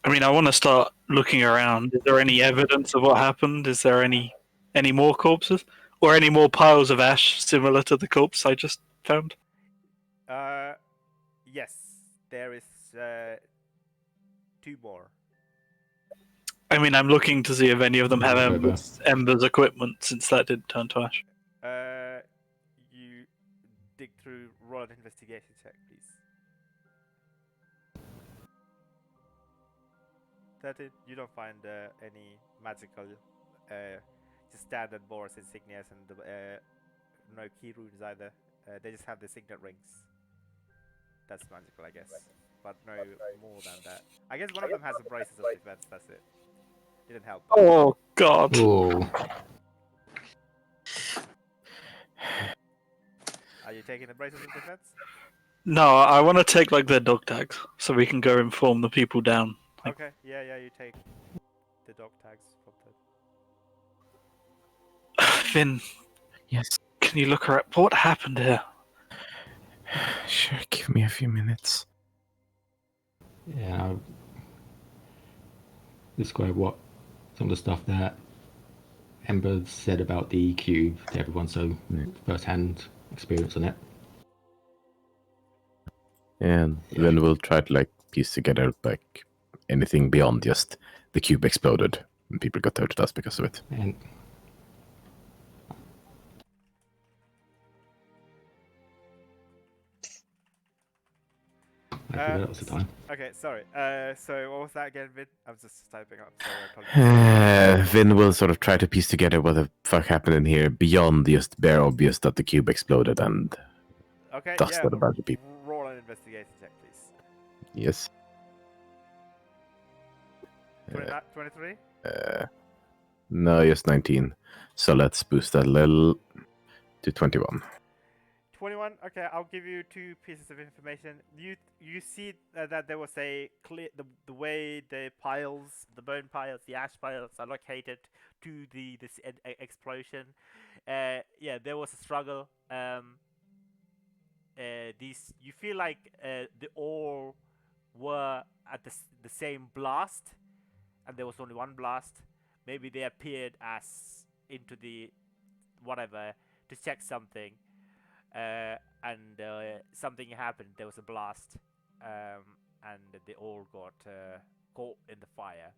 [SPEAKER 4] I mean, I want to start looking around. Is there any evidence of what happened? Is there any more corpses? Or any more piles of ash similar to the corpse I just found?
[SPEAKER 2] Yes, there is 2 more.
[SPEAKER 4] I mean, I'm looking to see if any of them have
[SPEAKER 5] Over.
[SPEAKER 4] Ember's equipment, since that did turn to ash.
[SPEAKER 2] You dig through, roll an investigation check, please. 13. You don't find any magical, just standard Boris insignias and no key runes either. They just have the signet rings. That's magical, I guess. But no more than that. I guess one of them has the braces of defense, that's it. Didn't help.
[SPEAKER 4] Oh, God.
[SPEAKER 5] oh,
[SPEAKER 2] Are you taking the braces of defense?
[SPEAKER 4] No, I want to take, like, their dog tags, so we can go inform the people down. Like,
[SPEAKER 2] Okay, yeah, you take the dog tags from the...
[SPEAKER 4] Finn,
[SPEAKER 6] Yes.
[SPEAKER 4] can you look around? What happened here?
[SPEAKER 6] Sure, give me a few minutes.
[SPEAKER 5] yeah. I'll describe what some of the stuff that Ember said about the cube to everyone, so first-hand experience on it.
[SPEAKER 7] And then we'll try to like piece together like anything beyond just the cube exploded and people got turned to dust because of it.
[SPEAKER 5] And I think that was the time.
[SPEAKER 2] Okay, sorry. So what was that again, Vin? I was just typing up. Sorry, I apologize.
[SPEAKER 7] Vin will sort of try to piece together what the fuck happened in here beyond just bare obvious that the cube exploded and
[SPEAKER 2] Okay,
[SPEAKER 7] dusted a bunch of people.
[SPEAKER 2] roll an investigation check, please.
[SPEAKER 7] Yes.
[SPEAKER 2] 23?
[SPEAKER 7] No, just 19. So let's boost that a little to 21.
[SPEAKER 2] 21. Okay, I'll give you 2 pieces of information. You see that there was a clear the way the piles, the bone piles, the ash piles are located to this explosion. Yeah, there was a struggle. These you feel like they all were at the same blast, and there was only one blast. Maybe they appeared as into the whatever to check something. And something happened. There was a blast, and they all got caught in the fire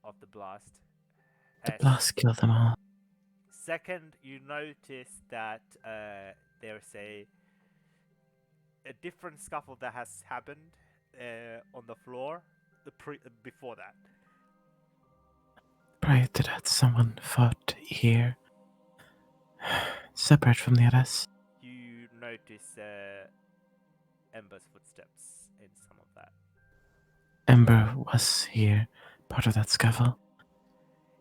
[SPEAKER 2] of the blast.
[SPEAKER 6] The blast killed them all.
[SPEAKER 2] Second, you notice that there's a different scuffle that has happened on the floor before that.
[SPEAKER 6] Prior to that, someone fought here, separate from the others.
[SPEAKER 2] You notice Ember's footsteps in some of that.
[SPEAKER 6] Ember was here, part of that scuffle.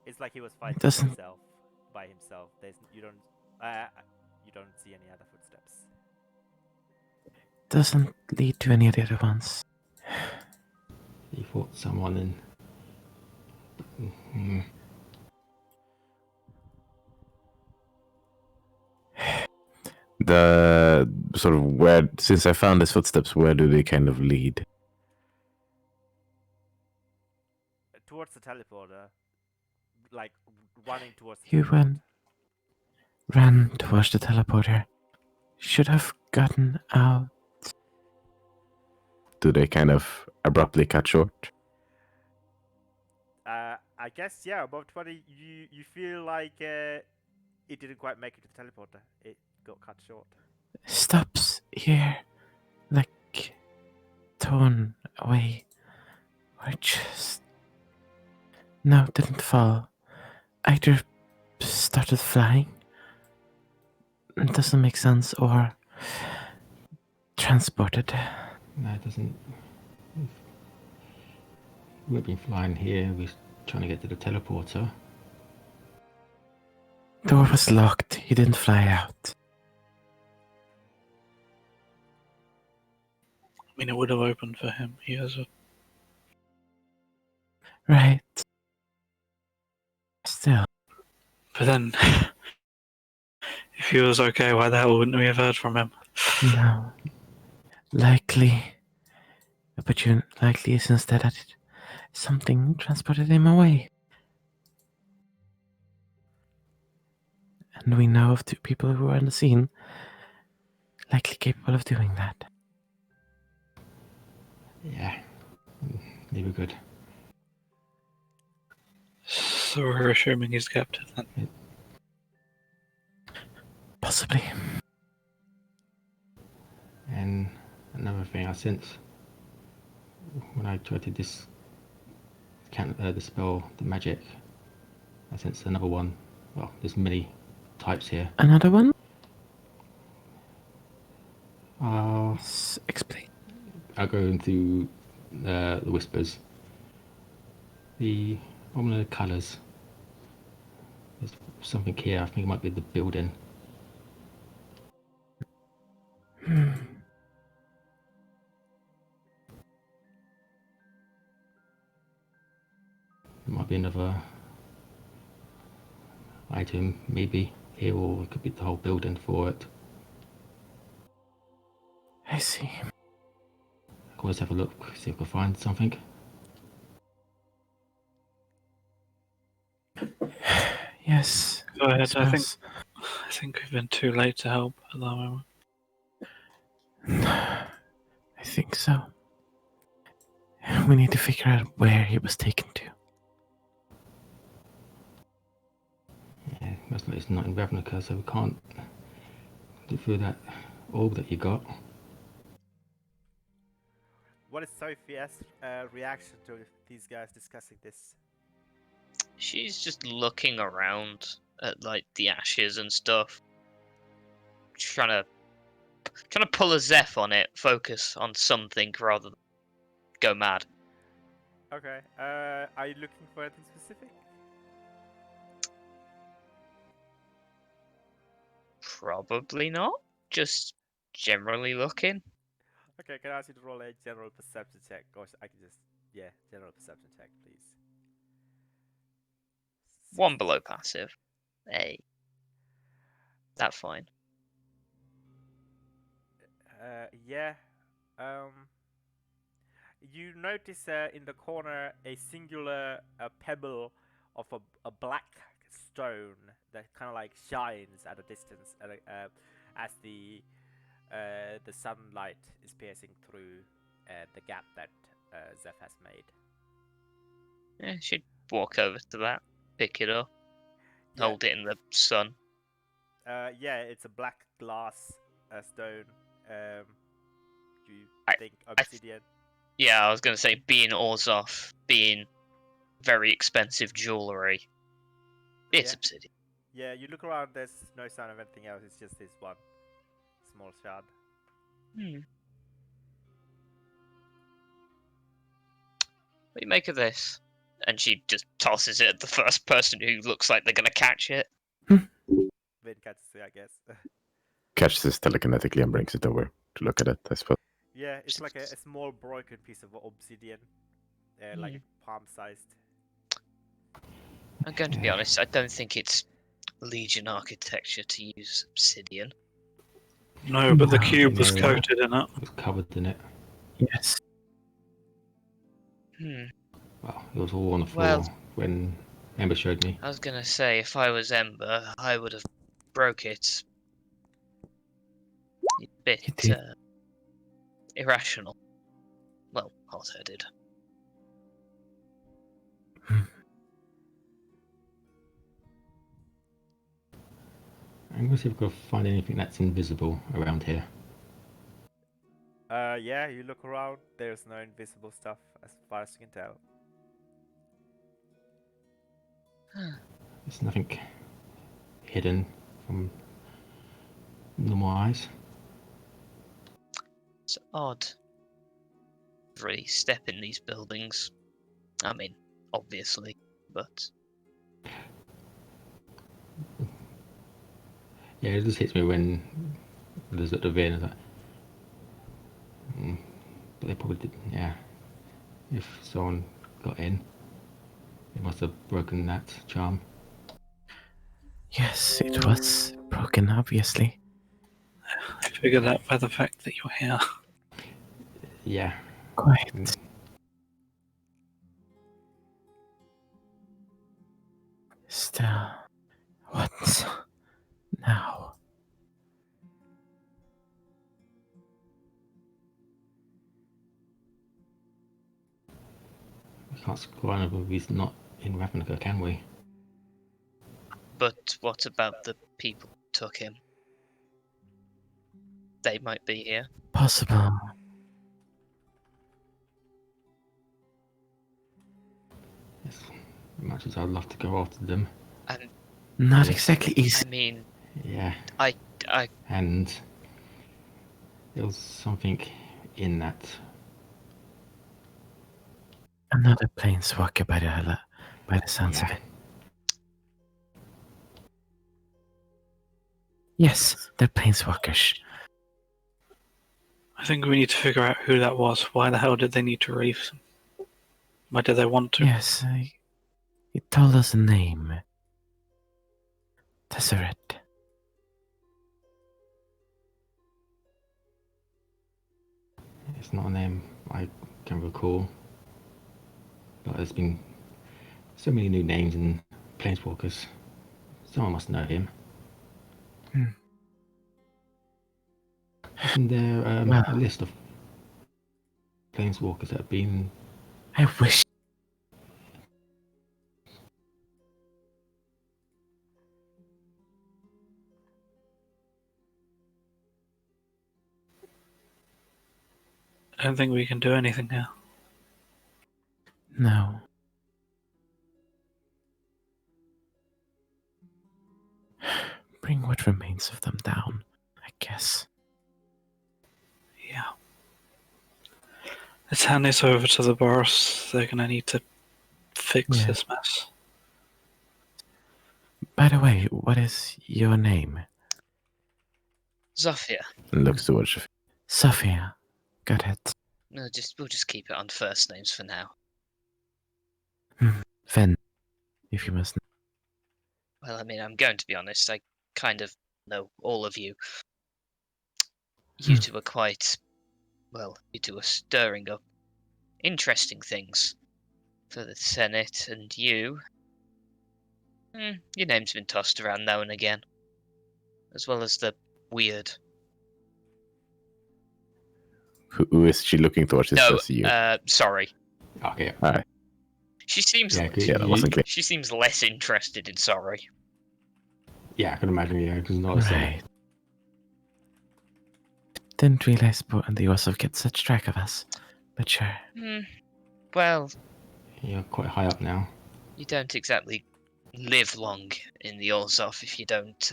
[SPEAKER 2] It's like he was fighting
[SPEAKER 6] Doesn't-
[SPEAKER 2] himself by himself. You don't see any other footsteps.
[SPEAKER 6] Doesn't lead to any of the other ones.
[SPEAKER 5] He fought someone in.
[SPEAKER 7] The sort of where, since I found his footsteps, where do they kind of lead?
[SPEAKER 2] Towards the teleporter, like running towards the
[SPEAKER 6] You
[SPEAKER 2] teleporter.
[SPEAKER 6] ran towards the teleporter. Should have gotten out.
[SPEAKER 7] Do they kind of abruptly cut short?
[SPEAKER 2] I guess yeah. Above 20, you feel like it didn't quite make it to the teleporter. It got cut short.
[SPEAKER 6] Stops here, like torn away, or just no, didn't fall. Either started flying. It doesn't make sense, or transported.
[SPEAKER 5] No, it doesn't. We've been flying here. We're trying to get to the teleporter.
[SPEAKER 6] Door was locked. He didn't fly out.
[SPEAKER 4] I mean, it would have opened for him. He has a.
[SPEAKER 6] Right. Still,
[SPEAKER 4] But then, if he was okay, why the hell wouldn't we have heard from him?
[SPEAKER 6] no. Likely. But you likely is instead that something transported him away. And we know of 2 people who were on the scene, likely capable of doing that.
[SPEAKER 5] Yeah, maybe good.
[SPEAKER 4] So we're assuming he's captive then.
[SPEAKER 6] Possibly.
[SPEAKER 5] And another thing, I sense when I tried to dispel the magic, I sense another one. Well, there's many types here.
[SPEAKER 6] Another one? Explain.
[SPEAKER 5] I'll go into the whispers. One of the colours. There's something here. I think it might be the building. It might be another item, maybe here, or it could be the whole building for it.
[SPEAKER 6] I see.
[SPEAKER 5] I can always have a look, see if I can find something.
[SPEAKER 6] Yes.
[SPEAKER 4] Go ahead. I
[SPEAKER 6] suppose.
[SPEAKER 4] think we've been too late to help at the moment.
[SPEAKER 6] I think so. We need to figure out where he was taken to.
[SPEAKER 5] Yeah, most likely it's not in Ravnica, so we can't do through that orb that you got.
[SPEAKER 2] What is Sophia's reaction to these guys discussing this?
[SPEAKER 3] She's just looking around at like the ashes and stuff, trying to pull a Zeph on it, focus on something rather than go mad.
[SPEAKER 2] Okay. Are you looking for anything specific?
[SPEAKER 3] Probably not. Just generally looking.
[SPEAKER 2] Okay, can I ask you to roll a general perception check? Gosh, I can just general perception check, please.
[SPEAKER 3] 1 below passive. Hey. That fine.
[SPEAKER 2] Yeah. You notice in the corner a singular pebble of a black stone that kind of like shines at a distance as the sunlight is piercing through the gap that Zeph has made.
[SPEAKER 3] Yeah, she'd walk over to that, pick it up,
[SPEAKER 2] Yeah.
[SPEAKER 3] hold it in the sun.
[SPEAKER 2] Yeah, it's a black glass stone. Do you
[SPEAKER 3] I-
[SPEAKER 2] think obsidian?
[SPEAKER 3] Yeah, I was going to say, being Orzhov, being very expensive jewellery, it's
[SPEAKER 2] Yeah.
[SPEAKER 3] obsidian.
[SPEAKER 2] Yeah, you look around, there's no sign of anything else, it's just this one small shard.
[SPEAKER 3] What do you make of this? And she just tosses it at the first person who looks like they're going to catch it.
[SPEAKER 2] Vin catches it, I guess.
[SPEAKER 7] Catches this telekinetically and brings it over to look at it, I suppose.
[SPEAKER 2] Yeah, it's like a small broken piece of obsidian. Like palm-sized.
[SPEAKER 3] I'm going to be honest, I don't think it's Legion architecture to use obsidian.
[SPEAKER 4] No, but the
[SPEAKER 6] No.
[SPEAKER 4] cube was
[SPEAKER 5] No.
[SPEAKER 4] coated in it.
[SPEAKER 5] It was covered in it.
[SPEAKER 6] Yes.
[SPEAKER 5] Well, it was all on the floor
[SPEAKER 3] Well-
[SPEAKER 5] when Ember showed me.
[SPEAKER 3] I was gonna say, if I was Ember, I would have broke it. A
[SPEAKER 6] You
[SPEAKER 3] bit
[SPEAKER 6] did.
[SPEAKER 3] irrational. Well, hot-headed.
[SPEAKER 5] I'm gonna see if I can find anything that's invisible around here.
[SPEAKER 2] Yeah, you look around. There's no invisible stuff as far as you can tell.
[SPEAKER 5] There's nothing hidden from normal eyes.
[SPEAKER 3] It's odd. Really step in these buildings. I mean, obviously, but
[SPEAKER 5] Yeah, it just hits me when there's at the vein. It's like, but they probably did. Yeah, if someone got in, they must have broken that charm.
[SPEAKER 6] Yes, it was broken, obviously.
[SPEAKER 4] I figured out by the fact that you're here.
[SPEAKER 5] Yeah.
[SPEAKER 6] Quite. Still, what now?
[SPEAKER 5] We can't score another. He's not in Ravnica, can we?
[SPEAKER 3] but what about the people who took him? They might be here.
[SPEAKER 6] Possible.
[SPEAKER 5] As much as I'd love to go after them.
[SPEAKER 3] And
[SPEAKER 6] Not
[SPEAKER 5] Yes.
[SPEAKER 6] exactly
[SPEAKER 3] I
[SPEAKER 6] easy.
[SPEAKER 3] mean,
[SPEAKER 5] Yeah.
[SPEAKER 3] I
[SPEAKER 5] And there was something in that.
[SPEAKER 6] Another planeswalker by the sounds of
[SPEAKER 5] Yeah.
[SPEAKER 6] it. Yes, they're planeswalkers.
[SPEAKER 4] I think we need to figure out who that was. Why the hell did they need to raise him? Why did they want to?
[SPEAKER 6] Yes, he told us a name. Tesseret.
[SPEAKER 5] It's not a name I can recall. But there's been so many new names in Planeswalkers. Someone must know him. Isn't there
[SPEAKER 6] Well.
[SPEAKER 5] a list of Planeswalkers that have been...
[SPEAKER 6] I wish.
[SPEAKER 4] I don't think we can do anything now.
[SPEAKER 6] No. Bring what remains of them down, I guess.
[SPEAKER 4] Yeah. Let's hand this over to the boss. They're gonna need to fix
[SPEAKER 6] Yeah.
[SPEAKER 4] this mess.
[SPEAKER 6] By the way, what is your name?
[SPEAKER 3] Zofia.
[SPEAKER 7] Looks towards you.
[SPEAKER 6] Sophia. Got it.
[SPEAKER 3] No, we'll just keep it on first names for now.
[SPEAKER 6] Ven, if you must know.
[SPEAKER 3] Well, I mean, I'm going to be honest. I kind of know all of you. You
[SPEAKER 6] Hmm.
[SPEAKER 3] two are quite you two are stirring up interesting things for the Senate, and you. Your name's been tossed around now and again, as well as the weird.
[SPEAKER 7] Who is she looking towards? It's
[SPEAKER 3] No,
[SPEAKER 7] just you.
[SPEAKER 3] sorry.
[SPEAKER 5] Okay.
[SPEAKER 7] Alright.
[SPEAKER 3] She seems.
[SPEAKER 5] Yeah,
[SPEAKER 7] Yeah, that wasn't clear.
[SPEAKER 3] She seems less interested in sorry.
[SPEAKER 5] Yeah, I can imagine, yeah, because not the same.
[SPEAKER 6] Right. Didn't realize the also kept such track of us. But sure.
[SPEAKER 3] Well,
[SPEAKER 5] You're quite high up now.
[SPEAKER 3] you don't exactly live long in the Orzhov if you don't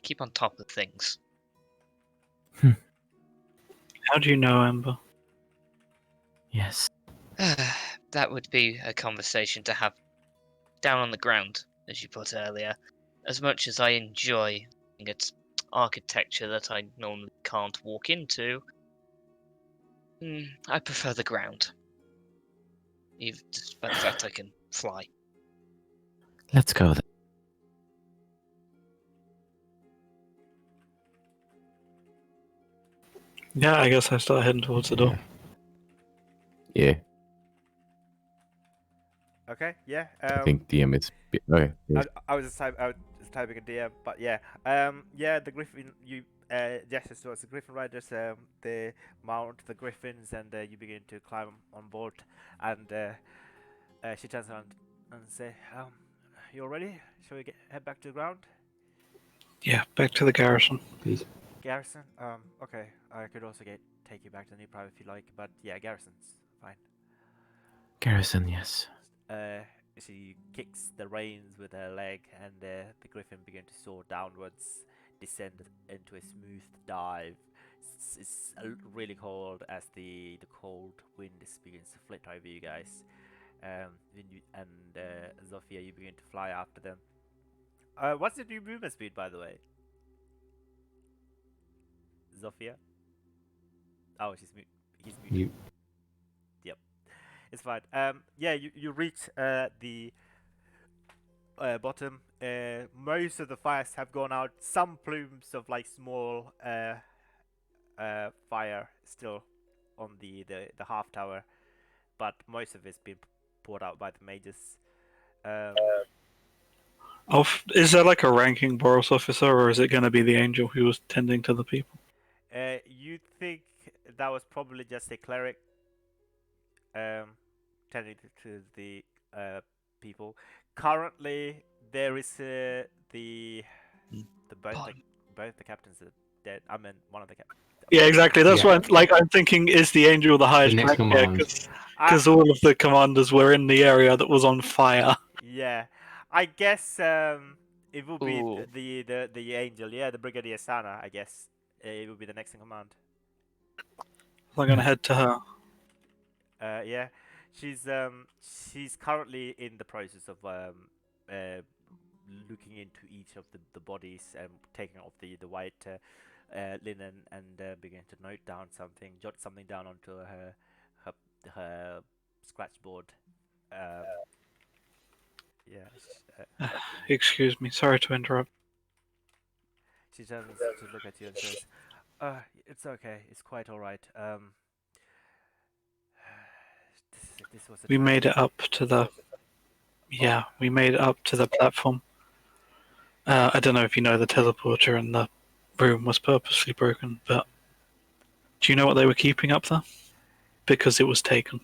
[SPEAKER 3] keep on top of things.
[SPEAKER 4] How do you know, Ember?
[SPEAKER 6] Yes.
[SPEAKER 3] That would be a conversation to have down on the ground, as you put earlier. As much as I enjoy its architecture that I normally can't walk into, I prefer the ground. Even despite the fact I can fly.
[SPEAKER 6] Let's go then.
[SPEAKER 4] Yeah, I guess I start heading towards the door.
[SPEAKER 7] Yeah,
[SPEAKER 2] Okay, yeah.
[SPEAKER 7] I think DM is. Okay. yes.
[SPEAKER 2] I was just typing a DM, but yeah. Yeah, the Griffin. You gestures towards the Griffin riders. They mount the Griffins, and you begin to climb on board. And she turns around and say, "You all ready? Shall we head back to the ground,
[SPEAKER 4] Yeah, back to the garrison.
[SPEAKER 5] Please.
[SPEAKER 2] garrison? Okay. I could also take you back to the new private if you like, but yeah, garrison's fine."
[SPEAKER 6] Garrison, yes.
[SPEAKER 2] Uh, she kicks the reins with her leg, and the griffin begins to soar downwards, descend into a smooth dive. It's really cold as the cold wind begins to flit over you guys. Zofia, you begin to fly after them. What's your new movement speed, by the way? Zofia? Oh, he's muted.
[SPEAKER 5] You.
[SPEAKER 2] Yep, it's fine. Yeah, you reach the bottom. Most of the fires have gone out. Some plumes of like small fire still on the half tower, but most of it's been poured out by the mages. Um,
[SPEAKER 4] Is there like a ranking Boros officer, or is it going to be the angel who was tending to the people?
[SPEAKER 2] you think that was probably just a cleric tending to the people. Currently, there is the both the captains are dead. I mean, one of the captains.
[SPEAKER 4] Yeah, exactly. That's
[SPEAKER 5] Yeah.
[SPEAKER 4] what I'm thinking. Is the angel the highest
[SPEAKER 5] The next
[SPEAKER 4] rank here?
[SPEAKER 5] command.
[SPEAKER 4] Because all of the commanders were in the area that was on fire.
[SPEAKER 2] Yeah, I guess it will be
[SPEAKER 3] Ooh.
[SPEAKER 2] the angel. Yeah, the Brigadier Sana. I guess it will be the next in command.
[SPEAKER 4] So I'm going to head to her.
[SPEAKER 2] Yeah, she's currently in the process of looking into each of the bodies and taking off the white linen and begin to note down something, jot something down onto her scratch board. Yeah.
[SPEAKER 4] Excuse me. Sorry to interrupt.
[SPEAKER 2] She turns to look at you and says, it's okay. It's quite all right. This was a
[SPEAKER 4] We made it up to the. Yeah, we made it up to the platform. I don't know if you know the teleporter in the room was purposely broken, but do you know what they were keeping up there? Because it was taken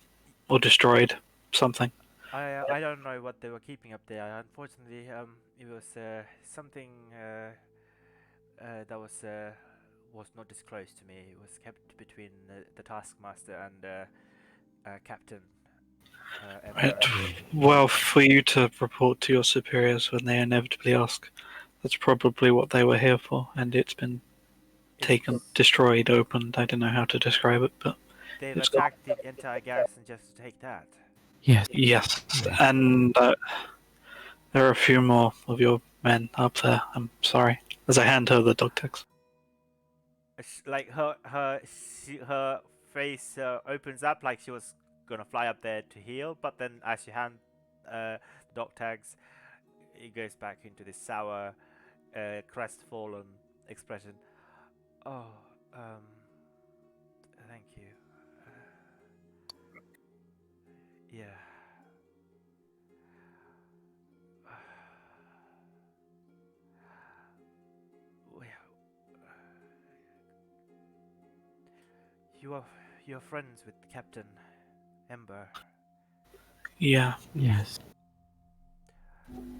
[SPEAKER 4] or destroyed, something.
[SPEAKER 2] I don't know what they were keeping up there. Unfortunately, it was something that was not disclosed to me. It was kept between the taskmaster and captain.
[SPEAKER 4] Right.
[SPEAKER 2] Emperor.
[SPEAKER 4] Well, for you to report to your superiors when they inevitably ask, that's probably what they were here for, and it's been taken,
[SPEAKER 2] It's-
[SPEAKER 4] destroyed, opened. I don't know how to describe it, but
[SPEAKER 2] They've
[SPEAKER 4] it's gone.
[SPEAKER 2] attacked the entire garrison just to take that.
[SPEAKER 6] Yes.
[SPEAKER 4] Yes, and there are a few more of your men up there. I'm sorry. As I hand her the dog tags.
[SPEAKER 2] Like her face opens up like she was gonna fly up there to heal, but then as she hand the dog tags, it goes back into this sour, crestfallen expression. Oh, thank you. Yeah. Well, you are you're friends with Captain Ember.
[SPEAKER 4] Yeah,
[SPEAKER 6] Yes.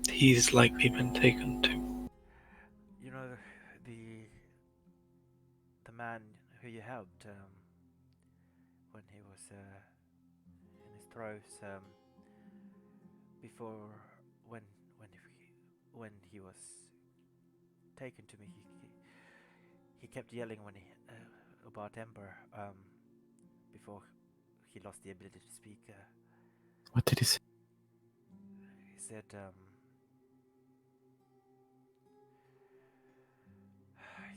[SPEAKER 4] he's likely been taken too.
[SPEAKER 2] You know the man who you helped when he was in his throes before when when he, when he was taken to me. He kept yelling when he about Ember before he lost the ability to speak.
[SPEAKER 6] What did he say?
[SPEAKER 2] He said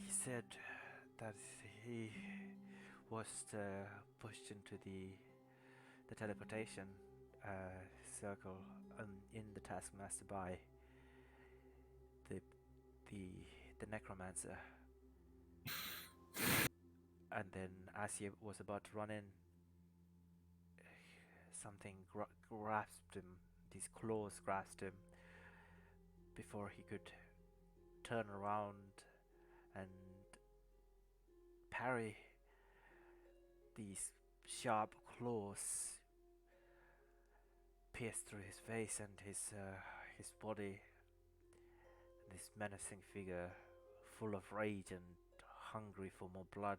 [SPEAKER 2] he said that he was pushed into the teleportation circle in the Taskmaster by the the necromancer, And then, as he was about to run in, something grasped him. These claws grasped him before he could turn around and parry. These sharp claws pierced through his face and his body. This menacing figure, full of rage and hungry for more blood,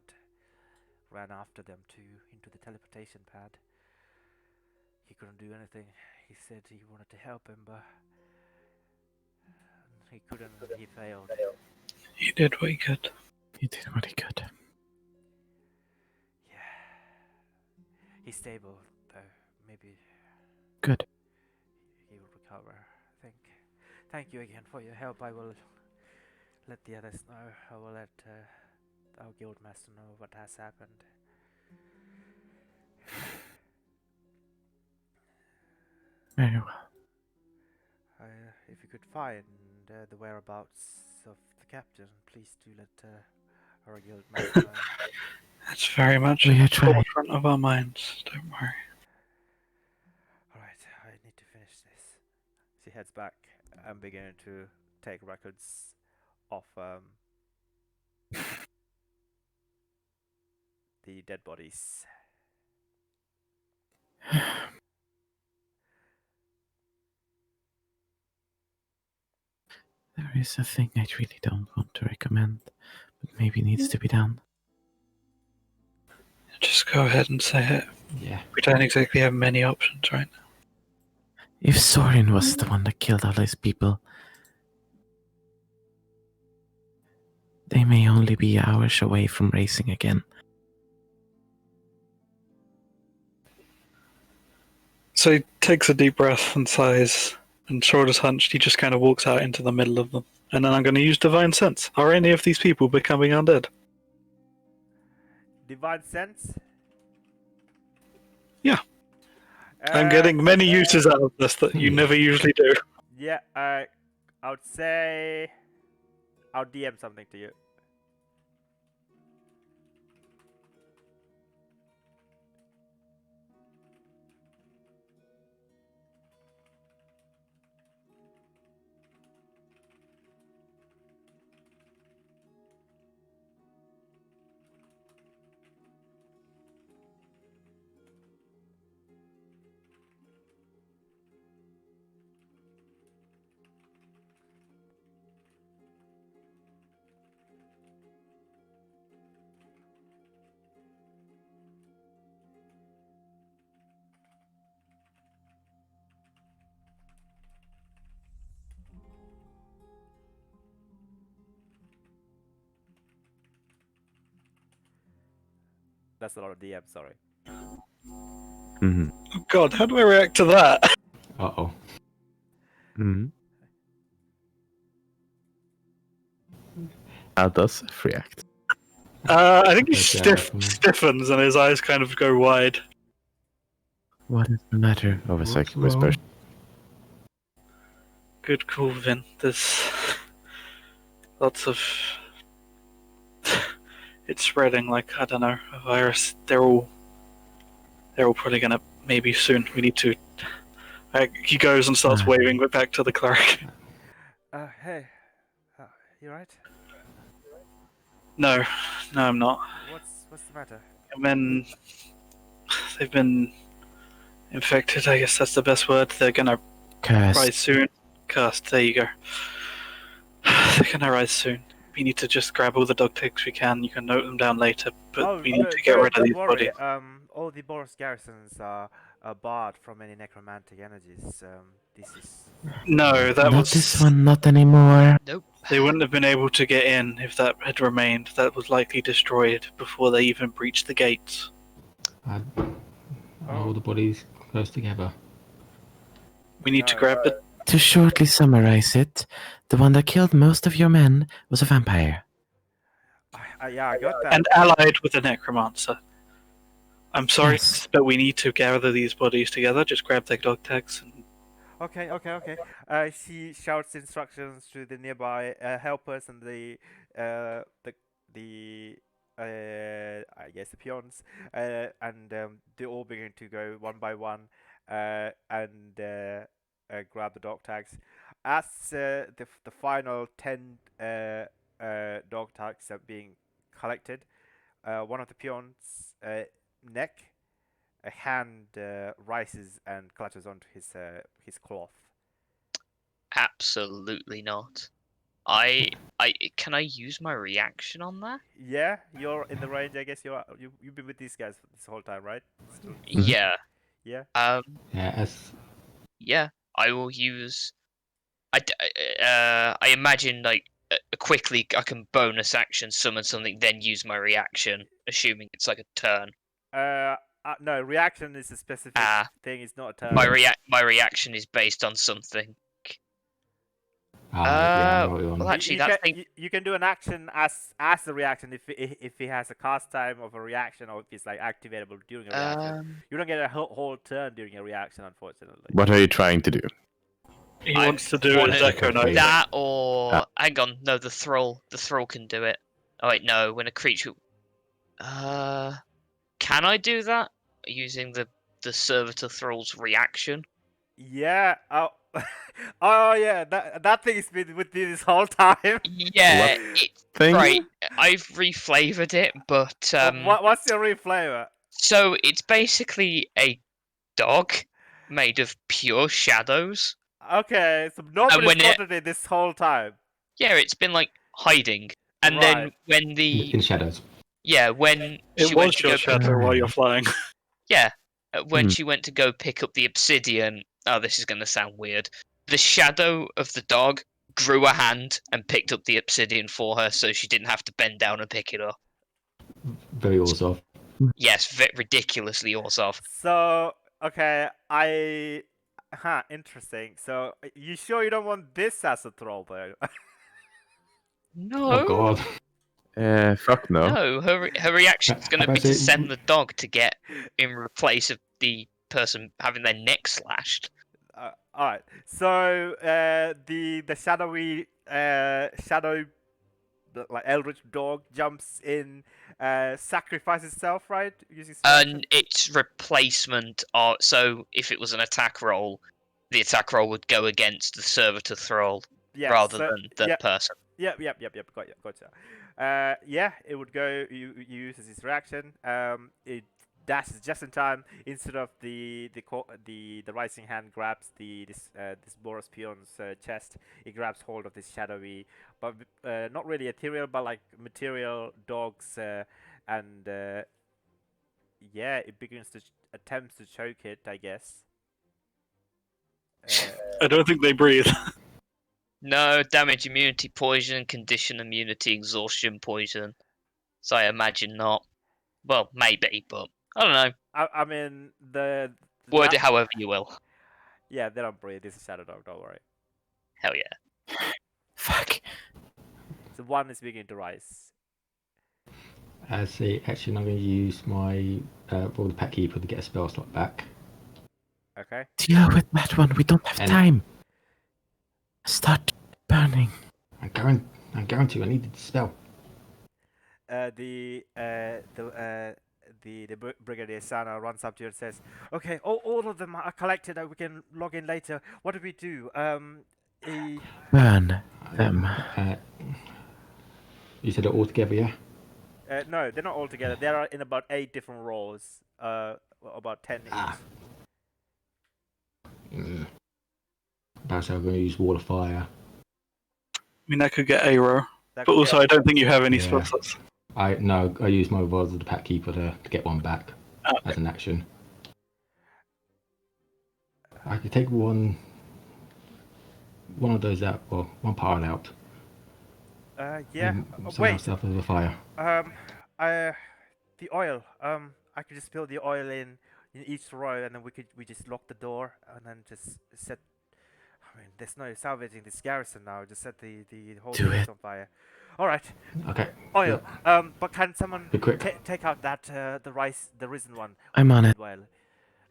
[SPEAKER 2] ran after them into the teleportation pad. He couldn't do anything. He said he wanted to help him, but he couldn't. He failed.
[SPEAKER 4] He did what he could.
[SPEAKER 6] He did what he could.
[SPEAKER 2] Yeah. He's stable, though. Maybe
[SPEAKER 6] Good.
[SPEAKER 2] he will recover. Thank you again for your help. I will let the others know. I will let our guildmaster know what has happened.
[SPEAKER 6] Very well.
[SPEAKER 2] If you could find the whereabouts of the captain, please do let our guildmaster know.
[SPEAKER 4] That's very much
[SPEAKER 6] We
[SPEAKER 4] at
[SPEAKER 6] are
[SPEAKER 4] the
[SPEAKER 6] trying.
[SPEAKER 4] forefront of our minds. Don't worry.
[SPEAKER 2] Alright, I need to finish this. She heads back and beginning to take records of the dead bodies.
[SPEAKER 6] There is a thing I really don't want to recommend, but maybe needs to be done.
[SPEAKER 4] Just go ahead and say it.
[SPEAKER 5] Yeah.
[SPEAKER 4] We don't exactly have many options right now.
[SPEAKER 6] If Sorin was the one that killed all these people, they may only be hours away from racing again.
[SPEAKER 4] So he takes a deep breath and sighs, and shoulders hunched, he just kind of walks out into the middle of them. And then I'm going to use Divine Sense. Are any of these people becoming undead?
[SPEAKER 2] Divine sense?
[SPEAKER 4] Yeah. I'm getting many uses out of this that you never usually do.
[SPEAKER 2] Yeah, I would say I'll DM something to you. That's a lot of DM, sorry.
[SPEAKER 7] Mm-hmm.
[SPEAKER 4] Oh god, how do I react to that?
[SPEAKER 5] Uh-oh.
[SPEAKER 7] Mm-hmm. How does F react?
[SPEAKER 4] I think he
[SPEAKER 5] Okay, yeah,
[SPEAKER 4] stiffens and his eyes kind of go wide.
[SPEAKER 6] What is the matter?
[SPEAKER 7] Of a
[SPEAKER 5] What's
[SPEAKER 7] psychic
[SPEAKER 5] wrong?
[SPEAKER 7] whisper.
[SPEAKER 4] Good call, Vin. There's lots of... It's spreading like, I don't know, a virus. They're all probably gonna, maybe soon. We need to... he goes and starts waving it back to the cleric.
[SPEAKER 2] Hey. You right?
[SPEAKER 4] No, I'm not.
[SPEAKER 2] What's the matter?
[SPEAKER 4] Men, they've been infected, I guess that's the best word. They're gonna rise
[SPEAKER 6] Cursed.
[SPEAKER 4] soon. Cast, there you go. They're gonna rise soon. We need to just grab all the dog tags we can. You can note them down later, but we need to get rid of
[SPEAKER 2] don't
[SPEAKER 4] these
[SPEAKER 2] worry.
[SPEAKER 4] bodies.
[SPEAKER 2] All the Boros garrisons are barred from any necromantic energies. This is
[SPEAKER 4] No, that
[SPEAKER 6] Not
[SPEAKER 4] was...
[SPEAKER 6] this one, not anymore.
[SPEAKER 3] Nope.
[SPEAKER 4] They wouldn't have been able to get in if that had remained. That was likely destroyed before they even breached the gates.
[SPEAKER 5] Are all the bodies close together?
[SPEAKER 4] We need to
[SPEAKER 2] No.
[SPEAKER 4] grab the...
[SPEAKER 6] To shortly summarize it, the one that killed most of your men was a vampire.
[SPEAKER 2] Yeah, I got that.
[SPEAKER 4] And allied with the necromancer. I'm sorry,
[SPEAKER 6] Yes.
[SPEAKER 4] but we need to gather these bodies together. Just grab their dog tags and...
[SPEAKER 2] Okay. She shouts instructions to the nearby helpers and the I guess the peons, and they all begin to go one by one, and grab the dog tags. As the final 10 dog tags are being collected, one of the peons' neck, a hand rises and clutches onto his cloth.
[SPEAKER 3] Absolutely not. I can I use my reaction on that?
[SPEAKER 2] Yeah, you're in the range. I guess you've been with these guys this whole time, right? Still,
[SPEAKER 3] Yeah.
[SPEAKER 2] yeah.
[SPEAKER 5] Yeah, as
[SPEAKER 3] Yeah. I will use. I imagine like quickly I can bonus action summon something, then use my reaction, assuming it's like a turn.
[SPEAKER 2] No, reaction is a specific thing. It's not a turn.
[SPEAKER 3] My reaction is based on something.
[SPEAKER 5] yeah, I know what you want.
[SPEAKER 3] Well, actually,
[SPEAKER 2] You can do an action as a reaction if he has a cast time of a reaction, or if it's like activatable during a reaction. You don't get a whole turn during a reaction, unfortunately.
[SPEAKER 7] What are you trying to do?
[SPEAKER 4] He wants to do
[SPEAKER 3] wanna-
[SPEAKER 4] his Echo Knight.
[SPEAKER 3] that or hang on, no, the thrall can do it. Oh wait, no, when a creature. Can I do that using the servitor thrall's reaction?
[SPEAKER 2] Yeah. Oh. Oh yeah. That thing has been with me this whole time.
[SPEAKER 3] Yeah, it's
[SPEAKER 7] Thing?
[SPEAKER 3] right. I've reflavored it, but
[SPEAKER 2] What's your reflavor?
[SPEAKER 3] so it's basically a dog made of pure shadows.
[SPEAKER 2] Okay, so nobody
[SPEAKER 3] when
[SPEAKER 2] spotted it this whole time.
[SPEAKER 3] Yeah, it's been like hiding, and
[SPEAKER 2] Right.
[SPEAKER 3] then when
[SPEAKER 5] In shadows.
[SPEAKER 3] when
[SPEAKER 4] It
[SPEAKER 3] she went
[SPEAKER 4] was
[SPEAKER 3] to
[SPEAKER 4] your
[SPEAKER 3] go
[SPEAKER 4] shadow while you're flying.
[SPEAKER 3] when she went to go pick up the obsidian. Oh, this is going to sound weird. The shadow of the dog grew a hand and picked up the obsidian for her, so she didn't have to bend down and pick it up.
[SPEAKER 5] Very awesome.
[SPEAKER 3] Yes, ridiculously awesome.
[SPEAKER 2] So okay, interesting. So you sure you don't want this as a troll though?
[SPEAKER 3] No.
[SPEAKER 5] Oh god.
[SPEAKER 7] Fuck no.
[SPEAKER 3] No, her reaction's going to
[SPEAKER 5] How
[SPEAKER 3] be
[SPEAKER 5] about
[SPEAKER 3] to
[SPEAKER 5] say-
[SPEAKER 3] send the dog to get in replace of the person having their neck slashed.
[SPEAKER 2] All right. So the shadowy like eldritch dog jumps in, sacrifices itself, right? Using
[SPEAKER 3] And its replacement are so if it was an attack roll, the attack roll would go against the servitor thrall rather than the person.
[SPEAKER 2] Yep. Gotcha. Yeah, it would go. You use as its reaction. It dashes just in time. Instead of the rising hand grabs this Boros peon's chest, it grabs hold of this shadowy, but not really ethereal, but like material dogs, and yeah, it begins to attempts to choke it, I guess.
[SPEAKER 4] I don't think they breathe.
[SPEAKER 3] No, damage, immunity, poison, condition, immunity, exhaustion, poison. So I imagine not. Well, maybe, but I don't know.
[SPEAKER 2] I mean
[SPEAKER 3] Word it however you will.
[SPEAKER 2] Yeah, they don't breathe. This is shadow dog. Don't worry.
[SPEAKER 3] Hell yeah.
[SPEAKER 6] Fuck.
[SPEAKER 2] So one is beginning to rise.
[SPEAKER 5] As a action, I'm going to use my roll the pack keeper to get a spell slot back.
[SPEAKER 2] Okay.
[SPEAKER 6] Deal with that one. We don't have
[SPEAKER 5] And-
[SPEAKER 6] time. Start burning.
[SPEAKER 5] I'm going to. I needed the spell.
[SPEAKER 2] The Brigadier Sana runs up to you and says, "Okay, all of them are collected. We can log in later. What do we do?
[SPEAKER 6] Burn them.
[SPEAKER 5] You said it all together, yeah?
[SPEAKER 2] No, they're not all together. They are in about 8 different roles. About 10 each.
[SPEAKER 5] Perhaps I'm going to use Wall of Fire.
[SPEAKER 4] I mean, I could get Aero,
[SPEAKER 2] That
[SPEAKER 4] but
[SPEAKER 2] could
[SPEAKER 4] also
[SPEAKER 2] be-
[SPEAKER 4] I don't think you have any
[SPEAKER 5] Yeah.
[SPEAKER 4] spell slots.
[SPEAKER 5] I use my Rod of the Pack Keeper to get one back as an action. I could take one of those out, or one pile out.
[SPEAKER 2] yeah.
[SPEAKER 5] and surround
[SPEAKER 2] Wait.
[SPEAKER 5] myself with a fire.
[SPEAKER 2] The oil. I could just spill the oil in each row, and then we just lock the door, and then just set. I mean, there's no salvaging this garrison now. Just set the whole
[SPEAKER 6] Do
[SPEAKER 2] place
[SPEAKER 6] it.
[SPEAKER 2] on fire. All right.
[SPEAKER 5] Okay.
[SPEAKER 2] Oil. But can someone
[SPEAKER 5] Be quick.
[SPEAKER 2] take out that the risen one?
[SPEAKER 6] I'm on it.
[SPEAKER 2] Well.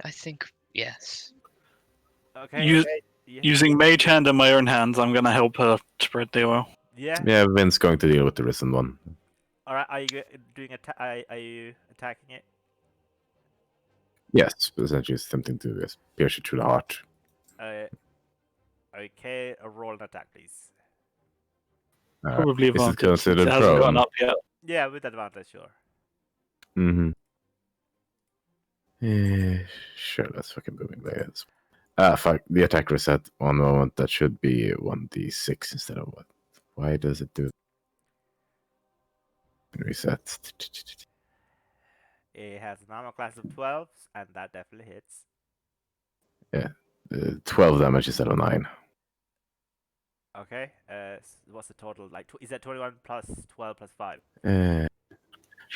[SPEAKER 3] I think yes.
[SPEAKER 2] Okay.
[SPEAKER 4] Use-
[SPEAKER 2] Yeah.
[SPEAKER 4] Using Mage Hand in my own hands, I'm gonna help her spread the oil.
[SPEAKER 2] Yeah.
[SPEAKER 7] Yeah, Vin's going to deal with the risen one.
[SPEAKER 2] All right, are you doing are you attacking it?
[SPEAKER 7] Yes, essentially it's attempting to pierce it through the heart.
[SPEAKER 2] Okay, roll an attack, please.
[SPEAKER 4] Probably
[SPEAKER 7] Is it
[SPEAKER 4] advantage since it
[SPEAKER 7] considered
[SPEAKER 4] hasn't gone
[SPEAKER 7] prone?
[SPEAKER 4] up yet.
[SPEAKER 2] Yeah, with advantage, sure.
[SPEAKER 7] Mm-hmm. Sure, let's fucking booming blades. Fuck, the attack reset. One moment, that should be 1d6 instead of what? Why does it do reset?
[SPEAKER 2] It has an armor class of 12, and that definitely hits.
[SPEAKER 7] 12 damage instead of 9.
[SPEAKER 2] Okay, what's the total? Like, is that 21 plus 12 plus 5?
[SPEAKER 4] 45.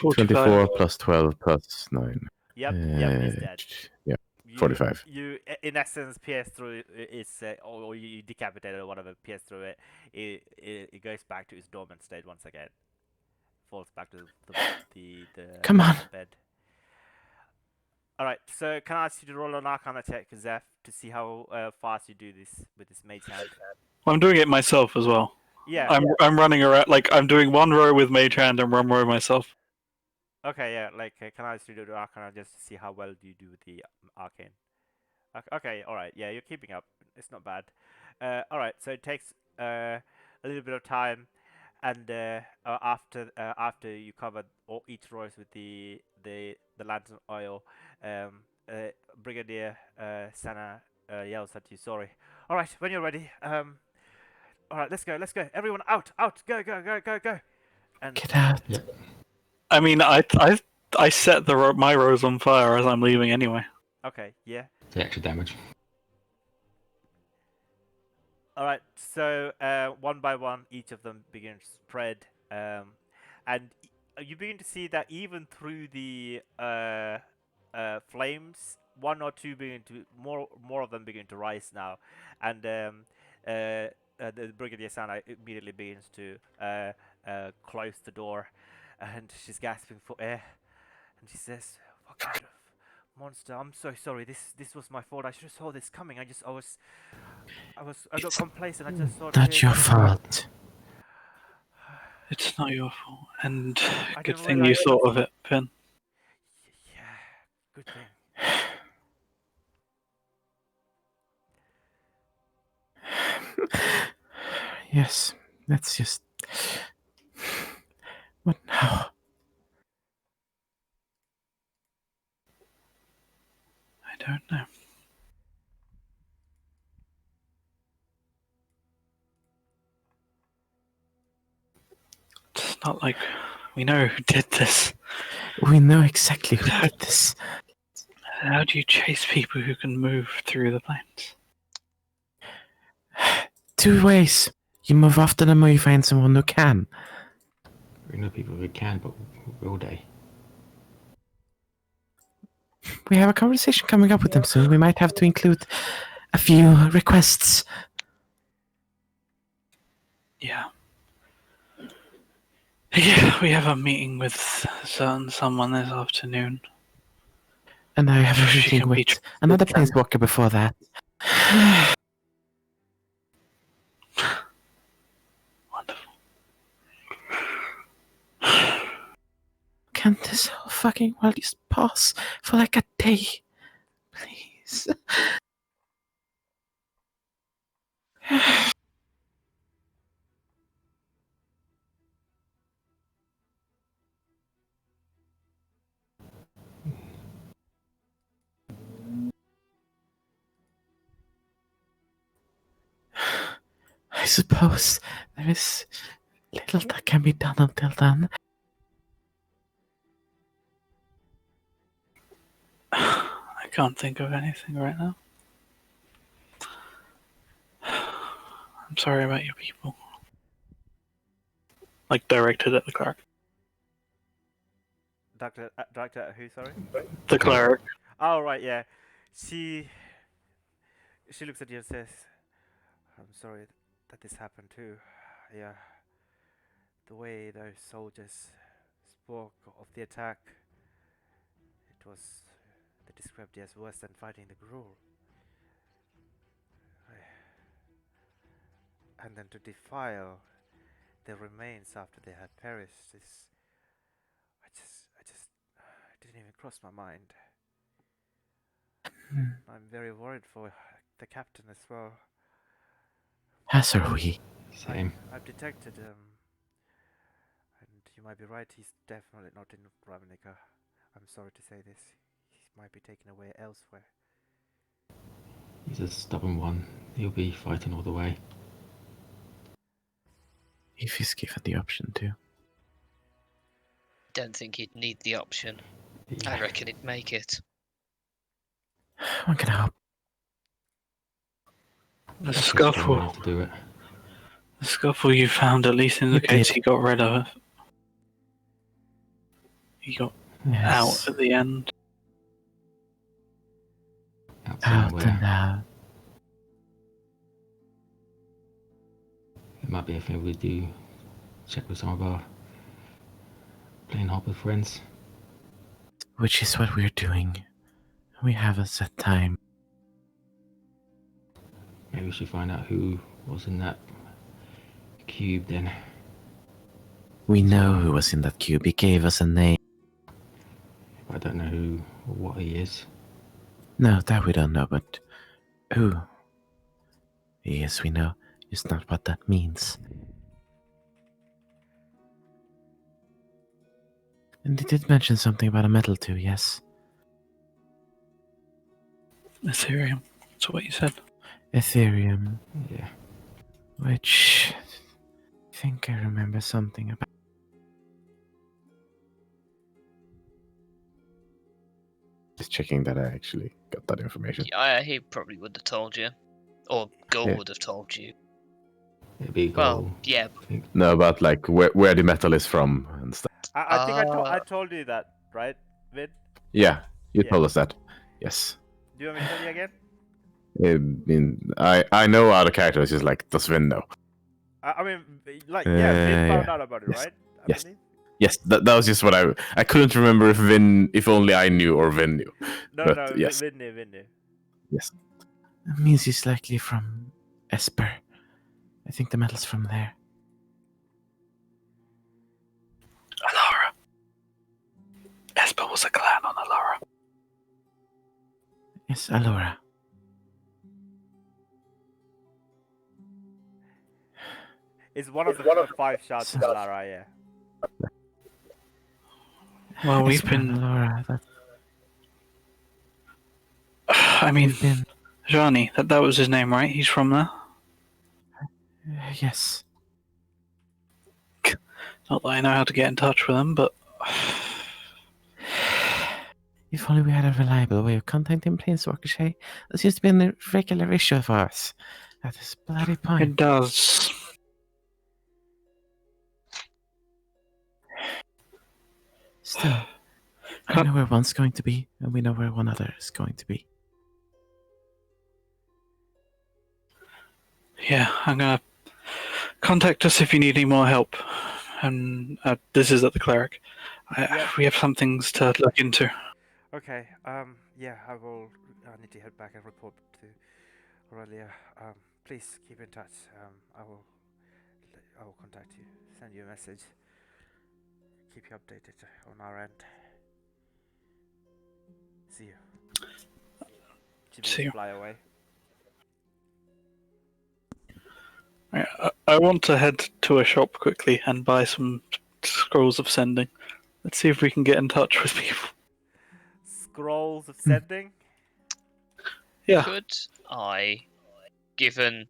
[SPEAKER 7] 24 plus 12 plus 9.
[SPEAKER 2] Yep, he's dead.
[SPEAKER 7] Yeah, 45.
[SPEAKER 2] You, in essence, pierce through its, or you decapitate it or whatever, pierce through it. It goes back to its dormant state once again. Falls back to the
[SPEAKER 6] Come on.
[SPEAKER 2] bed. All right, so can I ask you to roll an Arcana check, Zeph, to see how fast you do this with this mage hand?
[SPEAKER 4] I'm doing it myself as well.
[SPEAKER 2] Yeah.
[SPEAKER 4] I'm running around, like, I'm doing one row with mage hand and one row myself.
[SPEAKER 2] Okay, yeah, like, can I ask you to do Arcana just to see how well you do with the Arcane? Okay, alright, yeah, you're keeping up. It's not bad. Alright, so it takes a little bit of time, and after you covered each rows with the lantern oil, Brigadier Sana yells at you, sorry. Alright, when you're ready, alright, let's go. Everyone out, go. And
[SPEAKER 6] Get out.
[SPEAKER 5] Yeah.
[SPEAKER 4] I mean, I set my rows on fire as I'm leaving anyway.
[SPEAKER 2] okay, yeah.
[SPEAKER 5] The extra damage.
[SPEAKER 2] All right, so one by one, each of them begin to spread, and you begin to see that even through the flames, one or two begin to more of them begin to rise now, and the Brigadier Sana immediately begins to close the door, and she's gasping for air, and she says, "What kind of monster? I'm so sorry. This was my fault. I should have saw this coming. I got complacent. I just thought.
[SPEAKER 6] Not your fault.
[SPEAKER 4] It's not your fault, and
[SPEAKER 2] I
[SPEAKER 4] good
[SPEAKER 2] didn't
[SPEAKER 4] thing you
[SPEAKER 2] realize
[SPEAKER 4] thought of it, Finn.
[SPEAKER 2] Yeah, good thing.
[SPEAKER 6] Yes, let's just. What now?
[SPEAKER 4] I don't know. It's not like we know who did this.
[SPEAKER 6] We know exactly who did this.
[SPEAKER 4] How do you chase people who can move through the plains?
[SPEAKER 6] 2 ways. You move after them or you find someone who can.
[SPEAKER 5] We know people who can, but will they?
[SPEAKER 6] We have a conversation coming up with them soon. We might have to include a few requests.
[SPEAKER 4] Yeah. Yeah, we have a meeting with someone this afternoon.
[SPEAKER 6] And I have a
[SPEAKER 4] She
[SPEAKER 6] meeting
[SPEAKER 4] can be
[SPEAKER 6] with another planeswalker before that.
[SPEAKER 4] Wonderful.
[SPEAKER 6] Can this whole fucking world just pause for like a day? Please. I suppose there is little that can be done until then.
[SPEAKER 4] I can't think of anything right now. I'm sorry about your people. Like, directed at the cleric.
[SPEAKER 2] Doctor, who? Sorry.
[SPEAKER 4] The cleric.
[SPEAKER 2] Oh right, yeah. She looks at you and says, "I'm sorry that this happened too. Yeah. The way those soldiers spoke of the attack, they described it as worse than fighting the Gruul. And then to defile their remains after they had perished is crossed my mind.
[SPEAKER 6] Hmm.
[SPEAKER 2] I'm very worried for the captain as well.
[SPEAKER 6] As are we.
[SPEAKER 5] Same.
[SPEAKER 2] I've detected, and you might be right, he's definitely not in Ravnica. I'm sorry to say this. He might be taken away elsewhere.
[SPEAKER 5] He's a stubborn one. He'll be fighting all the way.
[SPEAKER 6] If he's given the option to.
[SPEAKER 3] Don't think he'd need the option.
[SPEAKER 5] Yeah.
[SPEAKER 3] I reckon he'd make it.
[SPEAKER 6] One can hope.
[SPEAKER 4] The
[SPEAKER 5] That's strong
[SPEAKER 4] scuffle.
[SPEAKER 5] enough to do it.
[SPEAKER 4] The scuffle you found at least indicates
[SPEAKER 6] did.
[SPEAKER 4] he got rid of it. He got out
[SPEAKER 6] Yes.
[SPEAKER 4] at the end.
[SPEAKER 5] Out
[SPEAKER 6] Out
[SPEAKER 5] somewhere.
[SPEAKER 6] and out.
[SPEAKER 5] It might be a thing we do. Check with some of our plain hopper friends.
[SPEAKER 6] Which is what we're doing. We have a set time.
[SPEAKER 5] Maybe we should find out who was in that cube then.
[SPEAKER 6] We know who was in that cube. He gave us a name.
[SPEAKER 5] I don't know who or what he is.
[SPEAKER 6] No, that we don't know, but who he is, we know. It's not what that means. And he did mention something about a metal too, yes?
[SPEAKER 4] Ethereum. That's what you said.
[SPEAKER 6] Ethereum,
[SPEAKER 5] Yeah.
[SPEAKER 6] which I think I remember something about.
[SPEAKER 7] Just checking that I actually got that information.
[SPEAKER 3] Yeah, he probably would have told you. Or Gull
[SPEAKER 7] Yeah.
[SPEAKER 3] would have told you.
[SPEAKER 5] It'd be
[SPEAKER 3] Well,
[SPEAKER 5] goal.
[SPEAKER 3] yeah.
[SPEAKER 5] I think.
[SPEAKER 7] No, about like where the metal is from and stuff.
[SPEAKER 2] I think I
[SPEAKER 3] Ah.
[SPEAKER 2] told you that, right, Vid?
[SPEAKER 7] Yeah, you
[SPEAKER 2] Yeah.
[SPEAKER 7] told us that. Yes.
[SPEAKER 2] Do you want me to tell you again?
[SPEAKER 7] I know other characters. Just like does Vin know?
[SPEAKER 2] I mean, like, yeah, Vid found
[SPEAKER 7] Yeah.
[SPEAKER 2] out about it,
[SPEAKER 7] Yes.
[SPEAKER 2] right? I
[SPEAKER 7] Yes.
[SPEAKER 2] believe?
[SPEAKER 7] Yes, that was just what I couldn't remember if only I knew or Vin knew.
[SPEAKER 2] No,
[SPEAKER 7] But,
[SPEAKER 2] no,
[SPEAKER 7] yes.
[SPEAKER 2] Vid knew.
[SPEAKER 7] Yes.
[SPEAKER 6] That means he's likely from Esper. I think the metal's from there.
[SPEAKER 4] Alara. Esper was a clan on Alara.
[SPEAKER 6] Yes, Alora.
[SPEAKER 2] It's one of the 5 shots of Lara, yeah.
[SPEAKER 4] Well, we've
[SPEAKER 6] Esper and
[SPEAKER 4] been.
[SPEAKER 6] Alora. That,
[SPEAKER 4] I mean,
[SPEAKER 6] we've been.
[SPEAKER 4] Johnny, that was his name, right? He's from there?
[SPEAKER 6] Yes.
[SPEAKER 4] Not that I know how to get in touch with him, but.
[SPEAKER 6] If only we had a reliable way of contacting Planeswalker Shay. This used to be a regular issue for us. At this bloody
[SPEAKER 4] It
[SPEAKER 6] point.
[SPEAKER 4] does.
[SPEAKER 6] Still, I know where one's going to be, and we know where one other is going to be.
[SPEAKER 4] Yeah, I'm gonna contact us if you need any more help. And this is at the cleric.
[SPEAKER 2] Yeah.
[SPEAKER 4] We have some things to look into.
[SPEAKER 2] Okay, yeah, I need to head back and report to Aurelia. Please keep in touch. I will contact you, send you a message, keep you updated on our end. See you. She
[SPEAKER 4] See
[SPEAKER 2] will
[SPEAKER 4] you.
[SPEAKER 2] fly away.
[SPEAKER 4] I want to head to a shop quickly and buy some scrolls of sending. Let's see if we can get in touch with people.
[SPEAKER 2] Scrolls of sending?
[SPEAKER 4] Yeah.
[SPEAKER 3] Could I, given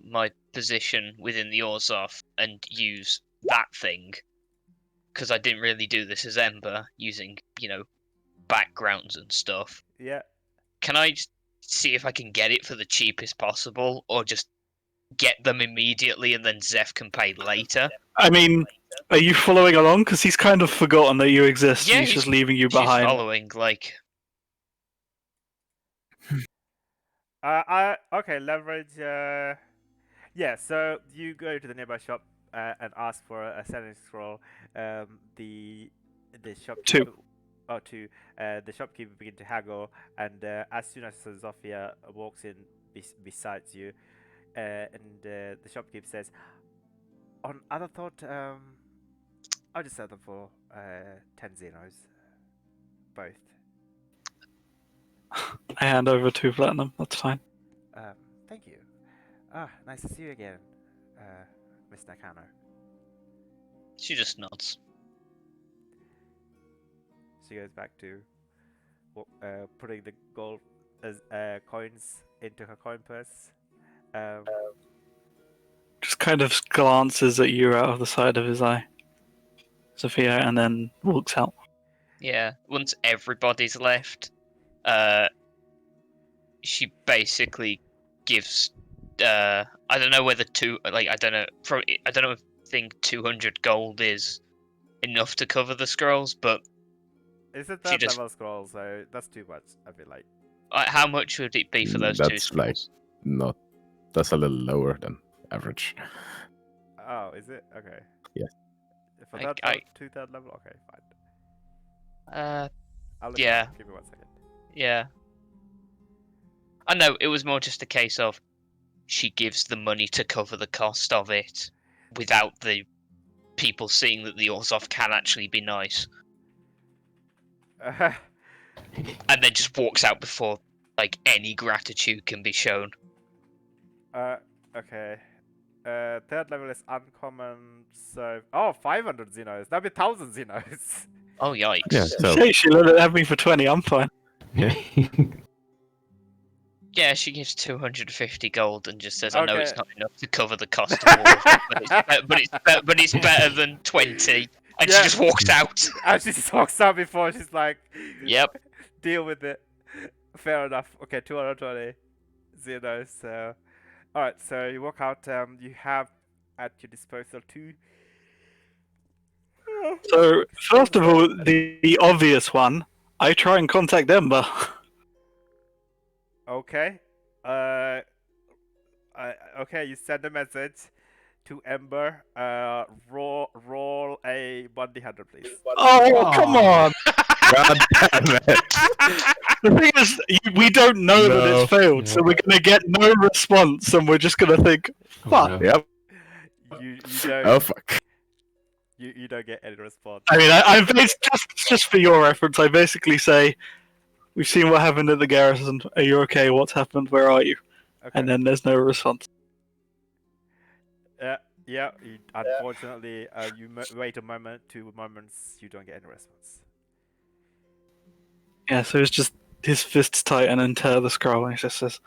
[SPEAKER 3] my position within the Orzhov, and use that thing? Because I didn't really do this as Ember, using, backgrounds and stuff.
[SPEAKER 2] Yeah.
[SPEAKER 3] Can I just see if I can get it for the cheapest possible, or just get them immediately and then Zeph can pay later?
[SPEAKER 4] I mean, are you following along? Because he's kind of forgotten that you exist.
[SPEAKER 3] Yeah,
[SPEAKER 4] and he's just leaving you
[SPEAKER 3] She's
[SPEAKER 4] behind.
[SPEAKER 3] following, like...
[SPEAKER 2] Okay, leverage. Yeah, so you go to the nearby shop and ask for a sending scroll. The shopkeeper.
[SPEAKER 4] Two.
[SPEAKER 2] Oh, two. The shopkeeper begin to haggle, and as soon as Zofia walks in besides you, and the shopkeeper says, "On other thought, I'll just sell them for 10 Xenos." both.
[SPEAKER 4] I hand over 2 platinum. That's fine.
[SPEAKER 2] Thank you. Nice to see you again, Miss Nakano.
[SPEAKER 3] She just nods.
[SPEAKER 2] She goes back to putting the gold as coins into her coin purse.
[SPEAKER 4] Just kind of glances at you out of the side of his eye, Sophia, and then walks out.
[SPEAKER 3] Yeah, once everybody's left, she basically gives. I don't know whether I don't know. I don't know if think 200 gold is enough to cover the scrolls, but
[SPEAKER 2] It's a
[SPEAKER 3] She
[SPEAKER 2] third
[SPEAKER 3] just-
[SPEAKER 2] level scroll, so that's too much. I feel like.
[SPEAKER 3] how much would it be for those two
[SPEAKER 7] That's like
[SPEAKER 3] scrolls?
[SPEAKER 7] not. That's a little lower than average.
[SPEAKER 2] Oh, is it? Okay.
[SPEAKER 7] Yeah.
[SPEAKER 2] For
[SPEAKER 3] I-
[SPEAKER 2] third
[SPEAKER 3] I-
[SPEAKER 2] level, 2 third level. Okay, fine. I'll look it
[SPEAKER 3] Yeah.
[SPEAKER 2] up. Give me 1 second.
[SPEAKER 3] Yeah. I know, it was more just a case of she gives the money to cover the cost of it without the people seeing that the Orzhov can actually be nice, and then just walks out before like any gratitude can be shown.
[SPEAKER 2] Okay. Third level is uncommon, so 500 Xenos. That'd be 1,000 Xenos.
[SPEAKER 3] Oh yikes.
[SPEAKER 7] Yeah, so
[SPEAKER 4] Hey, she let it have me for 20. I'm fine.
[SPEAKER 5] Yeah.
[SPEAKER 3] Yeah, she gives 250 gold and just says, "I know it's
[SPEAKER 2] Okay.
[SPEAKER 3] not enough to cover the cost of Orzhov, but it's better than 20." And
[SPEAKER 2] Yeah.
[SPEAKER 3] she just walks out.
[SPEAKER 2] And she just walks out before she's like,
[SPEAKER 3] Yep.
[SPEAKER 2] deal with it. Fair enough. Okay, 220 Xenos. So, alright, so you walk out. You have at your disposal 2.
[SPEAKER 4] So, first of all, the obvious one, I try and contact Ember.
[SPEAKER 2] Okay. Okay, you send a message to Ember. Roll a 1d100, please.
[SPEAKER 4] Oh, come on!
[SPEAKER 7] God damn it!
[SPEAKER 4] The thing is, we don't know that
[SPEAKER 7] No.
[SPEAKER 4] it's failed, so we're gonna get no response, and we're just gonna think,
[SPEAKER 5] Oh,
[SPEAKER 4] fuck.
[SPEAKER 5] no.
[SPEAKER 7] Yep.
[SPEAKER 2] You don't
[SPEAKER 7] Oh fuck.
[SPEAKER 2] you don't get any response.
[SPEAKER 4] I mean, I just for your reference, I basically say, we've seen what happened at the garrison. Are you okay? What's happened? Where are you?
[SPEAKER 2] Okay.
[SPEAKER 4] And then there's no response.
[SPEAKER 2] Yeah. Unfortunately, you wait a moment, 2 moments. You don't get any response.
[SPEAKER 4] Yeah, so it's just his fists tighten and tear the scroll, and he just says,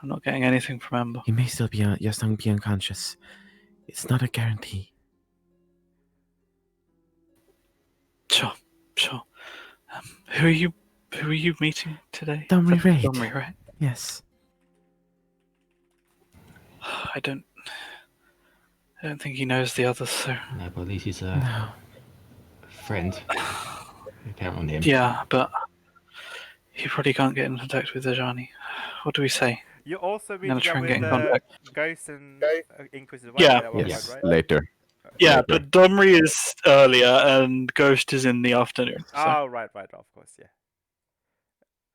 [SPEAKER 4] I'm not getting anything from Ember.
[SPEAKER 6] He may still be be unconscious. It's not a guarantee.
[SPEAKER 4] Sure. Who are you meeting today?
[SPEAKER 6] Domri Raid.
[SPEAKER 4] Domri, right?
[SPEAKER 6] Yes.
[SPEAKER 4] I don't think he knows the others, so
[SPEAKER 5] No, but at least he's a
[SPEAKER 6] No.
[SPEAKER 5] friend. You count on him.
[SPEAKER 4] yeah, but he probably can't get in contact with Ajani. What do we say?
[SPEAKER 2] You also
[SPEAKER 4] gonna
[SPEAKER 2] meet
[SPEAKER 4] try
[SPEAKER 2] up
[SPEAKER 4] and get
[SPEAKER 2] with
[SPEAKER 4] in contact.
[SPEAKER 2] Ghost and Inquisitor.
[SPEAKER 4] Yeah.
[SPEAKER 2] That one,
[SPEAKER 7] Yes,
[SPEAKER 2] right?
[SPEAKER 7] later.
[SPEAKER 4] Yeah,
[SPEAKER 7] Later.
[SPEAKER 4] but Domri is earlier and Ghost is in the afternoon. So.
[SPEAKER 2] Oh, right, of course, yeah.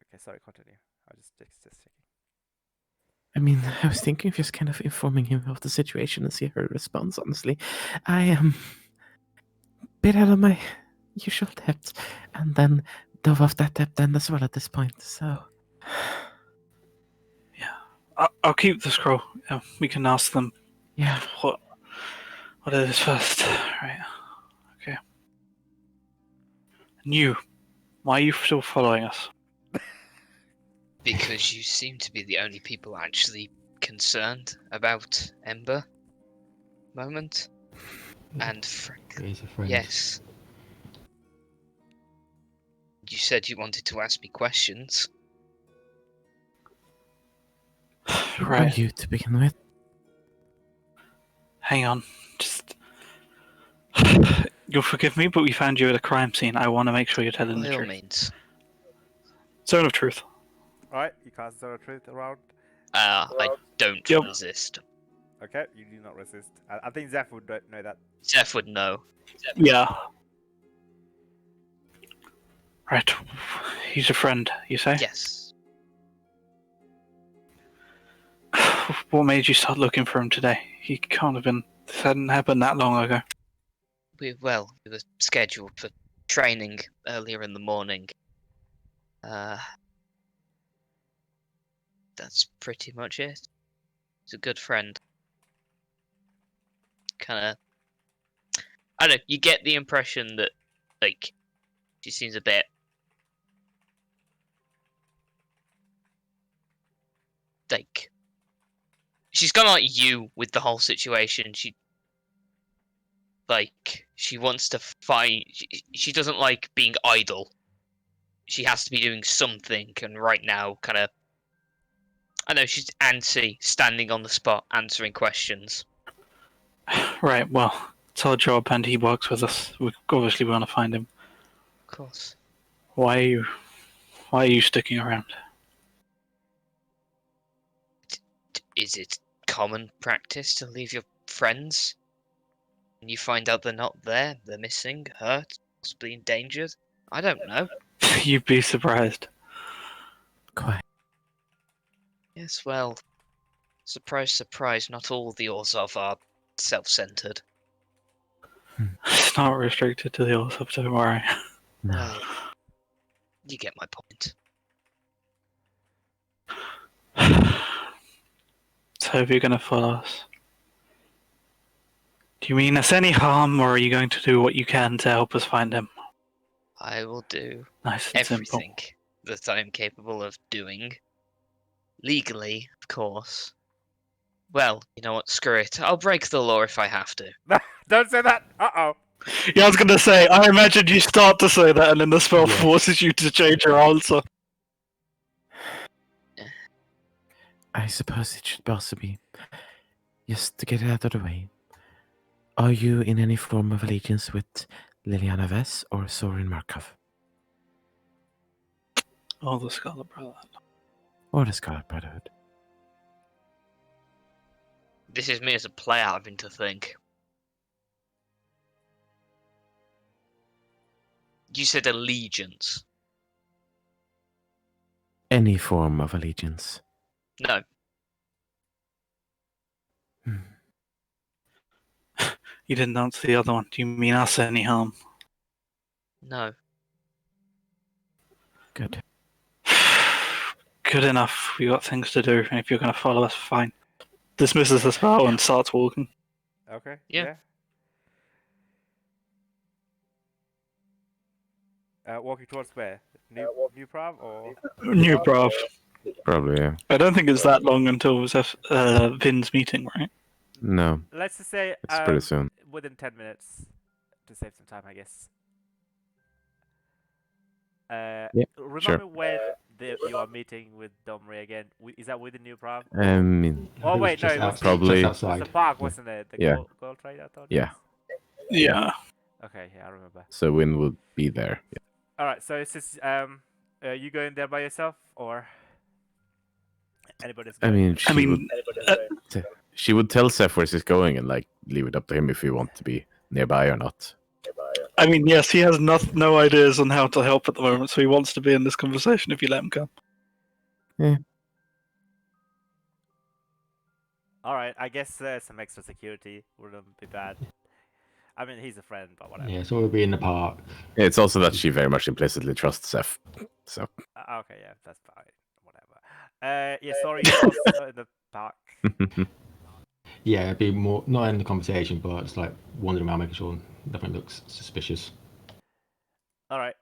[SPEAKER 2] Okay, sorry, continue. I was just checking.
[SPEAKER 6] I mean, I was thinking of just kind of informing him of the situation and see her response, honestly. I am a bit out of my usual depth, and then dove off that depth then as well at this point, so...
[SPEAKER 4] I'll keep the scroll. We can ask them
[SPEAKER 6] Yeah.
[SPEAKER 4] what it is first. Right. Okay. And you, why are you still following us?
[SPEAKER 3] Because you seem to be the only people actually concerned about Ember. Moment. And frankly,
[SPEAKER 5] He's a friend.
[SPEAKER 3] yes. You said you wanted to ask me questions.
[SPEAKER 6] Who are
[SPEAKER 4] Right.
[SPEAKER 6] you to begin with?
[SPEAKER 4] Hang on. Just. You'll forgive me, but we found you at a crime scene. I want to make sure you're telling
[SPEAKER 3] By
[SPEAKER 4] the
[SPEAKER 3] all
[SPEAKER 4] truth.
[SPEAKER 3] means.
[SPEAKER 4] Zone of truth.
[SPEAKER 2] Alright, you cast Zone of Truth around.
[SPEAKER 3] I don't
[SPEAKER 4] Yep.
[SPEAKER 3] resist.
[SPEAKER 2] Okay, you do not resist. I think Zeph would know that.
[SPEAKER 3] Zeph would know.
[SPEAKER 4] Yeah. Right. He's a friend, you say?
[SPEAKER 3] Yes.
[SPEAKER 4] What made you start looking for him today? He can't have been. This hadn't happened that long ago.
[SPEAKER 3] We were scheduled for training earlier in the morning. That's pretty much it. He's a good friend. Kind of, I don't know. You get the impression that, like, she seems a bit like she's kind of like you with the whole situation. She wants to find. She doesn't like being idle. She has to be doing something, and right now, kind of, I know she's antsy, standing on the spot, answering questions.
[SPEAKER 4] Right, well, it's our job and he works with us. We obviously want to find him.
[SPEAKER 3] Of course.
[SPEAKER 4] Why are you sticking around?
[SPEAKER 3] Is it common practice to leave your friends? And you find out they're not there, they're missing, hurt, possibly endangered? I don't know.
[SPEAKER 4] You'd be surprised.
[SPEAKER 7] Quite.
[SPEAKER 3] Yes, well, surprise, surprise, not all the Orzhov are self-centered.
[SPEAKER 4] It's not restricted to the Orsov, don't worry.
[SPEAKER 7] No.
[SPEAKER 3] Well, you get my point.
[SPEAKER 4] So if you're going to follow us, do you mean us any harm, or are you going to do what you can to help us find him?
[SPEAKER 3] I will do
[SPEAKER 4] Nice and simple.
[SPEAKER 3] everything that I am capable of doing. Legally, of course. Well, you know what, screw it. I'll break the law if I have to.
[SPEAKER 2] Don't say that! Uh-oh!
[SPEAKER 4] Yeah, I was going to say, I imagine you start to say that and then the spell
[SPEAKER 5] Yeah.
[SPEAKER 4] forces you to change your answer.
[SPEAKER 7] I suppose it should also be. Just to get it out of the way. Are you in any form of allegiance with Liliana Vess or Sorin Markov?
[SPEAKER 4] Oh, the Scarlet Brother.
[SPEAKER 7] Or the Scarlet Brotherhood?
[SPEAKER 3] This is me as a player having to think. You said allegiance.
[SPEAKER 7] Any form of allegiance.
[SPEAKER 3] No.
[SPEAKER 7] Hmm.
[SPEAKER 4] You didn't answer the other one. Do you mean us any harm?
[SPEAKER 3] No.
[SPEAKER 7] Good.
[SPEAKER 4] Good enough. We got things to do, and if you're going to follow us, fine. Dismisses the spell and starts walking.
[SPEAKER 2] Okay,
[SPEAKER 3] Yeah.
[SPEAKER 2] Walking towards where? New Prav or?
[SPEAKER 4] New Brav.
[SPEAKER 7] Probably, yeah.
[SPEAKER 4] I don't think it's that long until Vin's meeting, right?
[SPEAKER 7] No,
[SPEAKER 2] Let's just say
[SPEAKER 7] it's pretty soon.
[SPEAKER 2] within 10 minutes to save some time, I guess. Remind
[SPEAKER 7] sure.
[SPEAKER 2] me when you are meeting with Domri again. Is that with the new Prav?
[SPEAKER 7] I mean,
[SPEAKER 2] Oh wait, no, it was
[SPEAKER 7] Probably-
[SPEAKER 5] just
[SPEAKER 2] the
[SPEAKER 5] outside.
[SPEAKER 2] park, wasn't it? The
[SPEAKER 7] Yeah.
[SPEAKER 2] gold trade, I thought.
[SPEAKER 7] Yeah.
[SPEAKER 4] Yeah.
[SPEAKER 2] Okay, yeah, I remember.
[SPEAKER 7] so Win will be there. Yeah.
[SPEAKER 2] All right, so it's just you going there by yourself or anybody's
[SPEAKER 7] I
[SPEAKER 2] going?
[SPEAKER 7] mean,
[SPEAKER 4] uh,
[SPEAKER 7] she would tell Seth where she's going and like leave it up to him if he wants to be nearby or not.
[SPEAKER 4] I mean, yes, he has no ideas on how to help at the moment, so he wants to be in this conversation if you let him come.
[SPEAKER 2] All right, I guess some extra security wouldn't be bad. I mean, he's a friend, but whatever.
[SPEAKER 5] Yeah, so we'll be in the park.
[SPEAKER 7] Yeah, it's also that she very much implicitly trusts Seth. So
[SPEAKER 2] Okay, yeah, that's fine. Whatever. Yeah, sorry, you're also in the park.
[SPEAKER 5] Yeah, it'd be more not in the conversation, but it's like wandering around, making sure nothing looks suspicious.
[SPEAKER 2] All right.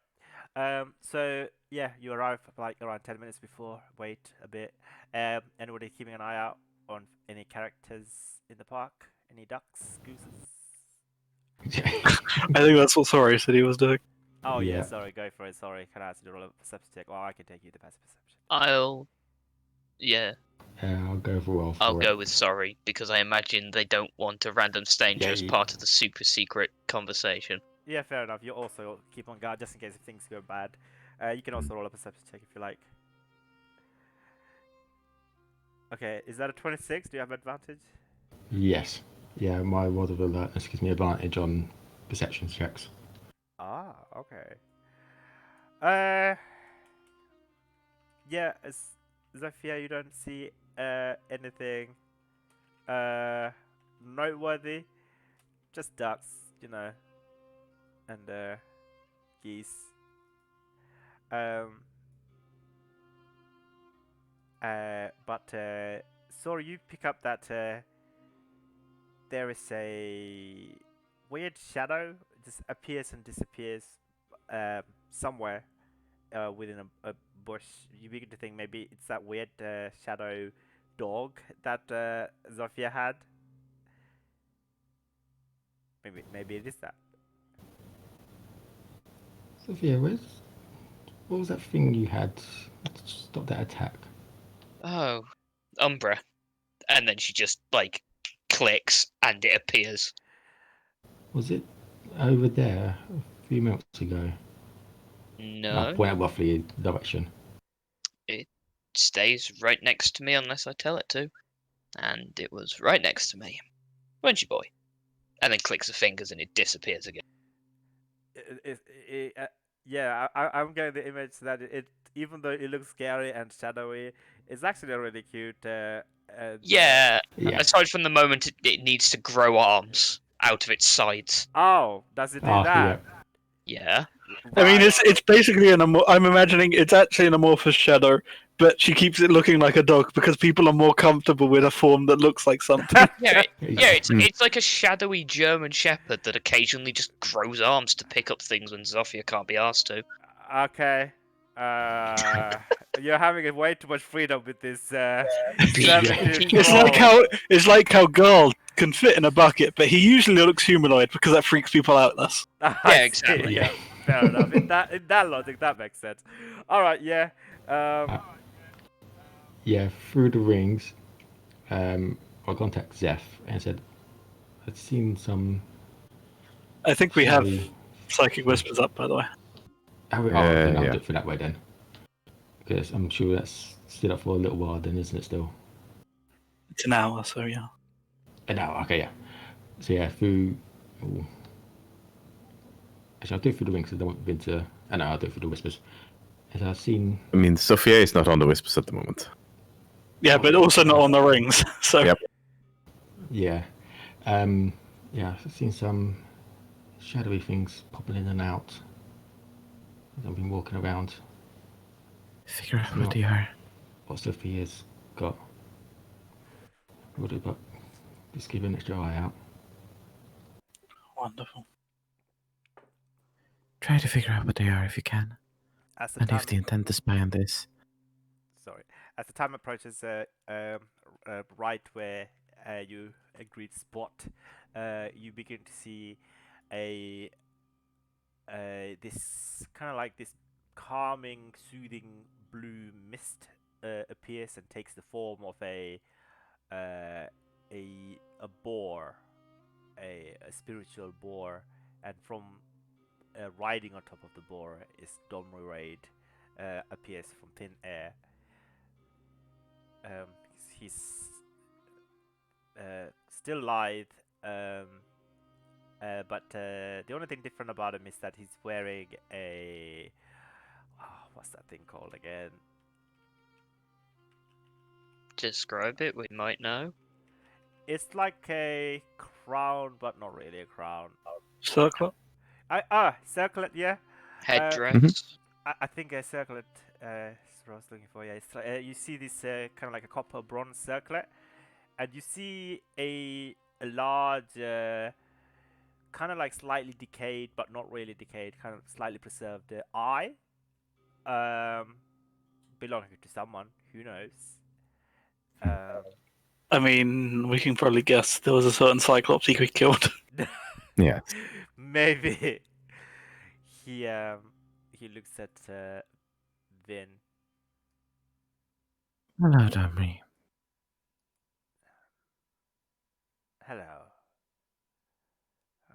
[SPEAKER 2] So yeah, you arrive like around 10 minutes before. Wait a bit. Anybody keeping an eye out on any characters in the park? Any ducks, gooses?
[SPEAKER 4] I think that's what Sorry said he was doing.
[SPEAKER 2] Oh yeah,
[SPEAKER 5] Yeah.
[SPEAKER 2] sorry, go for it. Sorry, can I ask you to roll a perception check? Well, I can take you the best perception.
[SPEAKER 3] Yeah,
[SPEAKER 5] I'll go for all.
[SPEAKER 3] I'll go with sorry, because I imagine they don't want a random stranger
[SPEAKER 5] Yeah,
[SPEAKER 3] as
[SPEAKER 5] you-
[SPEAKER 3] part of the super secret conversation.
[SPEAKER 2] Yeah, fair enough. You also keep on guard just in case if things go bad. You can also roll a perception check if you like. Okay, is that a 26? Do you have advantage?
[SPEAKER 5] Yes. Yeah, my word of alertness gives me advantage on perception checks.
[SPEAKER 2] Ah, okay. Yeah, Zofia, you don't see anything noteworthy. Just ducks, you know, and geese. But sorry, you pick up that there is a weird shadow just appears and disappears somewhere within a bush. You begin to think maybe it's that weird shadow dog that Zofia had. Maybe it is that.
[SPEAKER 5] Sophia, what was that thing you had to stop that attack?
[SPEAKER 3] Oh, Umbra. And then she just, like, clicks and it appears.
[SPEAKER 5] Was it over there a few minutes ago?
[SPEAKER 3] No,
[SPEAKER 5] Point out roughly direction.
[SPEAKER 3] it stays right next to me unless I tell it to. And it was right next to me. Weren't you, boy? And then clicks the fingers and it disappears again.
[SPEAKER 2] Yeah, I'm getting the image that even though it looks scary and shadowy, it's actually really cute.
[SPEAKER 3] Yeah,
[SPEAKER 5] Yeah.
[SPEAKER 3] aside from the moment it needs to grow arms out of its sides.
[SPEAKER 2] Oh, does it do
[SPEAKER 5] Ah,
[SPEAKER 2] that?
[SPEAKER 3] Yeah.
[SPEAKER 4] I mean,
[SPEAKER 2] Right.
[SPEAKER 4] it's basically I'm imagining it's actually an amorphous shadow, but she keeps it looking like a dog because people are more comfortable with a form that looks like something.
[SPEAKER 3] Yeah, it's
[SPEAKER 7] Hmm.
[SPEAKER 3] it's like a shadowy German Shepherd that occasionally just grows arms to pick up things when Zofia can't be asked to.
[SPEAKER 2] Okay. You're having way too much freedom with this
[SPEAKER 3] He-
[SPEAKER 2] servitude
[SPEAKER 3] he-
[SPEAKER 4] It's
[SPEAKER 2] troll.
[SPEAKER 4] like how Garl can fit in a bucket, but he usually looks humanoid because that freaks people out less.
[SPEAKER 2] I
[SPEAKER 3] Yeah,
[SPEAKER 2] see,
[SPEAKER 3] exactly.
[SPEAKER 2] Yeah, fair enough. In that logic, that makes sense. All right, yeah.
[SPEAKER 5] Yeah, through the rings, I contacted Zeph and said I'd seen some.
[SPEAKER 4] I think we have
[SPEAKER 5] shadowy-
[SPEAKER 4] psychic whispers up, by the way.
[SPEAKER 5] then I'll
[SPEAKER 7] yeah.
[SPEAKER 5] do it for that way then. Because I'm sure that's still up for a little while then, isn't it still?
[SPEAKER 4] It's an hour, so yeah.
[SPEAKER 5] An hour, okay, yeah. So yeah, through... Ooh. Actually, I'll do it through the rings because I don't want been to... no, I'll do it through the whispers. As I've seen...
[SPEAKER 7] I mean, Sophia is not on the whispers at the moment.
[SPEAKER 4] Yeah, but also not on the rings. So
[SPEAKER 7] Yep.
[SPEAKER 5] Yeah. Yeah, I've seen some shadowy things popping in and out. As I've been walking around.
[SPEAKER 6] Figure out what they are.
[SPEAKER 5] What Sophia's got. Would it, but just keep an extra eye out.
[SPEAKER 4] wonderful.
[SPEAKER 6] Try to figure out what they are if you can.
[SPEAKER 2] As the
[SPEAKER 6] And
[SPEAKER 2] time,
[SPEAKER 6] if they intend to spy on this.
[SPEAKER 2] sorry, as the time approaches, right where you agreed spot, you begin to see a this kind of like this calming, soothing blue mist appears and takes the form of a boar, a spiritual boar, and from riding on top of the boar is Domriraid, appears from thin air. He's still lithe, but the only thing different about him is that he's wearing a what's that thing called again?
[SPEAKER 3] Describe it, we might know.
[SPEAKER 2] It's like a crown, but not really a crown.
[SPEAKER 4] Circlet?
[SPEAKER 2] Circlet, yeah.
[SPEAKER 3] Headdress.
[SPEAKER 2] I think a circlet is what I was looking for. Yeah, it's you see this kind of like a copper bronze circlet, and you see a large, kind of like slightly decayed, but not really decayed, kind of slightly preserved eye, belonging to someone. Who knows?
[SPEAKER 4] I mean, we can probably guess there was a certain Cyclops he killed.
[SPEAKER 7] Yeah.
[SPEAKER 2] Maybe he looks at Vin.
[SPEAKER 6] Hello, Domri.
[SPEAKER 2] Hello.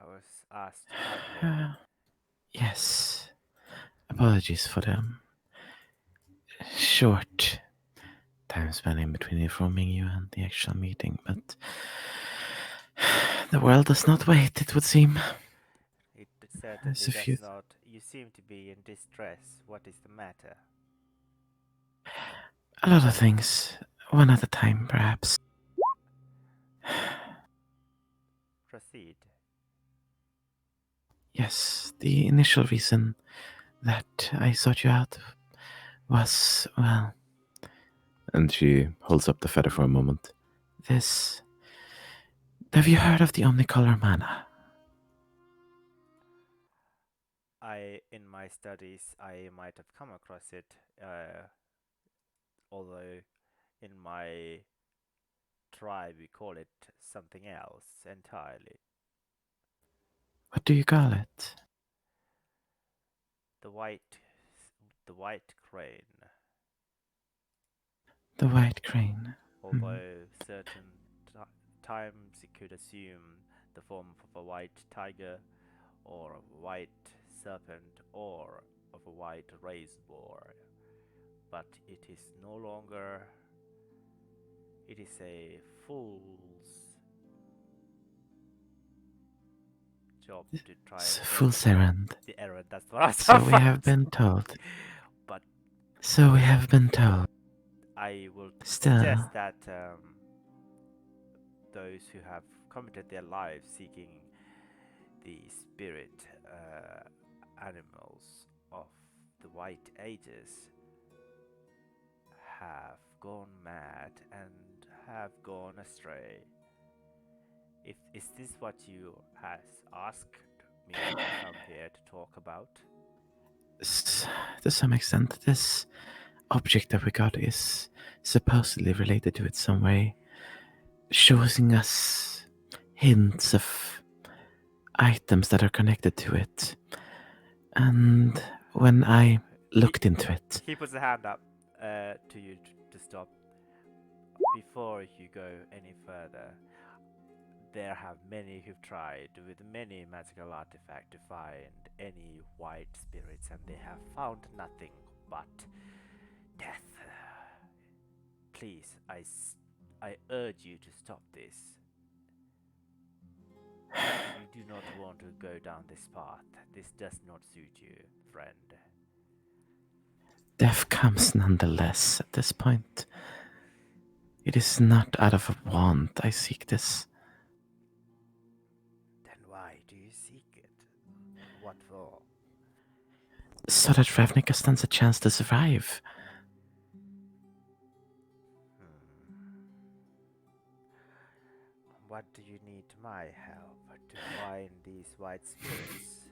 [SPEAKER 2] I was asked to come here.
[SPEAKER 6] Yes. Apologies for the short time span in between informing you and the actual meeting, but the world does not wait, it would seem.
[SPEAKER 2] It certainly
[SPEAKER 6] There's a
[SPEAKER 2] does
[SPEAKER 6] few-
[SPEAKER 2] not. You seem to be in distress. What is the matter?
[SPEAKER 6] A lot of things, one at a time, perhaps.
[SPEAKER 2] Proceed.
[SPEAKER 6] Yes, the initial reason that I sought you out was, well,
[SPEAKER 7] And she holds up the feather for a moment.
[SPEAKER 6] This. Have you heard of the Omnicolor mana?
[SPEAKER 2] In my studies, I might have come across it, although in my tribe we call it something else entirely.
[SPEAKER 6] What do you call it?
[SPEAKER 2] The white, the white crane.
[SPEAKER 6] The White Crane.
[SPEAKER 2] Although certain times it could assume the form of a white tiger, or a white serpent, or of a white raised boar. But it is no longer. It is a fool's job to try
[SPEAKER 6] It's a
[SPEAKER 2] and
[SPEAKER 6] fool's errand.
[SPEAKER 2] the errand. That's what I was
[SPEAKER 6] So we
[SPEAKER 2] about
[SPEAKER 6] have
[SPEAKER 2] to
[SPEAKER 6] been told.
[SPEAKER 2] But
[SPEAKER 6] So we have been told.
[SPEAKER 2] I will
[SPEAKER 6] Still,
[SPEAKER 2] suggest that those who have committed their lives seeking the spirit animals of the White Ages have gone mad and have gone astray. Is this what you has asked me to come here to talk about?
[SPEAKER 6] to some extent, this object that we got is supposedly related to it some way, showing us hints of items that are connected to it. And when I looked into it,
[SPEAKER 2] He puts a hand up to you to stop. Before you go any further, there have many who've tried with many magical artifacts to find any white spirits, and they have found nothing but death. Please, I urge you to stop this. You do not want to go down this path. This does not suit you, friend.
[SPEAKER 6] death comes nonetheless at this point. It is not out of a want I seek this.
[SPEAKER 2] Then why do you seek it? What for?
[SPEAKER 6] So that Ravnica stands a chance to survive.
[SPEAKER 2] What do you need my help to find these white spirits?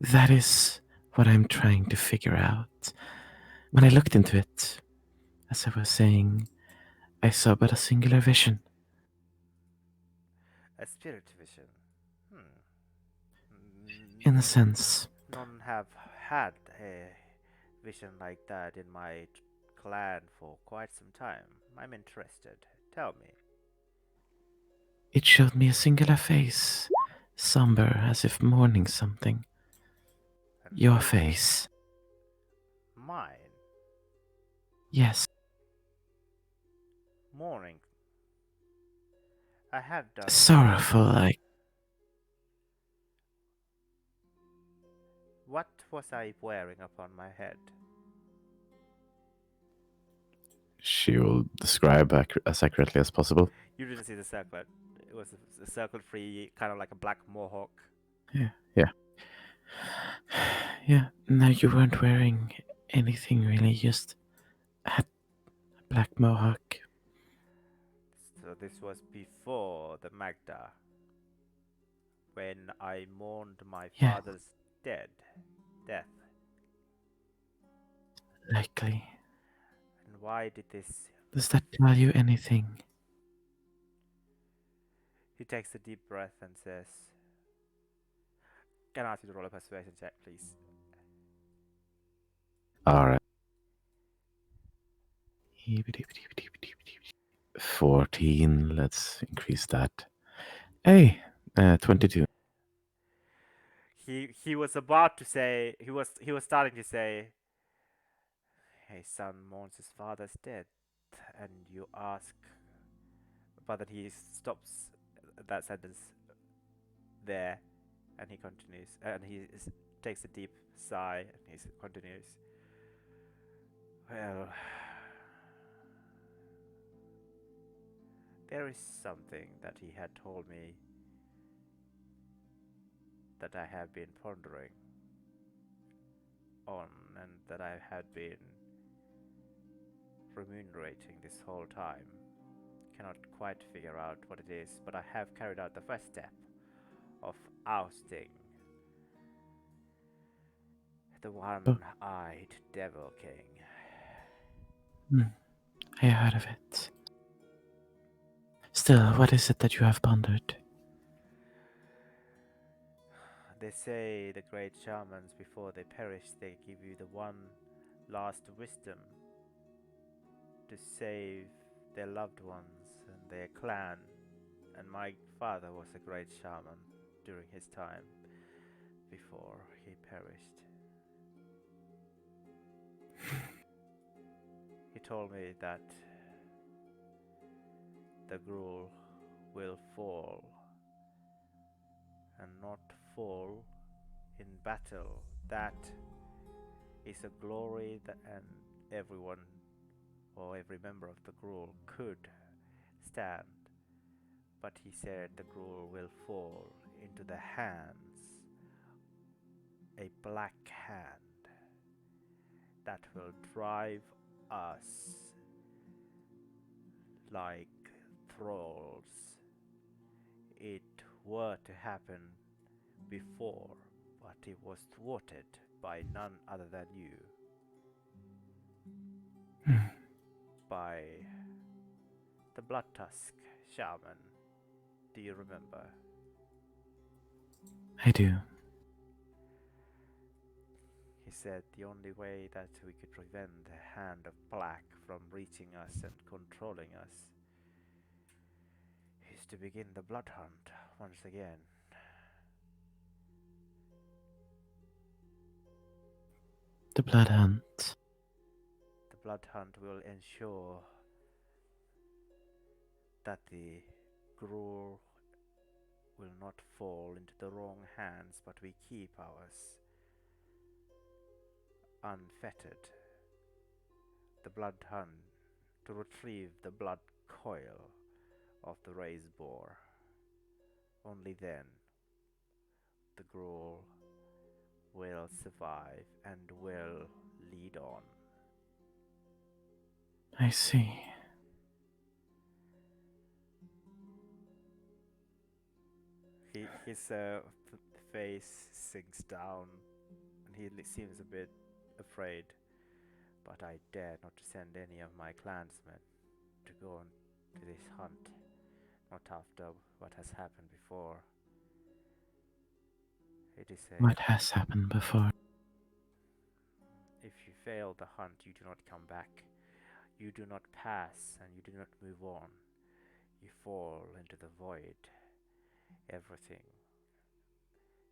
[SPEAKER 6] That is what I'm trying to figure out. When I looked into it, as I was saying, I saw but a singular vision.
[SPEAKER 2] A spirit vision.
[SPEAKER 6] In a sense,
[SPEAKER 2] None have had a vision like that in my clan for quite some time. I'm interested. Tell me.
[SPEAKER 6] it showed me a singular face, somber as if mourning something.
[SPEAKER 2] And
[SPEAKER 6] Your
[SPEAKER 2] why-
[SPEAKER 6] face.
[SPEAKER 2] Mine.
[SPEAKER 6] Yes,
[SPEAKER 2] Mourning. I have done.
[SPEAKER 6] sorrowful like.
[SPEAKER 2] What was I wearing upon my head?
[SPEAKER 7] She will describe as accurately as possible.
[SPEAKER 2] You didn't see the circlet. It was a circle-free, kind of like a black mohawk.
[SPEAKER 6] Yeah, no, you weren't wearing anything really, just had a black mohawk.
[SPEAKER 2] So this was before the Magda, when I mourned my
[SPEAKER 6] Yeah.
[SPEAKER 2] father's death.
[SPEAKER 6] Likely.
[SPEAKER 2] And why did this?
[SPEAKER 6] Does that tell you anything?
[SPEAKER 2] He takes a deep breath and says, "Can I ask you to roll a persuasion check, please?"
[SPEAKER 7] Alright. 14. Let's increase that. Hey, 22.
[SPEAKER 2] He was about to say he was starting to say, "His son mourns his father's death," and you ask, but then he stops that sentence there, and he continues, and he takes a deep sigh, and he continues. Well, there is something that he had told me that I have been pondering on, and that I had been remunerating this whole time. Cannot quite figure out what it is, but I have carried out the first step of ousting the one-eyed Devil King.
[SPEAKER 6] I heard of it. Still, what is it that you have pondered?
[SPEAKER 2] They say the great shamans, before they perish, they give you the one last wisdom to save their loved ones and their clan. And my father was a great shaman during his time before he perished. He told me that the Gruul will fall, and not fall in battle. That is a glory that and everyone or every member of the Gruul could stand. But he said the Gruul will fall into the hands, a black hand, that will drive us like thralls. It were to happen before, but it was thwarted by none other than you. By the Blood Tusk shaman. Do you remember?
[SPEAKER 6] I do.
[SPEAKER 2] He said the only way that we could prevent the Hand of Black from reaching us and controlling us is to begin the blood hunt once again.
[SPEAKER 6] The Blood Hunt.
[SPEAKER 2] The blood hunt will ensure that the Gruul will not fall into the wrong hands, but we keep ours unfettered. The blood hunt to retrieve the blood coil of the raised boar. Only then the Gruul will survive and will lead on.
[SPEAKER 6] I see.
[SPEAKER 2] His face sinks down and he seems a bit afraid. But I dare not to send any of my clansmen to go on to this hunt, not after what has happened before. It is a...
[SPEAKER 6] What has happened before?
[SPEAKER 2] If you fail the hunt, you do not come back. You do not pass, and you do not move on. You fall into the void. Everything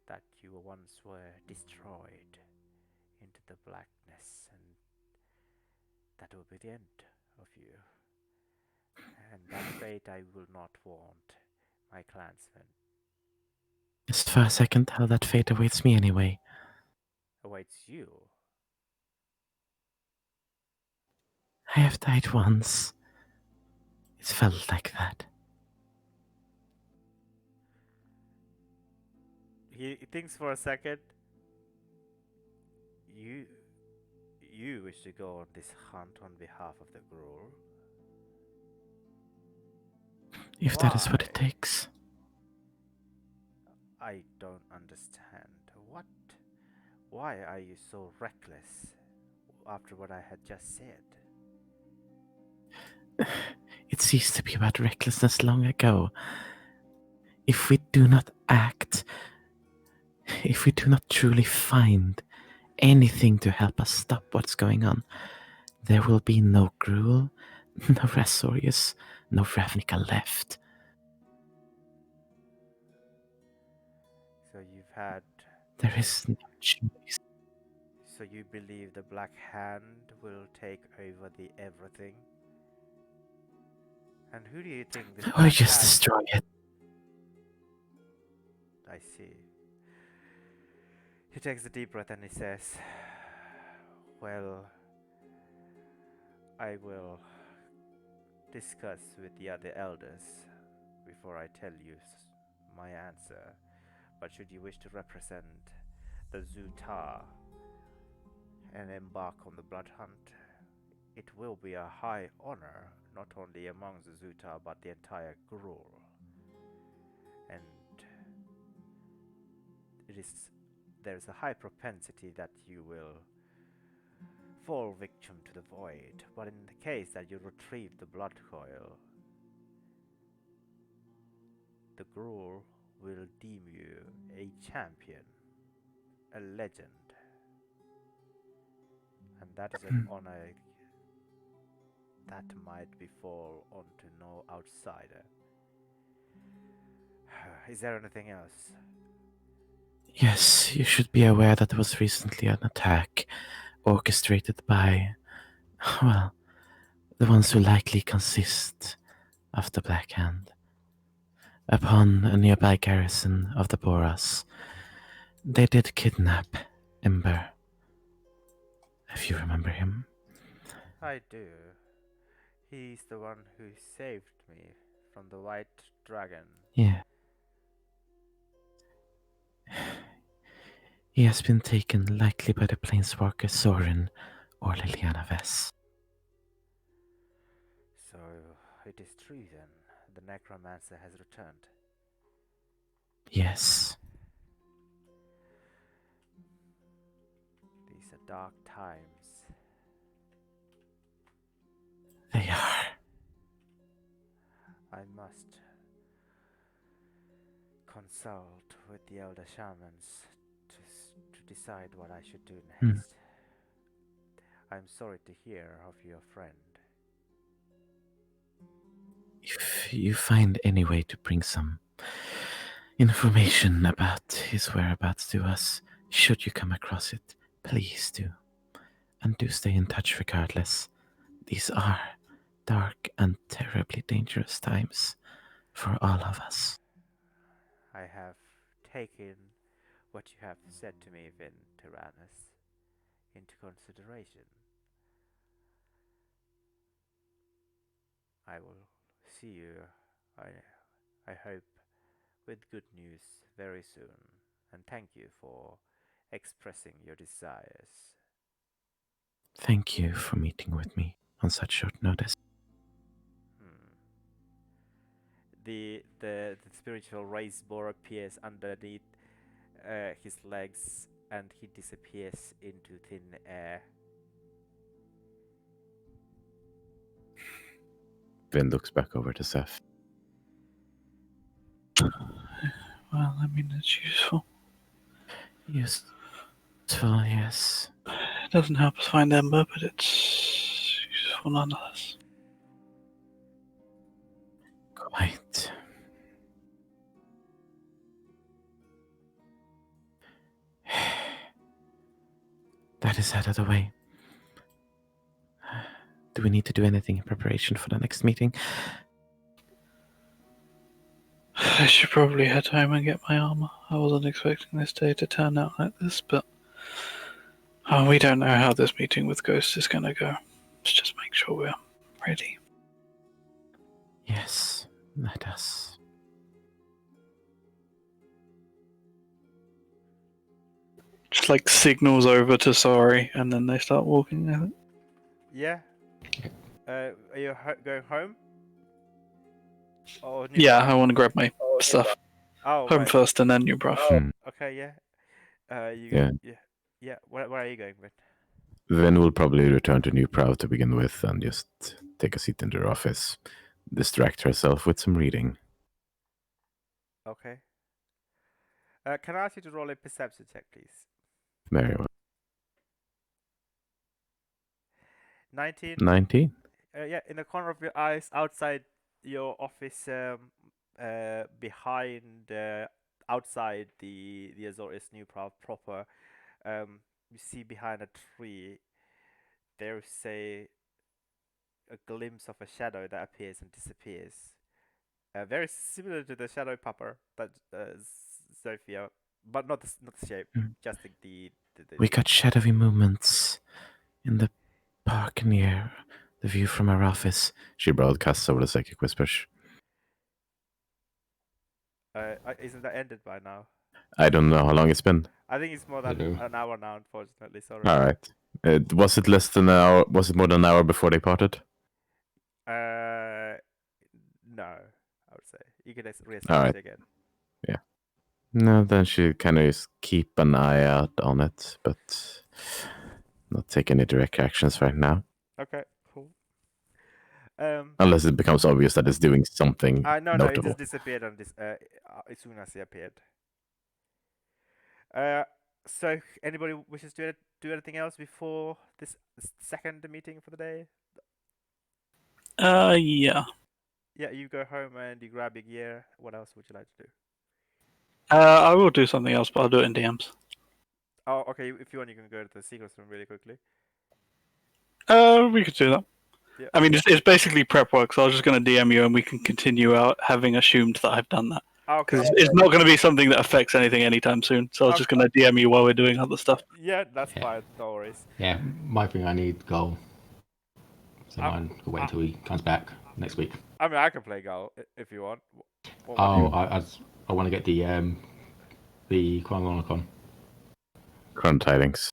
[SPEAKER 2] that you once were destroyed into the blackness, and that will be the end of you. And that fate I will not want my clansmen.
[SPEAKER 6] As far as I can tell, that fate awaits me anyway.
[SPEAKER 2] Awaits you.
[SPEAKER 6] I have died once. It felt like that.
[SPEAKER 2] He thinks for a second. You wish to go on this hunt on behalf of the Gruul?
[SPEAKER 6] If that is what it
[SPEAKER 2] Why?
[SPEAKER 6] takes.
[SPEAKER 2] I don't understand. What? Why are you so reckless after what I had just said?
[SPEAKER 6] It ceased to be about recklessness long ago. If we do not act, if we do not truly find anything to help us stop what's going on, there will be no Gruul, no Rasorius, no Ravnica left.
[SPEAKER 2] So you've had...
[SPEAKER 6] There is no choice.
[SPEAKER 2] So you believe the Black Hand will take over the everything? And who do you think this
[SPEAKER 6] Or
[SPEAKER 2] Black
[SPEAKER 6] just
[SPEAKER 2] Hand...
[SPEAKER 6] destroy it.
[SPEAKER 2] I see. He takes a deep breath and he says, well, I will discuss with the other elders before I tell you my answer. But should you wish to represent the Zutar and embark on the blood hunt, it will be a high honor, not only among the Zuta, but the entire Gruul. And there's a high propensity that you will fall victim to the void, but in the case that you retrieve the blood coil, the Gruul will deem you a champion, a legend. And that is an honor that might befall onto no outsider. Is there anything else?
[SPEAKER 6] Yes, you should be aware that there was recently an attack orchestrated by, well, the ones who likely consist of the Black Hand. Upon a nearby garrison of the Boras, they did kidnap Ember. If you remember him.
[SPEAKER 2] I do. He's the one who saved me from the White Dragon.
[SPEAKER 6] Yeah. He has been taken likely by the planeswalker Sorin or Liliana Vess.
[SPEAKER 2] So it is true then. The necromancer has returned.
[SPEAKER 6] Yes.
[SPEAKER 2] These are dark times.
[SPEAKER 6] They are.
[SPEAKER 2] I must consult with the elder shamans to decide what I should do next. I'm sorry to hear of your friend.
[SPEAKER 6] If you find any way to bring some information about his whereabouts to us, should you come across it, please do. And do stay in touch regardless. These are dark and terribly dangerous times for all of us.
[SPEAKER 2] I have taken what you have said to me, Vin Tyrannus, into consideration. I will see you, I hope, with good news very soon. And thank you for expressing your desires.
[SPEAKER 6] Thank you for meeting with me on such short notice.
[SPEAKER 2] The spiritual race boar appears underneath his legs and he disappears into thin air.
[SPEAKER 7] Vin looks back over to Seth.
[SPEAKER 4] Well, I mean, it's useful.
[SPEAKER 6] Useful, yes.
[SPEAKER 4] It doesn't help us find Ember, but it's useful nonetheless.
[SPEAKER 6] Quite. That is out of the way. Do we need to do anything in preparation for the next meeting?
[SPEAKER 4] I should probably head home and get my armor. I wasn't expecting this day to turn out like this, but we don't know how this meeting with Ghost is going to go. Let's just make sure we're ready.
[SPEAKER 6] Yes, let us.
[SPEAKER 4] Just like signals over to Sorry, and then they start walking. I think.
[SPEAKER 2] Yeah. Are you going home? Or
[SPEAKER 4] Yeah, I want to grab my stuff.
[SPEAKER 2] Oh,
[SPEAKER 4] Home
[SPEAKER 2] right.
[SPEAKER 4] first, and then New Bruff.
[SPEAKER 2] Okay, yeah.
[SPEAKER 7] Yeah.
[SPEAKER 2] Yeah. Where are you going, Vin?
[SPEAKER 7] Vin will probably return to New Prow to begin with and just take a seat in their office, distract herself with some reading.
[SPEAKER 2] Okay. Can I ask you to roll a perception check, please?
[SPEAKER 7] Very well.
[SPEAKER 2] 19.
[SPEAKER 7] 19?
[SPEAKER 2] Yeah, in the corner of your eyes, outside your office, behind, outside the Azorius New proper, you see behind a tree, there's a glimpse of a shadow that appears and disappears. Very similar to the shadow pupper that Sophia, but not the shape, just the
[SPEAKER 6] We got shadowy movements in the park near the view from our office.
[SPEAKER 7] She broadcasts over the psychic whispers.
[SPEAKER 2] Isn't that ended by now?
[SPEAKER 7] I don't know how long it's been.
[SPEAKER 2] I think it's more than an hour now, unfortunately. Sorry.
[SPEAKER 7] All right. Was it less than an hour? Was it more than an hour before they parted?
[SPEAKER 2] No, I would say you could reestablish
[SPEAKER 7] Alright.
[SPEAKER 2] it again.
[SPEAKER 7] No, then she kind of just keep an eye out on it, but not take any direct actions right now.
[SPEAKER 2] Okay, cool.
[SPEAKER 7] Unless it becomes obvious that it's doing something
[SPEAKER 2] No, it
[SPEAKER 7] notable.
[SPEAKER 2] just disappeared on this as soon as he appeared. So anybody wishes to do anything else before this second meeting for the day?
[SPEAKER 4] Yeah.
[SPEAKER 2] Yeah, you go home and you grab your gear. What else would you like to do?
[SPEAKER 4] I will do something else, but I'll do it in DMs.
[SPEAKER 2] Oh, okay. If you want, you can go to the secret room really quickly.
[SPEAKER 4] We could do that.
[SPEAKER 2] Yeah.
[SPEAKER 4] I mean, it's basically prep work, so I was just going to DM you, and we can continue out having assumed that I've done that.
[SPEAKER 2] Okay.
[SPEAKER 4] Because it's not going to be something that affects anything anytime soon. So I was just going to DM you while we're doing other stuff.
[SPEAKER 2] Yeah, that's
[SPEAKER 5] Yeah.
[SPEAKER 2] fine. No worries.
[SPEAKER 5] Yeah, my thing, I need goal. So mine will wait until he comes back next week.
[SPEAKER 2] I mean, I can play Go if you want.
[SPEAKER 5] Oh, I want to get the Chronolocon.
[SPEAKER 7] Chron tidings.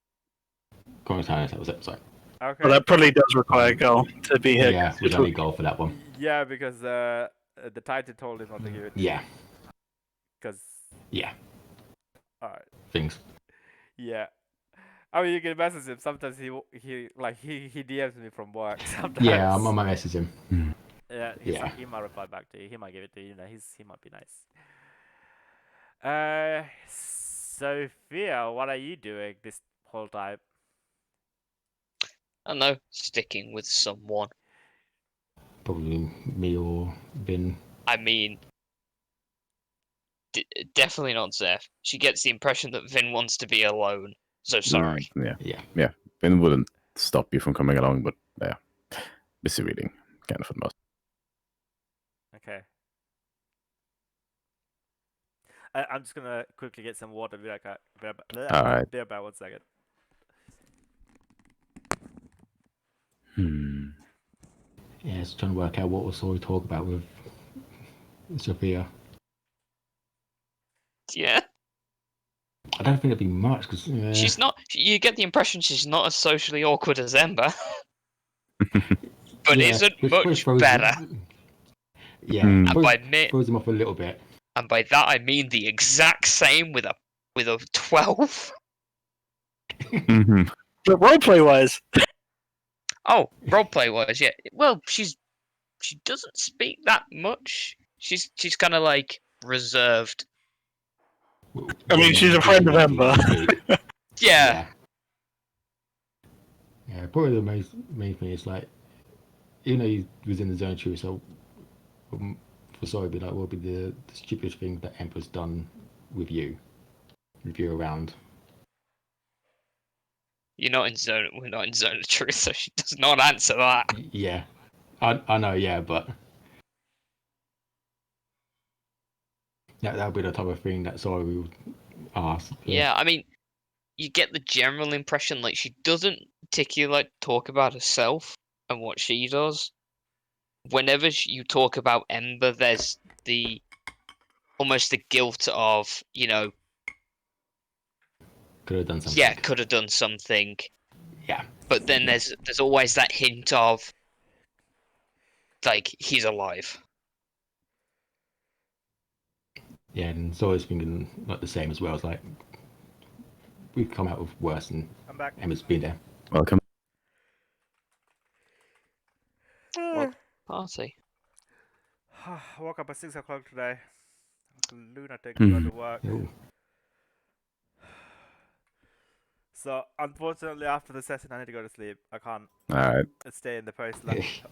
[SPEAKER 5] Chronotinus, that was it, sorry.
[SPEAKER 2] Okay.
[SPEAKER 4] But that probably does require goal to be here.
[SPEAKER 5] Yeah, which I need goal for that one.
[SPEAKER 2] Yeah, because the Titan told him not to give it.
[SPEAKER 5] Yeah,
[SPEAKER 2] Because.
[SPEAKER 5] yeah,
[SPEAKER 2] Alright.
[SPEAKER 5] things.
[SPEAKER 2] Yeah. I mean, you can message him. Sometimes he DMs me from work. Sometimes.
[SPEAKER 5] Yeah, I might message him.
[SPEAKER 2] Yeah,
[SPEAKER 5] Yeah.
[SPEAKER 2] he might reply back to you. He might give it to you. You know, he might be nice. Sophia, what are you doing this whole time?
[SPEAKER 3] I don't know, sticking with someone.
[SPEAKER 5] Probably me or Vin.
[SPEAKER 3] I mean, definitely not Zeph. She gets the impression that Vin wants to be alone. So sorry.
[SPEAKER 5] Yeah.
[SPEAKER 7] Vin wouldn't stop you from coming along, but yeah, busy reading, kind of for the most.
[SPEAKER 2] Okay. I'm just gonna quickly get some water. Be like,
[SPEAKER 7] Alright.
[SPEAKER 2] be about 1 second.
[SPEAKER 5] Yeah, just trying to work out what we'll sort of talk about with Sophia.
[SPEAKER 3] Yeah.
[SPEAKER 5] I don't think it'd be much because
[SPEAKER 3] She's not. You get the impression she's not as socially awkward as Ember. But isn't much better.
[SPEAKER 5] Yeah,
[SPEAKER 3] And
[SPEAKER 5] throws him off a little bit.
[SPEAKER 3] And by that I mean the exact same with a 12.
[SPEAKER 4] But roleplay wise,
[SPEAKER 3] Oh, roleplay wise, yeah. Well, she doesn't speak that much. She's kind of like reserved.
[SPEAKER 4] I mean, she's a friend of Ember.
[SPEAKER 3] Yeah.
[SPEAKER 5] Yeah, probably the main thing is like, even though he was in the zone too, so for sorry, be like, what would be the stupidest thing that Emperor's done with you around?
[SPEAKER 3] We're not in zone of truth, so she does not answer that.
[SPEAKER 5] Yeah, I know, yeah, but that would be the type of thing that sorry would ask.
[SPEAKER 3] Yeah, I mean, you get the general impression like she doesn't particularly like talk about herself and what she does. Whenever you talk about Ember, there's almost the guilt of,
[SPEAKER 5] could have done something.
[SPEAKER 3] yeah, could have done something.
[SPEAKER 5] Yeah.
[SPEAKER 3] But then there's always that hint of, like, he's alive.
[SPEAKER 5] Yeah, and so I was thinking like the same as well. It's like we've come out with worse, and
[SPEAKER 2] I'm back.
[SPEAKER 5] Emma's been there.
[SPEAKER 7] Welcome.
[SPEAKER 3] Party.
[SPEAKER 2] I woke up at 6 o'clock today. Like a lunatic to go to work.
[SPEAKER 5] Ooh.
[SPEAKER 2] So unfortunately, after the session, I need to go to sleep. I can't
[SPEAKER 7] Alright.
[SPEAKER 2] stay in the post.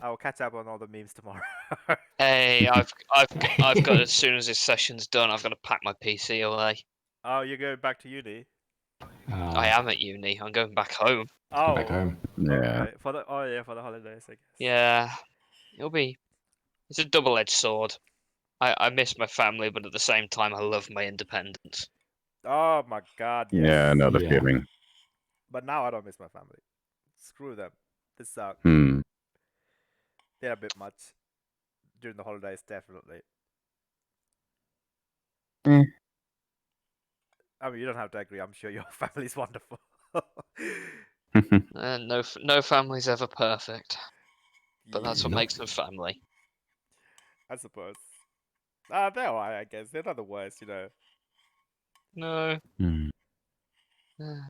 [SPEAKER 2] I will catch up on all the memes tomorrow.
[SPEAKER 3] Hey, I've got as soon as this session's done, I've got to pack my PC away.
[SPEAKER 2] Oh, you're going back to uni?
[SPEAKER 3] I am at uni. I'm going back home.
[SPEAKER 2] Oh,
[SPEAKER 5] Back home.
[SPEAKER 7] Yeah.
[SPEAKER 2] okay. For the holidays, I guess.
[SPEAKER 3] Yeah, it's a double-edged sword. I miss my family, but at the same time, I love my independence.
[SPEAKER 2] Oh my god. Yes.
[SPEAKER 7] Yeah, I know the
[SPEAKER 5] Yeah.
[SPEAKER 7] feeling.
[SPEAKER 2] But now I don't miss my family. Screw them. This sucks. They're a bit much during the holidays, definitely. I mean, you don't have to agree. I'm sure your family's wonderful.
[SPEAKER 3] And no family's ever perfect, but that's what
[SPEAKER 5] No.
[SPEAKER 3] makes them family.
[SPEAKER 2] I suppose. They're alright, I guess. They're not the worst, you know.
[SPEAKER 3] No.
[SPEAKER 7] Hmm.
[SPEAKER 2] No,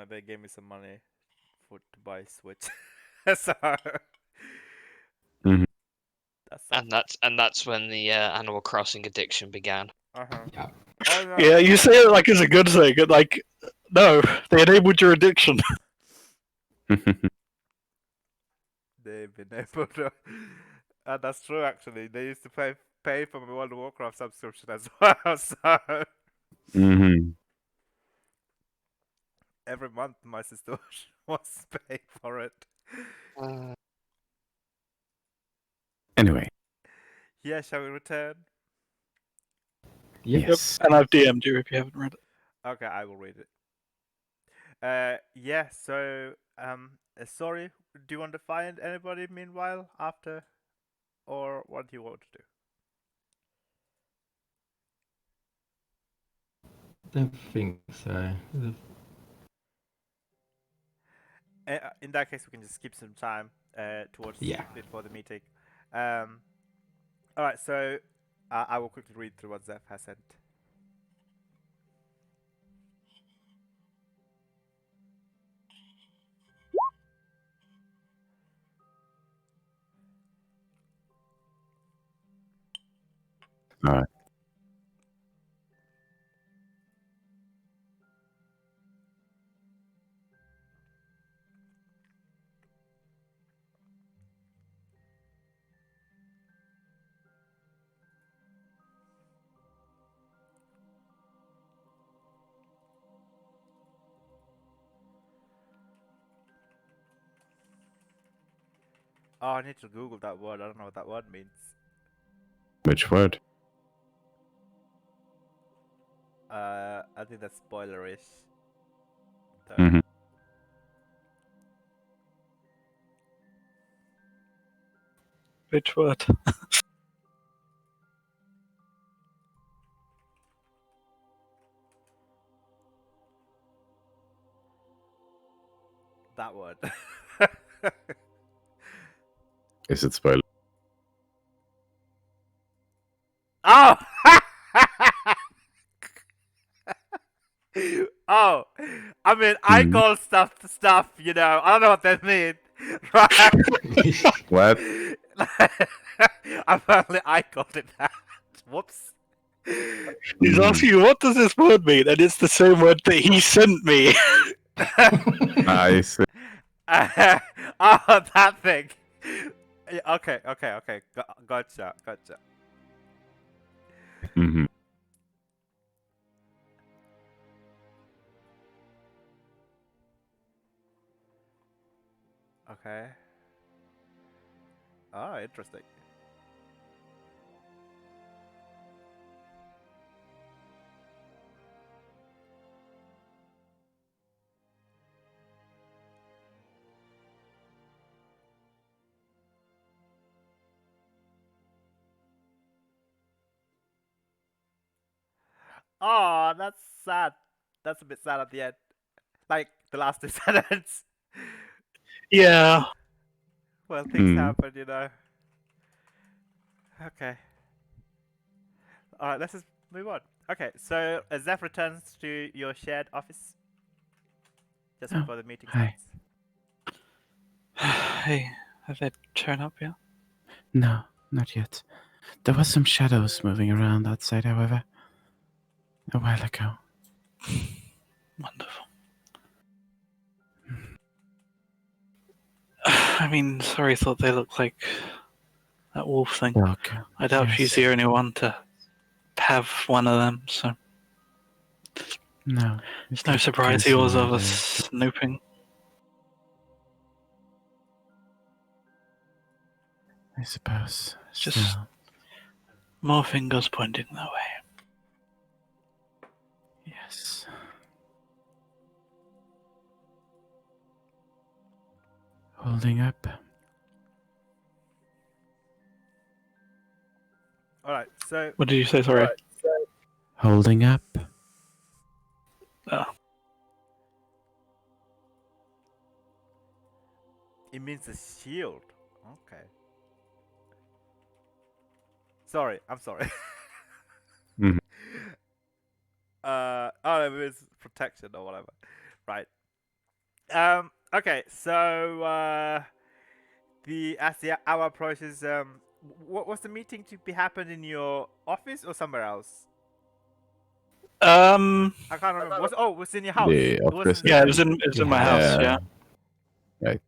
[SPEAKER 2] they gave me some money to buy Switch. So
[SPEAKER 7] Mhm.
[SPEAKER 3] And that's when the Animal Crossing addiction began.
[SPEAKER 2] uh-huh.
[SPEAKER 5] Yeah.
[SPEAKER 2] Oh no.
[SPEAKER 4] Yeah, you say it like it's a good thing. Like, no, they enabled your addiction.
[SPEAKER 2] They've been able to. That's true, actually. They used to pay for my World of Warcraft subscription as well. So
[SPEAKER 7] Mhm.
[SPEAKER 2] every month my sister was paying for it.
[SPEAKER 7] Anyway,
[SPEAKER 2] Yeah, shall we return?
[SPEAKER 5] Yep.
[SPEAKER 7] yes.
[SPEAKER 4] And I've DM'd you if you haven't read it.
[SPEAKER 2] Okay, I will read it. Yeah. So, sorry. Do you want to find anybody meanwhile after, or what do you want to do?
[SPEAKER 5] Don't think so.
[SPEAKER 2] In that case, we can just skip some time towards
[SPEAKER 5] Yeah.
[SPEAKER 2] before the meeting. All right. So, I will quickly read through what Zeph has sent.
[SPEAKER 7] All right.
[SPEAKER 2] Oh, I need to Google that word. I don't know what that word means.
[SPEAKER 7] Which word?
[SPEAKER 2] I think that's spoilerish. Though.
[SPEAKER 7] Mhm.
[SPEAKER 4] Which word?
[SPEAKER 2] That word.
[SPEAKER 7] Is it spoiler?
[SPEAKER 2] Oh! Oh! I mean, I
[SPEAKER 7] Mhm.
[SPEAKER 2] call stuff, you know. I don't know what that means. Right?
[SPEAKER 7] What?
[SPEAKER 2] Apparently, I called it that. Whoops.
[SPEAKER 4] He's asking you, what does this word mean? And it's the same word that he sent me.
[SPEAKER 7] Nice.
[SPEAKER 2] Oh, that thing. Okay. Gotcha.
[SPEAKER 7] Mhm.
[SPEAKER 2] Okay. Oh, interesting. Oh, that's sad. That's a bit sad at the end. Like the last two sentences.
[SPEAKER 4] Yeah.
[SPEAKER 2] Well, things
[SPEAKER 7] Mhm.
[SPEAKER 2] happen, you know. Okay. Alright, let's just move on. Okay, so Zeph returns to your shared office just
[SPEAKER 6] Oh,
[SPEAKER 2] before the meeting
[SPEAKER 6] hi.
[SPEAKER 2] starts.
[SPEAKER 4] Hey, have they turned up yet?
[SPEAKER 6] No, not yet. There was some shadows moving around outside, however, a while ago.
[SPEAKER 4] Wonderful. I mean, sorry, thought they looked like that wolf thing.
[SPEAKER 6] Dog.
[SPEAKER 4] I doubt she's the only one to have one of them, so
[SPEAKER 6] No.
[SPEAKER 4] it's no surprise he was over snooping.
[SPEAKER 6] I suppose.
[SPEAKER 4] Just
[SPEAKER 6] Still.
[SPEAKER 4] more fingers pointing that way.
[SPEAKER 6] Yes. Holding up.
[SPEAKER 2] Alright, so
[SPEAKER 4] What did you say, sorry?
[SPEAKER 6] Holding up.
[SPEAKER 4] Oh.
[SPEAKER 2] means the shield. Okay. Sorry, I'm sorry.
[SPEAKER 7] Mhm.
[SPEAKER 2] Oh, it was protection or whatever. Right. Okay. So the hour approaches. What's the meeting to be happened in your office or somewhere else? I can't remember. It was in your house.
[SPEAKER 7] The
[SPEAKER 2] It
[SPEAKER 7] office.
[SPEAKER 2] wasn't.
[SPEAKER 4] Yeah, it was in my house. Yeah.
[SPEAKER 7] Right.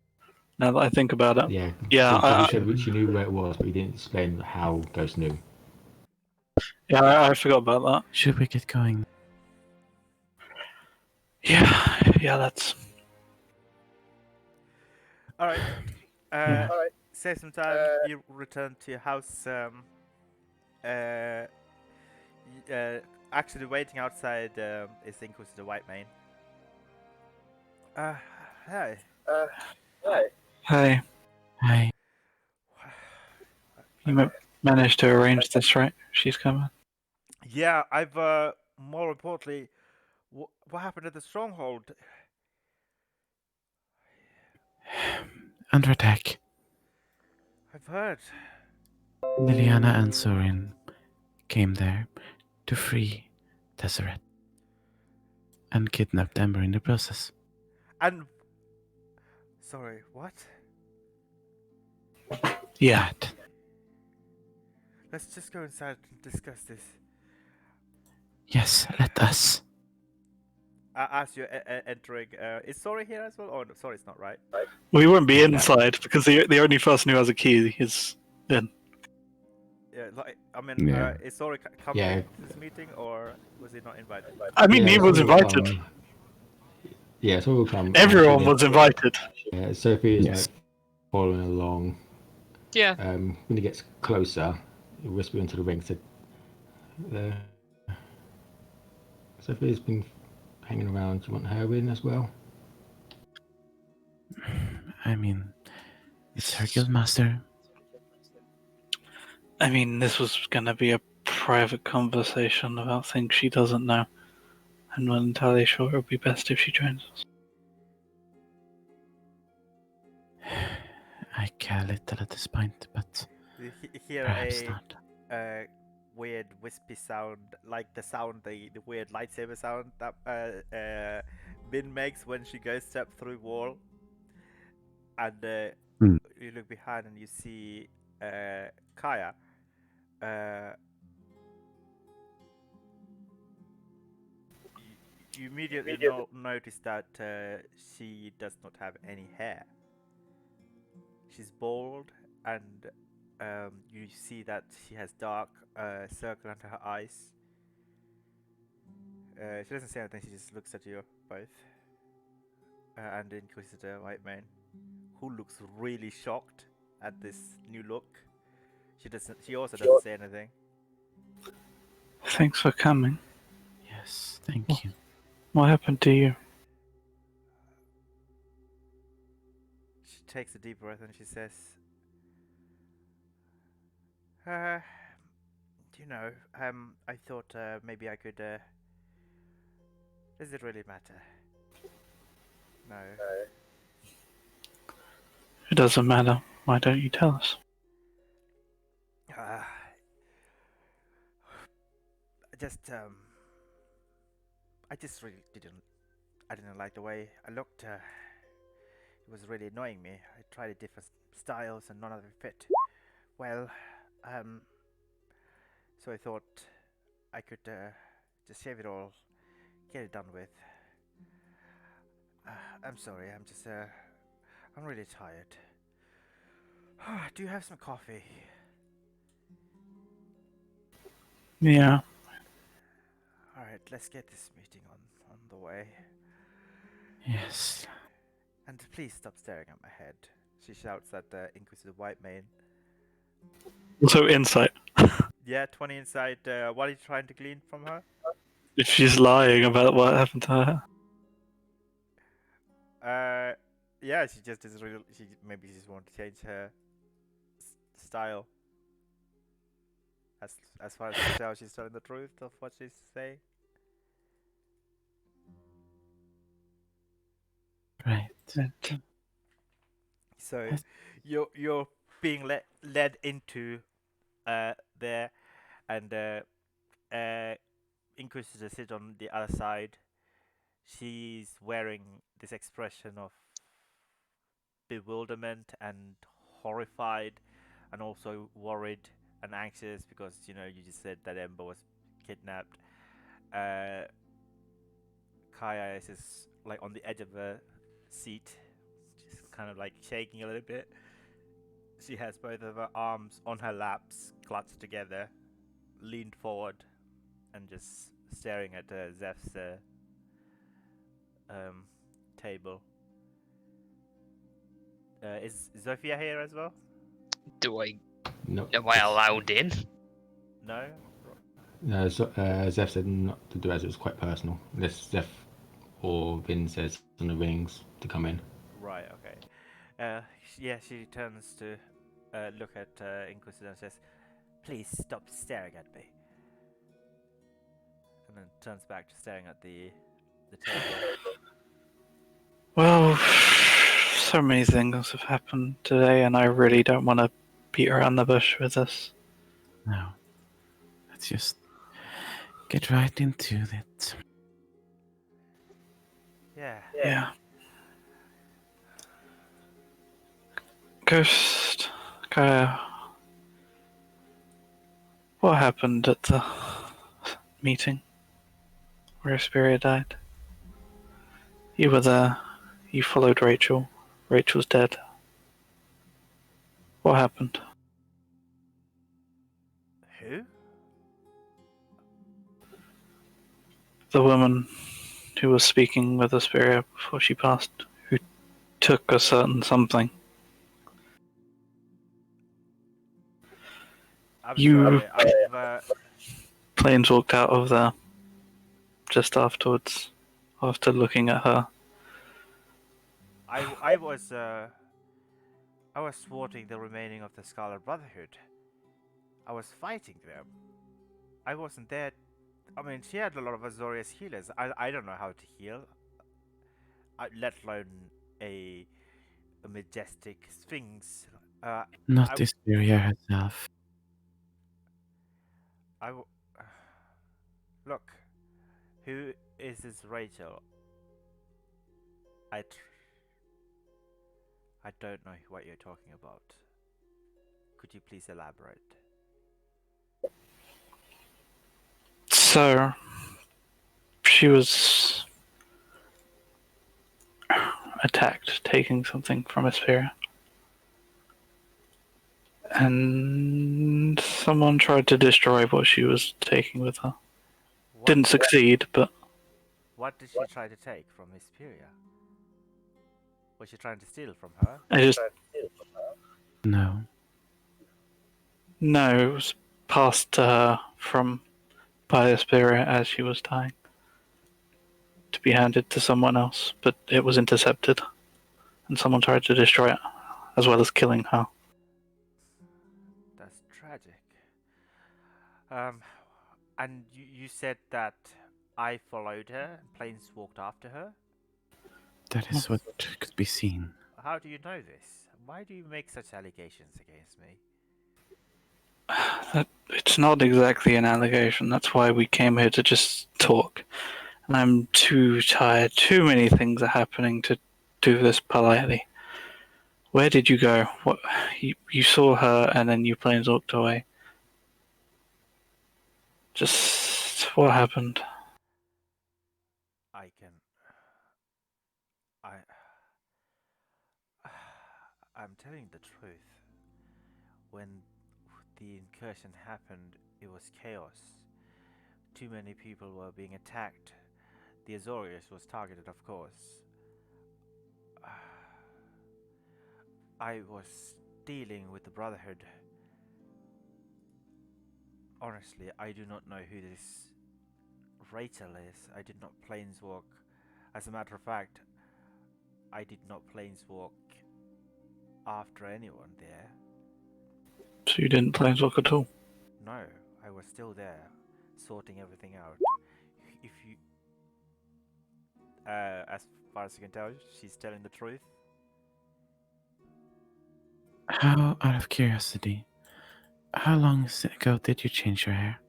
[SPEAKER 4] Now that I think about it.
[SPEAKER 5] Yeah.
[SPEAKER 4] Yeah,
[SPEAKER 5] She said that she knew where it was, but he didn't explain how Ghost knew.
[SPEAKER 4] Yeah, I forgot about that.
[SPEAKER 6] Should we get going?
[SPEAKER 4] Yeah, that's.
[SPEAKER 2] All right.
[SPEAKER 6] Yeah.
[SPEAKER 2] Save some time. You return to your house. Actually, waiting outside is Inquisitor Whitemane. Hey.
[SPEAKER 4] Hey,
[SPEAKER 6] Hi.
[SPEAKER 4] you managed to arrange this, right? She's coming.
[SPEAKER 2] Yeah, I've more importantly, what happened at the stronghold?
[SPEAKER 6] Under attack.
[SPEAKER 2] I've heard.
[SPEAKER 6] Liliana and Sorin came there to free Tesseret and kidnapped Ember in the process.
[SPEAKER 2] And sorry, what?
[SPEAKER 4] Yeah.
[SPEAKER 2] Let's just go inside and discuss this.
[SPEAKER 6] Yes, let us.
[SPEAKER 2] As you're entering, is Sorry here as well? Oh, no, sorry, it's not right.
[SPEAKER 4] We won't be inside because the only person who has a key is in.
[SPEAKER 2] Yeah, like, I mean,
[SPEAKER 7] Yeah.
[SPEAKER 2] is Sorry coming
[SPEAKER 5] Yeah.
[SPEAKER 2] to this meeting, or was he not invited?
[SPEAKER 4] I mean, he was
[SPEAKER 5] so we'll
[SPEAKER 4] invited.
[SPEAKER 5] come. Yeah, so we'll come.
[SPEAKER 4] Everyone was invited.
[SPEAKER 5] Yeah, Sophie is
[SPEAKER 7] Yes.
[SPEAKER 5] like following along.
[SPEAKER 3] Yeah.
[SPEAKER 5] When he gets closer, he'll whisper into the ring. Said, Sophie's been hanging around. Do you want her in as well?
[SPEAKER 6] I mean, it's her guildmaster.
[SPEAKER 4] I mean, this was gonna be a private conversation about things she doesn't know. I'm not entirely sure it would be best if she joins us.
[SPEAKER 6] I care little at this point, but
[SPEAKER 2] You hear
[SPEAKER 6] perhaps not.
[SPEAKER 2] a weird wispy sound, like the sound, the weird lightsaber sound that Min makes when she goes step through wall. And you look behind and you see Kaya. You immediately notice that she does not have any hair. She's bald, and you see that she has dark circle under her eyes. She doesn't say anything. She just looks at you both, and Inquisitor Whitemane, who looks really shocked at this new look. She also doesn't say anything.
[SPEAKER 4] Thanks for coming.
[SPEAKER 6] Yes, thank you.
[SPEAKER 4] What happened to you?
[SPEAKER 2] She takes a deep breath and she says, you know, I thought maybe I could. Does it really matter? No.
[SPEAKER 4] It doesn't matter. Why don't you tell us?
[SPEAKER 2] I just really didn't. I didn't like the way I looked. It was really annoying me. I tried different styles and none of them fit. Well, so I thought I could just shave it all, get it done with. I'm sorry. I'm really tired. Do you have some coffee?
[SPEAKER 4] Yeah.
[SPEAKER 2] Alright, let's get this meeting on the way.
[SPEAKER 6] Yes.
[SPEAKER 2] And please stop staring at my head. She shouts at Inquisitor Whitemane.
[SPEAKER 4] Also, insight.
[SPEAKER 2] Yeah, 20 inside. What are you trying to glean from her?
[SPEAKER 4] If she's lying about what happened to her.
[SPEAKER 2] Yeah, she just is real. Maybe she just want to change her style. As far as I can tell, she's telling the truth of what she's saying.
[SPEAKER 6] Right.
[SPEAKER 2] So
[SPEAKER 6] Yes.
[SPEAKER 2] you're being led into there, and Inquisitor sit on the other side. She's wearing this expression of bewilderment and horrified, and also worried and anxious because you just said that Ember was kidnapped. Uh, Kaya is just like on the edge of a seat, just kind of like shaking a little bit. She has both of her arms on her laps, clutched together, leaned forward, and just staring at Zeph's um, table. Is Zofia here as well?
[SPEAKER 5] No.
[SPEAKER 3] Am I allowed in?
[SPEAKER 2] No.
[SPEAKER 5] Zeph said not to do as it was quite personal. Unless Zeph or Vin says on the rings to come in.
[SPEAKER 2] Right. Okay. Yeah. She turns to look at Inquisitor and says, "Please stop staring at me." And then turns back to staring at the table.
[SPEAKER 4] Well, so many things have happened today, and I really don't want to beat around the bush with this.
[SPEAKER 6] No. Let's just get right into it.
[SPEAKER 2] Yeah.
[SPEAKER 4] Yeah. Ghost, Kaya, what happened at the meeting where Asperia died? You were there. You followed Rachel. Rachel's dead. What happened?
[SPEAKER 2] Who?
[SPEAKER 4] The woman who was speaking with Asperia before she passed, who took a certain something.
[SPEAKER 2] I'm
[SPEAKER 4] You-
[SPEAKER 2] sorry. I've
[SPEAKER 4] Planes walked out of there just afterwards, after looking at her.
[SPEAKER 2] I was thwarting the remaining of the Scarlet Brotherhood. I was fighting them. I wasn't there. I mean, she had a lot of Azorius healers. I don't know how to heal, let alone a majestic sphinx.
[SPEAKER 6] Not
[SPEAKER 2] I,
[SPEAKER 6] Asperia herself.
[SPEAKER 2] I w- look. Who is this Rachel? I don't know what you're talking about. Could you please elaborate?
[SPEAKER 4] So, she was attacked, taking something from Asperia. And someone tried to destroy what she was taking with her.
[SPEAKER 2] What,
[SPEAKER 4] Didn't succeed, but
[SPEAKER 2] what did she try to take from Hesperia? Was she trying to steal from her?
[SPEAKER 4] I just
[SPEAKER 6] No.
[SPEAKER 4] no, it was passed to her from by Asperia as she was dying to be handed to someone else, but it was intercepted, and someone tried to destroy it, as well as killing her.
[SPEAKER 2] That's tragic. Um, and you said that I followed her and planes walked after her?
[SPEAKER 6] That is what could be seen.
[SPEAKER 2] How do you know this? Why do you make such allegations against me?
[SPEAKER 4] It's not exactly an allegation. That's why we came here to just talk. And I'm too tired. Too many things are happening to do this politely. Where did you go? What you saw her and then you planes walked away. Just what happened?
[SPEAKER 2] I can. I. I'm telling the truth. When the incursion happened, it was chaos. Too many people were being attacked. The Azorius was targeted, of course. I was dealing with the Brotherhood. Honestly, I do not know who this Rachel is. I did not planeswalk. As a matter of fact, I did not planeswalk after anyone there.
[SPEAKER 4] So you didn't planeswalk at all?
[SPEAKER 2] No, I was still there, sorting everything out. If you, as far as you can tell, she's telling the truth.
[SPEAKER 6] How, out of curiosity, how long ago did you change your hair?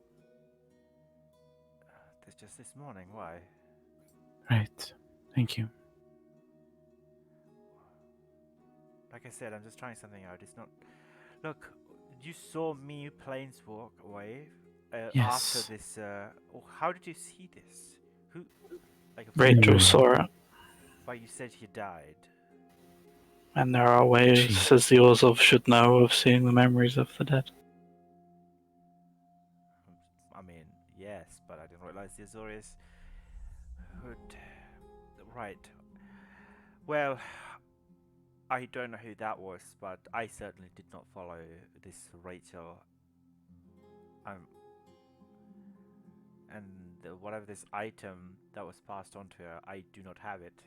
[SPEAKER 2] That's just this morning. Why?
[SPEAKER 6] Right. Thank you.
[SPEAKER 2] Like I said, I'm just trying something out. It's not. Look, you saw me planeswalk away after
[SPEAKER 6] Yes.
[SPEAKER 2] this. How did you see this? Who? Like a
[SPEAKER 4] Rachel
[SPEAKER 6] Hmm.
[SPEAKER 4] saw it,
[SPEAKER 2] But you said he died.
[SPEAKER 4] and there are ways,
[SPEAKER 6] Gee.
[SPEAKER 4] as the Orzhov should know, of seeing the memories of the dead.
[SPEAKER 2] I mean, yes, but I didn't realize the Azorius would. Right. Well, I don't know who that was, but I certainly did not follow this Rachel. And whatever this item that was passed on to her, I do not have it.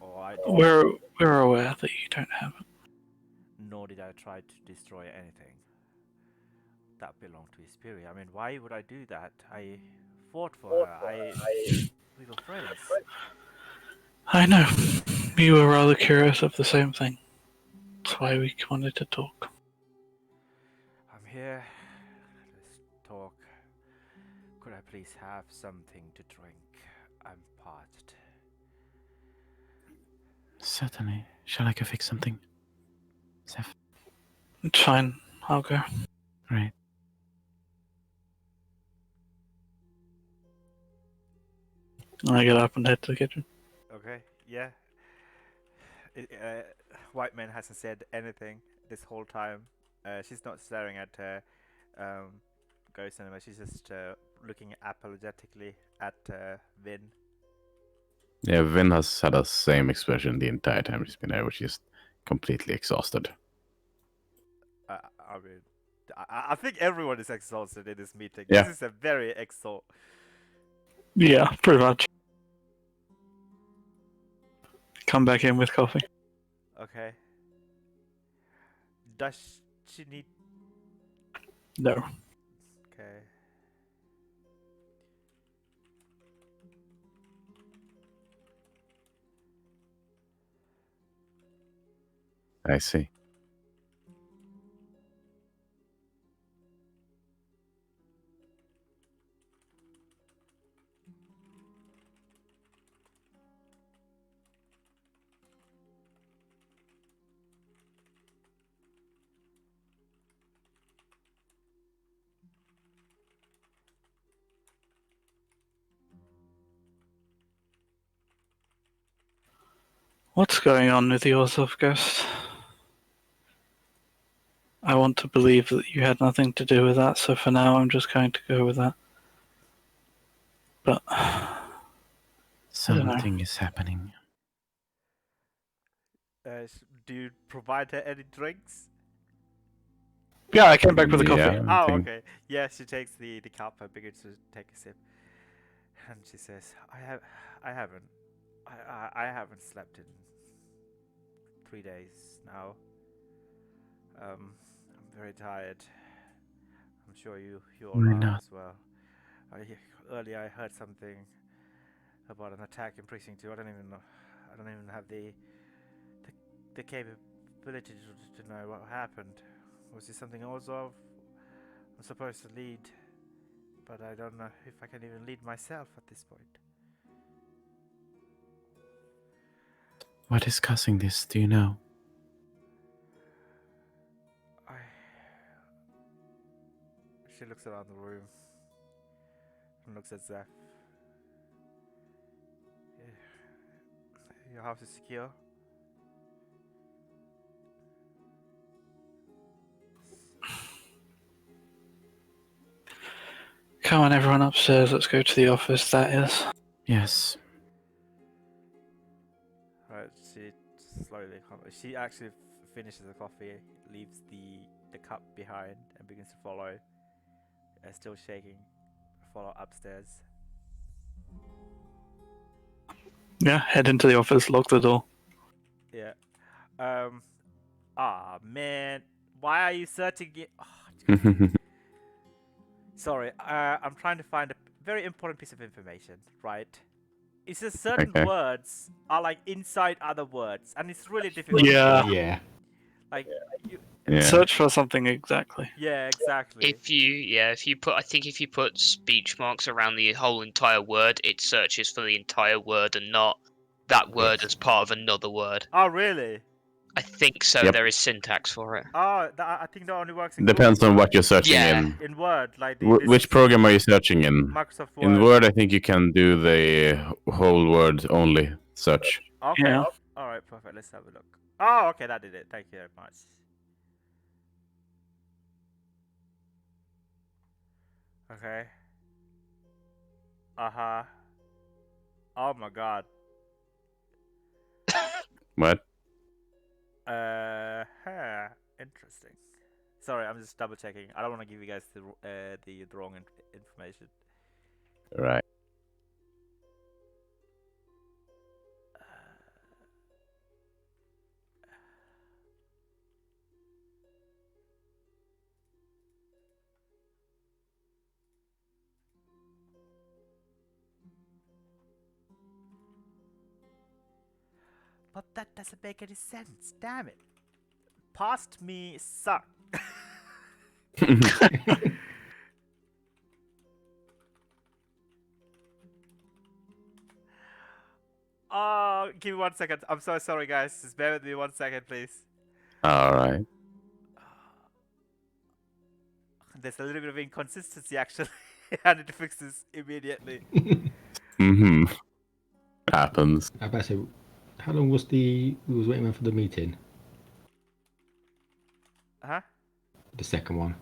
[SPEAKER 2] Or I did,
[SPEAKER 4] We're aware that you don't have it.
[SPEAKER 2] nor did I try to destroy anything that belonged to Hesperia. I mean, why would I do that? I fought for her. We were friends.
[SPEAKER 4] I know. We were rather curious of the same thing. That's why we wanted to talk.
[SPEAKER 2] I'm here. Let's talk. Could I please have something to drink? I'm parched.
[SPEAKER 6] Certainly. Shall I go fix something? Seth?
[SPEAKER 4] It's fine. I'll go.
[SPEAKER 6] Right.
[SPEAKER 4] I get up and head to the kitchen.
[SPEAKER 2] Okay, yeah. White man hasn't said anything this whole time. She's not staring at her ghost anymore. She's just looking apologetically at Vin.
[SPEAKER 7] Yeah, Vin has had the same expression the entire time she's been there, which is completely exhausted.
[SPEAKER 2] I mean, I think everyone is exhausted in this meeting.
[SPEAKER 7] Yeah.
[SPEAKER 2] This is a very
[SPEAKER 4] Yeah, pretty much. Come back in with coffee.
[SPEAKER 2] Okay. Does she need?
[SPEAKER 4] No.
[SPEAKER 2] Okay.
[SPEAKER 7] I see.
[SPEAKER 4] What's going on with the Orzhov ghost? I want to believe that you had nothing to do with that, so for now I'm just going to go with that. But
[SPEAKER 6] Something is happening.
[SPEAKER 2] Do you provide her any drinks?
[SPEAKER 4] yeah, I came back with the coffee.
[SPEAKER 7] Yeah, I
[SPEAKER 2] Oh,
[SPEAKER 7] think-
[SPEAKER 2] okay. Yeah, she takes the cup and begins to take a sip, and she says, I haven't slept in 3 days now. I'm very tired. I'm sure you all
[SPEAKER 6] We're
[SPEAKER 2] are
[SPEAKER 6] not.
[SPEAKER 2] as well. Earlier I heard something about an attack in Precinct 2. I don't even know. I don't even have the capability to know what happened. Was this something Orzhov? I'm supposed to lead, but I don't know if I can even lead myself at this point.
[SPEAKER 6] What is causing this? Do you know?
[SPEAKER 2] She looks around the room and looks at Zeph. Your house is secure?
[SPEAKER 4] Come on, everyone upstairs. Let's go to the office. That is.
[SPEAKER 6] Yes.
[SPEAKER 2] Right, she slowly. She actually finishes the coffee, leaves the cup behind, and begins to follow. Still shaking, follow upstairs.
[SPEAKER 4] Yeah, head into the office. Lock the door.
[SPEAKER 2] Yeah. Man, why are you searching it? Oh, sorry. I'm trying to find a very important piece of information. Right. It's just certain
[SPEAKER 7] Okay.
[SPEAKER 2] words are like inside other words, and it's really difficult.
[SPEAKER 4] Yeah.
[SPEAKER 5] Yeah.
[SPEAKER 2] Like, you,
[SPEAKER 7] Yeah.
[SPEAKER 4] Search for something exactly.
[SPEAKER 2] yeah, exactly.
[SPEAKER 3] If you put, I think if you put speech marks around the whole entire word, it searches for the entire word and not that word as part of another word.
[SPEAKER 2] Oh, really?
[SPEAKER 3] I think so.
[SPEAKER 7] Yep.
[SPEAKER 3] There is syntax for it.
[SPEAKER 2] Oh, I think that only works in
[SPEAKER 7] Depends
[SPEAKER 2] Google,
[SPEAKER 7] on what you're searching
[SPEAKER 3] Yeah.
[SPEAKER 7] in.
[SPEAKER 2] in Word, like
[SPEAKER 7] Which program are you searching in?
[SPEAKER 2] Microsoft Word.
[SPEAKER 7] In Word, I think you can do the whole word only search.
[SPEAKER 2] Okay.
[SPEAKER 4] Yeah.
[SPEAKER 2] All right, perfect. Let's have a look. Oh, okay, that did it. Thank you very much. Okay. Uh-huh. Oh my god.
[SPEAKER 7] What?
[SPEAKER 2] Interesting. Sorry, I'm just double checking. I don't want to give you guys the wrong information.
[SPEAKER 7] Right.
[SPEAKER 2] But that doesn't make any sense. Damn it. Past me suck. Oh, give me 1 second. I'm so sorry, guys. Just bear with me 1 second, please.
[SPEAKER 7] All right.
[SPEAKER 2] There's a little bit of inconsistency, actually. I need to fix this immediately.
[SPEAKER 7] Mm-hmm. Happens.
[SPEAKER 5] I better say, how long was we was waiting for the meeting?
[SPEAKER 2] Huh?
[SPEAKER 5] The second one.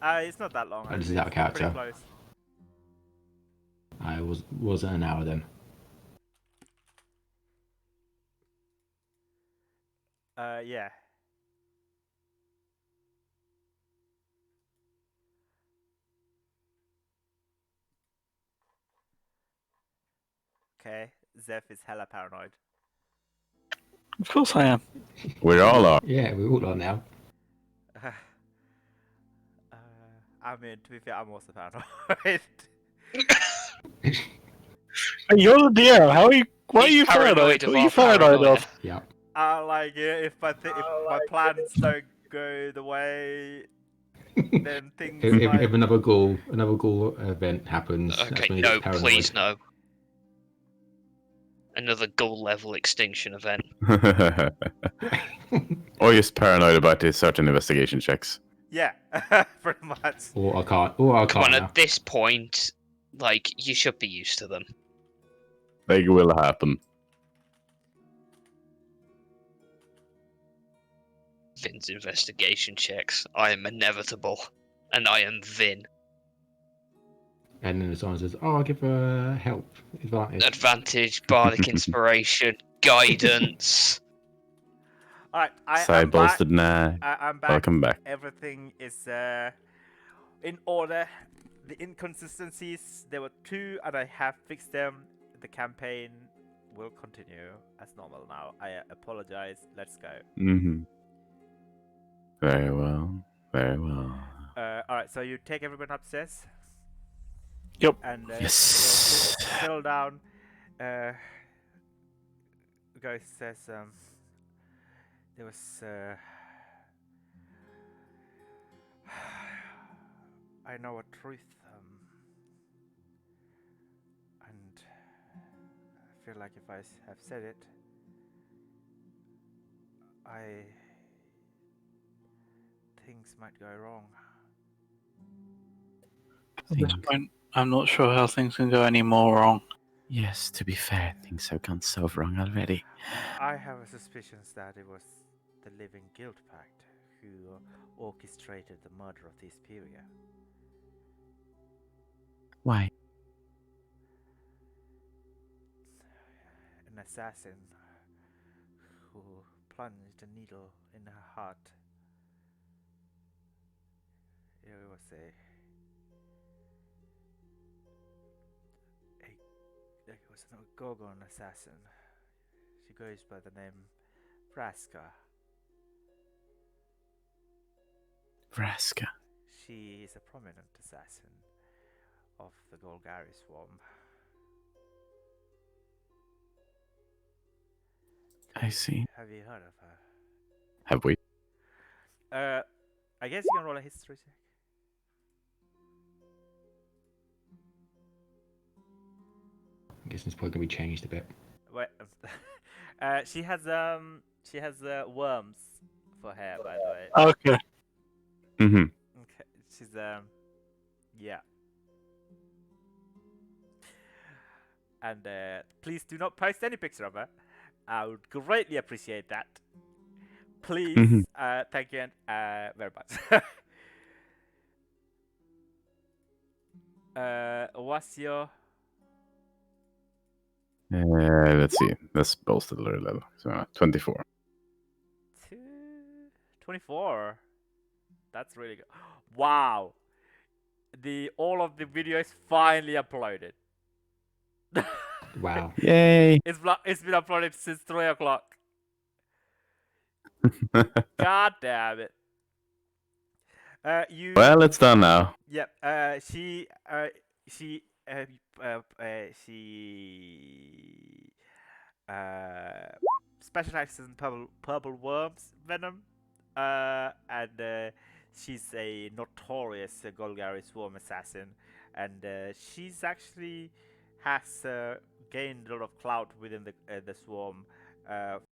[SPEAKER 2] It's not that long.
[SPEAKER 5] Oh, this is
[SPEAKER 2] It's
[SPEAKER 5] out of character.
[SPEAKER 2] pretty close.
[SPEAKER 5] I wasn't an hour then.
[SPEAKER 2] Yeah. Okay. Zeph is hella paranoid.
[SPEAKER 4] Of course I am.
[SPEAKER 7] We all are.
[SPEAKER 5] Yeah, we all are now.
[SPEAKER 2] I mean, to be fair, I'm also paranoid.
[SPEAKER 4] Hey, you're the DM. How are you? Why are
[SPEAKER 3] He's
[SPEAKER 4] you paranoid?
[SPEAKER 3] paranoid of
[SPEAKER 4] What are you
[SPEAKER 3] our
[SPEAKER 4] paranoid
[SPEAKER 3] paranoia.
[SPEAKER 4] of?
[SPEAKER 5] Yeah.
[SPEAKER 2] Like, if my plans don't go the way, then things might.
[SPEAKER 5] If another ghoul event happens, that's
[SPEAKER 3] Okay,
[SPEAKER 5] when he
[SPEAKER 3] no,
[SPEAKER 5] gets paranoid.
[SPEAKER 3] please no. Another goal level extinction event.
[SPEAKER 7] Or just paranoid about the certain investigation checks.
[SPEAKER 2] Yeah, pretty much.
[SPEAKER 5] Or I can't. Or I
[SPEAKER 3] Come
[SPEAKER 5] can't
[SPEAKER 3] on,
[SPEAKER 5] now.
[SPEAKER 3] at this point, like, you should be used to them.
[SPEAKER 7] They will happen.
[SPEAKER 3] Vin's investigation checks. I am inevitable. And I am Vin.
[SPEAKER 5] And then someone says, "Oh, I'll give her help advantage."
[SPEAKER 3] Advantage, bardic inspiration, guidance.
[SPEAKER 2] Alright, I'm
[SPEAKER 7] Side
[SPEAKER 2] back.
[SPEAKER 7] bolstered nag.
[SPEAKER 2] I'm back.
[SPEAKER 7] Welcome back.
[SPEAKER 2] Everything is in order. The inconsistencies, there were 2, and I have fixed them. The campaign will continue as normal now. I apologize. Let's go.
[SPEAKER 7] Mm-hmm. Very well. Very well.
[SPEAKER 2] Alright, so you take everyone upstairs.
[SPEAKER 4] Yep.
[SPEAKER 2] And
[SPEAKER 7] Yes.
[SPEAKER 2] settle down. Guy says there was I know a truth, and I feel like if I have said it, things might go wrong.
[SPEAKER 4] At this point, I'm not sure how things can go any more wrong.
[SPEAKER 6] Yes, to be fair, things have gone so wrong already.
[SPEAKER 2] I have a suspicion that it was the Living Guild Pact who orchestrated the murder of the Asperia.
[SPEAKER 6] Why?
[SPEAKER 2] An assassin who plunged a needle in her heart. It was an Gorgon assassin. She goes by the name Vraska.
[SPEAKER 6] Vraska.
[SPEAKER 2] She is a prominent assassin of the Golgari swarm.
[SPEAKER 6] I see.
[SPEAKER 2] Have you heard of her?
[SPEAKER 7] Have we?
[SPEAKER 2] I guess you can roll a history check.
[SPEAKER 5] I guess it's probably gonna be changed a bit.
[SPEAKER 2] Wait, she has worms for hair, by the way.
[SPEAKER 4] Okay.
[SPEAKER 7] Mm-hmm.
[SPEAKER 2] Okay, she's yeah. And please do not post any picture of her. I would greatly appreciate that. Please,
[SPEAKER 7] Mhm.
[SPEAKER 2] thank you very much. What's your
[SPEAKER 7] Let's see. That's boasted lower level. So 24.
[SPEAKER 2] 24? That's really good. Wow. All of the video is finally uploaded.
[SPEAKER 5] Wow.
[SPEAKER 7] Yay!
[SPEAKER 2] It's been uploaded since 3 o'clock. God damn it. You.
[SPEAKER 7] Well, it's done now.
[SPEAKER 2] Yep. She specializes in purple worms venom. And she's a notorious Golgari swarm assassin, and she's actually has gained a lot of clout within the swarm